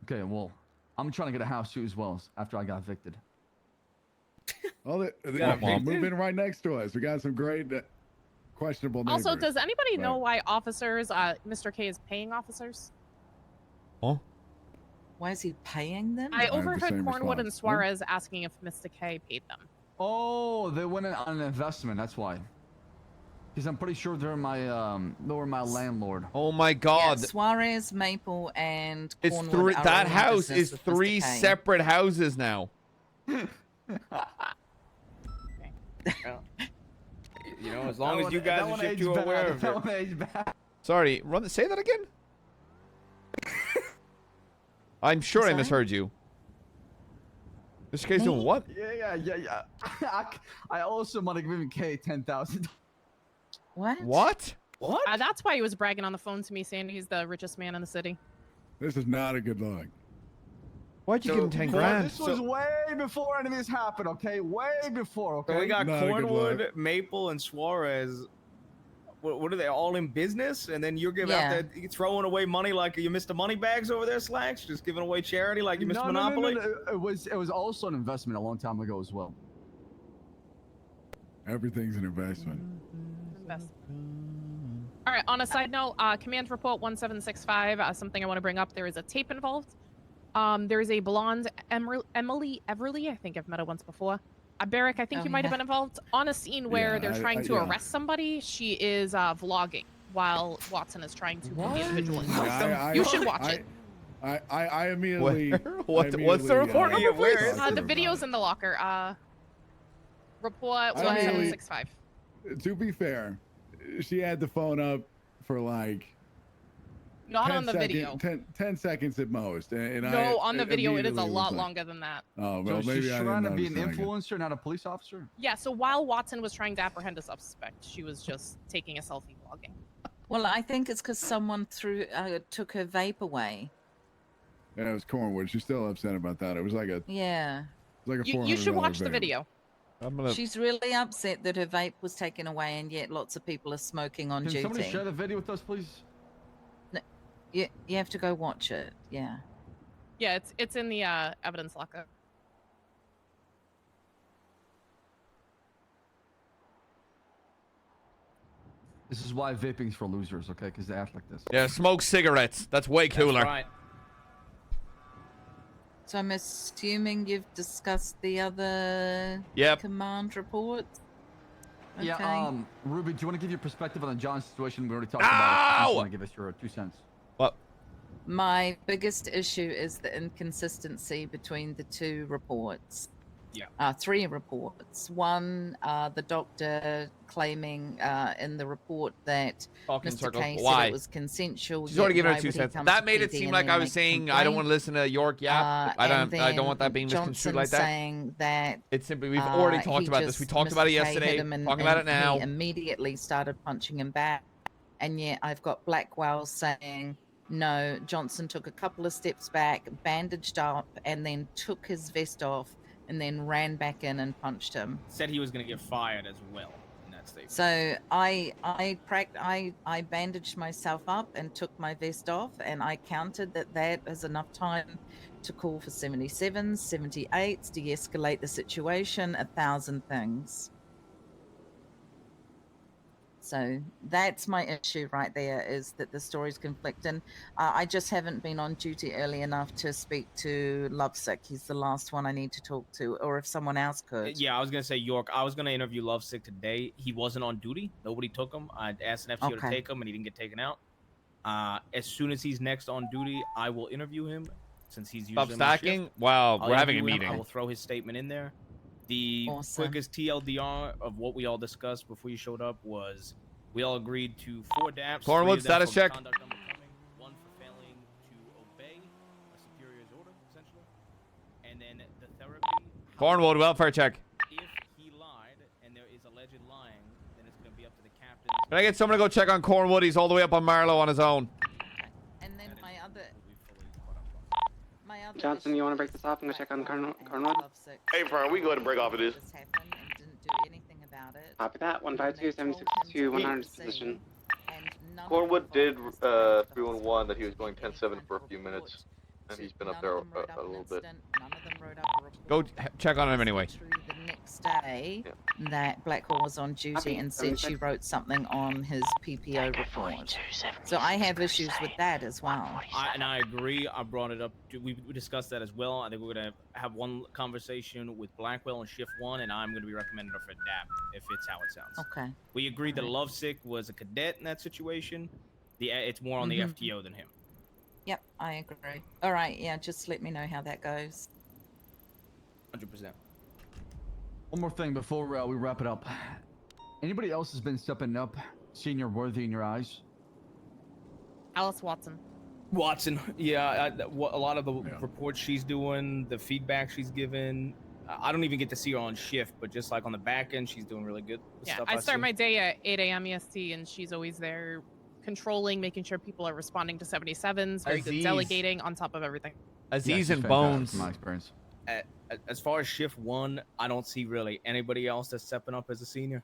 [SPEAKER 7] Okay, well, I'm trying to get a house too as well after I got evicted.
[SPEAKER 6] Oh,
[SPEAKER 4] Yeah, Mom.
[SPEAKER 6] move in right next to us. We got some great questionable neighbors.
[SPEAKER 8] Also, does anybody know
[SPEAKER 6] Right.
[SPEAKER 8] why officers, Mr. K is paying officers?
[SPEAKER 4] Huh?
[SPEAKER 11] Why is he paying them?
[SPEAKER 8] I
[SPEAKER 6] the
[SPEAKER 8] overheard
[SPEAKER 6] same
[SPEAKER 8] Cornwood and
[SPEAKER 6] response.
[SPEAKER 8] Suarez asking if Mr. K paid them.
[SPEAKER 7] Oh, they went in on an investment. That's why. Because I'm pretty sure they're my landlord.
[SPEAKER 4] Oh my
[SPEAKER 11] Yeah,
[SPEAKER 4] God!
[SPEAKER 11] Suarez, Maple, and
[SPEAKER 4] It's
[SPEAKER 11] Cornwood
[SPEAKER 4] three.
[SPEAKER 11] are
[SPEAKER 4] That
[SPEAKER 11] all in
[SPEAKER 4] house
[SPEAKER 11] business
[SPEAKER 4] is
[SPEAKER 11] with Mr.
[SPEAKER 4] 3
[SPEAKER 11] K.
[SPEAKER 4] separate houses now.
[SPEAKER 13] You know, as long as you guys are shit, you're aware of it.
[SPEAKER 4] Sorry, say that again. I'm sure I
[SPEAKER 11] Sorry?
[SPEAKER 4] misheard you. Mr. K's doing what?
[SPEAKER 7] Yeah. I owe somebody giving K $10,000.
[SPEAKER 11] What?
[SPEAKER 4] What?
[SPEAKER 8] That's why he was bragging on the phone to me, saying he's the richest man in the city.
[SPEAKER 6] This is not a good look.
[SPEAKER 4] Why'd you give him 10 grand?
[SPEAKER 7] This was way before any of this happened, okay? Way before, okay?
[SPEAKER 13] So we got
[SPEAKER 6] Not a good
[SPEAKER 13] Cornwood,
[SPEAKER 6] look.
[SPEAKER 13] Maple, and Suarez. What are they all in business? And then you're giving out
[SPEAKER 11] Yeah.
[SPEAKER 13] there, throwing away money like you missed the money bags over there, Slacks? Just giving away charity like you missed Monopoly?
[SPEAKER 7] No. It was also an investment a long time ago as well.
[SPEAKER 6] Everything's an investment.
[SPEAKER 8] All right, on a side note, command report 1765, something I want to bring up. There is a tape involved. There is a blonde Emily Everly. I think I've met her once before. Barrick, I think
[SPEAKER 11] Oh,
[SPEAKER 8] you might have
[SPEAKER 11] yeah.
[SPEAKER 8] been involved. On a scene where
[SPEAKER 6] Yeah,
[SPEAKER 8] they're trying to
[SPEAKER 6] yeah.
[SPEAKER 8] arrest somebody, she is vlogging while Watson is trying to get the individual. You should watch it.
[SPEAKER 6] I immediately.
[SPEAKER 4] What's the report number, please?
[SPEAKER 8] The video's in the locker. Report
[SPEAKER 6] I immediately-
[SPEAKER 8] 1765.
[SPEAKER 6] To be fair, she had the phone up for like
[SPEAKER 8] Not
[SPEAKER 6] 10
[SPEAKER 8] on the video.
[SPEAKER 6] 10 seconds at most. And
[SPEAKER 8] No, on the video it is a
[SPEAKER 6] immediately
[SPEAKER 8] lot
[SPEAKER 6] was like,
[SPEAKER 8] longer than that.
[SPEAKER 6] Oh,
[SPEAKER 7] So
[SPEAKER 6] well,
[SPEAKER 7] she's
[SPEAKER 6] maybe I didn't
[SPEAKER 7] trying to be an
[SPEAKER 6] notice that again.
[SPEAKER 7] influencer, not a police officer?
[SPEAKER 8] Yeah, so while Watson was trying to apprehend a suspect, she was just taking a selfie vlogging.
[SPEAKER 11] Well, I think it's because someone took her vape away.
[SPEAKER 6] Yeah, it was Cornwood. She's still upset about that. It was like a.
[SPEAKER 11] Yeah.
[SPEAKER 6] It was like a $400
[SPEAKER 8] You should watch the
[SPEAKER 6] vape.
[SPEAKER 8] video.
[SPEAKER 11] She's really upset that her vape was taken away, and yet lots of people are smoking on
[SPEAKER 7] Can
[SPEAKER 11] duty.
[SPEAKER 7] somebody share the video with us, please?
[SPEAKER 11] You have to go watch it. Yeah.
[SPEAKER 8] Yeah, it's in the evidence locker.
[SPEAKER 7] This is why vaping's for losers, okay? Because they act like this.
[SPEAKER 4] Yeah, smoke cigarettes. That's way cooler.
[SPEAKER 13] That's right.
[SPEAKER 11] So I'm assuming you've discussed the other
[SPEAKER 4] Yep.
[SPEAKER 11] command reports. Okay.
[SPEAKER 7] Yeah, Ruby, do you want to give your perspective on the John situation? We already talked about it. You want to give us your 2 cents?
[SPEAKER 4] What?
[SPEAKER 11] My biggest issue is the inconsistency between the 2 reports.
[SPEAKER 13] Yeah.
[SPEAKER 11] 3 reports. One, the doctor claiming in the report that
[SPEAKER 4] Talking in
[SPEAKER 11] Mr.
[SPEAKER 4] circles.
[SPEAKER 11] K
[SPEAKER 4] Why?
[SPEAKER 11] said it was consensual.
[SPEAKER 4] She's already
[SPEAKER 11] yet
[SPEAKER 4] given her
[SPEAKER 11] why
[SPEAKER 4] 2
[SPEAKER 11] would he
[SPEAKER 4] cents.
[SPEAKER 11] come
[SPEAKER 4] That
[SPEAKER 11] to
[SPEAKER 4] made it
[SPEAKER 11] PD
[SPEAKER 4] seem
[SPEAKER 11] and
[SPEAKER 4] like
[SPEAKER 11] then
[SPEAKER 4] I was
[SPEAKER 11] make
[SPEAKER 4] saying I don't want to listen to York yap. I don't want that being misconstrued
[SPEAKER 11] Johnson
[SPEAKER 4] like that.
[SPEAKER 11] saying that
[SPEAKER 4] It's simply we've already talked
[SPEAKER 11] he
[SPEAKER 4] about this. We talked about it
[SPEAKER 11] Mr. K hit
[SPEAKER 4] yesterday.
[SPEAKER 11] him and-
[SPEAKER 4] Talking about it
[SPEAKER 11] and
[SPEAKER 4] now.
[SPEAKER 11] He immediately started punching him back, and yet I've got Blackwell saying no. Johnson took a couple of steps back, bandaged up, and then took his vest off, and then ran back in and punched him.
[SPEAKER 13] Said he was going to get fired as well in that statement.
[SPEAKER 11] So I bandaged myself up and took my vest off, and I counted that is enough time to call for 77s, 78s, de-escalate the situation, 1,000 things. So that's my issue right there, is that the stories conflict. And I just haven't been on duty early enough to speak to Lovesick. He's the last one I need to talk to, or if someone else could.
[SPEAKER 13] Yeah, I was going to say York. I was going to interview Lovesick today. He wasn't on duty. Nobody took him. I asked an FCO to
[SPEAKER 11] Okay.
[SPEAKER 13] take him, and he didn't get taken out. As soon as he's next on duty, I will interview him since he's
[SPEAKER 4] Stop
[SPEAKER 13] usually my
[SPEAKER 4] stacking?
[SPEAKER 13] shift.
[SPEAKER 4] Wow,
[SPEAKER 13] I'll
[SPEAKER 4] we're having a
[SPEAKER 13] interview him.
[SPEAKER 4] meeting.
[SPEAKER 13] I will throw his statement in there. The
[SPEAKER 11] Awesome.
[SPEAKER 13] quickest TLDR of what we all discussed before you showed up was we all agreed to 4 DAPs.
[SPEAKER 4] Cornwood, status check.
[SPEAKER 13] Conduct unbecoming, 1 for failing to obey a superior's order, essentially. And then the therapy.
[SPEAKER 4] Cornwood, welfare check.
[SPEAKER 13] If he lied and there is alleged lying, then it's going to be up to the captain.
[SPEAKER 4] Can I get someone to go check on Cornwood? He's all the way up on Marlow on his own.
[SPEAKER 11] And then my other
[SPEAKER 14] Johnson, you want to break this off and go check on Carnwood?
[SPEAKER 2] Hey, Fern, we go ahead and break off of this.
[SPEAKER 11] happened and didn't do anything about it.
[SPEAKER 14] Copy that. 152-762, 100 position.
[SPEAKER 5] Cornwood did 311 that he was going 10-7 for a few minutes, and he's been up there a little bit.
[SPEAKER 4] Go check on him anyway.
[SPEAKER 11] The next day that Blackwell was on duty and said she wrote something on his PPO report. So I have issues with that as well.
[SPEAKER 13] I agree. I brought it up. We discussed that as well. I think we're going to have one conversation with Blackwell in shift 1, and I'm going to be recommending her for DAP, if it's how it sounds.
[SPEAKER 11] Okay.
[SPEAKER 13] We agreed that Lovesick was a cadet in that situation. It's more on the FTO than him.
[SPEAKER 11] Yep, I agree. All right, yeah, just let me know how that goes.
[SPEAKER 13] 100%.
[SPEAKER 7] One more thing before we wrap it up. Anybody else has been stepping up, senior worthy in your eyes?
[SPEAKER 8] Alice Watson.
[SPEAKER 13] Watson, yeah, a lot of the reports she's doing, the feedback she's given. I don't even get to see her on shift, but just like on the back end, she's doing really good.
[SPEAKER 8] Yeah,
[SPEAKER 13] stuff
[SPEAKER 8] I start
[SPEAKER 13] see.
[SPEAKER 8] my day at 8 a.m. EST, and she's always there controlling, making sure people are responding to 77s, very good
[SPEAKER 4] Aziz.
[SPEAKER 8] delegating on top of everything.
[SPEAKER 4] Aziz and Bones.
[SPEAKER 7] From my experience.
[SPEAKER 13] As far as shift 1, I don't see really anybody else that's stepping up as a senior.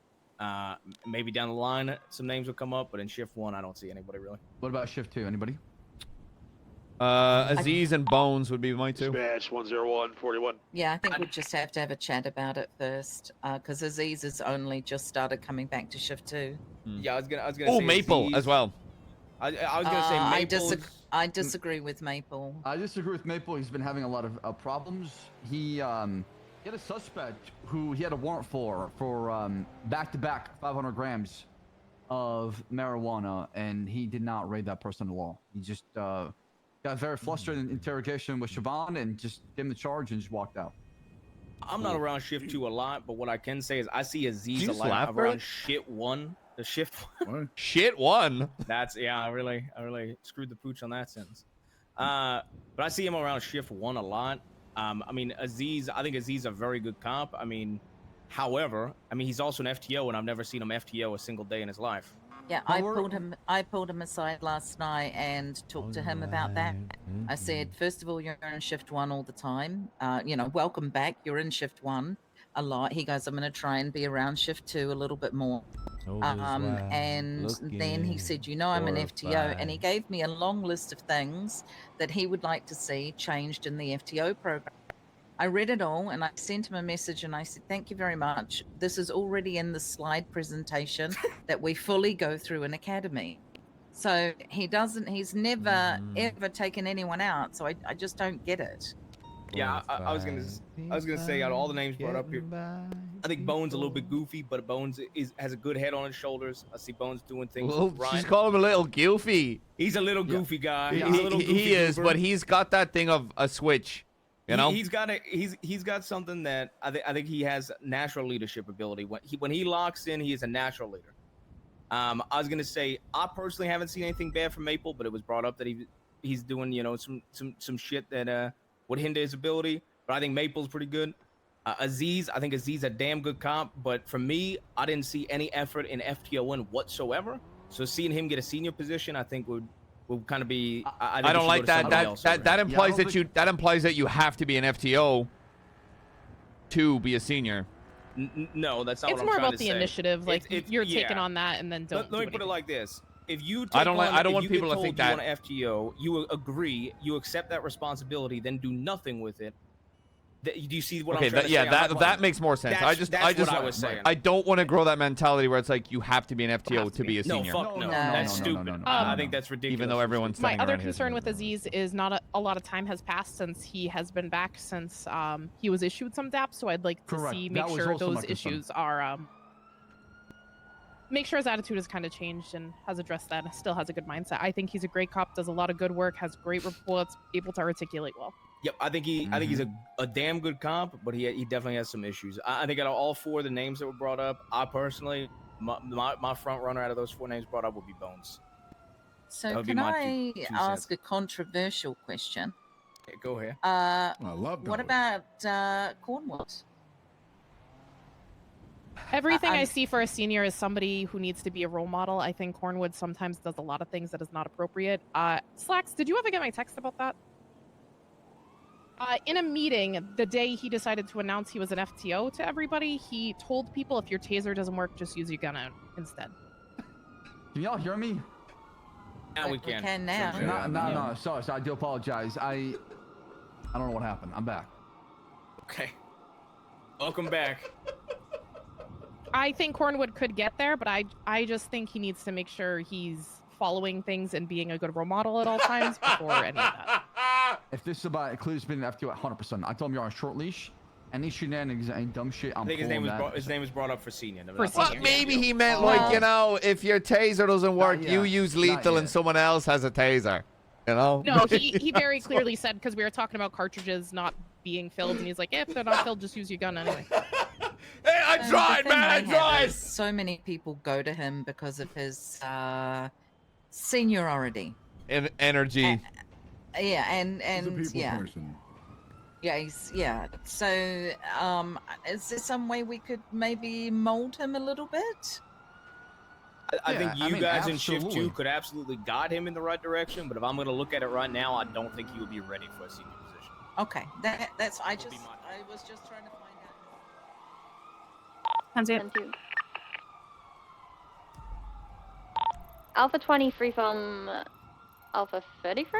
[SPEAKER 13] Maybe down the line, some names will come up, but in shift 1, I don't see anybody really.
[SPEAKER 7] What about shift 2? Anybody?
[SPEAKER 4] Aziz and Bones would be my 2.
[SPEAKER 24] Dispatch 10141.
[SPEAKER 11] Yeah, I think we just have to have a chat about it first, because Aziz has only just started coming back to shift 2.
[SPEAKER 13] Yeah, I was gonna.
[SPEAKER 4] Oh,
[SPEAKER 13] say
[SPEAKER 4] Maple
[SPEAKER 13] Aziz.
[SPEAKER 4] as well.
[SPEAKER 13] I was gonna say Maple.
[SPEAKER 11] I disagree with Maple.
[SPEAKER 7] I disagree with Maple. He's been having a lot of problems. He had a suspect who he had a warrant for back-to-back 500 grams of marijuana, and he did not raid that person at all. He just got very flustered in interrogation with Siobhan and just gave him the charge and just walked out.
[SPEAKER 13] I'm not around shift 2 a lot, but what I can say is I see Aziz a
[SPEAKER 4] you
[SPEAKER 13] lot
[SPEAKER 4] slap her?
[SPEAKER 13] around shit 1. The shift 1.
[SPEAKER 4] Shit 1.
[SPEAKER 13] That's I really screwed the pooch on that sentence. But I see him around shift 1 a lot. I mean, Aziz. I think Aziz is a very good cop. I mean, however, he's also an FTO, and I've never seen him FTO a single day in his life.
[SPEAKER 11] Yeah, I pulled him aside last night and talked to him about that. I said, first of all, you're in shift 1 all the time. Welcome back. You're in shift 1 a lot. He goes, I'm going to try and be around shift 2 a little bit more. And then he said, I'm an FTO, and he gave me a long list of things that he would like to see changed in the FTO program. I read it all, and I sent him a message, and I said, thank you very much. This is already in the slide presentation that we fully go through in Academy. So he's never, ever taken anyone out, so I just don't get it.
[SPEAKER 13] Yeah, I was gonna say out of all the names brought up here, I think Bones a little bit goofy, but Bones has a good head on his shoulders. I see Bones doing things.
[SPEAKER 4] Well,
[SPEAKER 13] right.
[SPEAKER 4] she's calling him a little goofy.
[SPEAKER 13] He's a little goofy guy.
[SPEAKER 4] He,
[SPEAKER 13] He's a little goofy
[SPEAKER 4] he is,
[SPEAKER 13] goober.
[SPEAKER 4] but he's got that thing of a switch. You know,
[SPEAKER 13] he's got something that I think he has natural leadership ability. When he locks in, he is a natural leader. I was gonna say I personally haven't seen anything bad from Maple, but it was brought up that he's doing some shit that would hinder his ability. But I think Maple's pretty good. Aziz, I think Aziz a damn good cop. But for me, I didn't see any effort in FTON whatsoever. So seeing him get a senior position, I think would kind of be.
[SPEAKER 4] I don't like that. That implies that implies that you have to be an FTO to be a senior.
[SPEAKER 13] No, that's not
[SPEAKER 8] It's
[SPEAKER 13] what
[SPEAKER 8] more
[SPEAKER 13] I'm trying
[SPEAKER 8] about
[SPEAKER 13] to
[SPEAKER 8] the
[SPEAKER 13] say.
[SPEAKER 8] initiative. Like you're taking
[SPEAKER 13] yeah.
[SPEAKER 8] on that, and then don't.
[SPEAKER 13] Let me put it like this: if you
[SPEAKER 4] I don't want
[SPEAKER 13] if you
[SPEAKER 4] people
[SPEAKER 13] get
[SPEAKER 4] to think
[SPEAKER 13] told
[SPEAKER 4] that.
[SPEAKER 13] you want an FTO, you agree, you accept that responsibility, then do nothing with it. Do you see what I'm trying to say?
[SPEAKER 4] That makes more sense.
[SPEAKER 13] That's what I was saying.
[SPEAKER 4] I don't want to grow that mentality where it's like you have to be an FTO to be a senior.
[SPEAKER 13] No, fuck no. That's stupid. I think that's ridiculous.
[SPEAKER 4] Even though everyone's standing
[SPEAKER 8] My other
[SPEAKER 4] around here.
[SPEAKER 8] concern with Aziz is not a lot of time has passed since he has been back since he was issued some DAP. So I'd like to
[SPEAKER 7] Correct.
[SPEAKER 8] see
[SPEAKER 7] That
[SPEAKER 8] make
[SPEAKER 7] was
[SPEAKER 8] sure
[SPEAKER 7] also my
[SPEAKER 8] those
[SPEAKER 7] concern.
[SPEAKER 8] issues are make sure his attitude has kind of changed and has addressed that and still has a good mindset. I think he's a great cop, does a lot of good work, has great reports, able to articulate well.
[SPEAKER 13] Yep, I think he's a damn good cop, but he definitely has some issues. I think out of all 4 of the names that were brought up, I personally, my front runner out of those 4 names brought up would be Bones.
[SPEAKER 11] So can I ask a controversial question?
[SPEAKER 13] Yeah, go ahead.
[SPEAKER 6] I love that.
[SPEAKER 11] What about Cornwood?
[SPEAKER 8] Everything I see for a senior is somebody who needs to be a role model. I think Cornwood sometimes does a lot of things that is not appropriate. Slacks, did you ever get my text about that? In a meeting, the day he decided to announce he was an FTO to everybody, he told people if your taser doesn't work, just use your gun instead.
[SPEAKER 7] Can y'all hear me?
[SPEAKER 13] Now we can.
[SPEAKER 11] We can now.
[SPEAKER 7] No. Sorry, I do apologize. I don't know what happened. I'm back.
[SPEAKER 13] Okay. Welcome back.
[SPEAKER 8] I think Cornwood could get there, but I just think he needs to make sure he's following things and being a good role model at all times before any of that.
[SPEAKER 7] If this is about includes being an FTO, 100%. I told him you're on a short leash. Any shenanigans, any dumb shit, I'm
[SPEAKER 13] I think his name was brought up for senior.
[SPEAKER 4] Well, maybe he meant like, you know, if your taser doesn't work, you use lethal and someone else has a taser. You know?
[SPEAKER 8] No, he very clearly said, because we were talking about cartridges not being filled, and he's like, if they're not filled, just use your gun anyway.
[SPEAKER 4] Hey, I tried, man, I tried!
[SPEAKER 11] So many people go to him because of his seniority.
[SPEAKER 4] And energy.
[SPEAKER 11] Yeah, and
[SPEAKER 6] He's a people
[SPEAKER 11] yeah.
[SPEAKER 6] person.
[SPEAKER 11] Yeah. So, is there some way we could maybe mold him a little bit?
[SPEAKER 13] I think you guys in shift 2 could absolutely guide him in the right direction, but if I'm going to look at it right now, I don't think he would be ready for a senior position.
[SPEAKER 11] Okay, that's I was just trying to find out.
[SPEAKER 15] Thank you. Alpha 20 free from Alpha 33?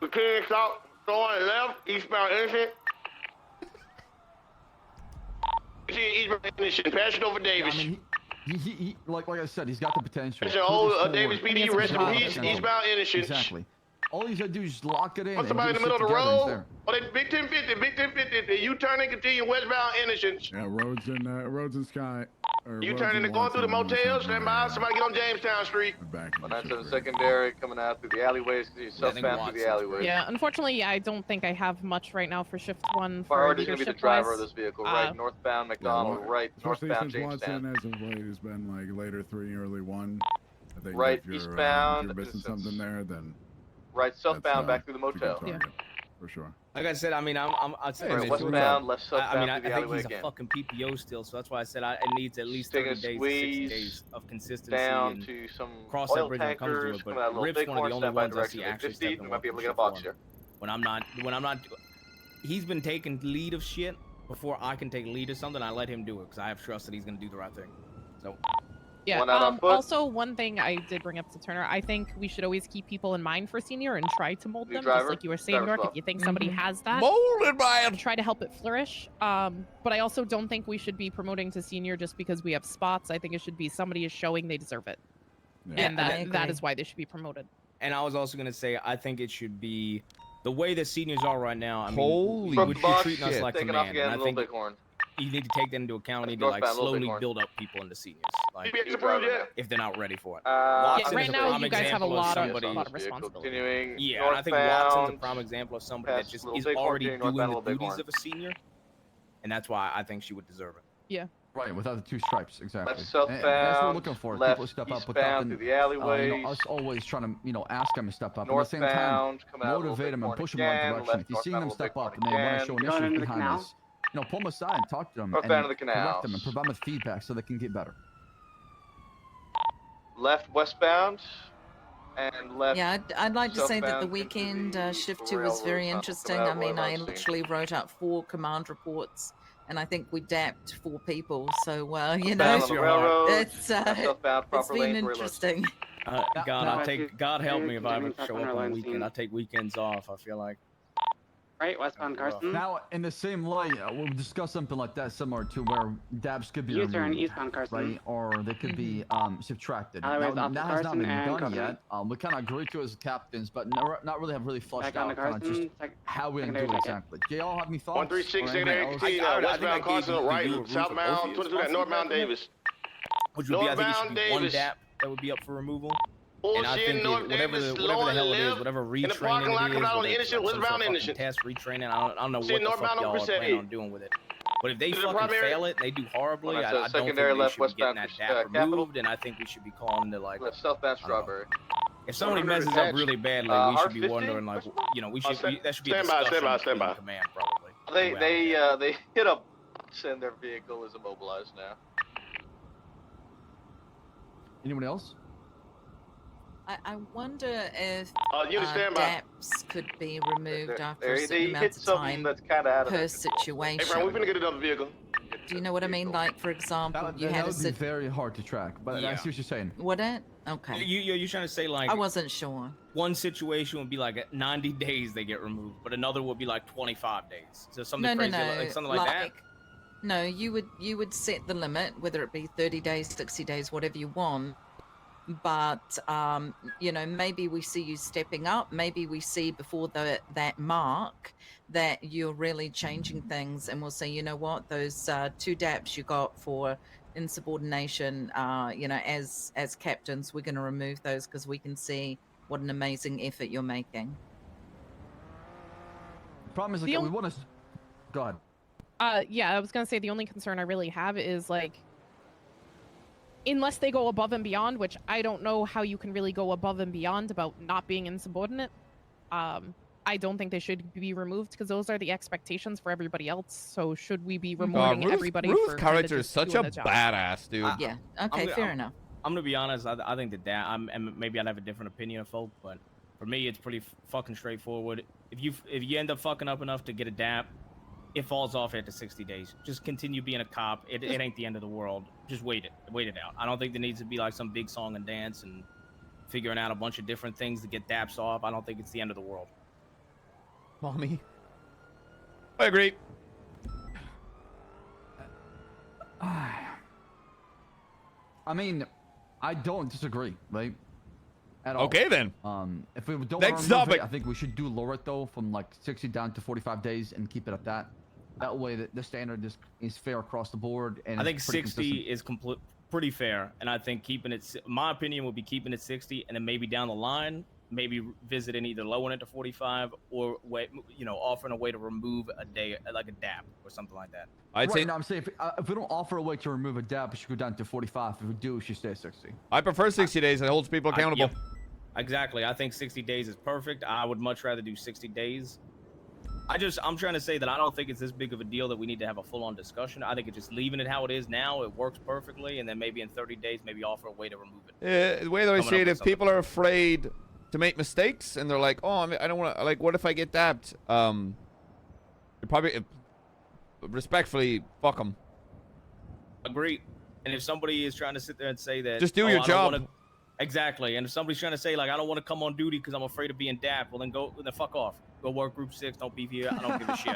[SPEAKER 17] Mechanics out, going left, eastbound innocent. Eastbound innocent, pass it over Davis.
[SPEAKER 7] I mean, he like I said, he's got the potential.
[SPEAKER 17] That's an old Davis PD, rest in peace, eastbound innocent.
[SPEAKER 7] Exactly. All he's got to do is lock it in.
[SPEAKER 17] What's somebody in the middle of the road? Oh, they big 1050, big 1050. You turn and continue westbound innocent.
[SPEAKER 6] Yeah, roads and Sky.
[SPEAKER 17] You turning and going through the motel, stand by, somebody get on Jamestown Street.
[SPEAKER 6] Back
[SPEAKER 5] 197 secondary coming out through the alleyways, he's southbound through the alleyways.
[SPEAKER 8] Yeah, unfortunately, I don't think I have much right now for shift 1 for
[SPEAKER 5] Priority is going to be the driver of
[SPEAKER 8] leadership-wise.
[SPEAKER 5] this vehicle, right? Northbound McDonald, right?
[SPEAKER 6] Especially
[SPEAKER 5] Northbound
[SPEAKER 6] since Watson
[SPEAKER 5] Jamestown.
[SPEAKER 6] as of late has been like later 3, early 1. I think
[SPEAKER 5] Right,
[SPEAKER 6] if you're,
[SPEAKER 5] eastbound,
[SPEAKER 6] if you're missing something there, then
[SPEAKER 5] Right, southbound back through the motel.
[SPEAKER 6] For sure.
[SPEAKER 13] Like I said, I mean, I'd say
[SPEAKER 5] Right, westbound, left
[SPEAKER 13] I
[SPEAKER 5] southbound
[SPEAKER 13] mean, I
[SPEAKER 5] through the
[SPEAKER 13] think
[SPEAKER 5] alleyway
[SPEAKER 13] he's
[SPEAKER 5] again.
[SPEAKER 13] a fucking PPO still, so that's why I said it needs at least
[SPEAKER 5] Taking
[SPEAKER 13] 30 days,
[SPEAKER 5] squeeze
[SPEAKER 13] 60 days of consistency
[SPEAKER 5] down
[SPEAKER 13] and
[SPEAKER 5] to some
[SPEAKER 13] cross
[SPEAKER 5] oil
[SPEAKER 13] that bridge when it comes to
[SPEAKER 5] tankers,
[SPEAKER 13] it.
[SPEAKER 5] coming out
[SPEAKER 13] But
[SPEAKER 5] of Little
[SPEAKER 13] Rip's one of
[SPEAKER 5] Bighorn,
[SPEAKER 13] the only
[SPEAKER 5] stand by
[SPEAKER 13] ones I see
[SPEAKER 5] direction of
[SPEAKER 13] actually
[SPEAKER 5] 50,
[SPEAKER 13] stepping
[SPEAKER 5] we might be able to get a
[SPEAKER 13] shift
[SPEAKER 5] box
[SPEAKER 13] one.
[SPEAKER 5] here.
[SPEAKER 13] When I'm not, he's been taking lead of shit before I can take lead of something. I let him do it because I have trust that he's gonna do the right thing. So.
[SPEAKER 8] Yeah,
[SPEAKER 5] One out on foot.
[SPEAKER 8] also one thing I did bring up to Turner, I think we should always keep people in mind for senior and try to mold
[SPEAKER 5] New
[SPEAKER 8] them,
[SPEAKER 5] driver,
[SPEAKER 8] just like you were saying,
[SPEAKER 5] driver's
[SPEAKER 8] York, if
[SPEAKER 5] glove.
[SPEAKER 8] you think somebody has that.
[SPEAKER 4] Molded by him!
[SPEAKER 8] Try to help it flourish. But I also don't think we should be promoting to senior just because we have spots. I think it should be somebody is showing they deserve it.
[SPEAKER 6] Yeah.
[SPEAKER 8] And that is why they should be promoted.
[SPEAKER 13] And I was also gonna say, I think it should be the way that seniors are right now. I mean,
[SPEAKER 4] Holy
[SPEAKER 13] you're
[SPEAKER 5] box,
[SPEAKER 13] treating us like
[SPEAKER 5] taking
[SPEAKER 13] command,
[SPEAKER 5] off again,
[SPEAKER 13] and I
[SPEAKER 5] Little
[SPEAKER 13] think
[SPEAKER 5] Bighorn.
[SPEAKER 13] you need to take that into account. You need to like
[SPEAKER 5] Northbound, Little
[SPEAKER 13] slowly
[SPEAKER 5] Bighorn.
[SPEAKER 13] build up people into seniors, like
[SPEAKER 5] New driver now.
[SPEAKER 13] if they're not ready for it.
[SPEAKER 8] Yeah,
[SPEAKER 13] Watson
[SPEAKER 8] right
[SPEAKER 13] is a
[SPEAKER 8] now
[SPEAKER 13] prime
[SPEAKER 8] you guys have a
[SPEAKER 13] example
[SPEAKER 8] lot of
[SPEAKER 13] somebody-
[SPEAKER 8] responsibility.
[SPEAKER 5] Continuing
[SPEAKER 13] Yeah, and I think Watson's a
[SPEAKER 5] northbound,
[SPEAKER 13] prime example of somebody that
[SPEAKER 5] past
[SPEAKER 13] just
[SPEAKER 5] Little
[SPEAKER 13] is
[SPEAKER 5] Bighorn,
[SPEAKER 13] already
[SPEAKER 5] continuing
[SPEAKER 13] doing
[SPEAKER 5] northbound
[SPEAKER 13] the
[SPEAKER 5] Little
[SPEAKER 13] duties
[SPEAKER 5] Bighorn.
[SPEAKER 13] of a senior, and that's why I think she would deserve it.
[SPEAKER 8] Yeah.
[SPEAKER 7] Right, without the 2 stripes, exactly.
[SPEAKER 5] Left
[SPEAKER 7] And that's what we're
[SPEAKER 5] southbound,
[SPEAKER 7] looking for.
[SPEAKER 5] left
[SPEAKER 7] People step up without
[SPEAKER 5] eastbound
[SPEAKER 7] them,
[SPEAKER 5] through the alleyways.
[SPEAKER 7] us always trying to, ask them to step up. At the same time,
[SPEAKER 5] Northbound, coming out of Little
[SPEAKER 7] motivate them and
[SPEAKER 5] Bighorn
[SPEAKER 7] push them in the right
[SPEAKER 5] again,
[SPEAKER 7] direction.
[SPEAKER 5] left
[SPEAKER 7] If you're seeing them
[SPEAKER 5] northbound
[SPEAKER 7] step
[SPEAKER 5] Little
[SPEAKER 7] up and they want
[SPEAKER 5] Bighorn
[SPEAKER 7] to show
[SPEAKER 5] again.
[SPEAKER 7] initiative
[SPEAKER 14] into the
[SPEAKER 7] behind
[SPEAKER 14] canal?
[SPEAKER 7] this, pull them aside and talk to them
[SPEAKER 5] Northbound
[SPEAKER 7] and
[SPEAKER 5] of the
[SPEAKER 7] correct
[SPEAKER 5] canals.
[SPEAKER 7] them and provide them with feedback so they can get better.
[SPEAKER 5] Left westbound, and left.
[SPEAKER 11] Yeah, I'd like to say that the
[SPEAKER 5] southbound into
[SPEAKER 11] weekend
[SPEAKER 5] the
[SPEAKER 11] shift 2 was
[SPEAKER 5] railroad
[SPEAKER 11] very
[SPEAKER 5] tunnel
[SPEAKER 11] interesting.
[SPEAKER 5] coming out
[SPEAKER 11] I
[SPEAKER 5] of
[SPEAKER 11] mean, I
[SPEAKER 5] Loyalty.
[SPEAKER 11] literally wrote up 4 command reports, and I think we dapped 4 people. So, you
[SPEAKER 5] Southbound
[SPEAKER 11] know,
[SPEAKER 5] on the railroad,
[SPEAKER 11] it's
[SPEAKER 5] southbound
[SPEAKER 11] it's
[SPEAKER 5] proper
[SPEAKER 11] been
[SPEAKER 5] lane for reload.
[SPEAKER 11] interesting.
[SPEAKER 13] God help me if I ever show up on a weekend. I take weekends off. I feel like.
[SPEAKER 14] Right, westbound Carson.
[SPEAKER 7] Now, in the same light, we'll discuss something like that, similar to where dabs could be
[SPEAKER 14] U-turn,
[SPEAKER 7] removed,
[SPEAKER 14] eastbound Carson.
[SPEAKER 7] right? Or they could be subtracted.
[SPEAKER 14] Highways
[SPEAKER 7] Now,
[SPEAKER 14] off
[SPEAKER 7] that
[SPEAKER 14] of
[SPEAKER 7] has not
[SPEAKER 14] Carson
[SPEAKER 7] been
[SPEAKER 14] and
[SPEAKER 7] done
[SPEAKER 14] Covenant.
[SPEAKER 7] yet. We kind of agreed to it as captains, but not really have fleshed
[SPEAKER 14] Back on
[SPEAKER 7] out
[SPEAKER 14] to
[SPEAKER 7] kind of just
[SPEAKER 14] Carson.
[SPEAKER 7] how we're going to
[SPEAKER 14] secondary
[SPEAKER 7] do it
[SPEAKER 14] ticket.
[SPEAKER 7] exactly. JL, have any thoughts?
[SPEAKER 17] 136
[SPEAKER 7] or anything else?
[SPEAKER 17] westbound Carson, right, southbound, 22 got northbound Davis.
[SPEAKER 13] Which would be, I think it should
[SPEAKER 17] Northbound
[SPEAKER 13] be one
[SPEAKER 17] Davis.
[SPEAKER 13] DAP that would be up for removal. And I
[SPEAKER 17] Bullshit,
[SPEAKER 13] think
[SPEAKER 17] North
[SPEAKER 13] whatever
[SPEAKER 17] Davis,
[SPEAKER 13] the
[SPEAKER 17] lower
[SPEAKER 13] hell it is,
[SPEAKER 17] left,
[SPEAKER 13] whatever
[SPEAKER 17] in the parking
[SPEAKER 13] retraining
[SPEAKER 17] lot,
[SPEAKER 13] it
[SPEAKER 17] come
[SPEAKER 13] is,
[SPEAKER 17] out on
[SPEAKER 13] whether
[SPEAKER 17] the
[SPEAKER 13] it's
[SPEAKER 17] innocent,
[SPEAKER 13] like some
[SPEAKER 17] westbound
[SPEAKER 13] sort of
[SPEAKER 17] innocent.
[SPEAKER 13] fucking test retraining, I don't know
[SPEAKER 17] See,
[SPEAKER 13] what the fuck
[SPEAKER 17] northbound on
[SPEAKER 13] y'all are
[SPEAKER 17] Custy.
[SPEAKER 13] planning on doing with it. But if they
[SPEAKER 17] To the
[SPEAKER 13] fucking
[SPEAKER 17] primary-
[SPEAKER 13] fail it, and they do horribly,
[SPEAKER 5] Well,
[SPEAKER 13] I
[SPEAKER 5] that's a
[SPEAKER 13] don't think
[SPEAKER 5] secondary
[SPEAKER 13] they
[SPEAKER 5] left
[SPEAKER 13] should be getting
[SPEAKER 5] westbound
[SPEAKER 13] that DAP
[SPEAKER 5] Capitol.
[SPEAKER 13] removed, and I think we should be calling it like,
[SPEAKER 5] Southbound Strawberry.
[SPEAKER 13] if somebody messes up
[SPEAKER 5] Edge.
[SPEAKER 13] really bad, like we should be
[SPEAKER 5] R50?
[SPEAKER 13] wondering, like, you know, that should be a
[SPEAKER 17] Stand by,
[SPEAKER 13] discussion
[SPEAKER 17] stand by.
[SPEAKER 13] between command, probably.
[SPEAKER 5] They hit a bus and their vehicle is immobilized now.
[SPEAKER 7] Anyone else?
[SPEAKER 11] I wonder if
[SPEAKER 17] unit stand by.
[SPEAKER 11] DAPs could be removed after a
[SPEAKER 5] They
[SPEAKER 11] certain amount
[SPEAKER 5] hit
[SPEAKER 11] of
[SPEAKER 5] something
[SPEAKER 11] time
[SPEAKER 5] that's kind of out of
[SPEAKER 11] per
[SPEAKER 5] their
[SPEAKER 11] situation.
[SPEAKER 17] Hey, Brian, we finna get another vehicle.
[SPEAKER 11] Do you know what I mean? Like, for example, you
[SPEAKER 7] that
[SPEAKER 11] had a
[SPEAKER 7] would be very hard to track, but I
[SPEAKER 13] Yeah.
[SPEAKER 7] see what you're saying.
[SPEAKER 11] Would it? Okay.
[SPEAKER 13] You're trying to say, like,
[SPEAKER 11] I wasn't sure.
[SPEAKER 13] one situation would be like at 90 days they get removed, but another would be like 25 days. So something
[SPEAKER 11] No,
[SPEAKER 13] crazy,
[SPEAKER 11] no, no.
[SPEAKER 13] like something like that.
[SPEAKER 11] No, you would set the limit, whether it be 30 days, 60 days, whatever you want. But you know, maybe we see you stepping up. Maybe we see before that mark that you're really changing things, and we'll say, you know what, those 2 DAPs you got for insubordination, you know, as captains, we're going to remove those because we can see what an amazing effort you're making.
[SPEAKER 7] The problem is, like, we want to. Go ahead.
[SPEAKER 8] Yeah, I was gonna say the only concern I really have is like, unless they go above and beyond, which I don't know how you can really go above and beyond about not being insubordinate. I don't think they should be removed because those are the expectations for everybody else. So should we be removing everybody?
[SPEAKER 4] Ruth's
[SPEAKER 8] for
[SPEAKER 4] character is such a
[SPEAKER 8] doing the job?
[SPEAKER 4] badass, dude.
[SPEAKER 11] Yeah. Okay. Fair enough.
[SPEAKER 13] I'm gonna be honest. I think that and maybe I'd have a different opinion of folk, but for me, it's pretty fucking straightforward. If you end up fucking up enough to get a DAP, it falls off after 60 days. Just continue being a cop. It ain't the end of the world. Just wait it out. I don't think there needs to be like some big song and dance and figuring out a bunch of different things to get DAPs off. I don't think it's the end of the world.
[SPEAKER 4] Mommy. I agree.
[SPEAKER 7] I mean, I don't disagree, right? At all.
[SPEAKER 4] Okay, then.
[SPEAKER 7] If we don't
[SPEAKER 4] Next
[SPEAKER 7] remove
[SPEAKER 4] topic.
[SPEAKER 7] it, I think we should do lower it though, from like 60 down to 45 days, and keep it at that. That way, the standard is fair across the board. And
[SPEAKER 13] I think
[SPEAKER 7] it's pretty
[SPEAKER 13] 60
[SPEAKER 7] consistent.
[SPEAKER 13] is pretty fair, and I think keeping it. My opinion would be keeping it 60, and then maybe down the line, maybe visiting either lowering it to 45 or offering a way to remove a day, like a DAP or something like that.
[SPEAKER 4] I'd say.
[SPEAKER 7] No, I'm saying if we don't offer a way to remove a DAP, it should go down to 45. If we do, it should stay at 60.
[SPEAKER 4] I prefer 60 days. It holds people accountable.
[SPEAKER 13] Yep. Exactly. I think 60 days is perfect. I would much rather do 60 days. I'm trying to say that I don't think it's this big of a deal that we need to have a full-on discussion. I think it's just leaving it how it is now. It works perfectly, and then maybe in 30 days, maybe offer a way to remove it.
[SPEAKER 4] The way that I see it, if people are afraid to make mistakes and they're like, oh, I don't want to, like, what if I get dapped? You probably, respectfully, fuck them.
[SPEAKER 13] Agree. And if somebody is trying to sit there and say that,
[SPEAKER 4] just do your job.
[SPEAKER 13] Exactly. And if somebody's trying to say, like, I don't want to come on duty because I'm afraid of being dapped, well, then fuck off. Go work Group 6. Don't be here. I don't give a shit.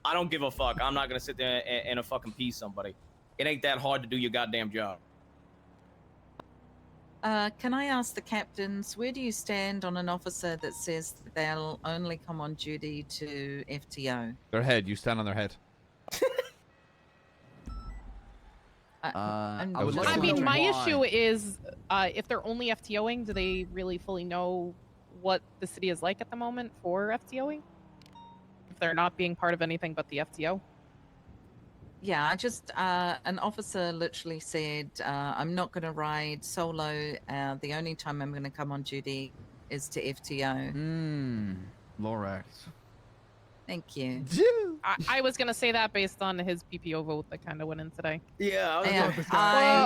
[SPEAKER 13] I don't give a fuck. I'm not going to sit there and a fucking piece somebody. It ain't that hard to do your goddamn job.
[SPEAKER 11] Can I ask the captains, where do you stand on an officer that says that they'll only come on duty to FTO?
[SPEAKER 4] Their head. You stand on their head.
[SPEAKER 11] I
[SPEAKER 8] mean, my issue is if they're only FTOing, do they really fully know what the city is like at the moment for FTOing? If they're not being part of anything but the FTO?
[SPEAKER 11] Yeah, I just, an officer literally said, I'm not going to ride solo. The only time I'm going to come on duty is to FTO.
[SPEAKER 7] Lorax.
[SPEAKER 11] Thank you.
[SPEAKER 8] I was going to say that based on his PPO vote that kind of went in today.
[SPEAKER 6] Yeah,
[SPEAKER 11] I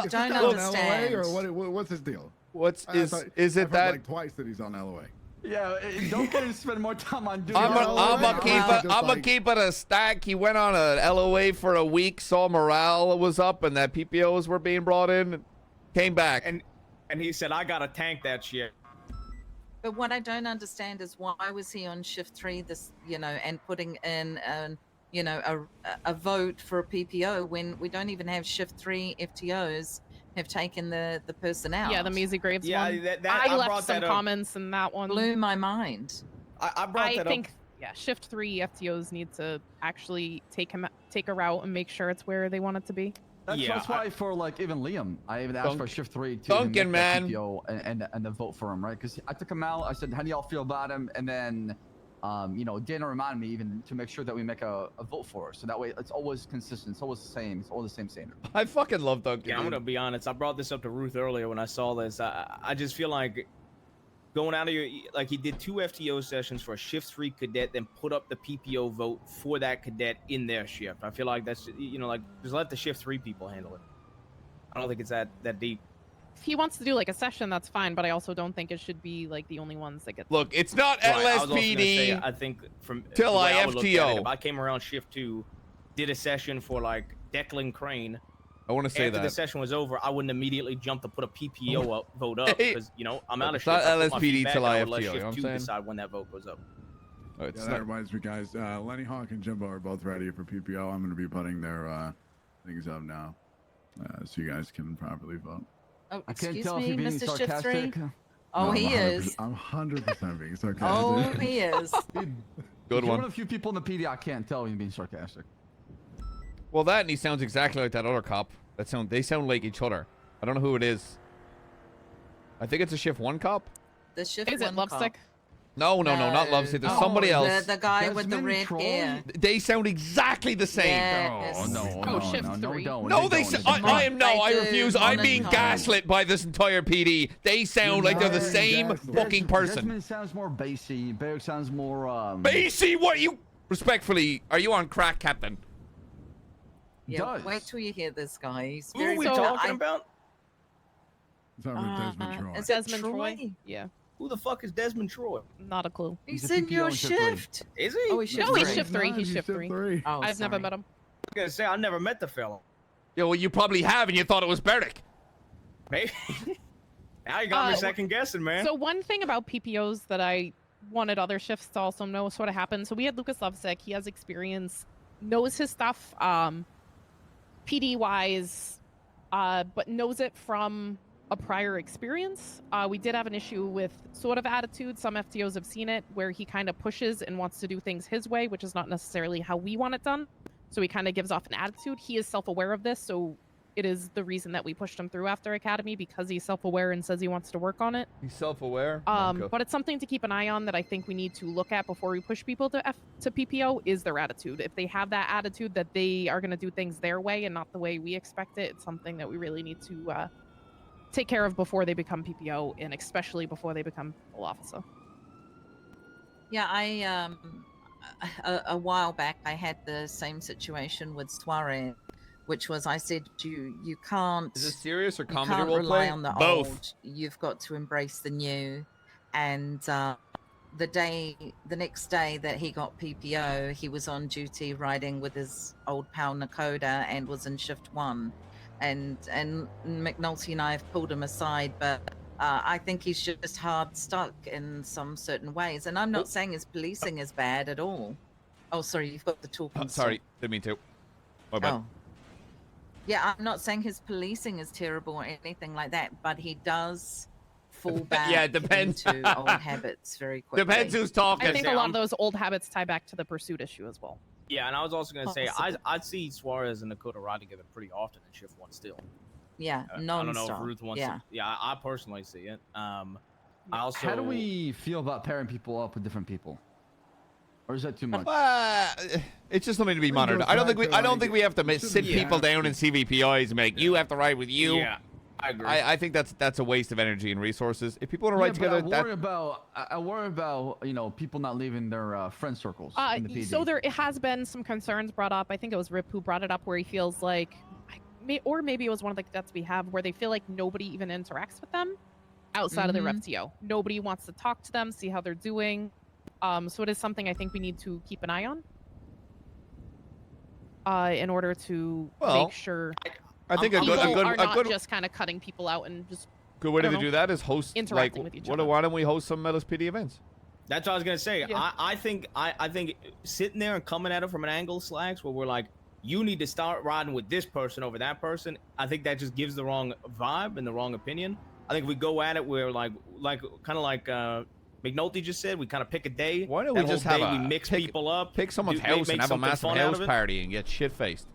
[SPEAKER 11] don't understand.
[SPEAKER 6] LOA, or what's his deal?
[SPEAKER 4] Is it that
[SPEAKER 6] like twice that he's on LOA?
[SPEAKER 7] Yeah, don't get him to spend more time on duty.
[SPEAKER 4] I'm gonna keep it a stack. He went on a LOA for a week, saw morale was up, and that PPOs were being brought in, came back.
[SPEAKER 13] And he said, I gotta tank that shit.
[SPEAKER 11] But what I don't understand is why was he on shift 3 this, and putting in a vote for a PPO when we don't even have shift 3 FTOs have taken the person out.
[SPEAKER 8] Yeah, the Music Graves
[SPEAKER 13] Yeah,
[SPEAKER 8] one.
[SPEAKER 13] that
[SPEAKER 8] I
[SPEAKER 13] I
[SPEAKER 8] left
[SPEAKER 13] brought
[SPEAKER 8] some
[SPEAKER 13] that up.
[SPEAKER 8] comments in that one.
[SPEAKER 11] Blew my mind.
[SPEAKER 13] I brought that
[SPEAKER 8] think,
[SPEAKER 13] up.
[SPEAKER 8] yeah, shift 3 FTOs need to actually take a route and make sure it's where they want it to be.
[SPEAKER 7] That's why for like even Liam, I even asked for shift 3 to
[SPEAKER 4] Duncan,
[SPEAKER 7] make that
[SPEAKER 4] man.
[SPEAKER 7] PPO and then vote for him, right? Because I took him out. I said, how do y'all feel about him? And then, Dana reminded me even to make sure that we make a vote for us. So that way it's always consistent. It's always the same. It's all the same standard.
[SPEAKER 4] I fucking love Duncan.
[SPEAKER 13] Yeah, I'm gonna be honest. I brought this up to Ruth earlier when I saw this. I just feel like going out of your, like, he did 2 FTO sessions for a shift 3 cadet, then put up the PPO vote for that cadet in their shift. I feel like that's, just let the shift 3 people handle it. I don't think it's that deep.
[SPEAKER 8] If he wants to do like a session, that's fine, but I also don't think it should be like the only ones that get.
[SPEAKER 4] Look, it's not
[SPEAKER 13] Right, I was also gonna
[SPEAKER 4] LSPD
[SPEAKER 13] say, I think from
[SPEAKER 4] till
[SPEAKER 13] the way
[SPEAKER 4] I
[SPEAKER 13] would look at it,
[SPEAKER 4] FTO.
[SPEAKER 13] if I came around shift 2, did a session for like Declan Crane.
[SPEAKER 4] I want to say
[SPEAKER 13] After
[SPEAKER 4] that.
[SPEAKER 13] the session was over, I wouldn't immediately jump to put a PPO vote up because I'm out of
[SPEAKER 4] It's
[SPEAKER 13] shift.
[SPEAKER 4] not
[SPEAKER 13] I put my
[SPEAKER 4] LSPD
[SPEAKER 13] feedback
[SPEAKER 4] till
[SPEAKER 13] out,
[SPEAKER 4] I
[SPEAKER 13] I'll let
[SPEAKER 4] FTO, you know
[SPEAKER 13] shift
[SPEAKER 4] what I'm
[SPEAKER 13] 2
[SPEAKER 4] saying?
[SPEAKER 13] decide when that vote goes up.
[SPEAKER 6] Yeah, that reminds me, guys. Lenny Hawk and Jimbo are both ready for PPO. I'm going to be putting their things up now, so you guys can properly vote.
[SPEAKER 11] Oh,
[SPEAKER 7] I can't
[SPEAKER 11] excuse
[SPEAKER 7] tell if
[SPEAKER 11] me,
[SPEAKER 7] you're being
[SPEAKER 11] Mr. Shift 3.
[SPEAKER 7] sarcastic.
[SPEAKER 11] Oh,
[SPEAKER 6] No,
[SPEAKER 11] he is.
[SPEAKER 6] I'm 100% being sarcastic.
[SPEAKER 11] Oh, he is.
[SPEAKER 4] Good
[SPEAKER 7] You're
[SPEAKER 4] one.
[SPEAKER 7] one of the few people in the PD I can't tell you're being sarcastic.
[SPEAKER 4] Well, that and he sounds exactly like that other cop. They sound like each other. I don't know who it is. I think it's a shift 1 cop.
[SPEAKER 11] The shift
[SPEAKER 8] Is it
[SPEAKER 11] 1
[SPEAKER 8] Lovesick?
[SPEAKER 4] No, not Lovesick. There's somebody else.
[SPEAKER 11] The guy with the red hair.
[SPEAKER 4] They sound exactly the same.
[SPEAKER 11] Yes.
[SPEAKER 7] No,
[SPEAKER 8] shift 3.
[SPEAKER 4] No, they sound. I am no. I refuse. I'm being gaslit by this entire PD. They sound like they're the same fucking person.
[SPEAKER 7] Desmond sounds more bassy. Barrick sounds more
[SPEAKER 4] Bassy? What are you? Respectfully, are you on crack, Captain?
[SPEAKER 11] Yeah, wait till you hear this guy. He's
[SPEAKER 13] Who
[SPEAKER 11] very
[SPEAKER 13] are we
[SPEAKER 11] good.
[SPEAKER 13] talking about?
[SPEAKER 6] Desmond Troy.
[SPEAKER 11] Is
[SPEAKER 8] Desmond
[SPEAKER 11] it
[SPEAKER 8] Troy? Yeah.
[SPEAKER 13] Who the fuck is Desmond Troy?
[SPEAKER 8] Not a clue.
[SPEAKER 11] He's in your shift.
[SPEAKER 13] Is he?
[SPEAKER 11] Oh, he's shift
[SPEAKER 8] No,
[SPEAKER 11] 3.
[SPEAKER 8] he's shift 3. He's shift 3.
[SPEAKER 11] Oh,
[SPEAKER 8] I've never
[SPEAKER 11] sorry.
[SPEAKER 8] met him.
[SPEAKER 13] I was gonna say I never met the fellow.
[SPEAKER 4] Yeah, well, you probably have, and you thought it was Barrick.
[SPEAKER 13] Maybe. Now you got me second guessing, man.
[SPEAKER 8] So one thing about PPOs that I wanted other shifts to also know sort of happened. So we had Lucas Lovesick. He has experience, knows his stuff, PD wise, but knows it from a prior experience. We did have an issue with sort of attitude. Some FTOs have seen it where he kind of pushes and wants to do things his way, which is not necessarily how we want it done. So he kind of gives off an attitude. He is self-aware of this, so it is the reason that we pushed him through after Academy, because he's self-aware and says he wants to work on it.
[SPEAKER 4] He's self-aware.
[SPEAKER 8] But it's something to keep an eye on that I think we need to look at before we push people to PPO is their attitude. If they have that attitude that they are going to do things their way and not the way we expect it, it's something that we really need to take care of before they become PPO, and especially before they become full officer.
[SPEAKER 11] Yeah, a while back I had the same situation with Suarez, which was I said you can't.
[SPEAKER 4] Is this serious or
[SPEAKER 11] you
[SPEAKER 4] comedy
[SPEAKER 11] can't
[SPEAKER 4] role
[SPEAKER 11] rely
[SPEAKER 4] play?
[SPEAKER 11] on the
[SPEAKER 4] Both.
[SPEAKER 11] old. You've got to embrace the new. And the next day that he got PPO, he was on duty riding with his old pal Nakoda and was in shift 1. And McNulty and I have pulled him aside, but I think he's just hard stuck in some certain ways. And I'm not saying his policing is bad at all. Oh, sorry, you've got the talking.
[SPEAKER 4] Sorry, didn't mean to. My bad.
[SPEAKER 11] Oh. Yeah, I'm not saying his policing is terrible or anything like that, but he does fall back
[SPEAKER 4] Yeah, it depends.
[SPEAKER 11] into old habits very quickly.
[SPEAKER 4] Depends who's talking.
[SPEAKER 8] I think a lot of those old habits tie back to the pursuit issue as well.
[SPEAKER 13] Yeah, and I was also gonna say
[SPEAKER 11] Possible.
[SPEAKER 13] I see Suarez and Dakota ride together pretty often in shift 1 still.
[SPEAKER 11] Yeah,
[SPEAKER 13] I don't know if
[SPEAKER 11] non-stop.
[SPEAKER 13] Ruth wants
[SPEAKER 11] Yeah.
[SPEAKER 13] to. Yeah, I personally see it. I also.
[SPEAKER 7] How do we feel about pairing people up with different people? Or is that too much?
[SPEAKER 4] It's just something to be monitored. I don't think we have to sit people down in CVPIs and make you have to ride with you.
[SPEAKER 13] Yeah, I agree.
[SPEAKER 4] I think that's a waste of energy and resources. If people want to ride together,
[SPEAKER 7] I worry about people not leaving their friend circles in the PD.
[SPEAKER 8] So it has been some concerns brought up. I think it was Rip who brought it up, where he feels like, or maybe it was one of the cadets we have, where they feel like nobody even interacts with them outside of their FTO. Nobody wants to talk to them, see how they're doing. So it is something I think we need to keep an eye on in order to make sure
[SPEAKER 4] I think a
[SPEAKER 8] people
[SPEAKER 4] good
[SPEAKER 8] are not just kind of cutting people out and just
[SPEAKER 4] Good way to do that is host,
[SPEAKER 8] interacting with each other.
[SPEAKER 4] Why don't we host some LSPD events?
[SPEAKER 13] That's what I was gonna say.
[SPEAKER 8] Yeah.
[SPEAKER 13] I think sitting there and coming at it from an angle, Slacks, where we're like, you need to start riding with this person over that person. I think that just gives the wrong vibe and the wrong opinion. I think if we go at it, we're like kind of like McNulty just said, we kind of pick a day.
[SPEAKER 4] Why don't we just have
[SPEAKER 13] we mix people up,
[SPEAKER 4] pick someone's house and have a massive house party and get shit faced?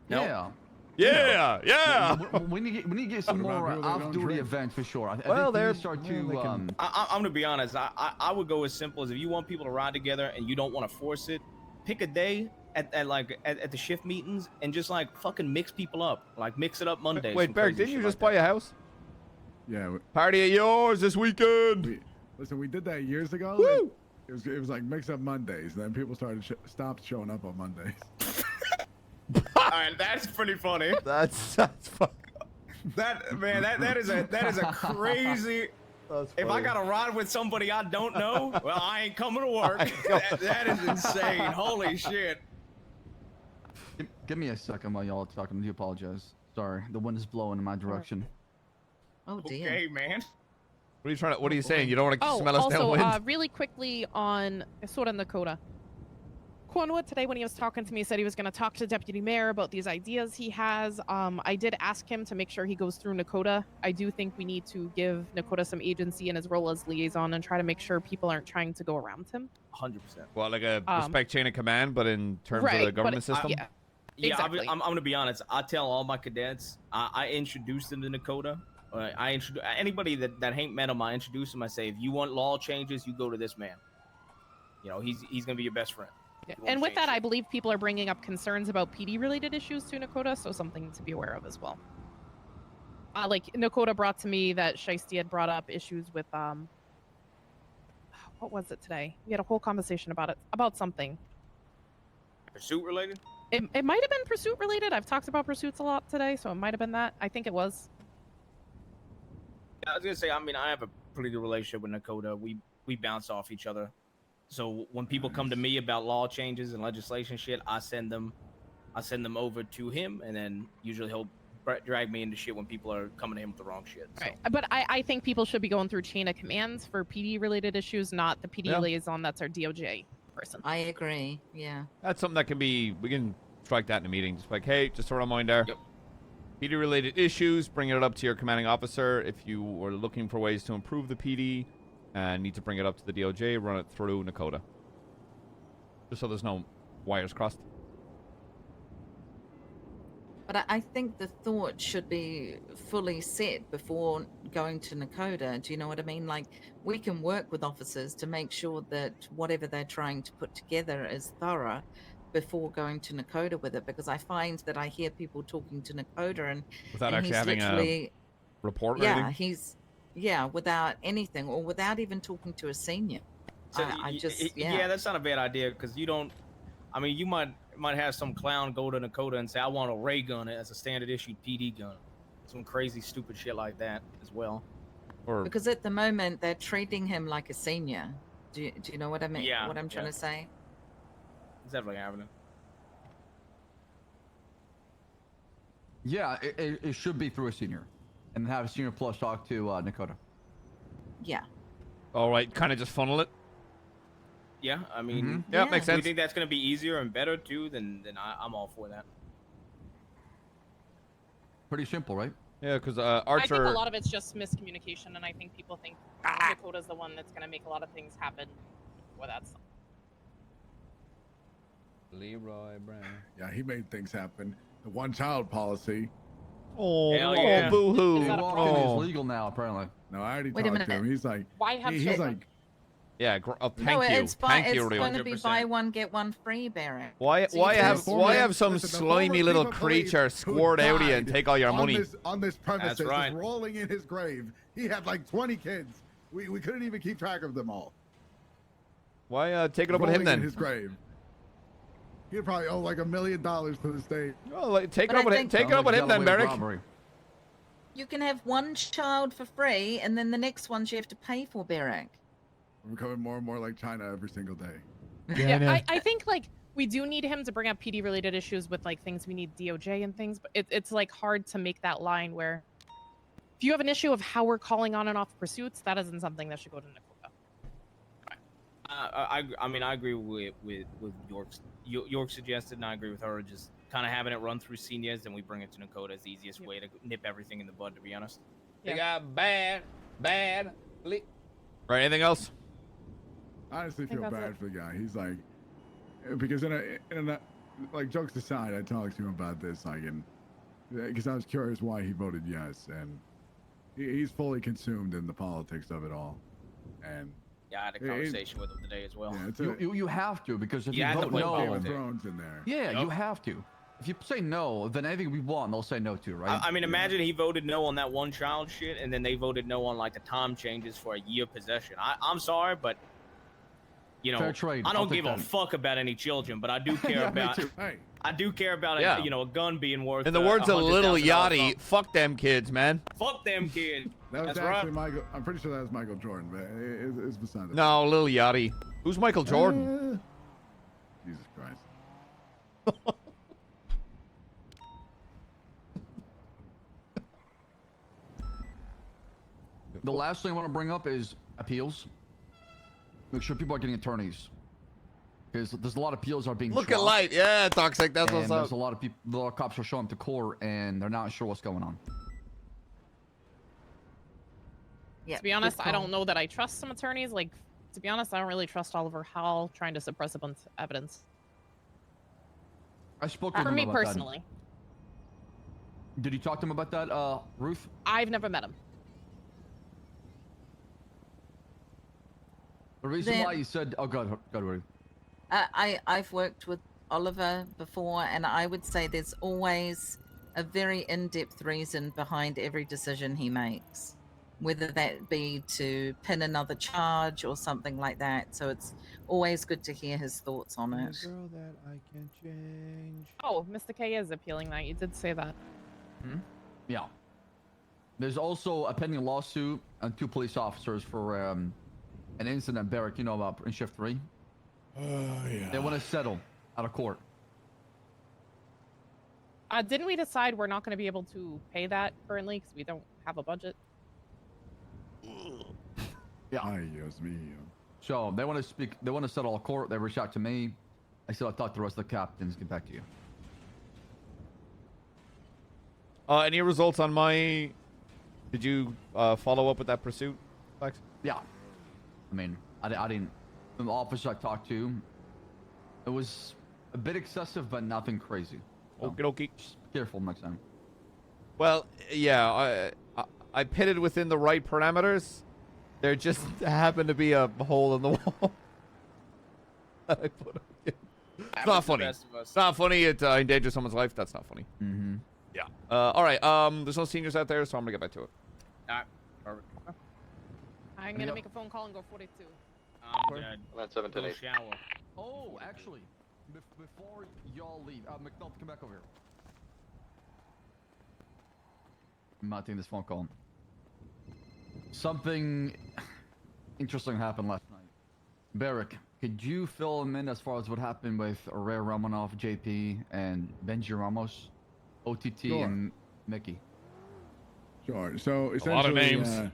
[SPEAKER 7] Yeah.
[SPEAKER 4] Yeah.
[SPEAKER 7] We need to get some more off-duty events for sure. I think we need to start to.
[SPEAKER 13] I'm gonna be honest. I would go as simple as if you want people to ride together and you don't want to force it, pick a day at the shift meetings and just like fucking mix people up, like mix it up Mondays.
[SPEAKER 4] Wait, Berg, didn't you just buy a house?
[SPEAKER 6] Yeah.
[SPEAKER 4] Party at yours this weekend.
[SPEAKER 6] Listen, we did that years ago.
[SPEAKER 4] Woo!
[SPEAKER 6] It was like mix up Mondays. Then people started stopped showing up on Mondays.
[SPEAKER 13] All right, that's pretty funny.
[SPEAKER 4] That's fuck.
[SPEAKER 13] That is a crazy. If I gotta ride with somebody I don't know, well, I ain't coming to work. That is insane. Holy shit.
[SPEAKER 7] Give me a second while y'all are talking. I do apologize. Sorry, the wind is blowing in my direction.
[SPEAKER 11] Oh dear.
[SPEAKER 13] Okay, man.
[SPEAKER 4] What are you saying? You don't want to smell us
[SPEAKER 8] also,
[SPEAKER 4] downwind?
[SPEAKER 8] really quickly on Soda Nakota. Cornwood today, when he was talking to me, said he was going to talk to Deputy Mayor about these ideas he has. I did ask him to make sure he goes through Nakota. I do think we need to give Nakota some agency in his role as liaison and try to make sure people aren't trying to go around him.
[SPEAKER 13] 100%.
[SPEAKER 4] Well, like a respect chain of command, but in terms of the government system?
[SPEAKER 8] Yeah.
[SPEAKER 13] Yeah,
[SPEAKER 8] Exactly.
[SPEAKER 13] I'm gonna be honest. I tell all my cadets, I introduce them to Nakota. I introduce anybody that ain't met him. I introduce him. I say, if you want law changes, you go to this man. You know, he's gonna be your best friend.
[SPEAKER 8] Yeah. And with that, I believe people are bringing up concerns about PD-related issues to Nakota, so something to be aware of as well. Like Nakota brought to me that Shiesty had brought up issues with what was it today? We had a whole conversation about something.
[SPEAKER 13] Pursuit related?
[SPEAKER 8] It might have been pursuit related. I've talked about pursuits a lot today, so it might have been that. I think it was.
[SPEAKER 13] Yeah, I was gonna say. I mean, I have a pretty good relationship with Nakota. We bounce off each other. So when people come to me about law changes and legislation shit, I send them over to him, and then usually he'll drag me into shit when people are coming to him with the wrong shit. So.
[SPEAKER 8] Right. But I think people should be going through chain of commands for PD-related issues, not the PD liaison. That's our DOJ person.
[SPEAKER 11] I agree. Yeah.
[SPEAKER 4] That's something that can be, we can strike that in a meeting. Just like, hey, just a reminder.
[SPEAKER 13] Yep.
[SPEAKER 4] PD-related issues, bring it up to your commanding officer. If you are looking for ways to improve the PD and need to bring it up to the DOJ, run it through Nakota. Just so there's no wires crossed.
[SPEAKER 11] But I think the thought should be fully set before going to Nakota. Do you know what I mean? Like, we can work with officers to make sure that whatever they're trying to put together is thorough before going to Nakota with it. Because I find that I hear people talking to Nakota and
[SPEAKER 4] without
[SPEAKER 11] and
[SPEAKER 4] actually
[SPEAKER 11] he's
[SPEAKER 4] having
[SPEAKER 11] literally,
[SPEAKER 4] a report
[SPEAKER 11] yeah,
[SPEAKER 4] rating?
[SPEAKER 11] without anything or without even talking to a senior.
[SPEAKER 13] So
[SPEAKER 11] Yeah,
[SPEAKER 13] that's not a bad idea because you don't. I mean, you might have some clown go to Nakota and say, I want a ray gun as a standard issued PD gun. Some crazy stupid shit like that as well.
[SPEAKER 4] Or
[SPEAKER 11] because at the moment they're treating him like a senior. Do you know what I mean?
[SPEAKER 13] Yeah,
[SPEAKER 11] what I'm trying to say?
[SPEAKER 13] It's definitely happening.
[SPEAKER 7] Yeah, it should be through a senior, and have a senior plus talk to Nakota.
[SPEAKER 11] Yeah.
[SPEAKER 4] All right, kind of just funnel it.
[SPEAKER 13] Yeah, I mean,
[SPEAKER 4] Yeah, makes
[SPEAKER 13] If
[SPEAKER 4] sense.
[SPEAKER 13] you think that's going to be easier and better too, then I'm all for that.
[SPEAKER 7] Pretty simple, right?
[SPEAKER 4] Yeah, because
[SPEAKER 8] I
[SPEAKER 4] Archer.
[SPEAKER 8] think a lot of it's just miscommunication, and I think people think Dakota's the one that's going to make a lot of things happen. Well, that's
[SPEAKER 4] Leroy Brown.
[SPEAKER 6] Yeah, he made things happen. The one-child policy.
[SPEAKER 4] Oh,
[SPEAKER 13] yeah.
[SPEAKER 4] boo-hoo.
[SPEAKER 7] It's legal now, apparently.
[SPEAKER 6] No, I already
[SPEAKER 11] Wait a
[SPEAKER 6] talked to
[SPEAKER 11] minute.
[SPEAKER 6] him. He's like,
[SPEAKER 8] Why have
[SPEAKER 6] he's
[SPEAKER 8] children?
[SPEAKER 6] like,
[SPEAKER 4] Yeah, thank
[SPEAKER 11] No,
[SPEAKER 4] you.
[SPEAKER 11] it's
[SPEAKER 4] Thank you,
[SPEAKER 11] going
[SPEAKER 4] Rio.
[SPEAKER 11] to be buy one get one free, Barrett.
[SPEAKER 4] Why have some slimy little creature squirt out here and take all your money?
[SPEAKER 6] On this premises,
[SPEAKER 13] That's right.
[SPEAKER 6] just rolling in his grave. He had like 20 kids. We couldn't even keep track of them all.
[SPEAKER 4] Why take it up with
[SPEAKER 6] Rolling
[SPEAKER 4] him then?
[SPEAKER 6] in his grave. He'd probably owe like $1 million to the state.
[SPEAKER 4] Oh, like, take it
[SPEAKER 11] But
[SPEAKER 4] up with
[SPEAKER 11] I
[SPEAKER 4] him.
[SPEAKER 11] think-
[SPEAKER 4] Take it up with him then, Merrick.
[SPEAKER 11] You can have one child for free, and then the next ones you have to pay for, Barrack.
[SPEAKER 6] We're becoming more and more like China every single day.
[SPEAKER 8] Yeah, I think like we do need him to bring up PD related issues with like things we need DOJ and things, but it's like hard to make that line where If you have an issue of how we're calling on and off pursuits, that isn't something that should go to Dakota.
[SPEAKER 13] I mean, I agree with York suggested, and I agree with her. Just kind of having it run through seniors, and we bring it to Dakota as the easiest way to nip everything in the bud. To be honest.
[SPEAKER 4] They got bad. Right. Anything else?
[SPEAKER 6] I honestly feel bad for the guy. He's like, because in a like, jokes aside, I talked to him about this, like, because I was curious why he voted yes, and he's fully consumed in the politics of it all, and.
[SPEAKER 13] Yeah, I had a conversation with him today as well.
[SPEAKER 6] Yeah,
[SPEAKER 7] you have to, because if
[SPEAKER 13] you
[SPEAKER 7] vote no,
[SPEAKER 6] Game of Thrones in there.
[SPEAKER 7] Yeah, you have to. If you say no, then anything we want, they'll say no to, right?
[SPEAKER 13] I mean, imagine he voted no on that one child shit, and then they voted no on like the time changes for a year possession. I'm sorry, but you know,
[SPEAKER 7] fair trade.
[SPEAKER 13] I don't give a fuck about any children, but I do care about. I do care about a gun being worth.
[SPEAKER 4] In the words of Little Yachty, fuck them kids, man.
[SPEAKER 13] Fuck them kids.
[SPEAKER 6] That was
[SPEAKER 13] That's
[SPEAKER 6] actually
[SPEAKER 13] right.
[SPEAKER 6] Michael. I'm pretty sure that was Michael Jordan, but it's beside the
[SPEAKER 4] No, Lil Yachty. Who's Michael Jordan?
[SPEAKER 6] Jesus Christ.
[SPEAKER 7] The last thing I want to bring up is appeals. Make sure people are getting attorneys, because there's a lot of appeals are being.
[SPEAKER 4] Look at light, yeah, toxic. That's what's up.
[SPEAKER 7] There's a lot of people, a lot of cops are showing up to court, and they're not sure what's going on.
[SPEAKER 8] Yeah. To be honest, I don't know that I trust some attorneys. Like, to be honest, I don't really trust Oliver Howell trying to suppress a bunch of evidence.
[SPEAKER 7] I spoke to him
[SPEAKER 8] For me
[SPEAKER 7] about
[SPEAKER 8] personally.
[SPEAKER 7] That. Did you talk to him about that, Ruth?
[SPEAKER 8] I've never met him.
[SPEAKER 7] The reason why you said, oh, God, Ruth.
[SPEAKER 11] I've worked with Oliver before, and I would say there's always a very in-depth reason behind every decision he makes, whether that be to pin another charge or something like that. So it's always good to hear his thoughts on it.
[SPEAKER 12] Girl that I can change.
[SPEAKER 8] Oh, Mr. K is appealing that. You did say that.
[SPEAKER 7] Yeah. There's also a pending lawsuit on 2 police officers for an incident Barrack, you know about, in Shift 3.
[SPEAKER 6] Yeah.
[SPEAKER 7] They want to settle out of court.
[SPEAKER 8] Didn't we decide we're not going to be able to pay that currently because we don't have a budget?
[SPEAKER 7] Yeah.
[SPEAKER 6] Ay, Dios mío.
[SPEAKER 7] So they want to speak. They want to settle a court. They reached out to me. I said I'll talk to the rest of the captains. Get back to you.
[SPEAKER 4] Any results on my? Did you follow up with that pursuit, Lex?
[SPEAKER 7] Yeah. I mean, I didn't. The officer I talked to, it was a bit excessive, but nothing crazy. So,
[SPEAKER 4] Okie dokie.
[SPEAKER 7] just careful next time.
[SPEAKER 4] Well, yeah, I pitted within the right parameters. There just happened to be a hole in the wall. That I put up. It's not funny. It's not funny. It endangers someone's life. That's not funny.
[SPEAKER 7] Mm-hmm.
[SPEAKER 4] Yeah. All right. There's no seniors out there, so I'm gonna get back to it.
[SPEAKER 13] All right. Perfect.
[SPEAKER 8] I'm going to make a phone call and go 42.
[SPEAKER 5] That's 7 to 8.
[SPEAKER 13] Shower.
[SPEAKER 7] Oh, actually, before y'all leave, McNulty, come back over here. I'm not taking this phone call. Something interesting happened last night. Barrack, could you fill him in as far as what happened with Ray Romanoff, JP, and Benji Ramos, OTT,
[SPEAKER 6] Sure.
[SPEAKER 7] and Mickey?
[SPEAKER 6] Sure. So essentially,
[SPEAKER 4] A lot of names.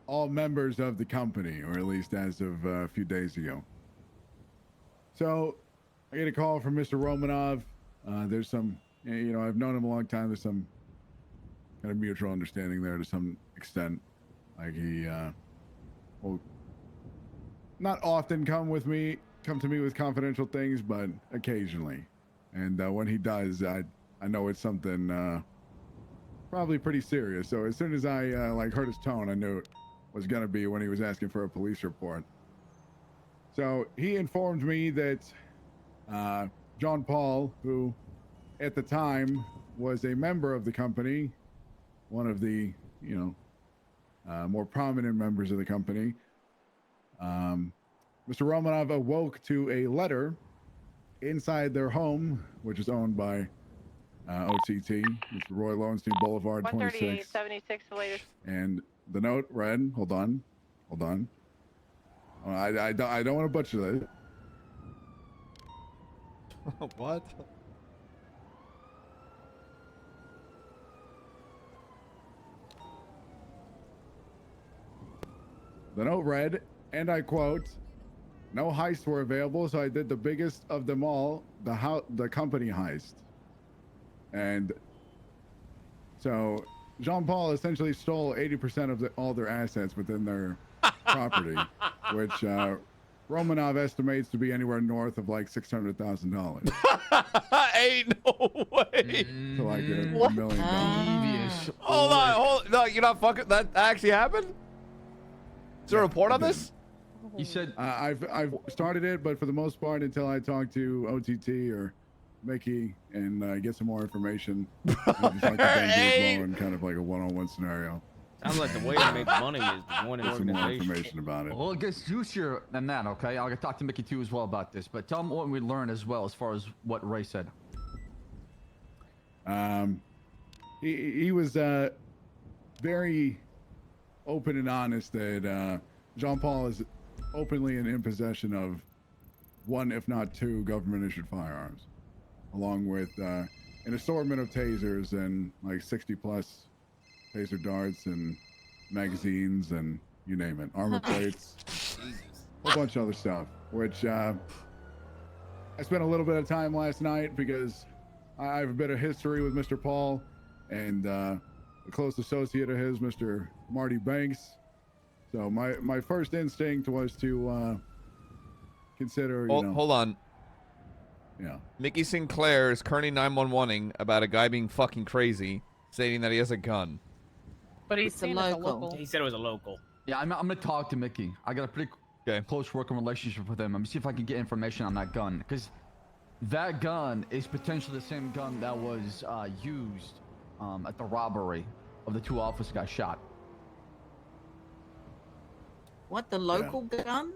[SPEAKER 6] All members of the company, or at least as of a few days ago. So I get a call from Mr. Romanov. There's some, I've known him a long time. There's some kind of mutual understanding there to some extent. Like he will not often come to me with confidential things, but occasionally. And when he does, I know it's something probably pretty serious. So as soon as I heard his tone, I knew it was gonna be when he was asking for a police report. So he informed me that John Paul, who at the time was a member of the company, one of the more prominent members of the company, Mr. Romanov awoke to a letter inside their home, which is owned by OTT, Mr. Roy Lowenstein Boulevard, 26.
[SPEAKER 9] 13876, the latest.
[SPEAKER 6] And the note read, hold on. I don't want to butcher this.
[SPEAKER 4] What?
[SPEAKER 6] The note read, and I quote, "No heists were available, so I did the biggest of them all, the company heist." And so Jean-Paul essentially stole 80% of all their assets within their property, which Romanov estimates to be anywhere north of like $600,000.
[SPEAKER 4] Ain't no way.
[SPEAKER 6] So like $1 million.
[SPEAKER 4] Hold on. No, you're not fucking. That actually happened? Is there a report on this?
[SPEAKER 7] He said
[SPEAKER 6] I've started it, but for the most part, until I talk to OTT or Mickey and get some more information, I just like to and kind of like a one-on-one scenario.
[SPEAKER 13] Sounds like the way to make money is to join an
[SPEAKER 6] Get some more
[SPEAKER 13] organization.
[SPEAKER 6] information about it.
[SPEAKER 7] Well, it gets juicier than that, okay? I'll talk to Mickey too as well about this, but tell him what we learned as well as far as what Ray said.
[SPEAKER 6] He was very open and honest that Jean-Paul is openly in possession of one, if not two, government-issued firearms, along with an assortment of tasers and like 60-plus taser darts and magazines and you name it, armor plates, a whole bunch of other stuff, which I spent a little bit of time last night because I have a bit of history with Mr. Paul and a close associate of his, Mr. Marty Banks. So my first instinct was to consider,
[SPEAKER 4] Hold on.
[SPEAKER 6] Yeah.
[SPEAKER 4] Mickey Sinclair is currently 911ing about a guy being fucking crazy, stating that he has a gun.
[SPEAKER 8] But he's saying it's a local.
[SPEAKER 13] He said it was a local.
[SPEAKER 7] Yeah, I'm gonna talk to Mickey. I got a pretty close working relationship with him. I'm gonna see if I can get information on that gun, because that gun is potentially the same gun that was used at the robbery of the two officers got shot.
[SPEAKER 11] What, the local gun?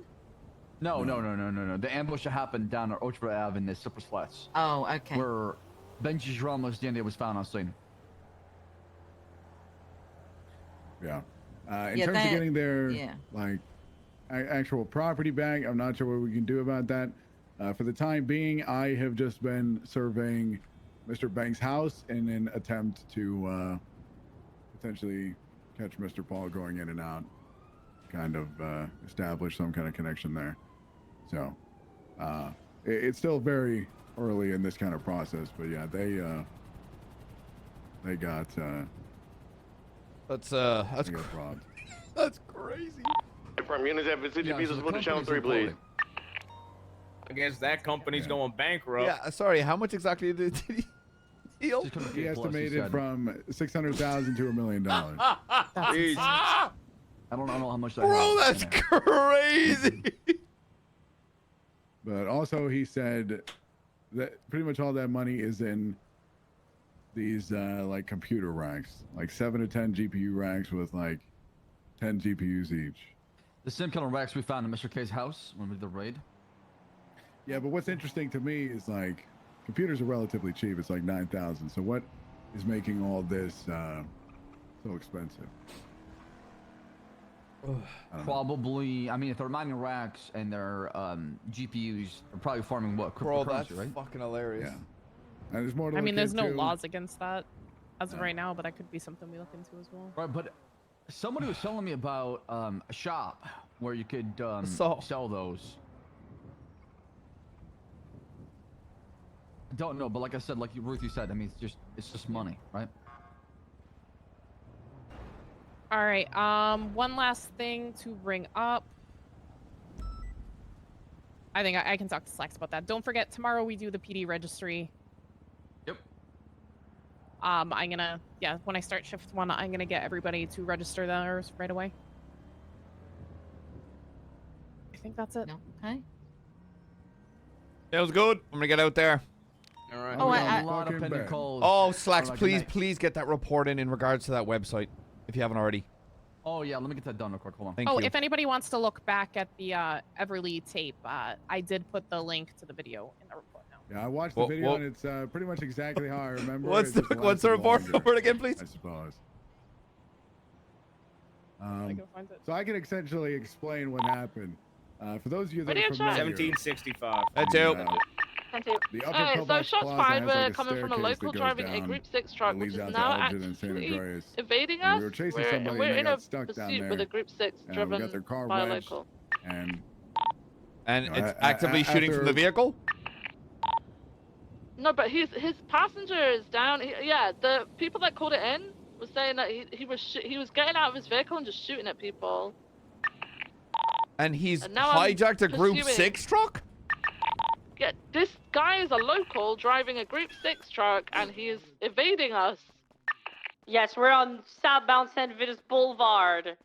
[SPEAKER 7] No. The ambush that happened down at Orchard Ave in the Cypress Flats.
[SPEAKER 11] Oh, okay.
[SPEAKER 7] Where Benji's Ramos DNA was found on scene.
[SPEAKER 6] Yeah. In terms of getting their like actual property back, I'm not sure what we can do about that. For the time being, I have just been surveying Mr. Banks' house in an attempt to potentially catch Mr. Paul going in and out, kind of establish some kind of connection there. So it's still very early in this kind of process, but yeah, they got
[SPEAKER 4] that's
[SPEAKER 6] robbed.
[SPEAKER 4] That's crazy.
[SPEAKER 17] From units at Vicinity Visas, go to channel 3, please.
[SPEAKER 13] I guess that company's going bankrupt.
[SPEAKER 4] Yeah, sorry. How much exactly did he steal?
[SPEAKER 6] He estimated from $600,000 to $1 million.
[SPEAKER 13] Jesus.
[SPEAKER 7] I don't know how much that
[SPEAKER 4] Bro,
[SPEAKER 7] has.
[SPEAKER 4] that's crazy.
[SPEAKER 6] But also he said that pretty much all that money is in these like computer racks, like 7 to 10 GPU racks with like 10 GPUs each.
[SPEAKER 7] The same kind of racks we found in Mr. K's house when we did the raid.
[SPEAKER 6] Yeah, but what's interesting to me is like computers are relatively cheap. It's like 9,000. So what is making all this so expensive?
[SPEAKER 7] Probably, I mean, if they're mining racks and they're GPUs, they're probably farming what?
[SPEAKER 4] Bro,
[SPEAKER 7] Cryptocurrency,
[SPEAKER 4] that's
[SPEAKER 7] right?
[SPEAKER 4] fucking hilarious.
[SPEAKER 6] Yeah. And there's more to
[SPEAKER 8] I mean,
[SPEAKER 6] look
[SPEAKER 8] there's no
[SPEAKER 6] into.
[SPEAKER 8] laws against that as of right now, but that could be something we look into as well.
[SPEAKER 7] Right, but somebody was telling me about a shop where you could sell those. I don't know, but like I said, like Ruthie said, I mean, it's just money, right?
[SPEAKER 8] All right. One last thing to bring up. I think I can talk to Slacks about that. Don't forget, tomorrow we do the PD registry.
[SPEAKER 7] Yep.
[SPEAKER 8] I'm gonna, when I start shift 1, I'm gonna get everybody to register theirs right away. I think that's it.
[SPEAKER 11] Okay.
[SPEAKER 4] That was good. I'm gonna get out there.
[SPEAKER 13] All right.
[SPEAKER 7] Oh, a lot of pending calls.
[SPEAKER 4] Oh, Slacks,
[SPEAKER 7] Like,
[SPEAKER 4] please get that report in regards to that website, if you haven't already.
[SPEAKER 7] Oh yeah, let me get that done real quick. Hold on.
[SPEAKER 4] Thank you.
[SPEAKER 8] If anybody wants to look back at the Everly tape, I did put the link to the video in the report now.
[SPEAKER 6] Yeah, I watched the video and it's pretty much exactly how I remember.
[SPEAKER 4] What's
[SPEAKER 6] it.
[SPEAKER 4] what's the report again, please?
[SPEAKER 6] I suppose.
[SPEAKER 8] I can find it.
[SPEAKER 6] So I can essentially explain what happened. For those of you that
[SPEAKER 8] Video
[SPEAKER 6] are familiar,
[SPEAKER 13] 1765.
[SPEAKER 4] That's it.
[SPEAKER 6] The upper
[SPEAKER 16] Alright, so
[SPEAKER 6] pillbox
[SPEAKER 16] shots
[SPEAKER 6] plaza
[SPEAKER 16] fired
[SPEAKER 6] has,
[SPEAKER 16] were
[SPEAKER 6] like, a
[SPEAKER 16] coming from a
[SPEAKER 6] staircase
[SPEAKER 16] local
[SPEAKER 6] that goes
[SPEAKER 16] driving a
[SPEAKER 6] down
[SPEAKER 16] Group 6
[SPEAKER 6] that
[SPEAKER 16] truck, which
[SPEAKER 6] leads
[SPEAKER 16] is
[SPEAKER 6] out to
[SPEAKER 16] now
[SPEAKER 6] Elgin and San
[SPEAKER 16] actually
[SPEAKER 6] Andreas.
[SPEAKER 16] evading
[SPEAKER 6] And
[SPEAKER 16] us.
[SPEAKER 6] we were chasing
[SPEAKER 16] We're,
[SPEAKER 6] somebody
[SPEAKER 16] we're
[SPEAKER 6] and they
[SPEAKER 16] in a
[SPEAKER 6] got stuck down
[SPEAKER 16] pursuit
[SPEAKER 6] there.
[SPEAKER 16] with a Group 6
[SPEAKER 6] We
[SPEAKER 16] driven
[SPEAKER 6] got their car
[SPEAKER 16] by a
[SPEAKER 6] wedged,
[SPEAKER 16] local.
[SPEAKER 6] and
[SPEAKER 4] it's actively shooting from the vehicle?
[SPEAKER 16] No, but his passenger is down. Yeah, the people that called it in was saying that he was getting out of his vehicle and just shooting at people.
[SPEAKER 4] And he's
[SPEAKER 16] And now I'm
[SPEAKER 4] hijacked a Group
[SPEAKER 16] pursuing.
[SPEAKER 4] 6 truck?
[SPEAKER 16] Yeah, this guy is a local driving a Group 6 truck, and he is evading us.
[SPEAKER 3] Yes, we're on southbound San Vitus Boulevard.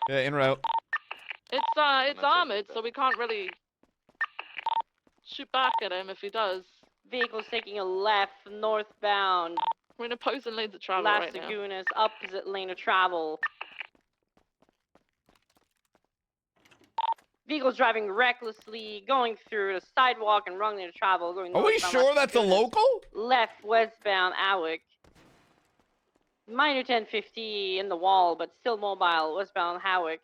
[SPEAKER 4] Yeah, en route.
[SPEAKER 16] It's armored, so we can't really shoot back at him if he does.
[SPEAKER 3] Vehicle's taking a left northbound.
[SPEAKER 16] We're in opposing lanes of travel
[SPEAKER 3] Las
[SPEAKER 16] right now.
[SPEAKER 3] Lagunas, opposite lane of travel. Vehicle's driving recklessly, going through the sidewalk and wrong lane of travel. Going
[SPEAKER 4] Are we
[SPEAKER 3] northbound
[SPEAKER 4] sure
[SPEAKER 3] Las
[SPEAKER 4] that's a
[SPEAKER 3] Lagunas.
[SPEAKER 4] local?
[SPEAKER 3] Left westbound Awick. Minor 1050 in the wall, but still mobile. Westbound Howick.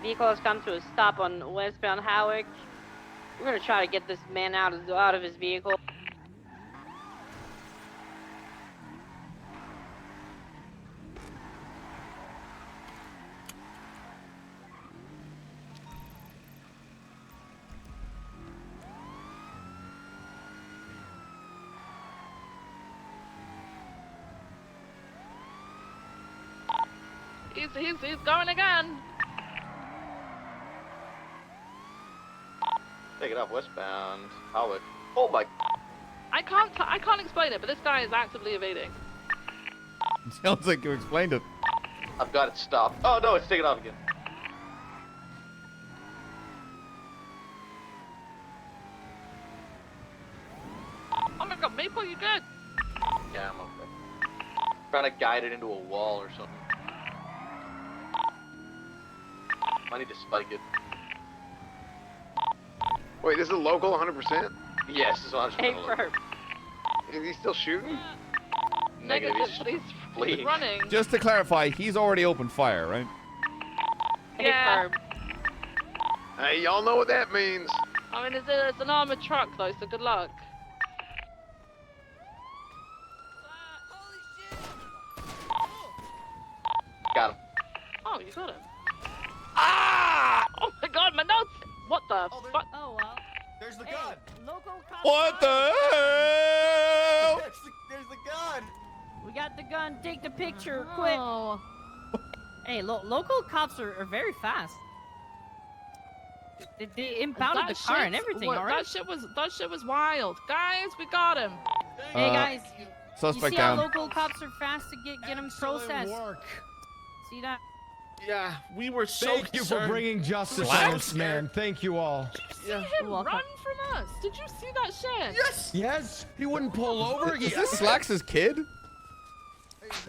[SPEAKER 3] Vehicle has come to a stop on westbound Howick. We're gonna try to get this man out of his vehicle.
[SPEAKER 16] He's going again.
[SPEAKER 5] Take it off westbound. Howard. Oh my.
[SPEAKER 16] I can't explain it, but this guy is actively evading.
[SPEAKER 4] Sounds like you explained it.
[SPEAKER 5] I've got it stopped. Oh no, it's taking off again.
[SPEAKER 16] Oh my god, Maple, you good?
[SPEAKER 5] Yeah, I'm okay. Trying to guide it into a wall or something. I need to spike it.
[SPEAKER 2] Wait, this is local 100%?
[SPEAKER 5] Yes, this is 100%
[SPEAKER 3] Hey,
[SPEAKER 5] local.
[SPEAKER 3] Ferb.
[SPEAKER 2] Is he still shooting?
[SPEAKER 5] Negative.
[SPEAKER 16] He's
[SPEAKER 5] fleeing.
[SPEAKER 16] running.
[SPEAKER 4] Just to clarify, he's already opened fire, right?
[SPEAKER 16] Yeah.
[SPEAKER 2] Hey, y'all know what that means.
[SPEAKER 16] I mean, it's an armored truck though, so good luck.
[SPEAKER 5] Got him.
[SPEAKER 16] Oh, you got him. Ah! Oh my god, my notes! What the fuck?
[SPEAKER 19] Oh well.
[SPEAKER 13] There's the
[SPEAKER 19] gun. Local cops.
[SPEAKER 4] What the hell?
[SPEAKER 13] There's the gun.
[SPEAKER 19] We got the gun. Take the picture, quick. Hey, local cops are very fast. They impounded the car and everything. All right.
[SPEAKER 16] That shit was wild, guys. We got him.
[SPEAKER 19] Hey guys,
[SPEAKER 4] suspect
[SPEAKER 19] you see
[SPEAKER 4] down.
[SPEAKER 19] how local cops are fast to get him processed? See that?
[SPEAKER 13] Yeah, we were so
[SPEAKER 10] Thank you for bringing justice on this man. Thank you all.
[SPEAKER 16] See him run from us. Did you see that shit?
[SPEAKER 10] Yes. Yes. He wouldn't pull over.
[SPEAKER 4] Is this Slacks' kid?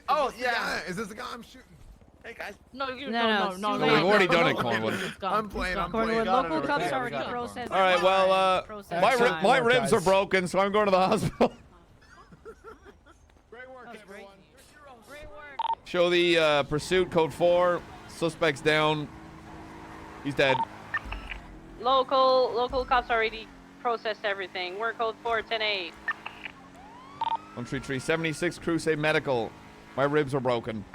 [SPEAKER 10] Oh yeah. Is this the guy I'm shooting?
[SPEAKER 13] Hey guys.
[SPEAKER 16] No, you
[SPEAKER 19] No,
[SPEAKER 16] no.
[SPEAKER 4] We've already done it, Cornwood.
[SPEAKER 10] I'm playing.
[SPEAKER 19] Cornwood, local cops already processed.
[SPEAKER 4] All right, well,
[SPEAKER 19] Processed.
[SPEAKER 4] my ribs are broken, so I'm going to the hospital.
[SPEAKER 10] Great work, everyone.
[SPEAKER 19] Great work.
[SPEAKER 4] Show the pursuit, code 4. Suspect's down. He's dead.
[SPEAKER 3] Local cops already processed everything. We're code 410-8.
[SPEAKER 4] 13376 Crusade Medical. My ribs are broken.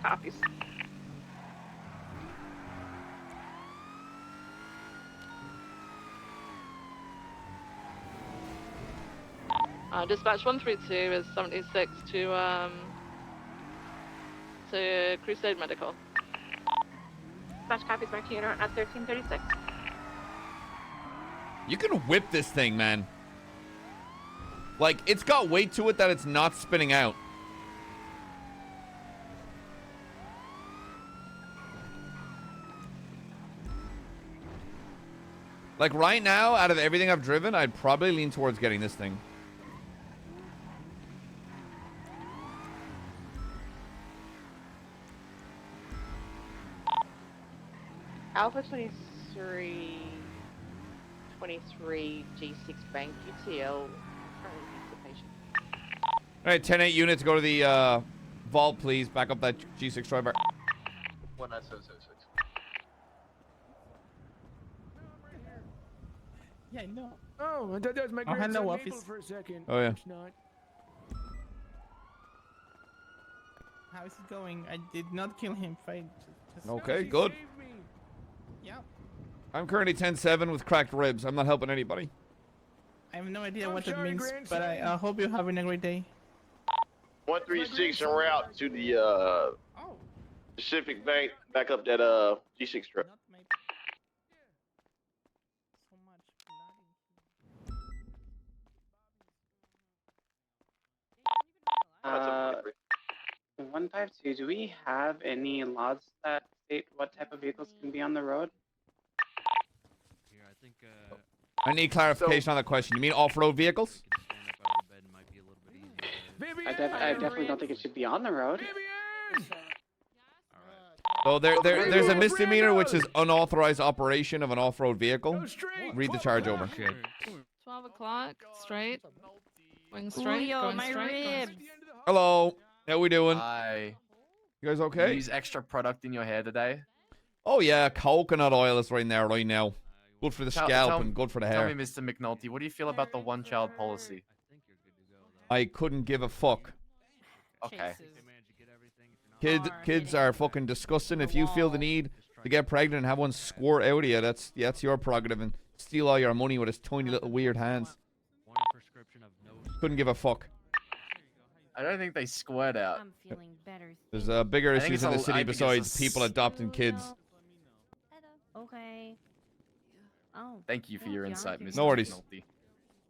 [SPEAKER 16] Copies. Dispatch 132 is 76 to Crusade Medical.
[SPEAKER 9] Dispatch copies Mercury at 1336.
[SPEAKER 4] You can whip this thing, man. Like, it's got weight to it that it's not spinning out. Like, right now, out of everything I've driven, I'd probably lean towards getting this thing.
[SPEAKER 9] Alpha 23 G6 Bank UTL
[SPEAKER 4] right, 10-8 units, go to the vault, please. Back up that G6 driver.
[SPEAKER 5] 19776.
[SPEAKER 1] Yeah, no. Oh, I thought that was my grandson
[SPEAKER 19] hello,
[SPEAKER 1] Maple
[SPEAKER 19] office.
[SPEAKER 1] for a second.
[SPEAKER 4] Oh, yeah.
[SPEAKER 1] It's not.
[SPEAKER 19] How's it going? I did not kill him. Fine. Just...
[SPEAKER 4] Okay, good.
[SPEAKER 19] Yeah.
[SPEAKER 4] I'm currently 10-7 with cracked ribs. I'm not helping anybody.
[SPEAKER 19] I have no idea what that means, but I hope you're having a great day.
[SPEAKER 17] 136 en route to the Pacific Bank. Back up that G6 truck.
[SPEAKER 14] Uh, 152, do we have any laws that state what type of vehicles can be on the road?
[SPEAKER 4] I need clarification on that question. You mean off-road vehicles?
[SPEAKER 14] I definitely don't think it should be on the road.
[SPEAKER 4] So there's a misdemeanor, which is unauthorized operation of an off-road vehicle. Read the charge over.
[SPEAKER 16] 12 o'clock, straight. Going straight,
[SPEAKER 19] Julio,
[SPEAKER 16] going
[SPEAKER 19] my
[SPEAKER 16] straight.
[SPEAKER 19] ribs.
[SPEAKER 4] Hello. How we doing?
[SPEAKER 18] Hi.
[SPEAKER 4] You guys okay?
[SPEAKER 18] Use extra product in your hair today?
[SPEAKER 4] Oh yeah, coconut oil is right there, right now. Good for the scalp and good for the hair.
[SPEAKER 18] Tell me, Mr. McNulty, what do you feel about the one-child policy?
[SPEAKER 4] I couldn't give a fuck.
[SPEAKER 18] Okay.
[SPEAKER 4] Kids are fucking disgusting. If you feel the need to get pregnant and have one squirt out of you, that's your prerogative, and steal all your money with his tiny little weird hands. Couldn't give a fuck.
[SPEAKER 18] I don't think they squirt out.
[SPEAKER 19] I'm feeling better.
[SPEAKER 4] There's bigger
[SPEAKER 18] I think
[SPEAKER 4] issues
[SPEAKER 18] it's
[SPEAKER 4] in the
[SPEAKER 18] a- I
[SPEAKER 4] city
[SPEAKER 18] think it's
[SPEAKER 4] besides
[SPEAKER 18] a
[SPEAKER 4] people adopting kids.
[SPEAKER 19] Okay. Oh.
[SPEAKER 18] Thank you for your insight, Mr.
[SPEAKER 4] No worries.
[SPEAKER 18] McNulty.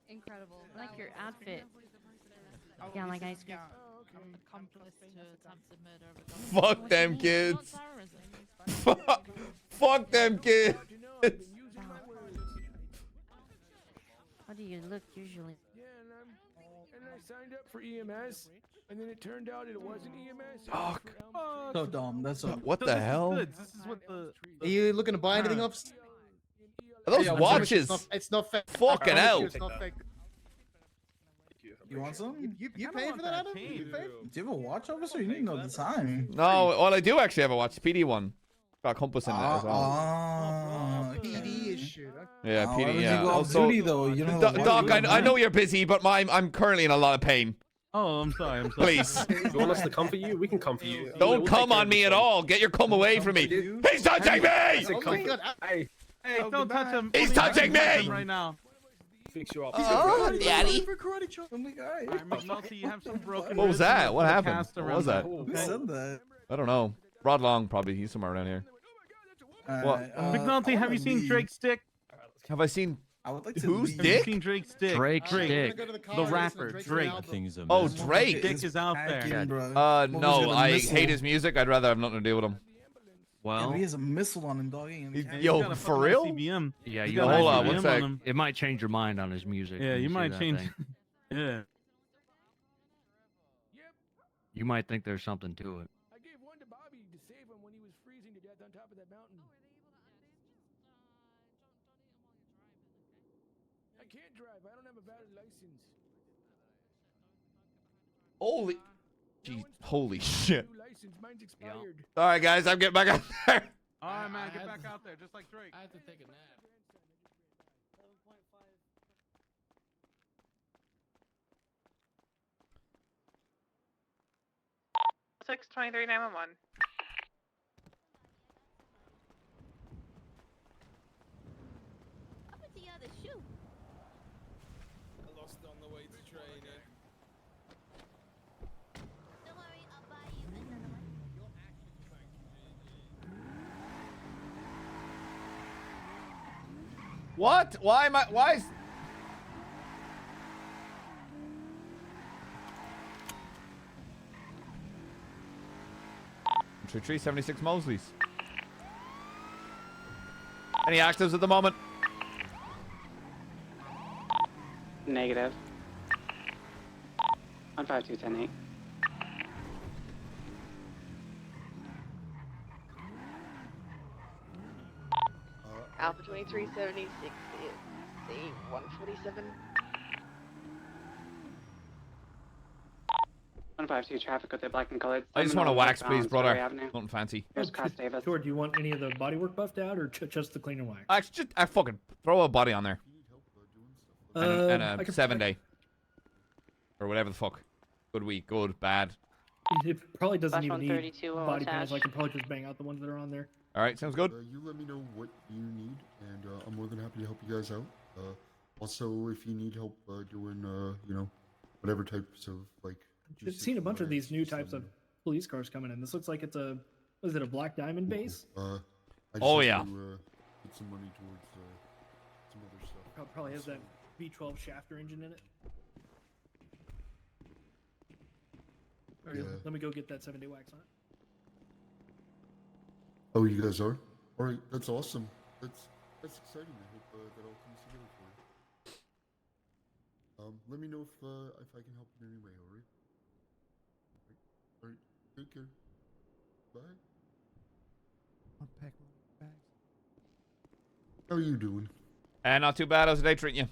[SPEAKER 19] Incredible. I like your outfit. Yeah, like ice cream.
[SPEAKER 4] Fuck them kids. Fuck them kids.
[SPEAKER 19] How do you look usually?
[SPEAKER 1] And I signed up for EMS, and then it turned out it wasn't EMS.
[SPEAKER 4] Fuck.
[SPEAKER 20] So dumb. That's so.
[SPEAKER 4] What the hell?
[SPEAKER 20] This is what the. Are you looking to buy anything, officer?
[SPEAKER 4] Are those
[SPEAKER 20] Yeah, I promise you
[SPEAKER 4] watches?
[SPEAKER 20] It's not fake.
[SPEAKER 4] Fucking
[SPEAKER 20] I promise
[SPEAKER 4] hell.
[SPEAKER 20] you it's not fake. You want some? You paid for that, Adam? Do you have a watch, officer? You didn't know the time.
[SPEAKER 4] No, well, I do actually have a watch. PD one. Got a compass in it as well.
[SPEAKER 20] PD is shit.
[SPEAKER 4] Yeah,
[SPEAKER 20] why
[SPEAKER 4] PD.
[SPEAKER 20] would
[SPEAKER 4] Yeah.
[SPEAKER 20] you go off
[SPEAKER 4] Also,
[SPEAKER 20] duty, though? You know,
[SPEAKER 4] Doc, I know you're busy, but I'm currently in a lot of pain.
[SPEAKER 21] Oh, I'm sorry. I'm sorry.
[SPEAKER 4] Please.
[SPEAKER 21] You want us to comfort you? We can comfort you.
[SPEAKER 4] Don't come on me at all. Get your cum away from me. He's touching me!
[SPEAKER 21] Hey, don't touch him.
[SPEAKER 4] He's touching me!
[SPEAKER 21] Right now. Fix you up.
[SPEAKER 4] Oh, daddy.
[SPEAKER 21] McNulty, you have some broken
[SPEAKER 4] What was that?
[SPEAKER 21] ribs
[SPEAKER 4] What
[SPEAKER 21] and
[SPEAKER 4] happened?
[SPEAKER 21] cast
[SPEAKER 4] What
[SPEAKER 21] around
[SPEAKER 4] was that?
[SPEAKER 21] Who
[SPEAKER 20] said that?
[SPEAKER 4] I don't know. Rod Long, probably. He's somewhere around here. What?
[SPEAKER 21] McNulty, have you seen Drake's dick?
[SPEAKER 4] Have I seen
[SPEAKER 20] I would like to
[SPEAKER 4] whose
[SPEAKER 20] leave.
[SPEAKER 21] Have you
[SPEAKER 4] dick?
[SPEAKER 21] seen Drake's dick?
[SPEAKER 22] Drake's dick.
[SPEAKER 21] The rapper, Drake.
[SPEAKER 4] Oh, Drake.
[SPEAKER 21] Dick is out there.
[SPEAKER 4] No, I hate his music. I'd rather have nothing to do with him.
[SPEAKER 22] Well,
[SPEAKER 20] he has a missile on him, doggy.
[SPEAKER 4] Yo, for real?
[SPEAKER 21] CBM.
[SPEAKER 22] Yeah,
[SPEAKER 21] He's
[SPEAKER 22] you
[SPEAKER 21] got an
[SPEAKER 4] hold on,
[SPEAKER 21] ICBM
[SPEAKER 4] one sec.
[SPEAKER 21] him.
[SPEAKER 22] It might change your mind on his music.
[SPEAKER 21] Yeah,
[SPEAKER 22] when
[SPEAKER 21] you
[SPEAKER 22] see
[SPEAKER 21] might
[SPEAKER 22] that
[SPEAKER 21] change.
[SPEAKER 22] thing.
[SPEAKER 21] Yeah.
[SPEAKER 22] You might think there's something to it.
[SPEAKER 1] I gave one to Bobby to save him when he was freezing to death on top of that mountain. I can't drive. I don't have a valid license.
[SPEAKER 4] Holy. Jeez, holy shit.
[SPEAKER 1] New license. Mine's expired.
[SPEAKER 4] All right, guys, I'm getting back out there.
[SPEAKER 21] All right, man, get back out there, just like Drake.
[SPEAKER 23] I had to take a nap.
[SPEAKER 9] 623 911.
[SPEAKER 23] Up at the other shoe.
[SPEAKER 10] I lost it on the way to training.
[SPEAKER 23] Don't worry, I'll buy you another one.
[SPEAKER 4] What? Why am I? Why is? Entry 376 Mosleys. Any actives at the moment?
[SPEAKER 14] Negative. On 5210-8.
[SPEAKER 9] Alpha 2376 is the 147.
[SPEAKER 14] 152 traffic with the black and colored.
[SPEAKER 4] I just want a
[SPEAKER 14] Seminole
[SPEAKER 4] wax, please,
[SPEAKER 14] westbound Story
[SPEAKER 4] brother.
[SPEAKER 14] Avenue.
[SPEAKER 4] Nothing fancy.
[SPEAKER 14] Here's Custy Davis.
[SPEAKER 11] George, do you want any of the bodywork buffed out or just the clean and wax?
[SPEAKER 4] Actually, just fucking throw a body on there. And
[SPEAKER 11] I
[SPEAKER 4] a
[SPEAKER 11] could-
[SPEAKER 4] 7-day. Or whatever the fuck. Good week, good, bad.
[SPEAKER 11] It probably doesn't
[SPEAKER 3] Slash
[SPEAKER 11] even need
[SPEAKER 3] 132 will
[SPEAKER 11] body panels. I
[SPEAKER 3] attach.
[SPEAKER 11] can probably just bang out the ones that are on there.
[SPEAKER 4] All right, sounds good.
[SPEAKER 12] You let me know what you need, and I'm more than happy to help you guys out. Also, if you need help doing, you know, whatever types of like.
[SPEAKER 11] I've seen a bunch of these new types of police cars coming in. This looks like it's a, what is it, a black diamond base?
[SPEAKER 12] I just
[SPEAKER 4] Oh,
[SPEAKER 12] have
[SPEAKER 4] yeah.
[SPEAKER 12] To, put some money towards some other stuff.
[SPEAKER 11] Probably has that V12 shafter engine in it. All right,
[SPEAKER 12] Yeah.
[SPEAKER 11] let me go get that 7-day wax on it.
[SPEAKER 12] Oh, you guys are? All right, that's awesome. That's exciting. I hope that all comes together for you. Let me know if I can help in any way. All right. Take care. Bye. How are you doing?
[SPEAKER 4] Not too bad. How's the day treating you?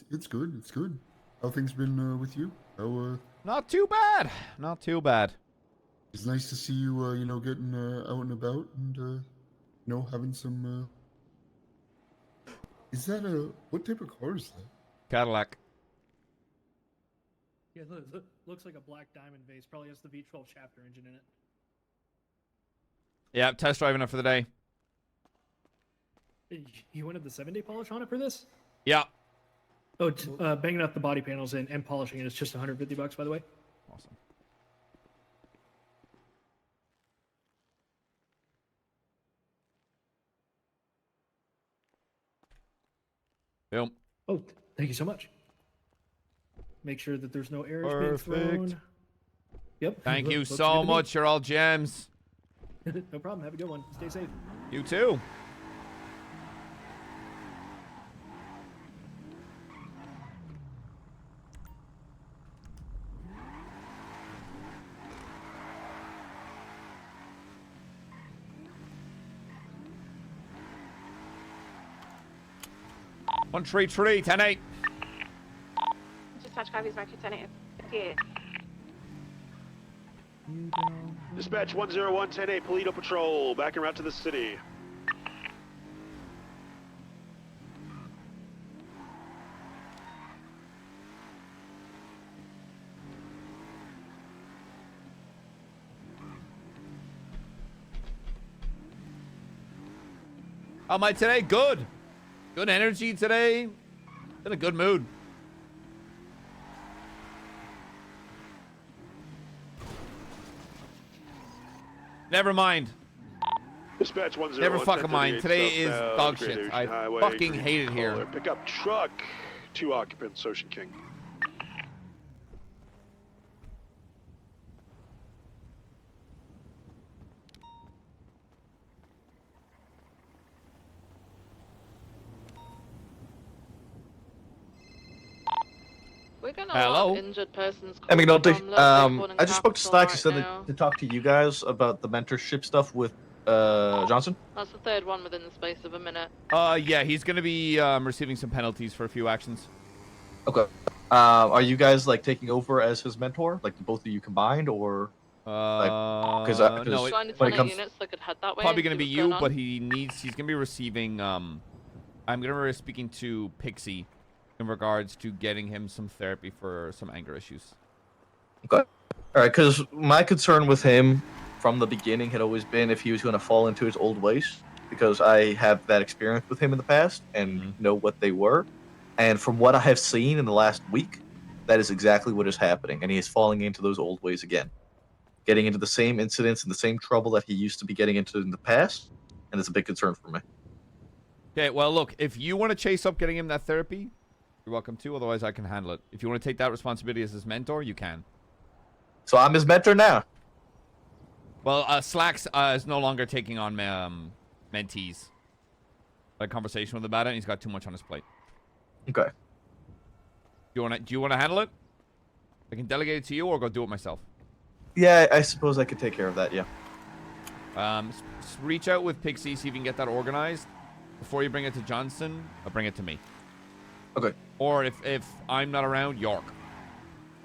[SPEAKER 12] It's good. It's good. How things been with you? How
[SPEAKER 4] Not too bad. Not too bad.
[SPEAKER 12] It's nice to see you. You know, getting out and about, and you know, having some. Is that what type of car is that?
[SPEAKER 4] Cadillac.
[SPEAKER 11] Yeah, looks like a black diamond base. Probably has the V12 shafter engine in it.
[SPEAKER 4] Yeah, test driving it for the day.
[SPEAKER 11] You wanted the 7-day polish on it for this?
[SPEAKER 4] Yeah.
[SPEAKER 11] Oh, banging out the body panels and polishing it is just $150, by the way.
[SPEAKER 4] Awesome. Boom.
[SPEAKER 11] Oh, thank you so much. Make sure that there's no errors being thrown. Yep.
[SPEAKER 4] Thank you
[SPEAKER 11] looks
[SPEAKER 4] so
[SPEAKER 11] good to me.
[SPEAKER 4] much. You're all gems.
[SPEAKER 11] No problem. Have a good one. Stay safe.
[SPEAKER 4] You too. One tree, 10-8.
[SPEAKER 9] Dispatch copies mark 10-8. 58.
[SPEAKER 15] Dispatch 101-10-8, Polito Patrol, back en route to the city.
[SPEAKER 4] How am I today? Good. Good energy today. In a good mood. Never mind.
[SPEAKER 15] Dispatch 101.
[SPEAKER 4] Never fucking mind. Today is
[SPEAKER 15] southbound
[SPEAKER 4] dog
[SPEAKER 15] Great
[SPEAKER 4] shit.
[SPEAKER 15] Ocean
[SPEAKER 4] I
[SPEAKER 15] Highway,
[SPEAKER 4] fucking
[SPEAKER 15] green
[SPEAKER 4] hate it here.
[SPEAKER 15] color. Pickup truck, 2 occupants, Ocean King.
[SPEAKER 16] We're gonna
[SPEAKER 18] Hello?
[SPEAKER 16] allow injured persons.
[SPEAKER 18] Hey, McNulty.
[SPEAKER 16] from local reporting
[SPEAKER 18] I just spoke to
[SPEAKER 16] capital
[SPEAKER 18] Slacks. He
[SPEAKER 16] right
[SPEAKER 18] said
[SPEAKER 16] now.
[SPEAKER 18] to talk to you guys about the mentorship stuff with Johnson.
[SPEAKER 16] That's the third one within the space of a minute.
[SPEAKER 4] Yeah, he's gonna be receiving some penalties for a few actions.
[SPEAKER 18] Okay. Are you guys like taking over as his mentor, like both of you combined, or?
[SPEAKER 4] No,
[SPEAKER 16] Trying to
[SPEAKER 4] when it
[SPEAKER 16] turn
[SPEAKER 4] comes,
[SPEAKER 16] units that could head that way.
[SPEAKER 4] probably
[SPEAKER 16] and
[SPEAKER 4] gonna
[SPEAKER 16] see
[SPEAKER 4] be
[SPEAKER 16] what's
[SPEAKER 4] you,
[SPEAKER 16] going on.
[SPEAKER 4] but he's gonna be receiving. I'm gonna be speaking to Pixie in regards to getting him some therapy for some anger issues.
[SPEAKER 18] Okay. All right, because my concern with him from the beginning had always been if he was going to fall into his old ways, because I have that experience with him in the past and know what they were. And from what I have seen in the last week, that is exactly what is happening, and he is falling into those old ways again, getting into the same incidents and the same trouble that he used to be getting into in the past, and it's a big concern for me.
[SPEAKER 4] Okay, well, look, if you want to chase up getting him that therapy, you're welcome to. Otherwise, I can handle it. If you want to take that responsibility as his mentor, you can.
[SPEAKER 18] So I'm his mentor now.
[SPEAKER 4] Well, Slacks is no longer taking on mentees. I had a conversation with him about it, and he's got too much on his plate.
[SPEAKER 18] Okay.
[SPEAKER 4] Do you want to handle it? I can delegate it to you, or go do it myself.
[SPEAKER 18] Yeah, I suppose I could take care of that. Yeah.
[SPEAKER 4] Reach out with Pixie, see if you can get that organized. Before you bring it to Johnson, I'll bring it to me.
[SPEAKER 18] Okay.
[SPEAKER 4] Or if I'm not around, York.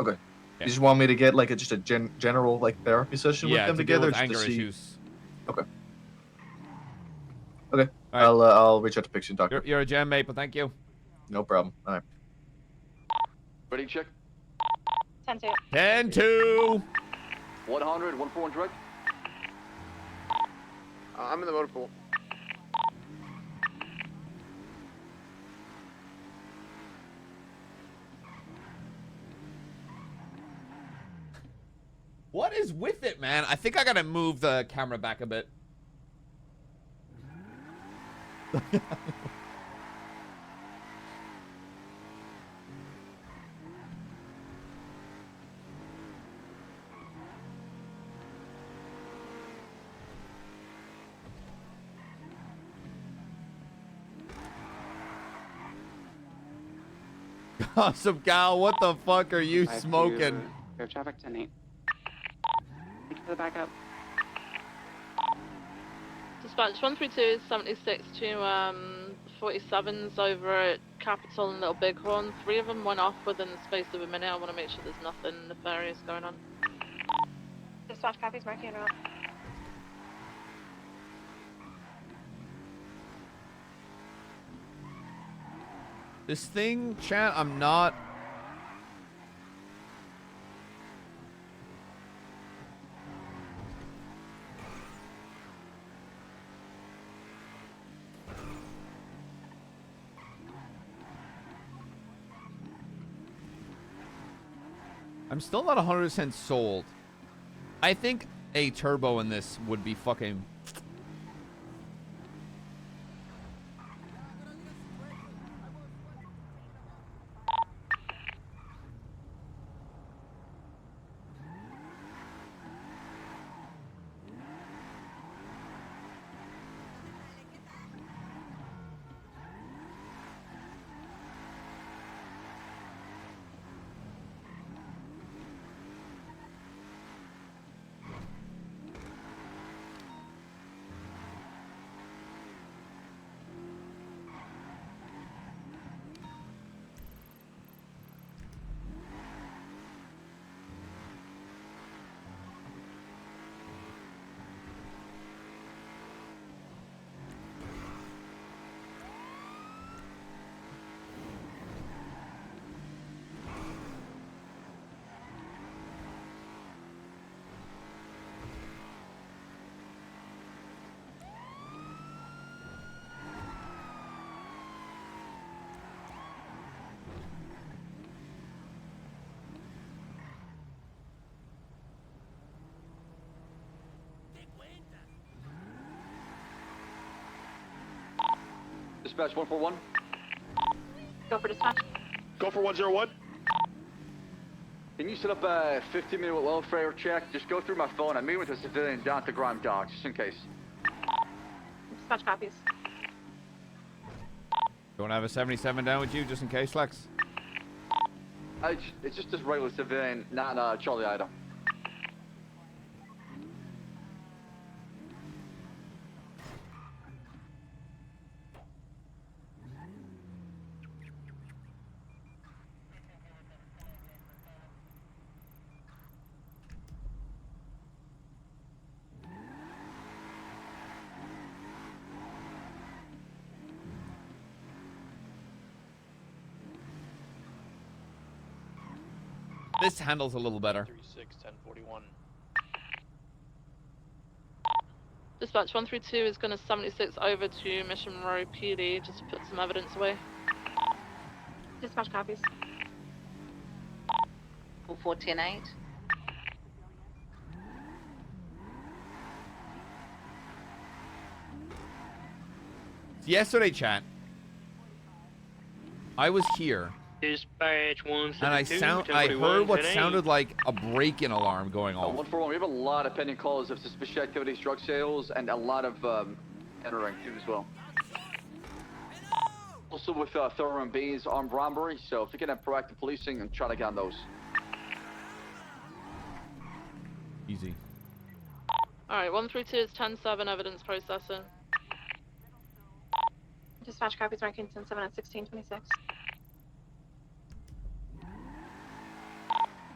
[SPEAKER 18] Okay. You just want me to get like just a general like therapy session with them
[SPEAKER 4] to deal
[SPEAKER 18] together,
[SPEAKER 4] with
[SPEAKER 18] just
[SPEAKER 4] anger
[SPEAKER 18] to see.
[SPEAKER 4] issues.
[SPEAKER 18] Okay. Okay. I'll reach out to Pixie Doctor.
[SPEAKER 4] You're a gem, mate, but thank you.
[SPEAKER 18] No problem. All right.
[SPEAKER 5] Ready, check.
[SPEAKER 9] 10-2.
[SPEAKER 4] 10-2.
[SPEAKER 5] 100, 141 direct.
[SPEAKER 2] I'm in the motor pool.
[SPEAKER 4] What is with it, man? I think I gotta move the camera back a bit. Awesome, Gal. What the fuck are you smoking?
[SPEAKER 14] Air traffic 10-8. Thank you for the backup.
[SPEAKER 16] Dispatch 132 76 to 47s over at Capitol and Little Bighorn. 3 of them went off within the space of a minute. I want to make sure there's nothing nefarious going on.
[SPEAKER 9] Dispatch copies, marking en route.
[SPEAKER 4] This thing, chat, I'm not... I'm still not 100% sold. I think a turbo in this would be fucking...
[SPEAKER 5] Dispatch 141.
[SPEAKER 9] Go for dispatch.
[SPEAKER 15] Go for 101.
[SPEAKER 5] Can you set up a 15-minute welfare check? Just go through my phone. I'm meeting with a civilian down at the Grime Docks, just in case.
[SPEAKER 9] Dispatch copies.
[SPEAKER 4] You want to have a 77 down with you, just in case, Lex?
[SPEAKER 5] It's just this regular civilian, not Charlie item.
[SPEAKER 4] This handles a little better.
[SPEAKER 6] 36 1041.
[SPEAKER 16] Dispatch 132 is going to 76 over to Mission Monroe PD just to put some evidence away.
[SPEAKER 9] Dispatch copies.
[SPEAKER 23] 410-8.
[SPEAKER 4] Yesterday, chat, I was here.
[SPEAKER 6] Dispatch 172.
[SPEAKER 4] And I heard what sounded like a break-in alarm going off.
[SPEAKER 5] 141. We have a lot of pending calls of suspicious activities, drug sales, and a lot of entering too as well. Also with Thorough and B's armed robbery, so if you can have proactive policing and try to get on those.
[SPEAKER 4] Easy.
[SPEAKER 16] Alright, 132 is 10-7 evidence processing.
[SPEAKER 9] Dispatch copies, marking 10-7 at 1626.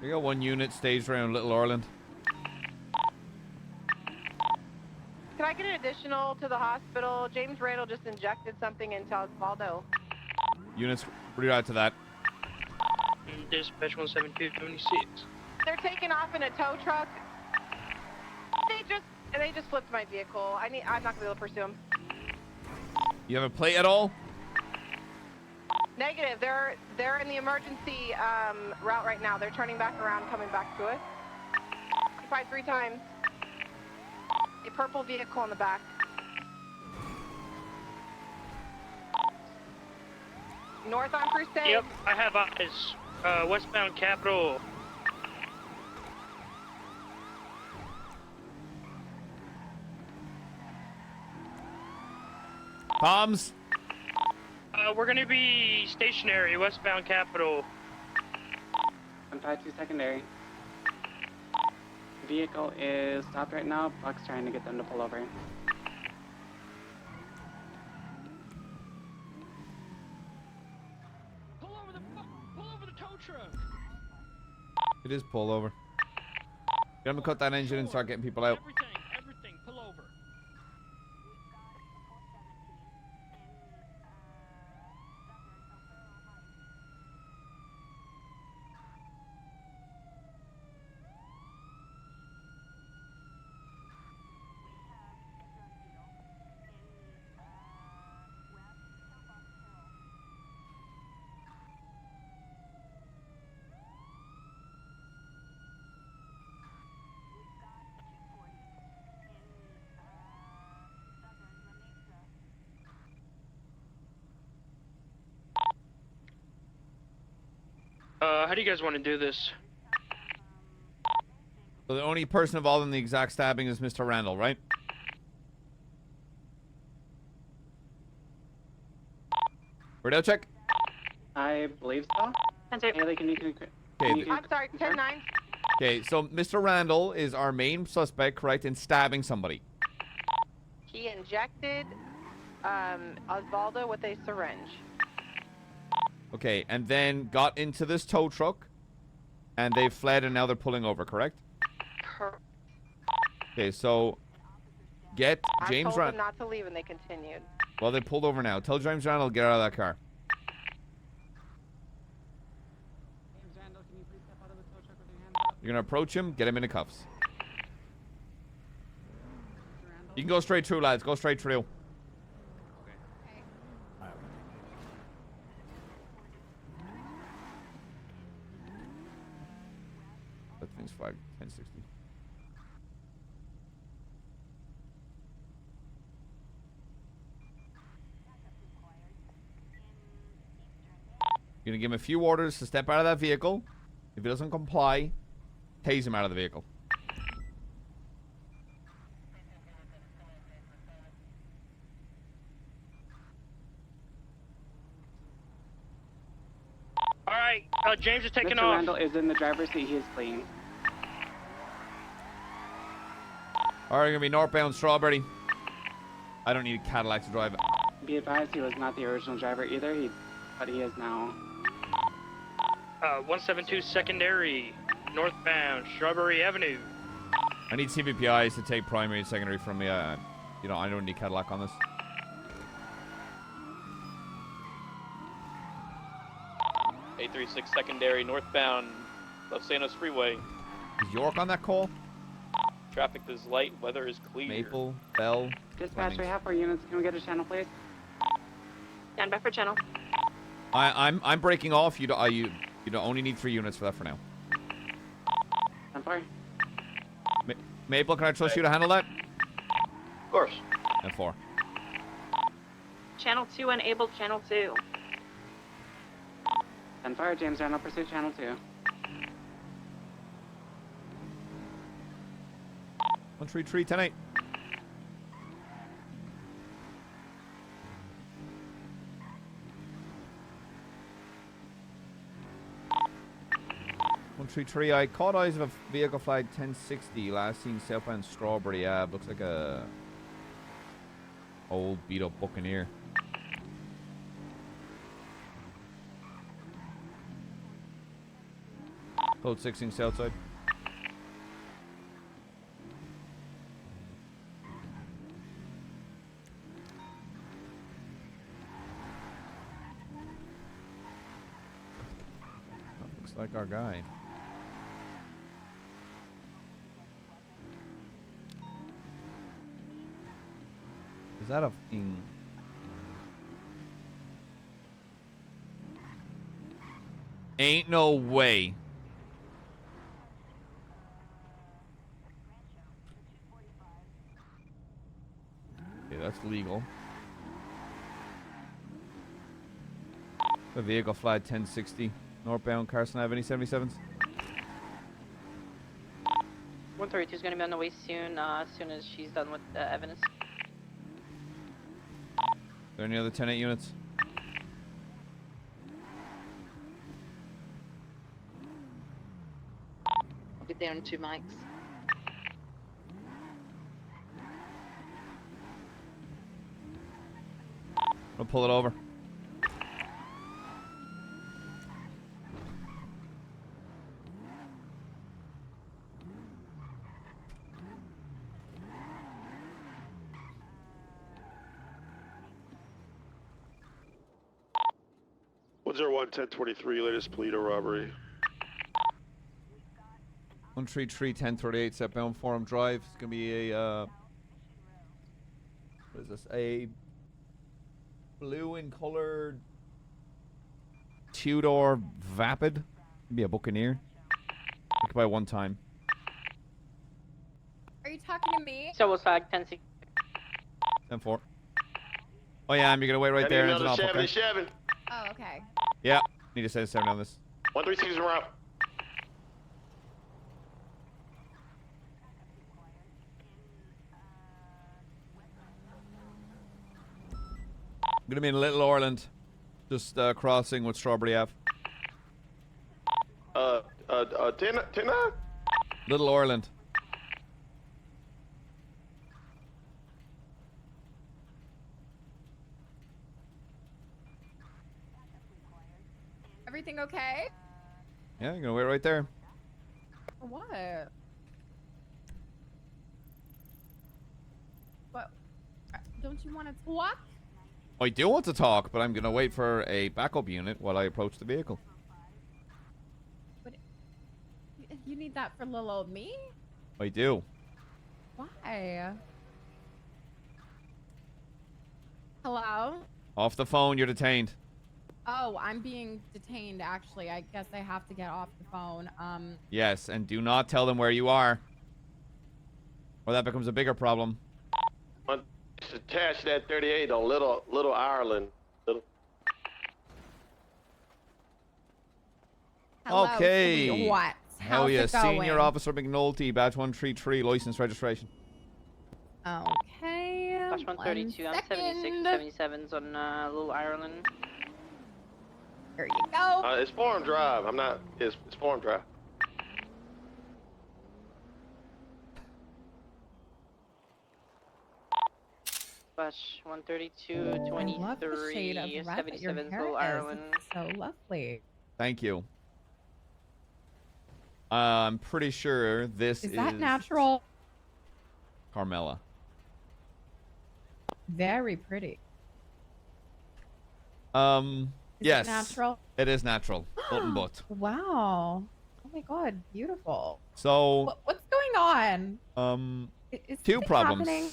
[SPEAKER 4] We got 1 unit staged around Little Orland.
[SPEAKER 9] Can I get an additional to the hospital? James Randall just injected something into Osvaldo.
[SPEAKER 4] Units reroute to that.
[SPEAKER 6] Dispatch 17276.
[SPEAKER 9] They're taking off in a tow truck. They just flipped my vehicle. I'm not gonna be able to pursue them.
[SPEAKER 4] You have a plate at all?
[SPEAKER 9] Negative. They're in the emergency route right now. They're turning back around, coming back to us. Occupied 3 times. A purple vehicle in the back. North on Crusade.
[SPEAKER 6] Yep, I have eyes. Westbound Capitol.
[SPEAKER 4] Toms?
[SPEAKER 6] We're gonna be stationary, westbound Capitol.
[SPEAKER 14] 152 secondary. Vehicle is stopped right now. Buck's trying to get them to pull over.
[SPEAKER 6] Pull over the tow truck.
[SPEAKER 4] It is pull over. Get them to cut that engine and start getting people out.
[SPEAKER 6] Everything, pull over. How do you guys want to do this?
[SPEAKER 4] So the only person involved in the exact stabbing is Mr. Randall, right? Radar check?
[SPEAKER 14] I believe so. Haley, can you...
[SPEAKER 4] Okay.
[SPEAKER 9] I'm sorry, 10-9.
[SPEAKER 4] Okay, so Mr. Randall is our main suspect, correct, in stabbing somebody.
[SPEAKER 9] He injected Osvaldo with a syringe.
[SPEAKER 4] Okay, and then got into this tow truck, and they fled, and now they're pulling over, correct?
[SPEAKER 9] Correct.
[SPEAKER 4] Okay, so get
[SPEAKER 9] I
[SPEAKER 4] James
[SPEAKER 9] told them
[SPEAKER 4] Randall.
[SPEAKER 9] not to leave, and they continued.
[SPEAKER 4] Well, they pulled over now. Tell James Randall to get out of that car. You're gonna approach him, get him into cuffs. You can go straight through, lads. Go straight through. That thing's 1060. You're gonna give him a few orders to step out of that vehicle. If he doesn't comply, tase him out of the vehicle.
[SPEAKER 6] Alright, James is taking
[SPEAKER 14] Mr.
[SPEAKER 6] off.
[SPEAKER 14] Randall is in the driver's seat. He is fleeing.
[SPEAKER 4] Alright, gonna be northbound Strawberry. I don't need a Cadillac to drive it.
[SPEAKER 14] Be advised, he was not the original driver either, but he is now.
[SPEAKER 6] 172 secondary, northbound Strawberry Avenue.
[SPEAKER 4] I need CVPIs to take primary and secondary from me. You know, I don't need Cadillac on this.
[SPEAKER 7] A36 secondary, northbound Los Santos Freeway.
[SPEAKER 4] Is York on that call?
[SPEAKER 7] Traffic is light, weather is clear.
[SPEAKER 4] Maple, Bell.
[SPEAKER 14] Dispatch, we have 4 units. Can we get a channel, please?
[SPEAKER 3] Stand by for channel.
[SPEAKER 4] I'm breaking off. You don't only need 3 units for that for now.
[SPEAKER 14] Stand by.
[SPEAKER 4] Maple, can I trust you to handle that?
[SPEAKER 17] Of course.
[SPEAKER 4] And 4.
[SPEAKER 3] Channel 2 enabled. Channel 2.
[SPEAKER 14] Stand fire, James Randall, pursue channel 2.
[SPEAKER 4] 133, 10-8. I caught eyes of a vehicle flag 1060 last seen southbound Strawberry Ave. Looks like a old beat up Buccaneer. Code 16 south side. That looks like our guy. Is that a fucking... Ain't no way. Okay, that's legal. The vehicle flight 1060 northbound Carson Avenue 77s.
[SPEAKER 3] 132 is going to be on the way soon, as soon as she's done with the evidence.
[SPEAKER 4] Are there any other 10-8 units?
[SPEAKER 16] I'll be there in 2 mics.
[SPEAKER 4] I'll pull it over.
[SPEAKER 15] One 1023, latest Polito robbery.
[SPEAKER 4] 133 1038 southbound Forum Drive. It's gonna be a what is this? A blue in colored two-door Vapid. Be a Buccaneer. I could buy one time.
[SPEAKER 9] Are you talking to me?
[SPEAKER 3] So was 10-6.
[SPEAKER 4] 10-4. Oh yeah, you're gonna wait right there.
[SPEAKER 17] Another
[SPEAKER 4] Off,
[SPEAKER 17] 77.
[SPEAKER 4] okay?
[SPEAKER 9] Oh, okay.
[SPEAKER 4] Yeah. Need to say 7 on this.
[SPEAKER 17] 136 is around.
[SPEAKER 4] I'm gonna be in Little Orland, just crossing with Strawberry Ave.
[SPEAKER 17] 10
[SPEAKER 4] Little Orland.
[SPEAKER 9] Everything okay?
[SPEAKER 4] Yeah, you're gonna wait right there.
[SPEAKER 9] For what? What? Don't you want to talk?
[SPEAKER 4] I do want to talk, but I'm gonna wait for a backup unit while I approach the vehicle.
[SPEAKER 9] But you need that for little old me?
[SPEAKER 4] I do.
[SPEAKER 9] Why? Hello?
[SPEAKER 4] Off the phone, you're detained.
[SPEAKER 9] Oh, I'm being detained, actually. I guess I have to get off the phone.
[SPEAKER 4] Yes, and do not tell them where you are, or that becomes a bigger problem.
[SPEAKER 17] Just attach that 38 on Little Ireland.
[SPEAKER 9] Hello,
[SPEAKER 4] Okay.
[SPEAKER 9] sweet what?
[SPEAKER 4] Hell
[SPEAKER 9] How's
[SPEAKER 4] yeah,
[SPEAKER 9] it going?
[SPEAKER 4] Senior Officer McNulty, badge 133, license registration.
[SPEAKER 9] Okay.
[SPEAKER 3] Flash 132 on 76, 77s on Little Ireland.
[SPEAKER 9] There you go.
[SPEAKER 17] It's Forum Drive. It's Forum Drive.
[SPEAKER 3] Flash 132,
[SPEAKER 9] I love the shade of
[SPEAKER 3] 23,
[SPEAKER 9] red that your
[SPEAKER 3] 77s,
[SPEAKER 9] hair
[SPEAKER 3] Little
[SPEAKER 9] is.
[SPEAKER 3] Ireland.
[SPEAKER 9] It's so lovely.
[SPEAKER 4] Thank you. I'm pretty sure this is...
[SPEAKER 9] Is that natural?
[SPEAKER 4] Carmela.
[SPEAKER 9] Very pretty.
[SPEAKER 4] Is yes.
[SPEAKER 9] It natural?
[SPEAKER 4] It is natural. Butt and butt.
[SPEAKER 9] Wow. Oh my god, beautiful.
[SPEAKER 4] So...
[SPEAKER 9] What's going on? Is
[SPEAKER 4] two
[SPEAKER 9] something
[SPEAKER 4] problems.
[SPEAKER 9] happening?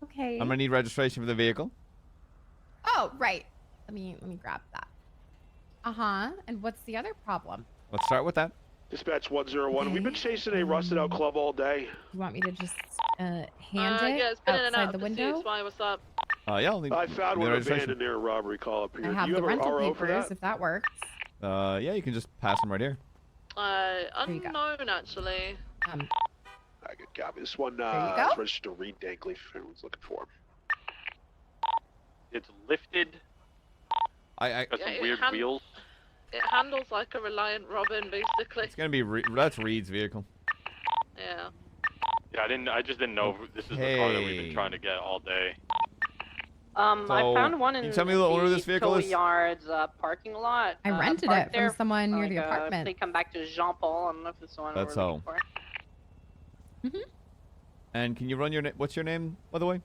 [SPEAKER 9] Okay.
[SPEAKER 4] I'm gonna need registration for the vehicle.
[SPEAKER 9] Oh, right. Let me grab that. Uh-huh. And what's the other problem?
[SPEAKER 4] Let's start with that.
[SPEAKER 15] Dispatch 101. We've been chasing a rusted out club all day.
[SPEAKER 9] You want me to just hand it
[SPEAKER 16] Yeah, it's been in and
[SPEAKER 9] outside
[SPEAKER 16] out
[SPEAKER 9] the
[SPEAKER 16] of
[SPEAKER 9] window?
[SPEAKER 16] pursuits. Why? What's up?
[SPEAKER 4] Yeah, I'll need
[SPEAKER 15] I found
[SPEAKER 4] need
[SPEAKER 15] one
[SPEAKER 4] registration.
[SPEAKER 15] abandoned near a robbery call up here.
[SPEAKER 9] I have
[SPEAKER 15] Do you
[SPEAKER 9] the
[SPEAKER 15] have
[SPEAKER 9] rental
[SPEAKER 15] a RO for
[SPEAKER 9] papers,
[SPEAKER 15] that?
[SPEAKER 9] if that works.
[SPEAKER 4] Yeah, you can just pass them right here.
[SPEAKER 9] you go.
[SPEAKER 16] Unknown, actually.
[SPEAKER 15] I good copy. This one
[SPEAKER 9] you
[SPEAKER 15] is
[SPEAKER 9] go.
[SPEAKER 15] registered to Reed Dankley if anyone's looking for him.
[SPEAKER 7] It's lifted.
[SPEAKER 4] I
[SPEAKER 7] got some
[SPEAKER 16] Yeah,
[SPEAKER 7] weird wheels.
[SPEAKER 16] It handles like a Reliant Robin, basically.
[SPEAKER 4] It's gonna be that's Reed's vehicle.
[SPEAKER 16] Yeah.
[SPEAKER 7] Yeah, I just didn't know if this is the car that we've been trying to get all day.
[SPEAKER 3] I found one in
[SPEAKER 4] can you tell me who the owner of this vehicle
[SPEAKER 3] tow
[SPEAKER 4] is?
[SPEAKER 3] yard's parking lot.
[SPEAKER 8] I rented
[SPEAKER 3] parked
[SPEAKER 8] it
[SPEAKER 3] there
[SPEAKER 8] from someone near the
[SPEAKER 3] like,
[SPEAKER 8] apartment.
[SPEAKER 3] They come back to Jean Paul. I don't know if it's the one
[SPEAKER 4] That's
[SPEAKER 3] we're
[SPEAKER 4] all.
[SPEAKER 3] looking for.
[SPEAKER 4] And can you run your name? What's your name, by the way?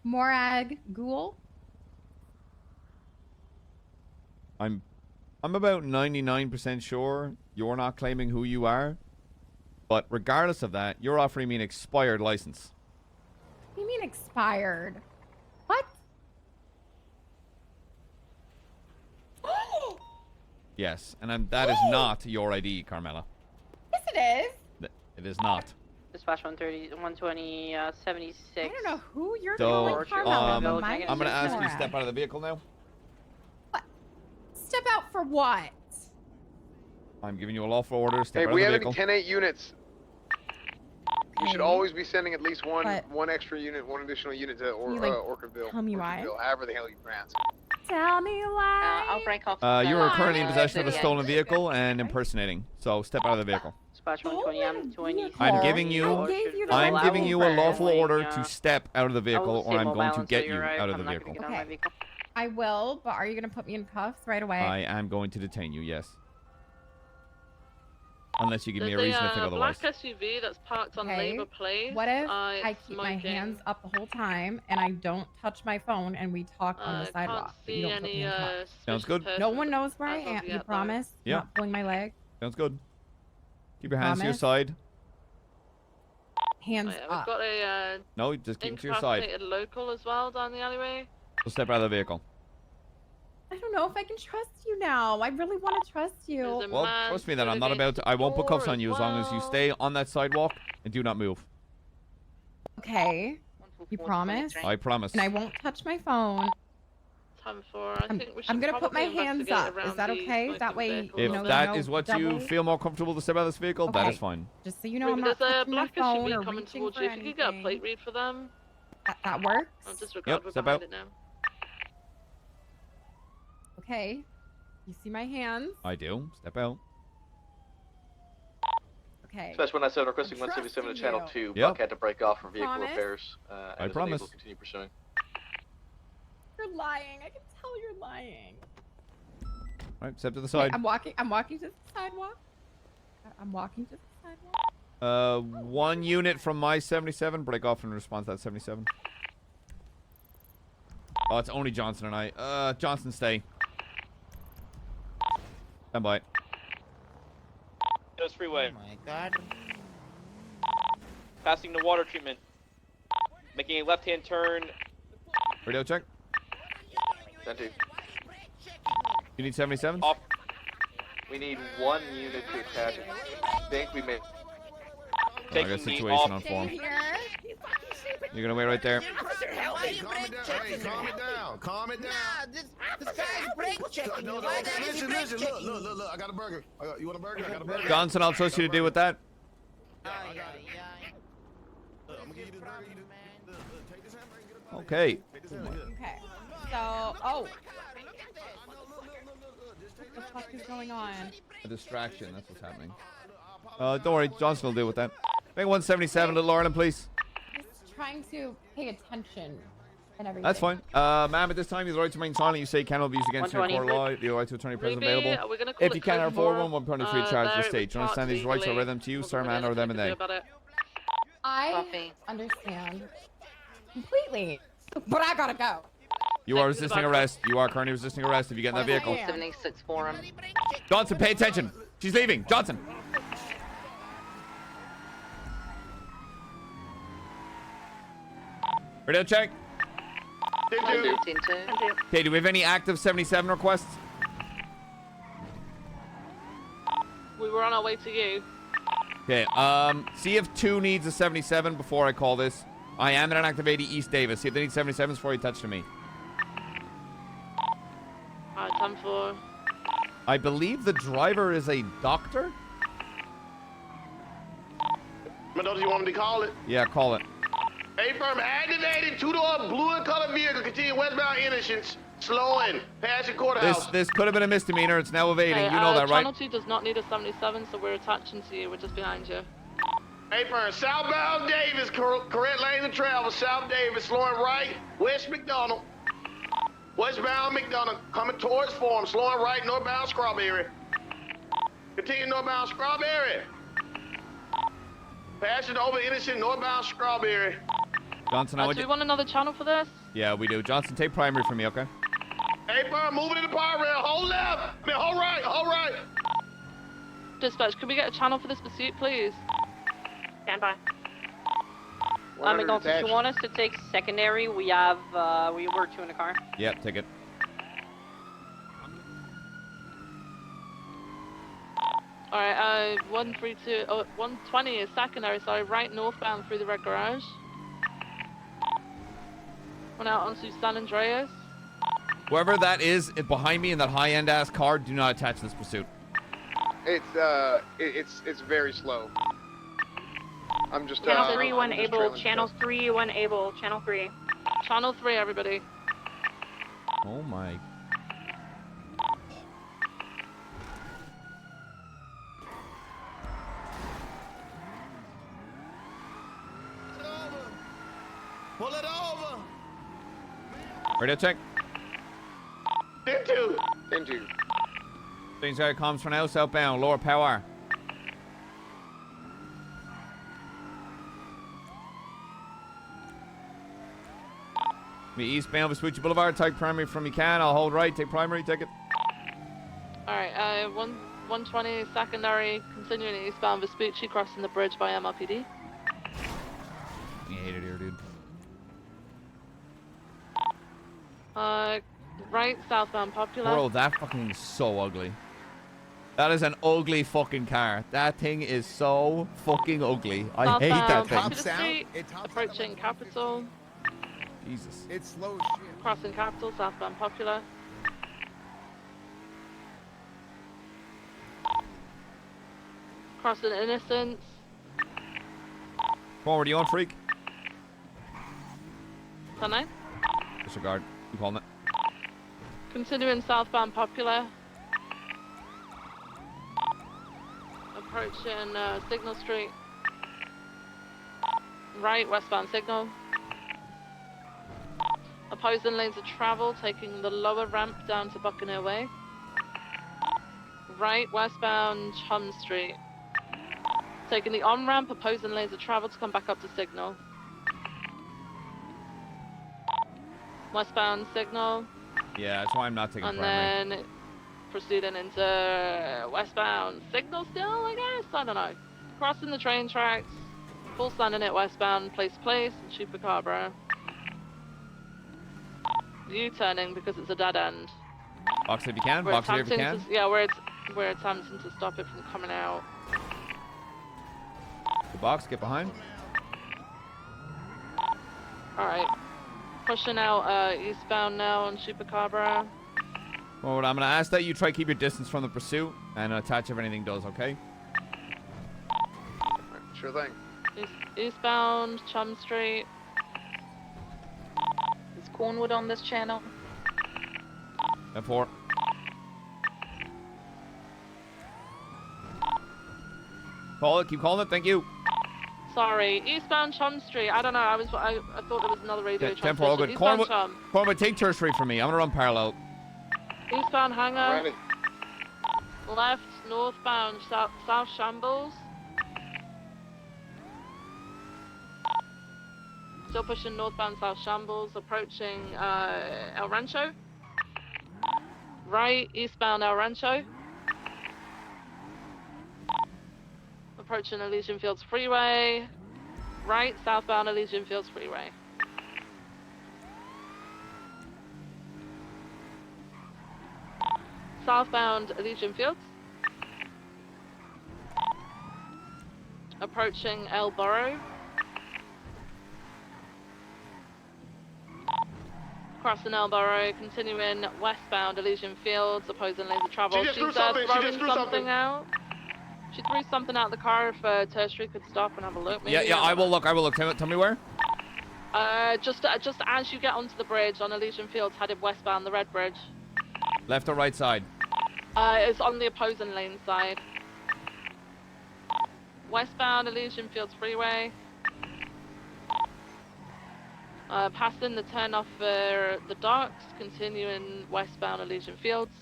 [SPEAKER 8] Morag Ghoul.
[SPEAKER 4] I'm about 99% sure you're not claiming who you are. But regardless of that, you're offering me an expired license.
[SPEAKER 8] What do you mean expired? What?
[SPEAKER 4] Yes, and that is not your ID, Carmela.
[SPEAKER 8] Yes, it is.
[SPEAKER 4] It is not.
[SPEAKER 3] Dispatch 130, 120, 76.
[SPEAKER 8] I don't know who you're
[SPEAKER 4] So,
[SPEAKER 8] calling Carmela, but my
[SPEAKER 4] I'm going to
[SPEAKER 8] name is
[SPEAKER 4] ask you to
[SPEAKER 8] Morag.
[SPEAKER 4] step out of the vehicle now.
[SPEAKER 8] Step out for what?
[SPEAKER 4] I'm giving you a lawful order. Step
[SPEAKER 2] Hey,
[SPEAKER 4] out
[SPEAKER 2] if
[SPEAKER 4] of
[SPEAKER 2] we
[SPEAKER 4] the
[SPEAKER 2] have
[SPEAKER 4] vehicle.
[SPEAKER 2] any 10-8 units, you should always be sending at least one extra unit, one additional unit to
[SPEAKER 8] you, like,
[SPEAKER 2] Orchardville.
[SPEAKER 8] tell me why?
[SPEAKER 2] Orchardville, however the hell you pronounce it.
[SPEAKER 8] Tell me why.
[SPEAKER 3] I'll break off.
[SPEAKER 4] You are currently in possession of a stolen vehicle and impersonating. So step out of the vehicle.
[SPEAKER 3] Dispatch 120, I'm 20.
[SPEAKER 4] I'm giving you a lawful order to step out of the vehicle, or I'm going to get you out of the vehicle.
[SPEAKER 8] Okay. I will, but are you going to put me in cuffs right away?
[SPEAKER 4] I am going to detain you. Yes. Unless you give me a
[SPEAKER 16] There's
[SPEAKER 4] reason to think otherwise.
[SPEAKER 16] black SUV that's parked on
[SPEAKER 8] Okay.
[SPEAKER 16] Labor Place.
[SPEAKER 8] What if
[SPEAKER 16] It's
[SPEAKER 8] I keep my
[SPEAKER 16] smoking.
[SPEAKER 8] hands up the whole time and I don't touch my phone and we talk on the sidewalk? But you
[SPEAKER 16] see
[SPEAKER 8] don't put me
[SPEAKER 16] any
[SPEAKER 8] in cuffs?
[SPEAKER 4] Sounds good.
[SPEAKER 8] No one knows where I
[SPEAKER 16] as of
[SPEAKER 8] am. You
[SPEAKER 16] yet, though.
[SPEAKER 8] promise?
[SPEAKER 4] Yeah.
[SPEAKER 8] Not pulling my leg?
[SPEAKER 4] Sounds good. Keep your hands to your
[SPEAKER 8] Promise?
[SPEAKER 4] side.
[SPEAKER 8] Hands
[SPEAKER 16] We've
[SPEAKER 8] up.
[SPEAKER 16] got a
[SPEAKER 4] No, just keep them to your side.
[SPEAKER 16] incapacitated local as well down the alleyway.
[SPEAKER 4] So step out of the vehicle.
[SPEAKER 8] I don't know if I can trust you now. I really want to trust you.
[SPEAKER 4] Well, trust me that I'm not about to. I won't put cuffs on you as long as you stay on that sidewalk and do not move.
[SPEAKER 8] Okay. You promise?
[SPEAKER 4] I promise.
[SPEAKER 8] And I won't touch my phone.
[SPEAKER 16] Time for. I think we should
[SPEAKER 8] I'm gonna put my
[SPEAKER 16] probably
[SPEAKER 8] hands
[SPEAKER 16] investigate
[SPEAKER 8] up. Is
[SPEAKER 16] around
[SPEAKER 8] that
[SPEAKER 16] the
[SPEAKER 8] okay?
[SPEAKER 16] smoking
[SPEAKER 8] That way,
[SPEAKER 16] vehicle
[SPEAKER 4] If
[SPEAKER 16] a little
[SPEAKER 4] that
[SPEAKER 16] bit.
[SPEAKER 4] is what you feel more comfortable to step out of this vehicle, that
[SPEAKER 8] Okay.
[SPEAKER 4] is fine.
[SPEAKER 8] Just so you know, I'm not
[SPEAKER 16] There's a
[SPEAKER 8] touching my
[SPEAKER 16] black
[SPEAKER 8] phone
[SPEAKER 16] SUV
[SPEAKER 8] or
[SPEAKER 16] coming
[SPEAKER 8] reaching
[SPEAKER 16] towards
[SPEAKER 8] for
[SPEAKER 16] you. If you could get a
[SPEAKER 8] anything.
[SPEAKER 16] plate read for them.
[SPEAKER 8] That works?
[SPEAKER 16] I'll disregard. We're
[SPEAKER 4] step
[SPEAKER 16] behind
[SPEAKER 4] out.
[SPEAKER 16] it now.
[SPEAKER 8] Okay. You see my hands?
[SPEAKER 4] I do. Step out.
[SPEAKER 8] Okay.
[SPEAKER 5] Special 197 requesting
[SPEAKER 8] I'm
[SPEAKER 5] 177 to
[SPEAKER 8] trusting
[SPEAKER 5] channel
[SPEAKER 8] you.
[SPEAKER 5] 2.
[SPEAKER 4] Yep.
[SPEAKER 5] Buck had to break off for vehicle
[SPEAKER 8] Promise?
[SPEAKER 5] repairs.
[SPEAKER 4] I
[SPEAKER 5] And is
[SPEAKER 4] promise.
[SPEAKER 5] unable to continue pursuing.
[SPEAKER 8] You're lying. I can tell you're lying.
[SPEAKER 4] All right, step to the
[SPEAKER 8] Okay,
[SPEAKER 4] side.
[SPEAKER 8] I'm walking to the sidewalk. I'm walking to the sidewalk.
[SPEAKER 4] One unit from my 77. Break off in response to that 77. Oh, it's only Johnson and I. Johnson, stay. Stand by.
[SPEAKER 7] Those freeway.
[SPEAKER 23] Oh my god.
[SPEAKER 7] Passing the water treatment. Making a left-hand turn.
[SPEAKER 4] Radio check.
[SPEAKER 5] 10-2.
[SPEAKER 4] You need 77?
[SPEAKER 7] Off.
[SPEAKER 5] We need one unit to attach. I think we may.
[SPEAKER 4] I got a
[SPEAKER 7] Taking the
[SPEAKER 4] situation
[SPEAKER 7] off.
[SPEAKER 4] on form. You're gonna wait right there.
[SPEAKER 10] Hey, calm it down. Hey, calm it down. Calm it down.
[SPEAKER 23] This guy's brake checking.
[SPEAKER 10] No,
[SPEAKER 23] Why is he
[SPEAKER 10] listen,
[SPEAKER 23] brake
[SPEAKER 10] listen.
[SPEAKER 23] checking?
[SPEAKER 10] Look. I got a burger. You want a burger? I got a burger.
[SPEAKER 4] Johnson, I'll trust you to deal with that.
[SPEAKER 10] Look, I'm gonna give you this burger. Look, take this hamburger and get a burger.
[SPEAKER 4] Okay.
[SPEAKER 10] Take this hamburger.
[SPEAKER 8] Okay. So, what the fuck is going on?
[SPEAKER 4] A distraction, that's what's happening. Don't worry, Johnson will deal with that. Make 177, Little Ireland, please.
[SPEAKER 8] Just trying to pay attention and everything.
[SPEAKER 4] That's fine. Ma'am, at this time, you have the right to remain silent. You say cannot be used against you in court of law. You have the right to attorney present
[SPEAKER 16] Ruby,
[SPEAKER 4] available.
[SPEAKER 16] we're gonna call
[SPEAKER 4] If
[SPEAKER 16] it
[SPEAKER 4] you can,
[SPEAKER 16] code
[SPEAKER 4] or forward
[SPEAKER 16] more.
[SPEAKER 4] one penalty free charge for
[SPEAKER 16] There,
[SPEAKER 4] state. Do you understand these rights are
[SPEAKER 16] legally.
[SPEAKER 4] read them to you, sir, man, or them and
[SPEAKER 16] Nothing
[SPEAKER 4] they?
[SPEAKER 16] to do about it.
[SPEAKER 8] I understand completely, but I gotta go.
[SPEAKER 4] You are resisting arrest. You are currently resisting arrest if you get in that vehicle.
[SPEAKER 3] 76 for him.
[SPEAKER 4] Johnson, pay attention. She's leaving. Johnson. Radio check.
[SPEAKER 5] 10-2.
[SPEAKER 4] Okay, do we have any active 77 requests?
[SPEAKER 16] We were on our way to you.
[SPEAKER 4] Okay, see if 2 needs a 77 before I call this. I am at an active 80 East Davis. See if they need 77s before you touch to me.
[SPEAKER 16] Alright, time for.
[SPEAKER 4] I believe the driver is a doctor?
[SPEAKER 17] McNulty, you want me to call it?
[SPEAKER 4] Yeah, call it.
[SPEAKER 17] A-firm activated, two-door blue and color vehicle, continue westbound intersections, slowing, passing courthouse.
[SPEAKER 4] This could have been a misdemeanor. It's now evading.
[SPEAKER 16] Hey,
[SPEAKER 4] You know that, right?
[SPEAKER 16] Channel 2 does not need a 77, so we're attaching to you. We're just behind you.
[SPEAKER 17] A-firm, southbound Davis, correct lanes of travel, South Davis, slowing right, West McDonald. Westbound McDonough, coming towards Forum, slowing right, northbound Strawberry. Continue northbound Strawberry. Passing over Innocent, northbound Strawberry.
[SPEAKER 4] Johnson,
[SPEAKER 16] Do we want another channel for this?
[SPEAKER 4] Yeah, we do. Johnson, take primary from me, okay?
[SPEAKER 17] Hey, bro, moving in the power rail. Hold left. I mean, hold right, hold right.
[SPEAKER 16] Dispatch, could we get a channel for this pursuit, please?
[SPEAKER 3] Stand by. McNulty, if you want us to take secondary, we have, we're 2 in the car.
[SPEAKER 4] Yep, take it.
[SPEAKER 16] Alright, 120 is secondary, sorry, right northbound through the red garage. Went out onto San Andreas.
[SPEAKER 4] Whoever that is behind me in that high-end ass car, do not attach this pursuit.
[SPEAKER 2] It's very slow. I'm just
[SPEAKER 3] Channel 3,
[SPEAKER 2] I'm
[SPEAKER 3] 1
[SPEAKER 2] just
[SPEAKER 3] able.
[SPEAKER 2] trailing
[SPEAKER 3] Channel
[SPEAKER 2] stuff.
[SPEAKER 3] 3, 1 able. Channel 3.
[SPEAKER 16] Channel 3, everybody.
[SPEAKER 4] Oh my.
[SPEAKER 10] Pull it over.
[SPEAKER 4] Ready to check?
[SPEAKER 2] 10-2.
[SPEAKER 4] Things out comms for now, southbound, lower power. Me eastbound Vespucci Boulevard, take primary from Kian. I'll hold right, take primary, take it.
[SPEAKER 16] Alright, 120 secondary, continuing eastbound Vespucci, crossing the bridge by MRPD.
[SPEAKER 4] You hate it here, dude.
[SPEAKER 16] Right southbound Popular.
[SPEAKER 4] Bro, that fucking is so ugly. That is an ugly fucking car. That thing is so fucking ugly. I hate that thing.
[SPEAKER 16] Popular Street, approaching Capitol.
[SPEAKER 4] Jesus.
[SPEAKER 10] It's slow as shit.
[SPEAKER 16] Crossing Capitol, southbound Popular. Crossing Innocence.
[SPEAKER 4] Forward, you on freak?
[SPEAKER 16] 10-9.
[SPEAKER 4] Disregard. I'm calling it.
[SPEAKER 16] Continuing southbound Popular. Approaching Signal Street. Right, westbound Signal. Opposing lanes of travel, taking the lower ramp down to Buccaneer Way. Right, westbound Chum Street. Taking the on-ramp, opposing lanes of travel to come back up to Signal. Westbound Signal.
[SPEAKER 4] Yeah, that's why I'm not taking
[SPEAKER 16] And
[SPEAKER 4] primary.
[SPEAKER 16] then proceeding into westbound Signal still, I guess? I don't know. Crossing the train tracks. Full standing at westbound Place to Place and Chupacabra. U-turning because it's a dead end.
[SPEAKER 4] Box it if you can.
[SPEAKER 16] We're
[SPEAKER 4] Box it if you
[SPEAKER 16] attempting
[SPEAKER 4] can.
[SPEAKER 16] to, yeah, we're attempting to stop it from coming out.
[SPEAKER 4] The box, get behind.
[SPEAKER 16] Alright. Pushing out eastbound now on Chupacabra.
[SPEAKER 4] Forward, I'm going to ask that you try to keep your distance from the pursuit and attach if anything does, okay?
[SPEAKER 2] Sure thing.
[SPEAKER 16] Eastbound Chum Street.
[SPEAKER 8] Is Cornwood on this channel?
[SPEAKER 4] F4. Call it, keep calling it, thank you.
[SPEAKER 16] Sorry, eastbound Chum Street. I don't know. I thought there was another radio
[SPEAKER 4] 10-4, all good.
[SPEAKER 16] Eastbound Chum.
[SPEAKER 4] Cornwood, take tertiary from me. I'm going to run parallel.
[SPEAKER 16] Eastbound Hangar.
[SPEAKER 2] Ready.
[SPEAKER 16] Left, northbound South Shambles. Still pushing northbound South Shambles, approaching El Rancho. Right, eastbound El Rancho. Approaching Elysian Fields Freeway. Right, southbound Elysian Fields Freeway. Southbound Elysian Fields. Approaching El Burro. Crossing El Burro, continuing westbound Elysian Fields, opposing lanes of travel.
[SPEAKER 17] She just threw something. She just threw something
[SPEAKER 16] out. She threw something out the car if tertiary could stop and have a look. Maybe.
[SPEAKER 4] Yeah, I will look. Tell me where.
[SPEAKER 16] Just as you get onto the bridge on Elysian Fields, headed westbound, the red bridge.
[SPEAKER 4] Left or right side?
[SPEAKER 16] It's on the opposing lane side. Westbound Elysian Fields Freeway. Passing the turn off for the docks, continuing westbound Elysian Fields.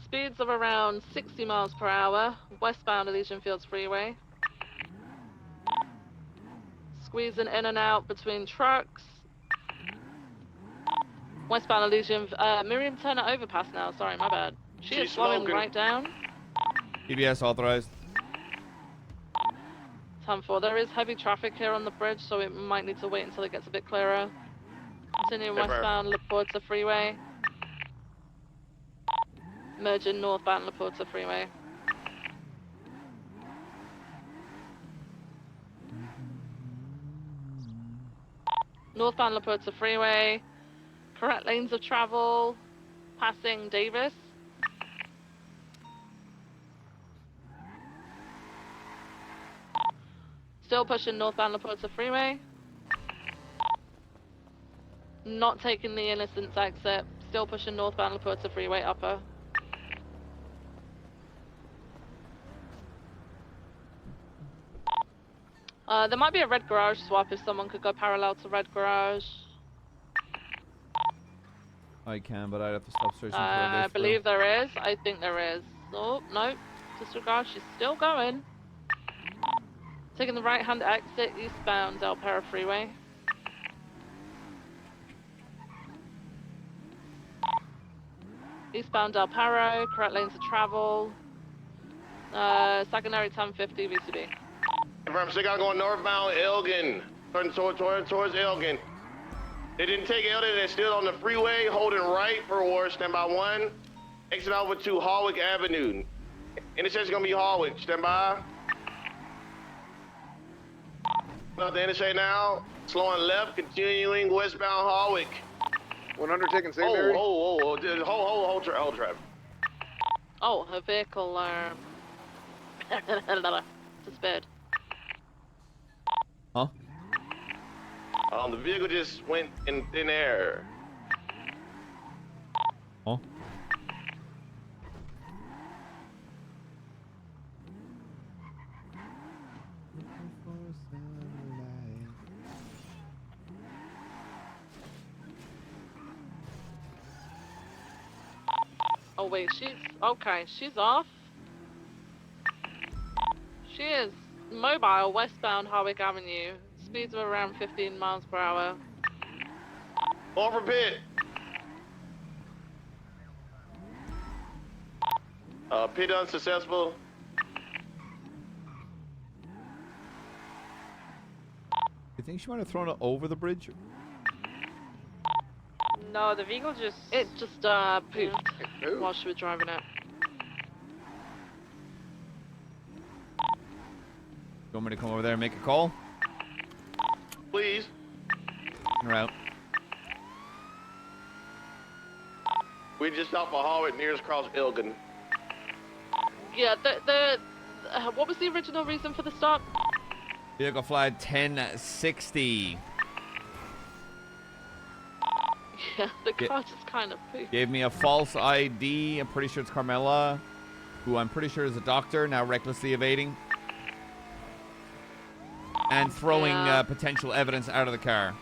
[SPEAKER 16] Speeds of around 60 miles per hour, westbound Elysian Fields Freeway. Squeezing in and out between trucks. Westbound Elysian, Miriam Turner overpass now, sorry, my bad. She's slowing
[SPEAKER 17] smoking.
[SPEAKER 16] right down.
[SPEAKER 4] PBS authorized.
[SPEAKER 16] 10-4, there is heavy traffic here on the bridge, so it might need to wait until it gets a bit clearer. Continuing westbound La Porta Freeway. Merging northbound La Porta Freeway. Northbound La Porta Freeway. Correct lanes of travel. Passing Davis. Still pushing northbound La Porta Freeway. Not taking the Innocence exit. Still pushing northbound La Porta Freeway upper. There might be a red garage swap if someone could go parallel to red garage.
[SPEAKER 4] I can, but I'd have to stop searching for a
[SPEAKER 16] I
[SPEAKER 4] lift,
[SPEAKER 16] believe there is. I think there is. Oh, no. Disregard. She's still going. Taking the right-hand exit eastbound Del Perro Freeway. Eastbound Del Perro, correct lanes of travel. Secondary 1050 VCB.
[SPEAKER 17] From Chicago going northbound Elgin, turning towards Elgin. They didn't take Elgin, they're still on the freeway, holding right for war, stand by 1. Exit over to Harwick Avenue. Intersection gonna be Harwick, stand by. Off the interstate now, slowing left, continuing westbound Harwick.
[SPEAKER 2] 100 taking secondary.
[SPEAKER 17] Hold traffic.
[SPEAKER 16] Oh, her vehicle, disappeared.
[SPEAKER 4] Huh?
[SPEAKER 17] The vehicle just went in thin air.
[SPEAKER 4] Huh?
[SPEAKER 16] Oh wait, she's off. She is mobile westbound Harwick Avenue. Speeds of around 15 miles per hour.
[SPEAKER 17] Off for pit. Pit unsuccessful.
[SPEAKER 4] You think she might have thrown it over the bridge?
[SPEAKER 3] No, the vehicle just...
[SPEAKER 16] It just pooped while she was driving it.
[SPEAKER 4] You want me to come over there and make a call?
[SPEAKER 17] Please.
[SPEAKER 4] En route.
[SPEAKER 17] We just off of Harwick, nearest cross Elgin.
[SPEAKER 16] Yeah, what was the original reason for the stop?
[SPEAKER 4] Vehicle flag 1060.
[SPEAKER 16] Yeah, the car just kind of pooped.
[SPEAKER 4] Gave me a false ID. I'm pretty sure it's Carmela, who I'm pretty sure is a doctor, now recklessly evading. And throwing potential evidence out of the car.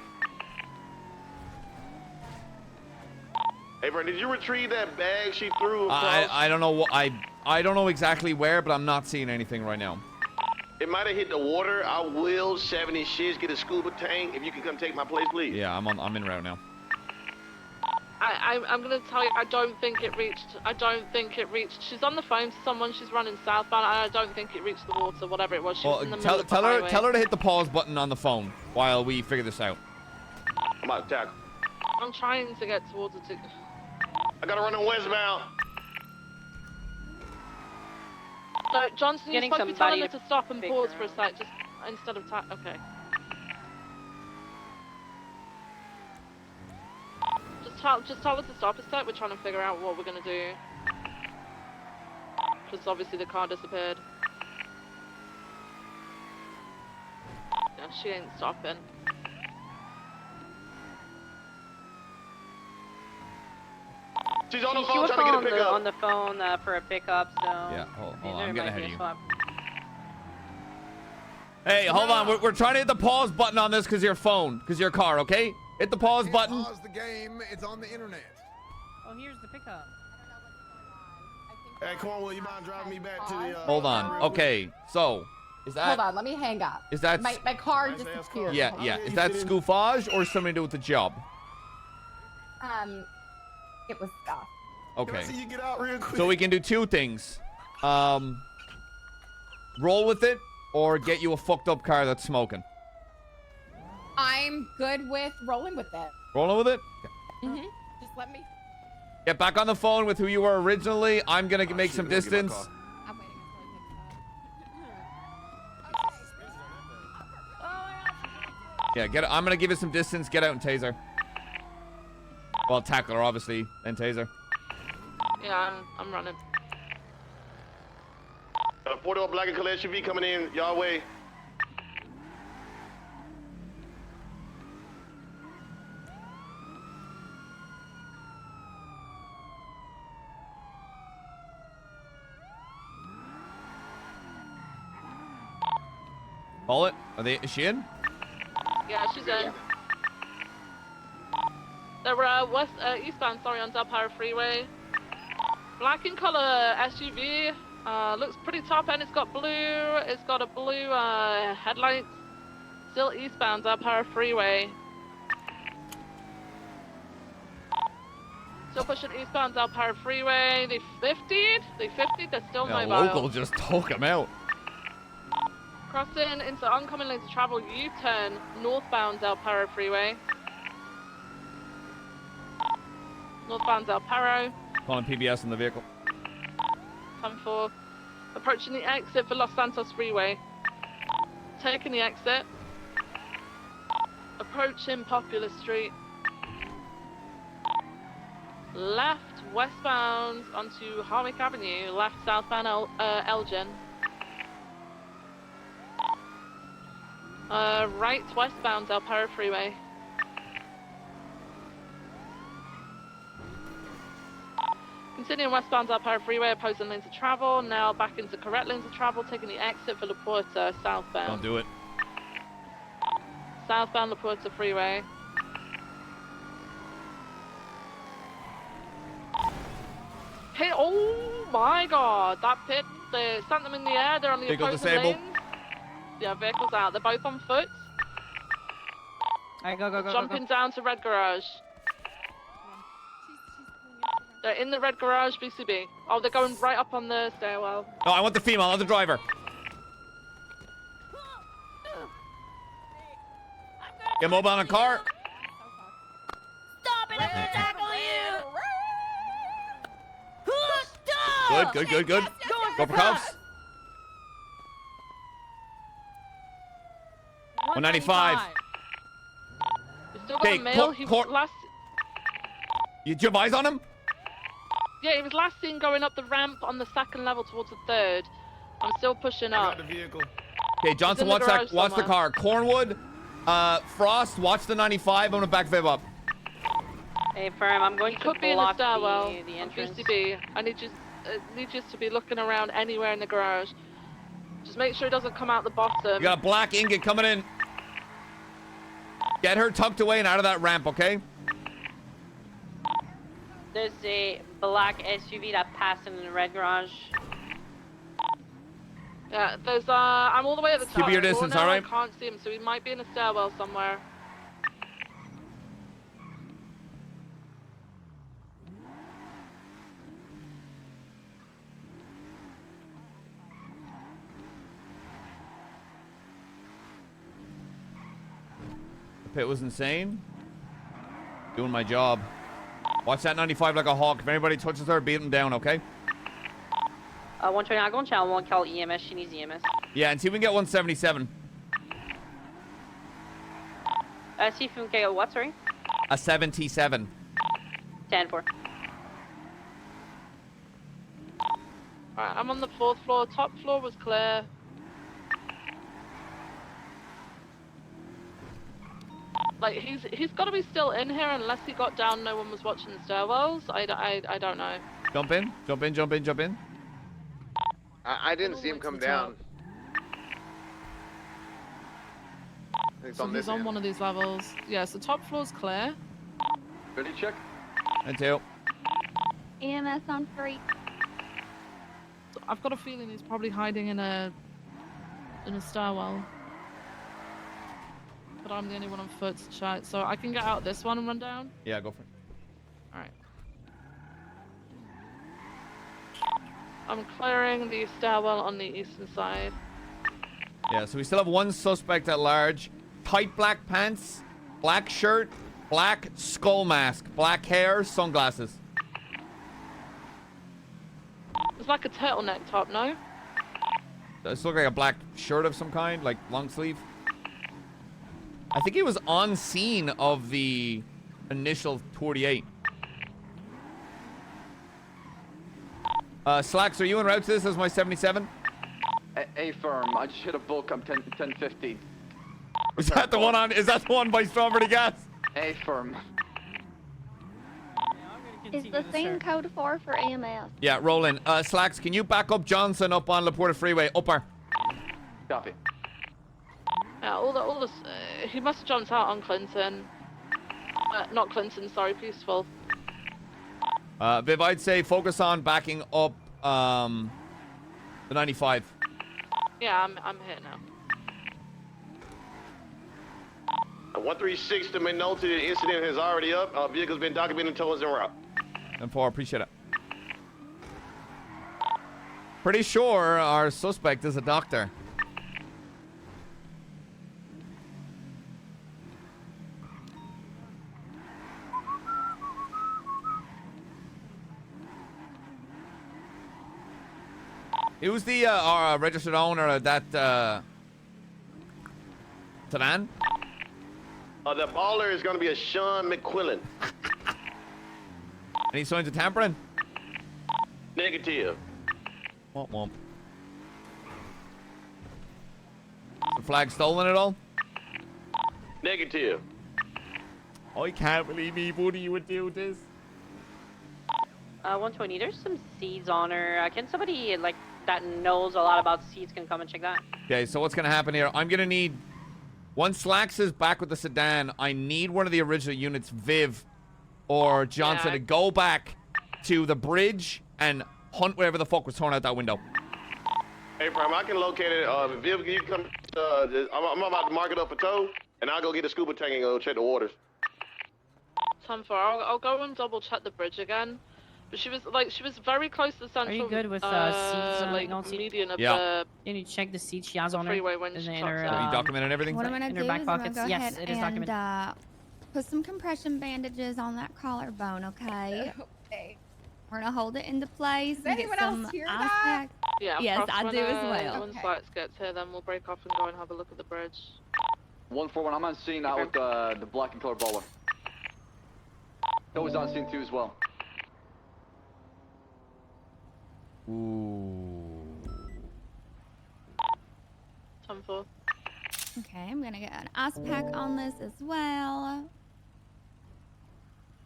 [SPEAKER 17] Hey, bro, did you retrieve that bag she threw across?
[SPEAKER 4] I don't know what I don't know exactly where, but I'm not seeing anything right now.
[SPEAKER 17] It might have hit the water. I will 70 shits get a scuba tank. If you can come take my place, please.
[SPEAKER 4] Yeah, I'm in route now.
[SPEAKER 16] I'm gonna tell you, I don't think it reached. She's on the phone to someone. She's running southbound. I don't think it reached the water. Whatever it was, she was in the middle of the highway.
[SPEAKER 4] Tell her to hit the pause button on the phone while we figure this out.
[SPEAKER 17] I'm out of tackle.
[SPEAKER 16] I'm trying to get towards it.
[SPEAKER 17] I gotta run on westbound.
[SPEAKER 16] So Johnson, you're
[SPEAKER 3] Getting
[SPEAKER 16] supposed to be telling her
[SPEAKER 3] somebody
[SPEAKER 16] to stop and
[SPEAKER 3] pick
[SPEAKER 16] pause
[SPEAKER 3] her
[SPEAKER 16] for a sec, just instead of okay. Just tell us to stop a sec. We're trying to figure out what we're gonna do. Because obviously the car disappeared. Yeah, she ain't stopping.
[SPEAKER 17] She's on the
[SPEAKER 3] She
[SPEAKER 17] phone
[SPEAKER 3] was
[SPEAKER 17] trying to get a pickup.
[SPEAKER 3] on the phone for a pickup, so...
[SPEAKER 4] Yeah, hold on, I'm getting ahead of you. Hey, hold on. We're trying to hit the pause button on this because your phone, because your car, okay? Hit the pause button.
[SPEAKER 10] Pause the game. It's on the internet.
[SPEAKER 3] Oh, here's the pickup.
[SPEAKER 10] Hey, come on, will you mind driving me back to the...
[SPEAKER 4] Hold on. Okay, so is that...
[SPEAKER 8] Hold on, let me hang up.
[SPEAKER 4] Is that...
[SPEAKER 8] My car disappeared.
[SPEAKER 4] Yeah, yeah. Is that scoofage or something to do with the job?
[SPEAKER 8] It was stuff.
[SPEAKER 4] Okay.
[SPEAKER 10] See you get out real quick.
[SPEAKER 4] So we can do two things. Roll with it or get you a fucked up car that's smoking.
[SPEAKER 8] I'm good with rolling with it.
[SPEAKER 4] Rolling with it?
[SPEAKER 8] Mm-hmm. Just let me.
[SPEAKER 4] Get back on the phone with who you were originally. I'm gonna make some distance.
[SPEAKER 8] I'm waiting
[SPEAKER 4] Yeah, get. I'm gonna give you some distance. Get out and taser. Well, tackle her, obviously, then taser.
[SPEAKER 16] Yeah, I'm running.
[SPEAKER 17] 4-door black and color SUV coming in y'all way.
[SPEAKER 4] Call it. Is she in?
[SPEAKER 16] Yeah, she's in. They were eastbound, sorry, on Del Perro Freeway. Black in color SUV. Looks pretty top end. It's got blue. It's got a blue headlights. Still eastbound Del Perro Freeway. Still pushing eastbound Del Perro Freeway. They 50'd. They're still
[SPEAKER 4] Yeah,
[SPEAKER 16] mobile.
[SPEAKER 4] local just took him out.
[SPEAKER 16] Crossing into oncoming lanes of travel. U-turn northbound Del Perro Freeway. Northbound Del Perro.
[SPEAKER 4] Calling PBS in the vehicle.
[SPEAKER 16] 10-4. Approaching the exit for Los Santos Freeway. Taking the exit. Approaching Popular Street. Left westbound onto Harwick Avenue. Left southbound Elgin. Right westbound Del Perro Freeway. Continuing westbound Del Perro Freeway, opposing lanes of travel. Now back into correct lanes of travel, taking the exit for La Puerta, southbound.
[SPEAKER 4] Don't do it.
[SPEAKER 16] Southbound La Puerta Freeway. Hey, oh my god, that pit, they sent them in the air, they're on the
[SPEAKER 4] Vehicle
[SPEAKER 16] opposing
[SPEAKER 4] disabled.
[SPEAKER 16] lanes. Yeah, vehicle's out, they're both on foot.
[SPEAKER 3] Alright, go.
[SPEAKER 16] Jumping down to red garage. They're in the red garage, BCB. Oh, they're going right up on the stairwell.
[SPEAKER 4] No, I want the female, not the driver. Get mobile on a car.
[SPEAKER 23] Stop it, I'm gonna tackle you!
[SPEAKER 4] Good. Go for cuffs. 195.
[SPEAKER 16] We still got a male. He was last.
[SPEAKER 4] You have eyes on him?
[SPEAKER 16] Yeah, he was last seen going up the ramp on the second level towards the third. I'm still pushing up.
[SPEAKER 10] the vehicle.
[SPEAKER 4] Okay, Johnson, watch the car. Cornwood, Frost, watch the 95. I'm gonna back Viv up.
[SPEAKER 3] Hey, firm, I'm going
[SPEAKER 16] He
[SPEAKER 3] to
[SPEAKER 16] could be in the
[SPEAKER 3] block
[SPEAKER 16] stairwell.
[SPEAKER 3] the entrance.
[SPEAKER 16] BCB. I need you to be looking around anywhere in the garage. Just make sure he doesn't come out the bottom.
[SPEAKER 4] You got a black ingot coming in. Get her tucked away and out of that ramp, okay?
[SPEAKER 3] There's a black SUV that passed in the red garage.
[SPEAKER 16] Yeah, there's I'm all the way at the top.
[SPEAKER 4] Keep your distance,
[SPEAKER 16] Corner,
[SPEAKER 4] alright?
[SPEAKER 16] I can't see him, so he might be in a stairwell somewhere.
[SPEAKER 4] The pit was insane. Doing my job. Watch that 95 like a hawk. If anybody touches her, beat them down, okay?
[SPEAKER 3] 120, I'm going to channel 1, call EMS. She needs EMS.
[SPEAKER 4] Yeah, and see if we can get 177.
[SPEAKER 3] See if we can get what, sorry?
[SPEAKER 4] A 77.
[SPEAKER 3] 10-4.
[SPEAKER 16] Alright, I'm on the 4th floor. Top floor was clear. Like, he's got to be still in here unless he got down, no one was watching the stairwells. I don't know.
[SPEAKER 4] Jump in.
[SPEAKER 2] I didn't see him come down. It's
[SPEAKER 16] So
[SPEAKER 2] on
[SPEAKER 16] he's
[SPEAKER 2] this
[SPEAKER 16] on
[SPEAKER 2] end.
[SPEAKER 16] one of these levels. Yeah, so top floor's clear.
[SPEAKER 5] Ready, check?
[SPEAKER 4] And two.
[SPEAKER 13] EMS on 3.
[SPEAKER 16] So I've got a feeling he's probably hiding in a stairwell. But I'm the only one on foot to check, so I can get out this one and run down.
[SPEAKER 4] Yeah, go for it.
[SPEAKER 16] All right. I'm clearing the stairwell on the eastern side.
[SPEAKER 4] Yeah, so we still have one suspect at large. Tight black pants, black shirt, black skull mask, black hair, sunglasses.
[SPEAKER 16] It's like a turtleneck top, no?
[SPEAKER 4] Does it look like a black shirt of some kind, like long sleeve? I think he was on scene of the initial 48. Slacks, are you en route to this as my 77?
[SPEAKER 5] A firm. I just hit a book. I'm 10-15.
[SPEAKER 4] Is that the one on? Is that the one by Strawberry Gas?
[SPEAKER 5] A firm.
[SPEAKER 13] Is the same code 4 for EMS?
[SPEAKER 4] Yeah, roll in. Slacks, can you back up Johnson up on Laporta Freeway? Upper.
[SPEAKER 5] Copy.
[SPEAKER 16] Yeah, he must have jumped out on Clinton. Not Clinton, sorry, Peaceful.
[SPEAKER 4] Viv, I'd say focus on backing up the 95.
[SPEAKER 16] Yeah, I'm here now.
[SPEAKER 17] 136 to McNulty. The incident is already up. Vehicle's been documented towards en route.
[SPEAKER 4] And 4, appreciate it. Pretty sure our suspect is a doctor. Who's the registered owner of that sedan?
[SPEAKER 17] The baller is going to be a Sean McQuillan.
[SPEAKER 4] Any signs of tampering?
[SPEAKER 17] Negative.
[SPEAKER 4] Womp womp. The flag stolen at all?
[SPEAKER 17] Negative.
[SPEAKER 4] I can't believe me, Woody, you would do this.
[SPEAKER 3] 120, there's some seeds on her. Can somebody, like, that knows a lot about seeds can come and check that?
[SPEAKER 4] Okay, so what's going to happen here? I'm going to need... Once Slacks is back with the sedan, I need one of the original units, Viv or Johnson, to go back to the bridge and hunt whatever the fuck was thrown out that window.
[SPEAKER 17] Hey, Prime, I can locate it. Viv, you come... I'm about to mark it up for tow, and I'll go get a scuba tank and go check the waters.
[SPEAKER 16] Time for I'll go and double check the bridge again. But she was very close to the central.
[SPEAKER 3] Are you good with seeds?
[SPEAKER 16] Like
[SPEAKER 3] McNulty?
[SPEAKER 16] median of
[SPEAKER 4] Yeah.
[SPEAKER 3] You need to check the seed she has on her.
[SPEAKER 16] freeway when she
[SPEAKER 3] in
[SPEAKER 16] talks
[SPEAKER 3] her,
[SPEAKER 16] about
[SPEAKER 4] Have you documented everything?
[SPEAKER 13] What I'm gonna
[SPEAKER 3] in
[SPEAKER 13] do
[SPEAKER 3] her
[SPEAKER 13] is
[SPEAKER 3] back
[SPEAKER 13] I'm gonna
[SPEAKER 3] pockets.
[SPEAKER 13] go
[SPEAKER 3] Yes,
[SPEAKER 13] ahead
[SPEAKER 3] it is documented.
[SPEAKER 13] and put some compression bandages on that collarbone, okay?
[SPEAKER 8] Okay.
[SPEAKER 13] We're gonna hold it into place
[SPEAKER 8] Does
[SPEAKER 13] and get
[SPEAKER 8] anyone
[SPEAKER 13] some
[SPEAKER 8] else hear
[SPEAKER 13] ice
[SPEAKER 8] that?
[SPEAKER 13] pack.
[SPEAKER 16] Yeah.
[SPEAKER 13] Yes,
[SPEAKER 16] perhaps
[SPEAKER 13] I
[SPEAKER 16] when,
[SPEAKER 13] do as well.
[SPEAKER 16] When
[SPEAKER 8] Okay.
[SPEAKER 16] Slacks gets here, then we'll break off and go and have a look at the bridge.
[SPEAKER 5] 141. I'm on scene out with the black and color baller. That was on scene too as well.
[SPEAKER 4] Ooh.
[SPEAKER 16] Time for.
[SPEAKER 13] Okay, I'm gonna get an ice pack on this as well.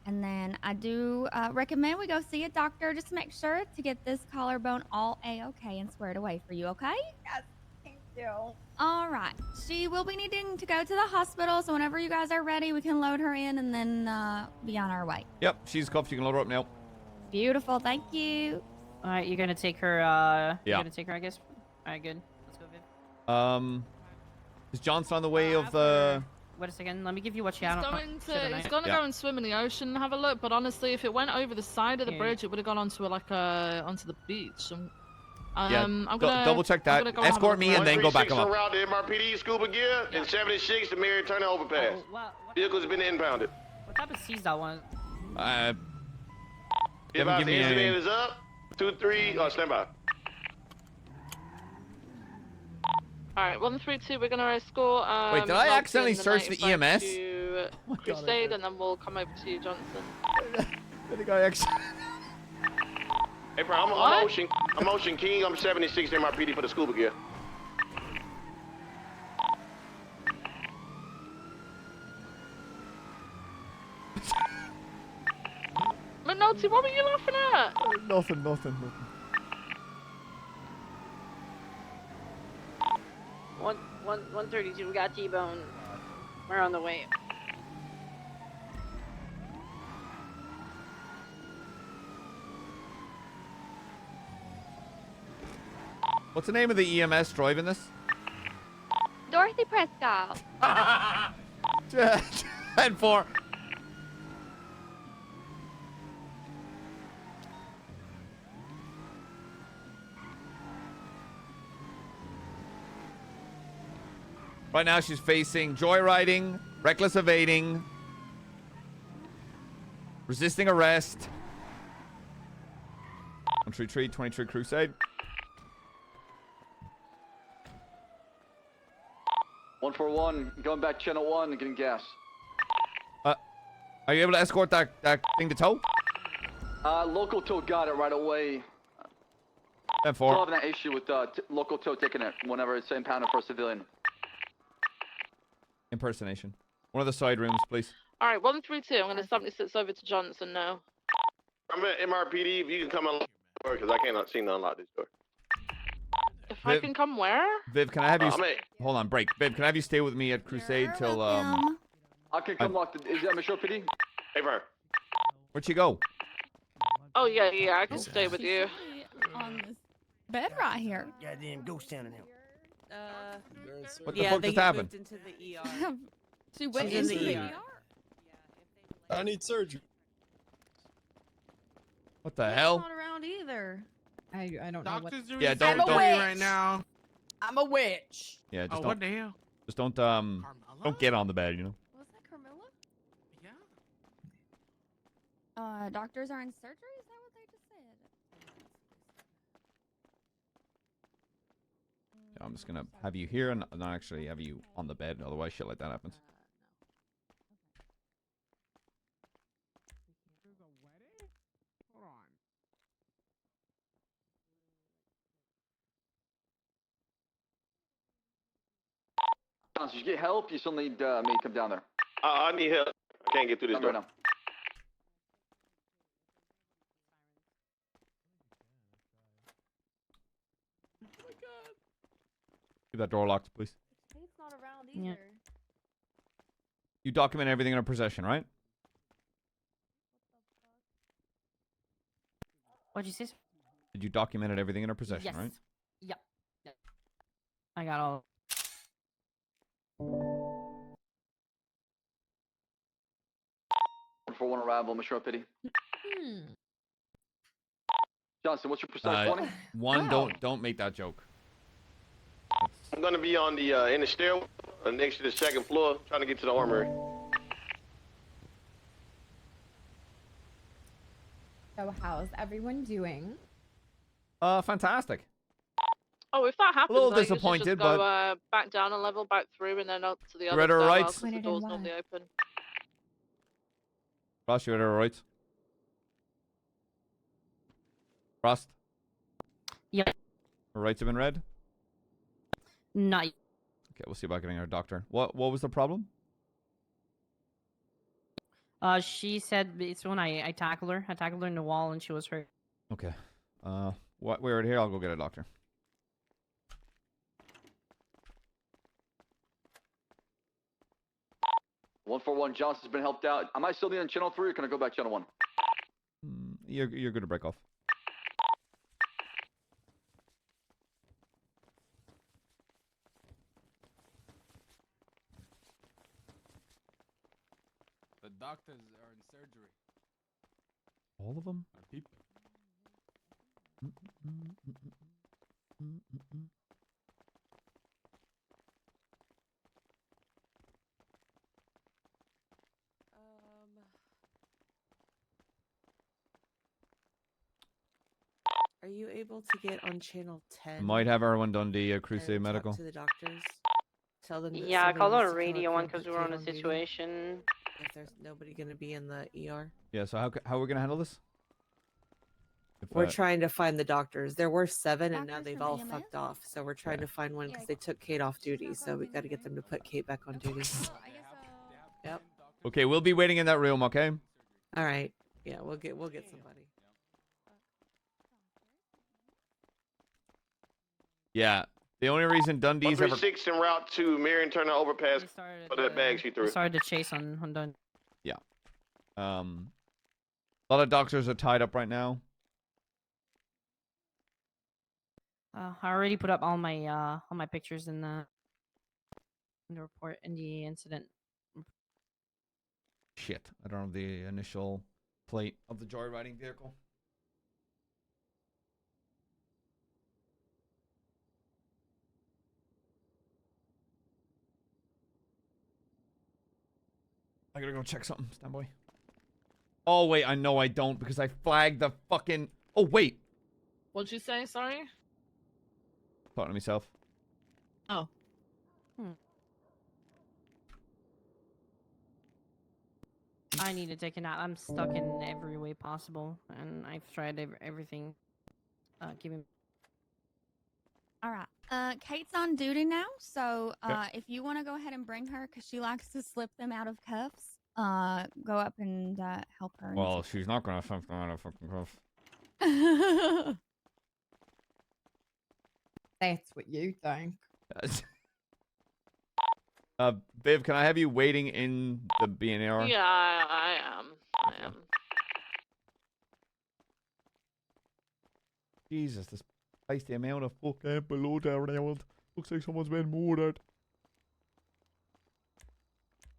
[SPEAKER 13] And then I do recommend we go see a doctor just to make sure to get this collarbone all A-okay and squared away for you, okay?
[SPEAKER 8] Yes, thank you.
[SPEAKER 13] All right. She will be needing to go to the hospital, so whenever you guys are ready, we can load her in and then be on our way.
[SPEAKER 4] Yep, she's cuffed. You can load her up now.
[SPEAKER 13] Beautiful. Thank you.
[SPEAKER 3] All right, you're gonna take her.
[SPEAKER 4] Yeah.
[SPEAKER 3] You're gonna take her, I guess. All right, good. Let's go, Viv.
[SPEAKER 4] Is Johnson on the way of the...
[SPEAKER 3] Wait a second. Let me give you what she had on.
[SPEAKER 16] He's gonna go and swim in the ocean and have a look. But honestly, if it went over the side of the bridge, it would have gone onto onto the beach. And, I'm gonna
[SPEAKER 4] double check that.
[SPEAKER 16] I'm gonna go and have a
[SPEAKER 4] Escort
[SPEAKER 16] look
[SPEAKER 4] me and then go back him
[SPEAKER 17] 136
[SPEAKER 4] up.
[SPEAKER 17] around the MRPD scuba gear, and 76 the Mary Turner overpass. Vehicle's been impounded.
[SPEAKER 3] What type of seeds that one?
[SPEAKER 17] If
[SPEAKER 4] Give
[SPEAKER 17] our
[SPEAKER 4] me
[SPEAKER 17] incident
[SPEAKER 4] a...
[SPEAKER 17] is up, 2-3, stand by.
[SPEAKER 16] Alright, 132, we're gonna escort.
[SPEAKER 4] Wait, did I
[SPEAKER 16] McNulty
[SPEAKER 4] accidentally
[SPEAKER 16] and
[SPEAKER 4] search the
[SPEAKER 16] 95
[SPEAKER 4] EMS?
[SPEAKER 16] To Crusade, and then we'll come over to you, Johnson.
[SPEAKER 4] I think I actually...
[SPEAKER 17] Hey, bro, I'm Ocean King. I'm 76 MRPD for the scuba gear.
[SPEAKER 16] McNulty, what were you laughing at?
[SPEAKER 4] Nothing.
[SPEAKER 3] 132, we got T-Bone. We're on the way.
[SPEAKER 4] What's the name of the EMS driving this?
[SPEAKER 13] Dorothy Prescott.
[SPEAKER 4] 10-4. Right now she's facing joyriding, reckless evading, resisting arrest. 133, 23 Crusade.
[SPEAKER 5] 141, going back channel 1 and getting gas.
[SPEAKER 4] Are you able to escort that thing to tow?
[SPEAKER 5] Local tow got it right away.
[SPEAKER 4] 10-4.
[SPEAKER 5] Still having that issue with local tow taking it whenever it's impounded for a civilian.
[SPEAKER 4] Impersonation. One of the side rooms, please.
[SPEAKER 16] All right, 132. I'm gonna stamp this over to Johnson now.
[SPEAKER 17] I'm at MRPD. If you can come unlock the door, because I cannot seem to unlock this door.
[SPEAKER 16] If I can come where?
[SPEAKER 4] Viv, can I have you...
[SPEAKER 17] I'm at...
[SPEAKER 4] Hold on, break. Viv, can I have you stay with me at Crusade till,
[SPEAKER 5] I can come lock the... Is that Metro PD?
[SPEAKER 17] Hey, Vern.
[SPEAKER 4] Where'd she go?
[SPEAKER 16] Oh, yeah, I can stay with you.
[SPEAKER 8] On this bed right here.
[SPEAKER 23] Goddamn ghost town in hell.
[SPEAKER 4] What the fuck just happened?
[SPEAKER 19] Into the ER.
[SPEAKER 8] She went
[SPEAKER 19] She's
[SPEAKER 8] into
[SPEAKER 19] in
[SPEAKER 8] the
[SPEAKER 19] the
[SPEAKER 8] ER.
[SPEAKER 10] I need surgery.
[SPEAKER 4] What the hell?
[SPEAKER 8] Not around either. I don't know what.
[SPEAKER 21] Doctors are
[SPEAKER 4] Yeah,
[SPEAKER 21] in
[SPEAKER 4] don't-
[SPEAKER 21] surgery
[SPEAKER 4] don't-
[SPEAKER 21] right now.
[SPEAKER 19] I'm a witch.
[SPEAKER 4] Yeah, just
[SPEAKER 21] Oh,
[SPEAKER 4] don't...
[SPEAKER 21] what the hell?
[SPEAKER 4] Just don't get on the bed, you know?
[SPEAKER 8] Was that Carmilla?
[SPEAKER 21] Yeah.
[SPEAKER 13] Doctors are in surgery? Is that what they just said?
[SPEAKER 4] Yeah, I'm just gonna have you here and not actually have you on the bed, otherwise shit like that happens.
[SPEAKER 21] Hold on.
[SPEAKER 5] Johnson, you get help? You still need me to come down there.
[SPEAKER 17] I need help. I can't get through this
[SPEAKER 5] I'm
[SPEAKER 17] door.
[SPEAKER 5] right now.
[SPEAKER 4] Keep that door locked, please.
[SPEAKER 8] It's not around either.
[SPEAKER 4] You document everything in our possession, right?
[SPEAKER 3] What'd you say?
[SPEAKER 4] Did you document everything in our possession,
[SPEAKER 3] Yes.
[SPEAKER 4] right?
[SPEAKER 3] Yep. I got all.
[SPEAKER 5] For one arrival, Metro PD. Johnson, what's your precise warning?
[SPEAKER 4] One, don't make that joke.
[SPEAKER 17] I'm gonna be on the in the stairwell next to the second floor, trying to get to the armory.
[SPEAKER 8] So how's everyone doing?
[SPEAKER 4] Fantastic.
[SPEAKER 16] Oh, if that happens,
[SPEAKER 4] A little
[SPEAKER 16] I think you should
[SPEAKER 4] disappointed,
[SPEAKER 16] just go,
[SPEAKER 4] but-
[SPEAKER 16] back down a level, back through, and then up to the other
[SPEAKER 4] Read her
[SPEAKER 16] stairwell,
[SPEAKER 4] rights?
[SPEAKER 16] 'cause the door's normally open.
[SPEAKER 4] Frost, you at our rights? Frost?
[SPEAKER 3] Yep.
[SPEAKER 4] Her rights have been read?
[SPEAKER 3] Not.
[SPEAKER 4] Okay, we'll see about getting our doctor. What was the problem?
[SPEAKER 3] She said it's when I tackled her. I tackled her in the wall, and she was hurt.
[SPEAKER 4] Okay. We're right here. I'll go get a doctor.
[SPEAKER 5] One for one, Johnson's been helped out. Am I still on channel 3 or can I go back channel 1?
[SPEAKER 4] You're good to break off.
[SPEAKER 21] The doctors are in surgery.
[SPEAKER 4] All of them?
[SPEAKER 21] Our people.
[SPEAKER 19] Are you able to get on channel 10?
[SPEAKER 4] Might have everyone done the
[SPEAKER 19] and
[SPEAKER 4] Crusade
[SPEAKER 19] talk
[SPEAKER 4] Medical.
[SPEAKER 19] to the doctors. Tell them. That
[SPEAKER 3] Yeah, I
[SPEAKER 19] somebody
[SPEAKER 3] called
[SPEAKER 19] needs
[SPEAKER 3] on
[SPEAKER 19] to come
[SPEAKER 3] radio
[SPEAKER 19] up
[SPEAKER 3] one
[SPEAKER 19] and
[SPEAKER 3] because
[SPEAKER 19] put
[SPEAKER 3] we were
[SPEAKER 19] Kate
[SPEAKER 3] on a
[SPEAKER 19] duty
[SPEAKER 3] situation.
[SPEAKER 19] If there's nobody going to be in the ER.
[SPEAKER 4] Yeah, so how are we gonna handle this? If,
[SPEAKER 19] We're trying to find the doctors. There were 7, and now
[SPEAKER 13] Doctors
[SPEAKER 19] they've
[SPEAKER 13] from
[SPEAKER 19] all
[SPEAKER 13] EMS?
[SPEAKER 19] fucked off. So we're trying to find one because they took Kate off duty. So we got to get them to put Kate back on duty. Yep.
[SPEAKER 4] Okay, we'll be waiting in that room, okay?
[SPEAKER 19] All right. Yeah, we'll get somebody.
[SPEAKER 4] Yeah. The only reason Dundee's ever
[SPEAKER 17] 136 en route to Marion Turner overpass for that bag she threw.
[SPEAKER 3] Sorry to chase on Dundee.
[SPEAKER 4] Yeah. A lot of doctors are tied up right now.
[SPEAKER 3] I already put up all my pictures in the report in the incident.
[SPEAKER 4] Shit, I don't have the initial plate of the joyriding vehicle. I gotta go check something. Stand by. Oh, wait, I know I don't because I flagged the fucking... Oh, wait.
[SPEAKER 16] What'd you say? Sorry?
[SPEAKER 4] Talking to myself.
[SPEAKER 16] Oh.
[SPEAKER 3] I need to take a nap. I'm stuck in every way possible, and I've tried everything. Give me.
[SPEAKER 13] All right. Kate's on duty now, so if you want to go ahead and bring her, because she likes to slip them out of cuffs, go up and help her.
[SPEAKER 4] Well, she's not gonna slip them out of fucking cuffs.
[SPEAKER 8] That's what you think.
[SPEAKER 4] Viv, can I have you waiting in the BNR?
[SPEAKER 16] Yeah, I am.
[SPEAKER 4] Jesus, this place, the amount of fucking blood around. Looks like someone's been murdered.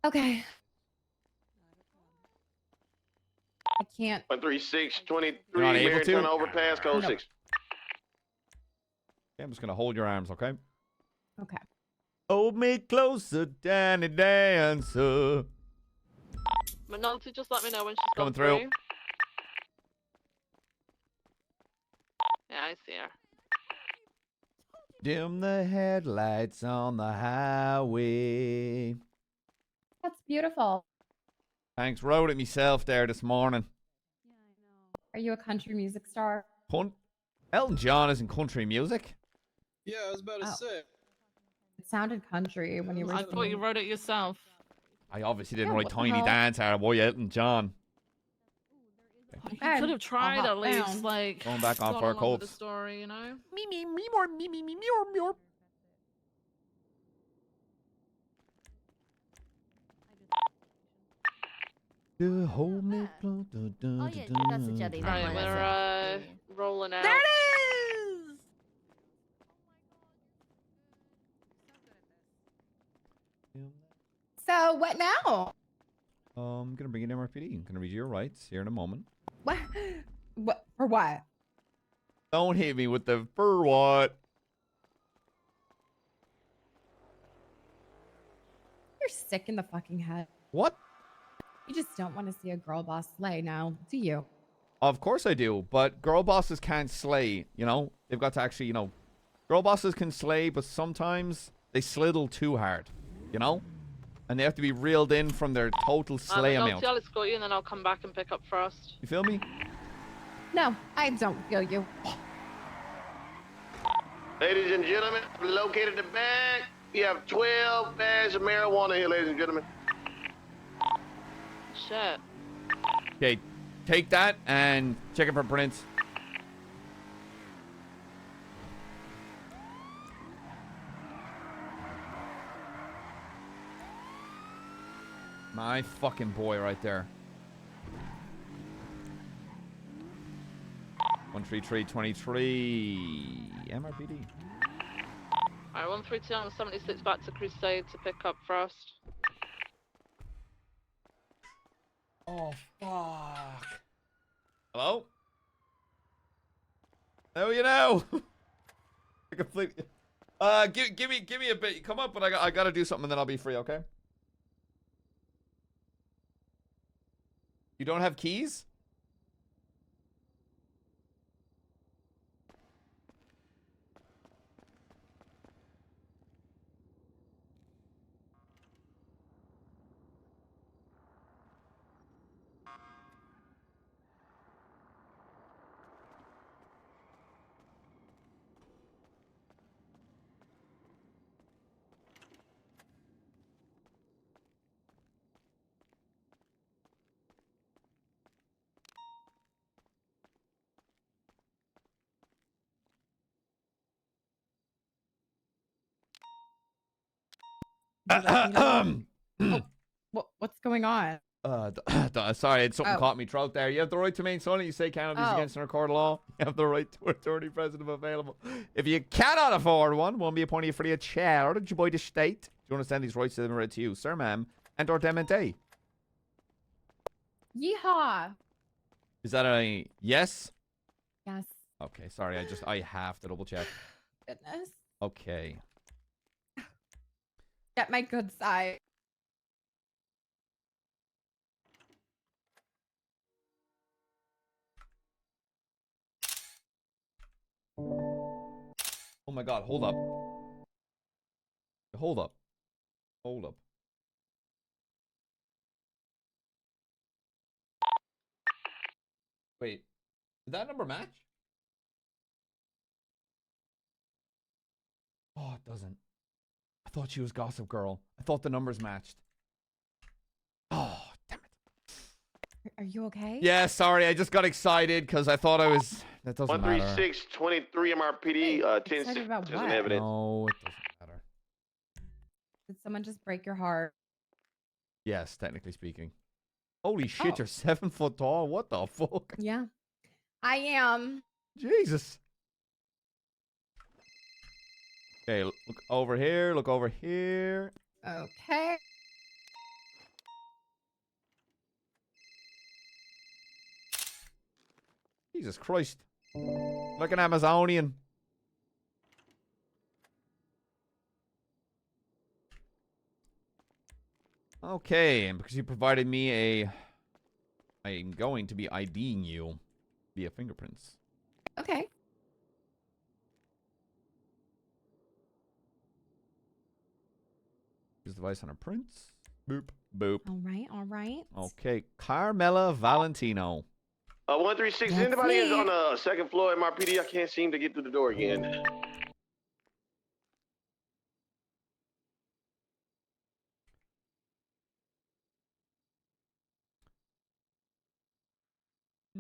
[SPEAKER 8] Okay. I can't.
[SPEAKER 17] 136, 23,
[SPEAKER 4] You're not able
[SPEAKER 17] Marion
[SPEAKER 4] to?
[SPEAKER 17] Turner overpass, code 6.
[SPEAKER 4] Okay, I'm just gonna hold your arms, okay?
[SPEAKER 8] Okay.
[SPEAKER 4] Hold me closer, Danny Dancer.
[SPEAKER 16] McNulty, just let me know when she's
[SPEAKER 4] Coming
[SPEAKER 16] gone
[SPEAKER 4] through.
[SPEAKER 16] Yeah, I see her.
[SPEAKER 4] Dim the headlights on the highway.
[SPEAKER 8] That's beautiful.
[SPEAKER 4] Thanks, wrote it myself there this morning.
[SPEAKER 8] Are you a country music star?
[SPEAKER 4] Elton John isn't country music.
[SPEAKER 1] Yeah, I was about to say.
[SPEAKER 8] It sounded country when you were
[SPEAKER 16] I thought you wrote it yourself.
[SPEAKER 4] I obviously didn't
[SPEAKER 8] Yeah,
[SPEAKER 4] write
[SPEAKER 8] what the
[SPEAKER 4] Tiny
[SPEAKER 8] hell?
[SPEAKER 4] Dancer, boy, Elton John.
[SPEAKER 16] You could have tried at least, like,
[SPEAKER 4] Going back on
[SPEAKER 16] gone
[SPEAKER 4] for our
[SPEAKER 16] along with the
[SPEAKER 4] Colts.
[SPEAKER 16] story, you know?
[SPEAKER 4] You hold me close.
[SPEAKER 20] Oh yeah, that's a jelly.
[SPEAKER 16] Right, we're rolling out.
[SPEAKER 8] There it is! So what now?
[SPEAKER 4] I'm gonna bring in MRPD. I'm gonna read your rights here in a moment.
[SPEAKER 8] What? What for? What?
[SPEAKER 4] Don't hit me with the for what?
[SPEAKER 8] You're sick in the fucking head.
[SPEAKER 4] What?
[SPEAKER 8] You just don't want to see a girl boss slay now, do you?
[SPEAKER 4] Of course I do, but girl bosses can't slay, you know? They've got to actually, you know... Girl bosses can slay, but sometimes they sliddle too hard, you know? And they have to be reeled in from their total slay amount.
[SPEAKER 16] I'll escort you and then I'll come back and pick up Frost.
[SPEAKER 4] You feel me?
[SPEAKER 8] No, I don't feel you.
[SPEAKER 17] Ladies and gentlemen, located the bag. We have 12 bags of marijuana here, ladies and gentlemen.
[SPEAKER 16] Shit.
[SPEAKER 4] Okay, take that and check it for prints. My fucking boy right there. 13323 MRPD.
[SPEAKER 16] Alright, 132 on 76 back to Crusade to pick up Frost.
[SPEAKER 4] Oh, fuck. Hello? Oh, you know. I completely... give me a bit. Come up, but I gotta do something and then I'll be free, okay? You don't have keys?
[SPEAKER 8] Would you like me to walk? What's going on?
[SPEAKER 4] Sorry, something
[SPEAKER 8] Oh.
[SPEAKER 4] caught me throat there. You have the right to remain silent. You say Canada is
[SPEAKER 8] Oh.
[SPEAKER 4] against our court of law. You have the right to attorney present if available. If you cannot afford one be appointed free of charge by the state. Do you understand these rights that are read to you, sir, ma'am, and or demente?
[SPEAKER 8] Yeehaw.
[SPEAKER 4] Is that a yes?
[SPEAKER 8] Yes.
[SPEAKER 4] Okay, sorry. I have to double check.
[SPEAKER 8] Goodness.
[SPEAKER 4] Okay.
[SPEAKER 8] Get my good side.
[SPEAKER 4] Oh my God! Hold up. Hold up. Hold up. Wait, did that number match? Oh, it doesn't. I thought she was Gossip Girl. I thought the numbers matched. Oh, damn it.
[SPEAKER 8] Are you okay?
[SPEAKER 4] Yeah, sorry. I just got excited because I thought I was... That doesn't matter.
[SPEAKER 17] 13623 MRPD, 10
[SPEAKER 8] Excited about
[SPEAKER 17] citizens
[SPEAKER 8] what?
[SPEAKER 17] in evidence.
[SPEAKER 4] No, it doesn't matter.
[SPEAKER 8] Did someone just break your heart?
[SPEAKER 4] Yes, technically speaking. Holy shit,
[SPEAKER 8] Oh.
[SPEAKER 4] you're 7 foot tall. What the fuck?
[SPEAKER 8] Yeah. I am.
[SPEAKER 4] Jesus. Okay, look over here. Look over here.
[SPEAKER 8] Okay.
[SPEAKER 4] Jesus Christ. Like an Amazonian. Okay, and because you provided me I'm going to be IDing you via fingerprints.
[SPEAKER 8] Okay.
[SPEAKER 4] Use device on our prints. Boop, boop.
[SPEAKER 8] All right. All right.
[SPEAKER 4] Okay, Carmela Valentino.
[SPEAKER 17] 136, is
[SPEAKER 8] That's
[SPEAKER 17] anybody
[SPEAKER 8] me.
[SPEAKER 17] on the second floor MRPD? I can't seem to get through the door again.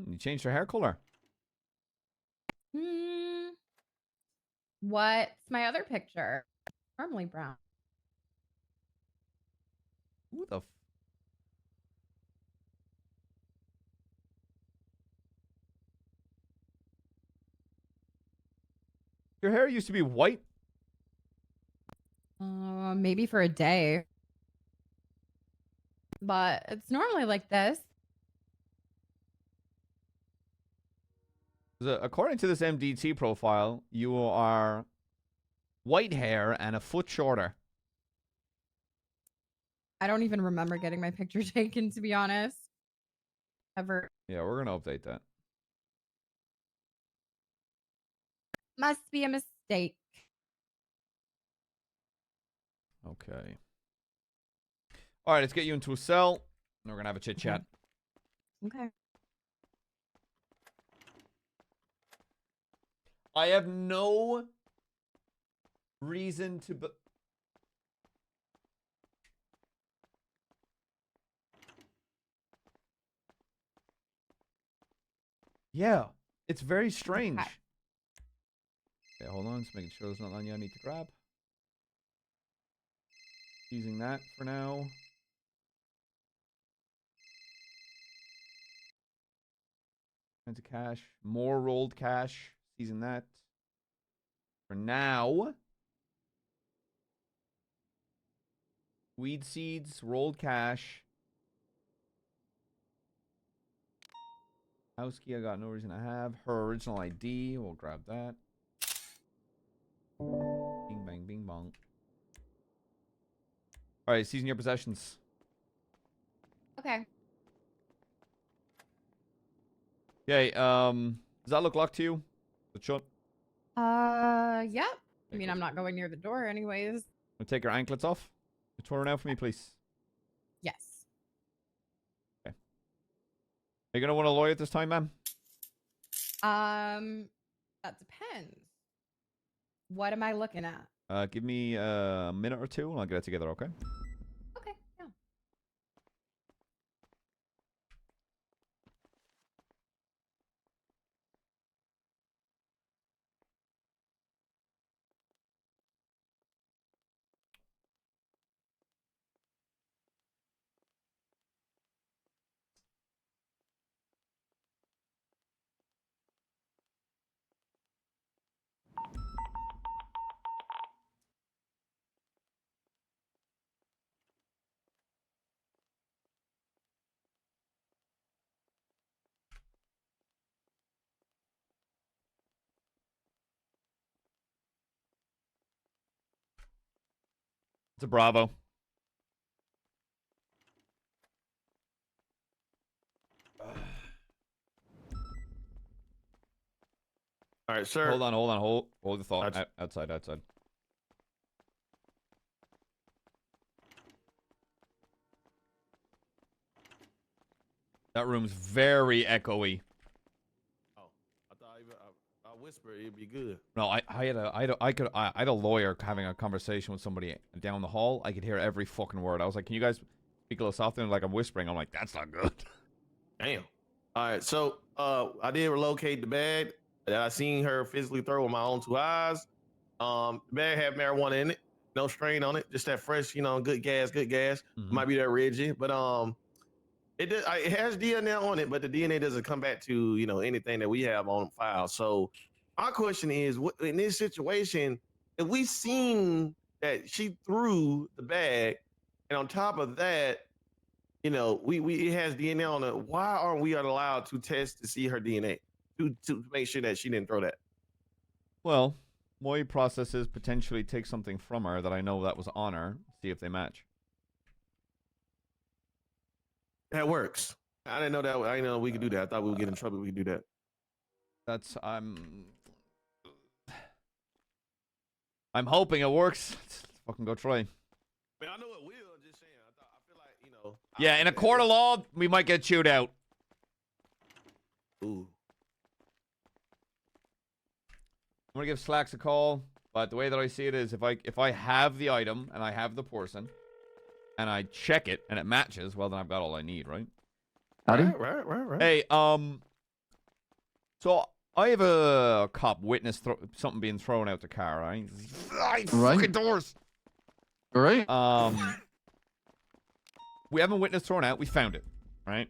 [SPEAKER 4] You changed your hair color.
[SPEAKER 8] What's my other picture? Normally brown.
[SPEAKER 4] Who the Your hair used to be white?
[SPEAKER 8] Maybe for a day. But it's normally like this.
[SPEAKER 4] According to this MDT profile, you are white hair and a foot shorter.
[SPEAKER 8] I don't even remember getting my picture taken, to be honest. Ever.
[SPEAKER 4] Yeah, we're going to update that.
[SPEAKER 8] Must be a mistake.
[SPEAKER 4] Okay. All right, let's get you into a cell. And we're going to have a chit chat.
[SPEAKER 8] Okay.
[SPEAKER 4] I have no reason to... Yeah, it's very strange. Okay, hold on. Just making sure there's not any I need to grab. Using that for now. Into cash. More rolled cash. Seizing that. For now. Weed seeds. Rolled cash. House key I got no reason to have. Her original ID. We'll grab that. Bing bang bing bong. Alright, seizing your possessions.
[SPEAKER 8] Okay.
[SPEAKER 4] Okay, does that look locked to you? The shut?
[SPEAKER 8] Yep. I mean, I'm not going near the door anyways.
[SPEAKER 4] Take your anklets off. Turn around for me, please.
[SPEAKER 8] Yes.
[SPEAKER 4] Okay. Are you gonna want a lawyer at this time, ma'am?
[SPEAKER 8] That depends. What am I looking at?
[SPEAKER 4] Give me a minute or two and I'll get it together, okay?
[SPEAKER 8] Okay, yeah.
[SPEAKER 4] It's a Bravo.
[SPEAKER 10] All right, sir.
[SPEAKER 4] Hold on. Hold the thought. Outside. That room's very echoey.
[SPEAKER 10] Oh, I thought even I whisper it'd be good.
[SPEAKER 4] No, I had a lawyer having a conversation with somebody down the hall. I could hear every fucking word. I was like, "Can you guys speak a little softer?" And like I'm whispering. I'm like, "That's not good."
[SPEAKER 10] Damn. All right, so I did relocate the bag that I seen her physically throw with my own 2 eyes. The bag had marijuana in it, no strain on it, just that fresh, good gas. Might be that rigid, but it has DNA on it, but the DNA doesn't come back to anything that we have on file. So my question is, in this situation, if we seen that she threw the bag, and on top of that, it has DNA on it, why aren't we allowed to test to see her DNA to make sure that she didn't throw that?
[SPEAKER 4] Well, my process is potentially take something from her that I know that was on her, see if they match.
[SPEAKER 10] That works. I didn't know that. I didn't know we could do that. I thought we would get in trouble if we could do that.
[SPEAKER 4] That's I'm hoping it works. Let's fucking go try.
[SPEAKER 10] Man, I know it will. Just saying. I feel like
[SPEAKER 4] Yeah, in a court of law, we might get chewed out.
[SPEAKER 10] Ooh.
[SPEAKER 4] I'm gonna give Slacks a call, but the way that I see it is, if I have the item and I have the person, and I check it and it matches, well then I've got all I need, right?
[SPEAKER 10] Howdy. Right.
[SPEAKER 4] Hey, so I have a cop witness something being thrown out the car, right? Fucking doors.
[SPEAKER 11] All right.
[SPEAKER 4] We haven't witness thrown out. We found it, right?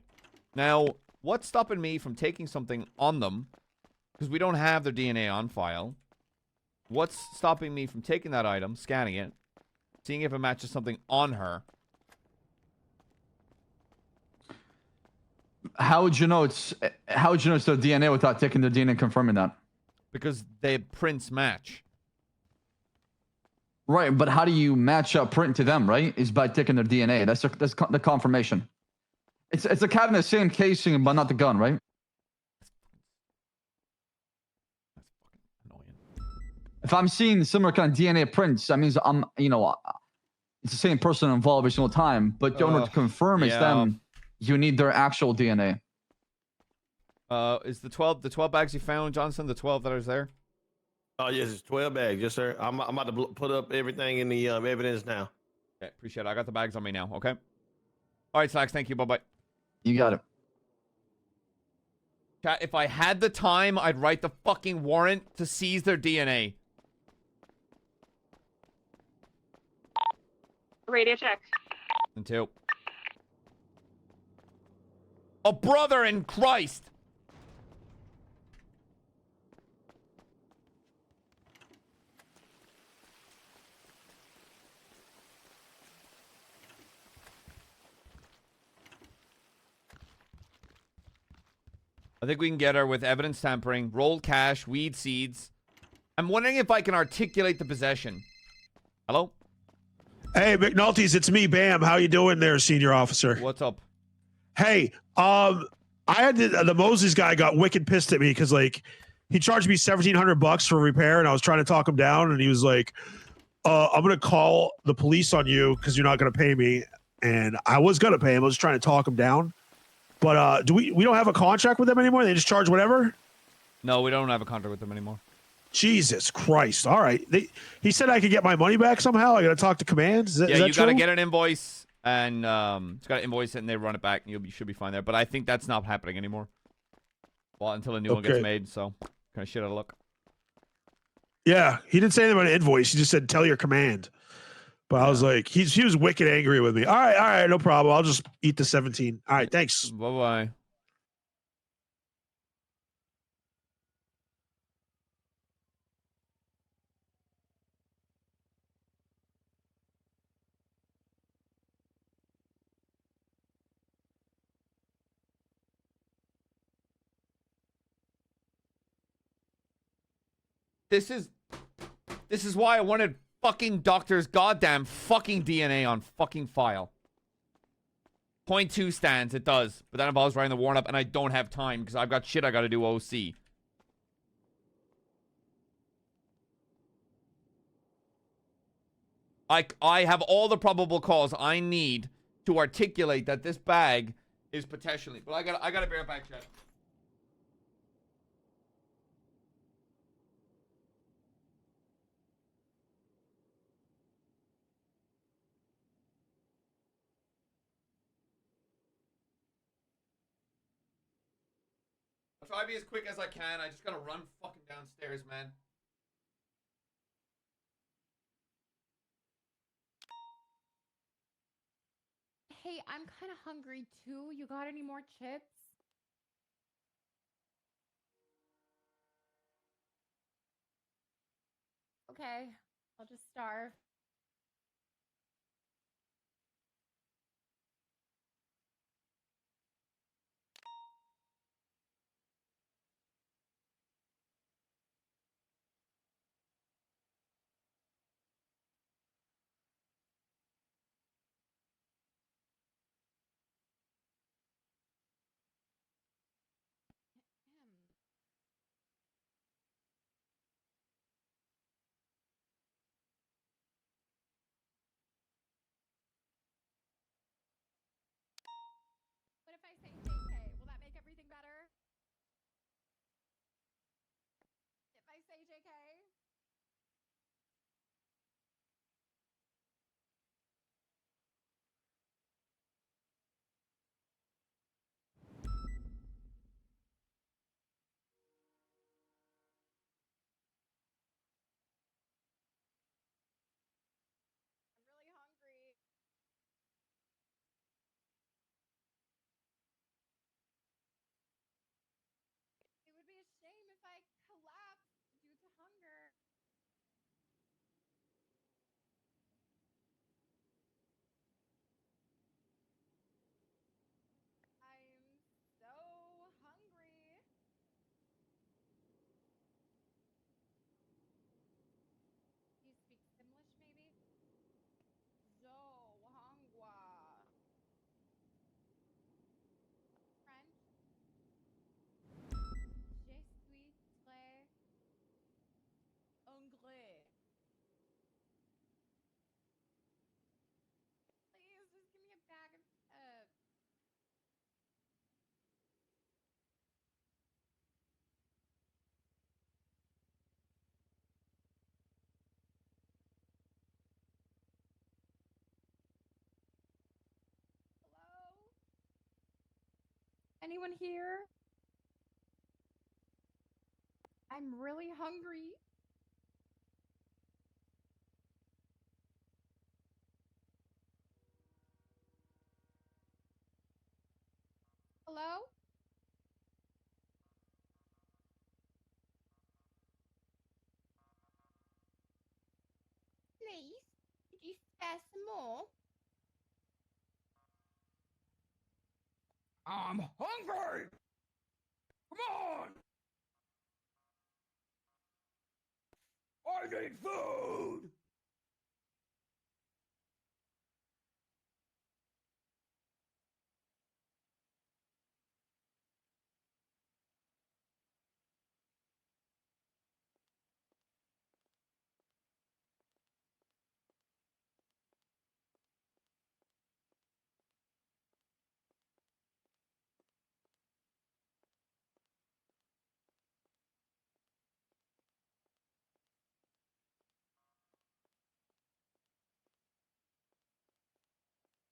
[SPEAKER 4] Now, what's stopping me from taking something on them? Because we don't have their DNA on file. What's stopping me from taking that item, scanning it, seeing if it matches something on her?
[SPEAKER 11] How would you know it's their DNA without taking their DNA and confirming that?
[SPEAKER 4] Because the prints match.
[SPEAKER 11] Right, but how do you match up print to them? Right, is by taking their DNA. That's the confirmation. It's a cat in the same casing, but not the gun, right? If I'm seeing similar kind of DNA prints, that means it's the same person involved every single time. But in order to confirm it's them, you need their actual DNA.
[SPEAKER 4] Is the 12 bags you found, Johnson, the 12 that is there?
[SPEAKER 10] Oh, yes, it's 12 bags. Yes, sir. I'm about to put up everything in the evidence now.
[SPEAKER 4] Okay, appreciate it. I got the bags on me now, okay? All right, Slacks, thank you. Bye-bye.
[SPEAKER 11] You got it.
[SPEAKER 4] Chat, if I had the time, I'd write the fucking warrant to seize their DNA.
[SPEAKER 3] Radio check.
[SPEAKER 4] Until. A brother in Christ! I think we can get her with evidence tampering, rolled cash, weed seeds. I'm wondering if I can articulate the possession. Hello?
[SPEAKER 15] Hey, McNulty's, it's me, Bam. How you doing there, senior officer?
[SPEAKER 4] What's up?
[SPEAKER 15] Hey, I had the Moses guy got wicked pissed at me because he charged me $1,700 for repair, and I was trying to talk him down, and he was like, "I'm gonna call the police on you because you're not gonna pay me." And I was gonna pay him. I was trying to talk him down. But we don't have a contract with them anymore? They just charge whatever?
[SPEAKER 4] No, we don't have a contract with them anymore.
[SPEAKER 15] Jesus Christ. All right. He said I could get my money back somehow. I got to talk to command. Is that
[SPEAKER 4] you got to
[SPEAKER 15] true?
[SPEAKER 4] get an invoice, and it's got to invoice it, and they run it back, and you should be fine there. But I think that's not happening anymore. Well, until a new one gets made, so kind of shit out of luck.
[SPEAKER 15] Yeah, he didn't say anything about an invoice. He just said, tell your command. But I was like, he was wicked angry with me. All right, no problem. I'll just eat the 17. All right, thanks.
[SPEAKER 4] Bye-bye. This is why I wanted fucking doctor's goddamn fucking DNA on fucking file. .2 stands, it does. But that involves writing the warrant up, and I don't have time because I've got shit I gotta do OC. I have all the probable cause I need to articulate that this bag is potentially. But I gotta bear back check. I'll try to be as quick as I can. I just gotta run fucking downstairs, man.
[SPEAKER 8] Hey, I'm kind of hungry too. You got any more chips? Okay, I'll just starve. What if I say JK? Will that make everything better? If I say JK? I'm really hungry. It would be a shame if I collapsed due to hunger. I'm so hungry. Do you speak Simlish, maybe? So hungwa. French? Je suis très hungry. Please, just give me a bag of Hello? Anyone here? I'm really hungry. Hello? Please, could you spare some more?
[SPEAKER 21] I'm hungry! Come on! I need food!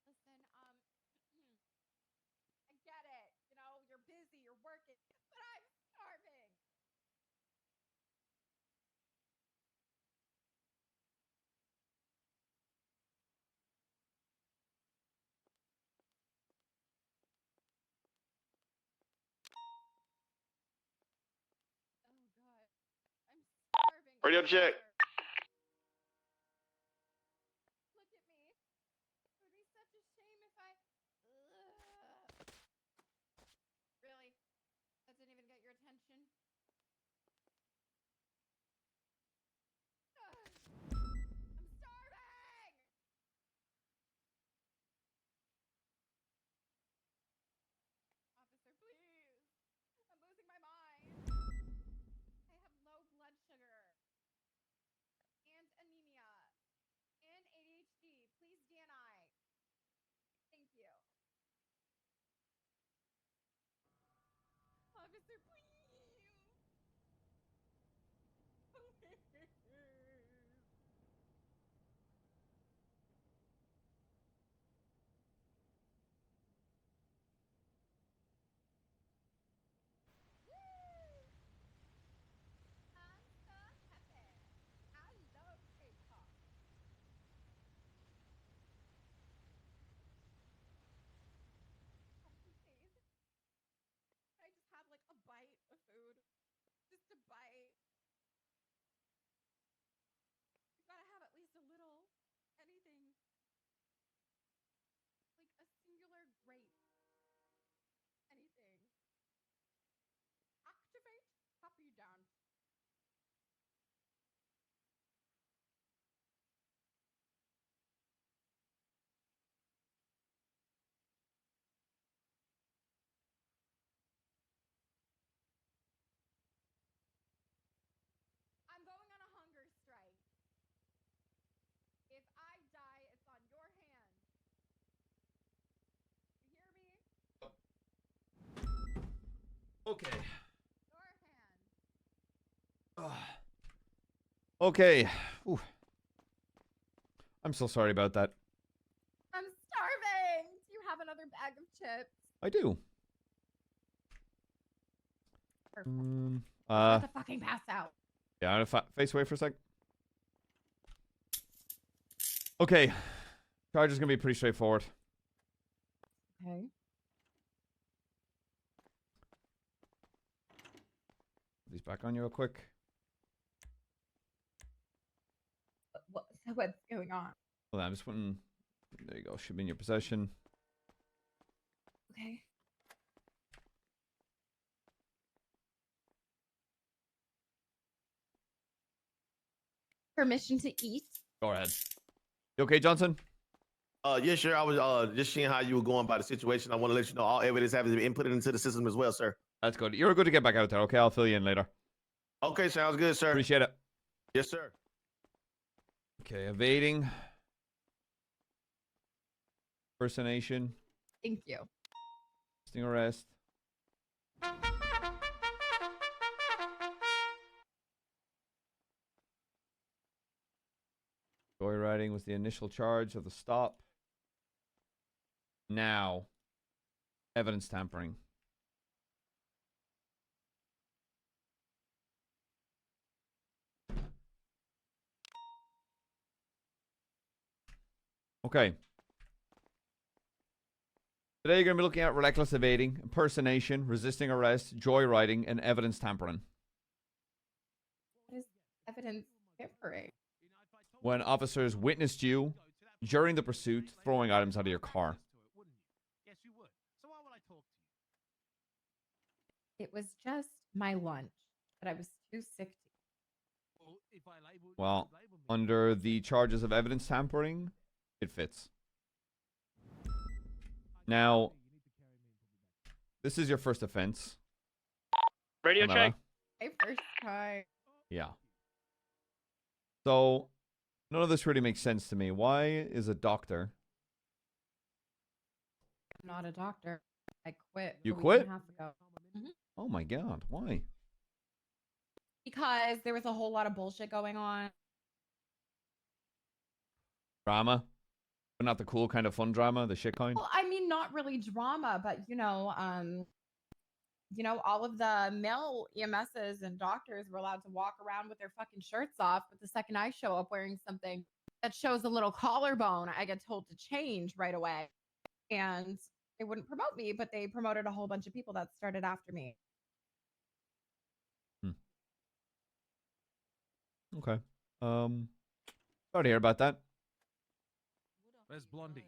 [SPEAKER 8] Listen, I get it. You know, you're busy, you're working, but I'm starving. Oh God, I'm starving.
[SPEAKER 17] Radio check.
[SPEAKER 8] Look at me. It would be such a shame if I. Ugh. Really? That didn't even get your attention? Ugh. I'm to bite. You gotta have at least a little anything. Like a singular grape. Anything. Activate puppy dance. I'm going on a hunger strike. If I die, it's on your hands. You hear me?
[SPEAKER 4] Okay.
[SPEAKER 8] Your hands.
[SPEAKER 4] Okay. Ooh. I'm so sorry about that.
[SPEAKER 8] I'm starving. Do you have another bag of chips?
[SPEAKER 4] I do.
[SPEAKER 8] Perfect. I'm about to fucking pass out.
[SPEAKER 4] Yeah, I'm gonna face away for a sec. Okay. Charge is gonna be pretty straightforward.
[SPEAKER 8] Okay.
[SPEAKER 4] These back on you real quick.
[SPEAKER 8] What's going on?
[SPEAKER 4] Well, I'm just putting. There you go. Should be in your possession.
[SPEAKER 8] Okay. Permission to eat?
[SPEAKER 4] Go ahead. You okay, Johnson?
[SPEAKER 10] Yes, sir. I was just seeing how you were going by the situation. I want to let you know all evidence has been inputted into the system as well, sir.
[SPEAKER 4] That's good. You're good to get back out there, okay? I'll fill you in later.
[SPEAKER 10] Okay, sounds good, sir.
[SPEAKER 4] Appreciate it.
[SPEAKER 10] Yes, sir.
[SPEAKER 4] Okay, evading. Impersonation.
[SPEAKER 8] Thank you.
[SPEAKER 4] Resisting arrest. Joyriding was the initial charge of the stop. Now, evidence tampering. Okay. Today you're going to be looking at reckless evading, impersonation, resisting arrest, joyriding, and evidence tampering.
[SPEAKER 8] What is evidence tampering?
[SPEAKER 4] When officers witnessed you during the pursuit throwing items out of your car.
[SPEAKER 21] Yes, you would. So why would I talk to you?
[SPEAKER 8] It was just my lunch that I was too sick to eat.
[SPEAKER 21] Well, if I label,
[SPEAKER 4] Well, under the charges of evidence tampering, it fits. Now, this is your first offense.
[SPEAKER 6] Radio check.
[SPEAKER 8] My first time.
[SPEAKER 4] Yeah. So, none of this really makes sense to me. Why is a doctor...
[SPEAKER 8] I'm not a doctor. I quit.
[SPEAKER 4] You
[SPEAKER 8] a week
[SPEAKER 4] quit?
[SPEAKER 8] and a half ago.
[SPEAKER 4] Oh my god, why?
[SPEAKER 8] Because there was a whole lot of bullshit going on.
[SPEAKER 4] Drama? But not the cool kind of fun drama, the shit kind?
[SPEAKER 8] Well, I mean, not really drama, but all of the male EMSs and doctors were allowed to walk around with their fucking shirts off. But the second I show up wearing something that shows a little collarbone, I get told to change right away. And they wouldn't promote me, but they promoted a whole bunch of people that started after me.
[SPEAKER 4] Okay. Sorry to hear about that.
[SPEAKER 21] Where's Blondie?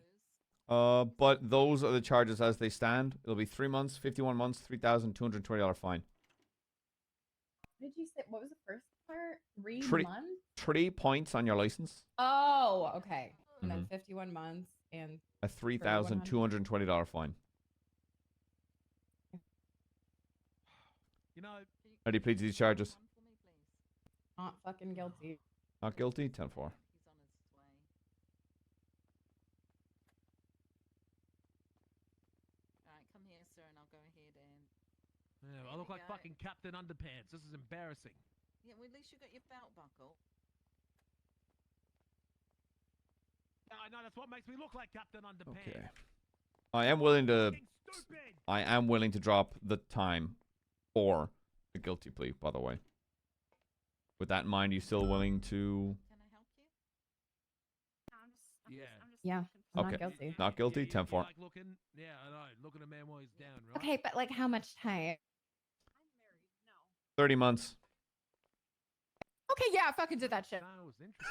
[SPEAKER 4] But those are the charges as they stand. It'll be 3 months, 51 months, $3,220 fine.
[SPEAKER 8] What did you say? What was the first part? 3
[SPEAKER 4] Three-
[SPEAKER 8] months?
[SPEAKER 4] 3 points on your license.
[SPEAKER 8] Oh, okay. And then 51 months and
[SPEAKER 4] A $3,220 fine.
[SPEAKER 21] You know,
[SPEAKER 4] How do you plead to these charges?
[SPEAKER 8] not fucking guilty.
[SPEAKER 4] Not guilty? 10-4.
[SPEAKER 19] Alright, come here, sir, and I'll go ahead and...
[SPEAKER 21] yeah, I look like fucking Captain Underpants. This is embarrassing.
[SPEAKER 19] Yeah, well, at least you got your belt buckle.
[SPEAKER 21] I know, that's what makes me look like Captain Underpants.
[SPEAKER 4] Okay. I am willing to drop the time for the guilty plea, by the way. With that in mind, you still willing to...
[SPEAKER 21] Yeah.
[SPEAKER 8] Yeah, I'm
[SPEAKER 4] Okay.
[SPEAKER 8] not guilty.
[SPEAKER 4] Not guilty? 10-4.
[SPEAKER 21] Like looking, yeah, I know. Look at a man while he's down, right?
[SPEAKER 8] Okay, but like how much time?
[SPEAKER 4] 30 months.
[SPEAKER 8] Okay, yeah, I fucking did that shit.
[SPEAKER 21] That was interesting.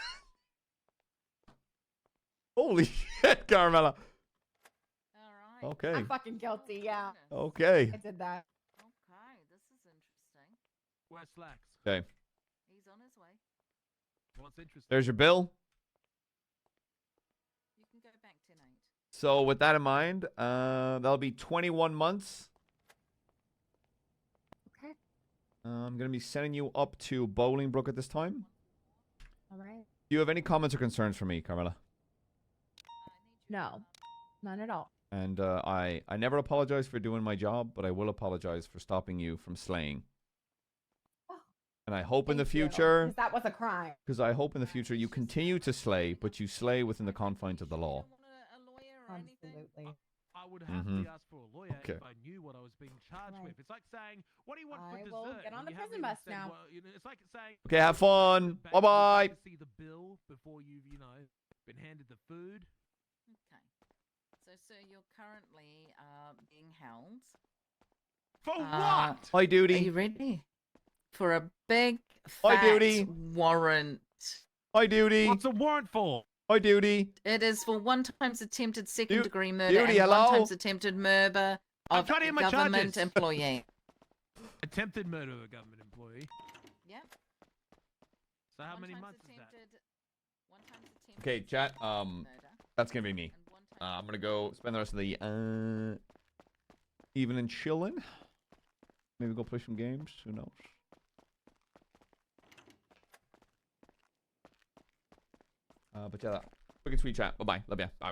[SPEAKER 4] Holy shit, Carmela.
[SPEAKER 20] All right.
[SPEAKER 4] Okay.
[SPEAKER 8] I'm fucking guilty, yeah.
[SPEAKER 4] Okay.
[SPEAKER 8] I did that.
[SPEAKER 20] Okay, this is interesting.
[SPEAKER 21] Where's Slacks?
[SPEAKER 4] Okay.
[SPEAKER 20] He's on his way.
[SPEAKER 21] What's interesting?
[SPEAKER 4] There's your bill.
[SPEAKER 20] You can go back tonight.
[SPEAKER 4] So with that in mind, that'll be 21 months.
[SPEAKER 8] Okay.
[SPEAKER 4] I'm going to be sending you up to Bolingbrook at this time.
[SPEAKER 8] All right.
[SPEAKER 4] Do you have any comments or concerns for me, Carmela?
[SPEAKER 8] No, none at all.
[SPEAKER 4] And I never apologize for doing my job, but I will apologize for stopping you from slaying. And I hope in the future...
[SPEAKER 8] Because that was a crime.
[SPEAKER 4] Because I hope in the future you continue to slay, but you slay within the confines of the law.
[SPEAKER 8] Absolutely.
[SPEAKER 21] I would happily ask for a lawyer
[SPEAKER 4] Okay.
[SPEAKER 21] if I knew what I was being charged with. It's like saying, "What do you want for
[SPEAKER 8] I
[SPEAKER 21] dessert?"
[SPEAKER 8] will get on
[SPEAKER 21] and
[SPEAKER 8] the
[SPEAKER 21] you haven't
[SPEAKER 8] prison
[SPEAKER 21] even
[SPEAKER 8] bus
[SPEAKER 21] said,
[SPEAKER 8] now.
[SPEAKER 21] well, you know, it's like saying,
[SPEAKER 4] Okay, have fun.
[SPEAKER 21] "Back,
[SPEAKER 4] Bye bye.
[SPEAKER 21] would you like to see the bill before you've, been handed the food.
[SPEAKER 20] Okay. So, sir, you're currently being held.
[SPEAKER 21] For what?
[SPEAKER 4] Hi, duty.
[SPEAKER 20] Are you ready? For a big,
[SPEAKER 4] Hi,
[SPEAKER 20] fat
[SPEAKER 4] duty.
[SPEAKER 20] warrant.
[SPEAKER 4] Hi, duty.
[SPEAKER 21] What's a warrant for?
[SPEAKER 4] Hi, duty.
[SPEAKER 20] It is for 1 times attempted second-degree murder
[SPEAKER 4] Duty,
[SPEAKER 20] and
[SPEAKER 4] hello?
[SPEAKER 20] 1 times attempted murder
[SPEAKER 21] I'm
[SPEAKER 20] of
[SPEAKER 21] trying to
[SPEAKER 20] a
[SPEAKER 21] hear my
[SPEAKER 20] government
[SPEAKER 21] charges.
[SPEAKER 20] employee.
[SPEAKER 21] Attempted murder of a government employee.
[SPEAKER 20] Yep.
[SPEAKER 21] So how
[SPEAKER 20] 1
[SPEAKER 21] many
[SPEAKER 20] times
[SPEAKER 21] months is that?
[SPEAKER 20] attempted- 1 times attempted
[SPEAKER 4] Okay, chat.
[SPEAKER 20] murder.
[SPEAKER 4] That's gonna be me. I'm gonna go spend the rest of the evening chilling. Maybe go play some games. Who knows? But yeah, quick and sweet chat. Bye bye. Love ya. Bye.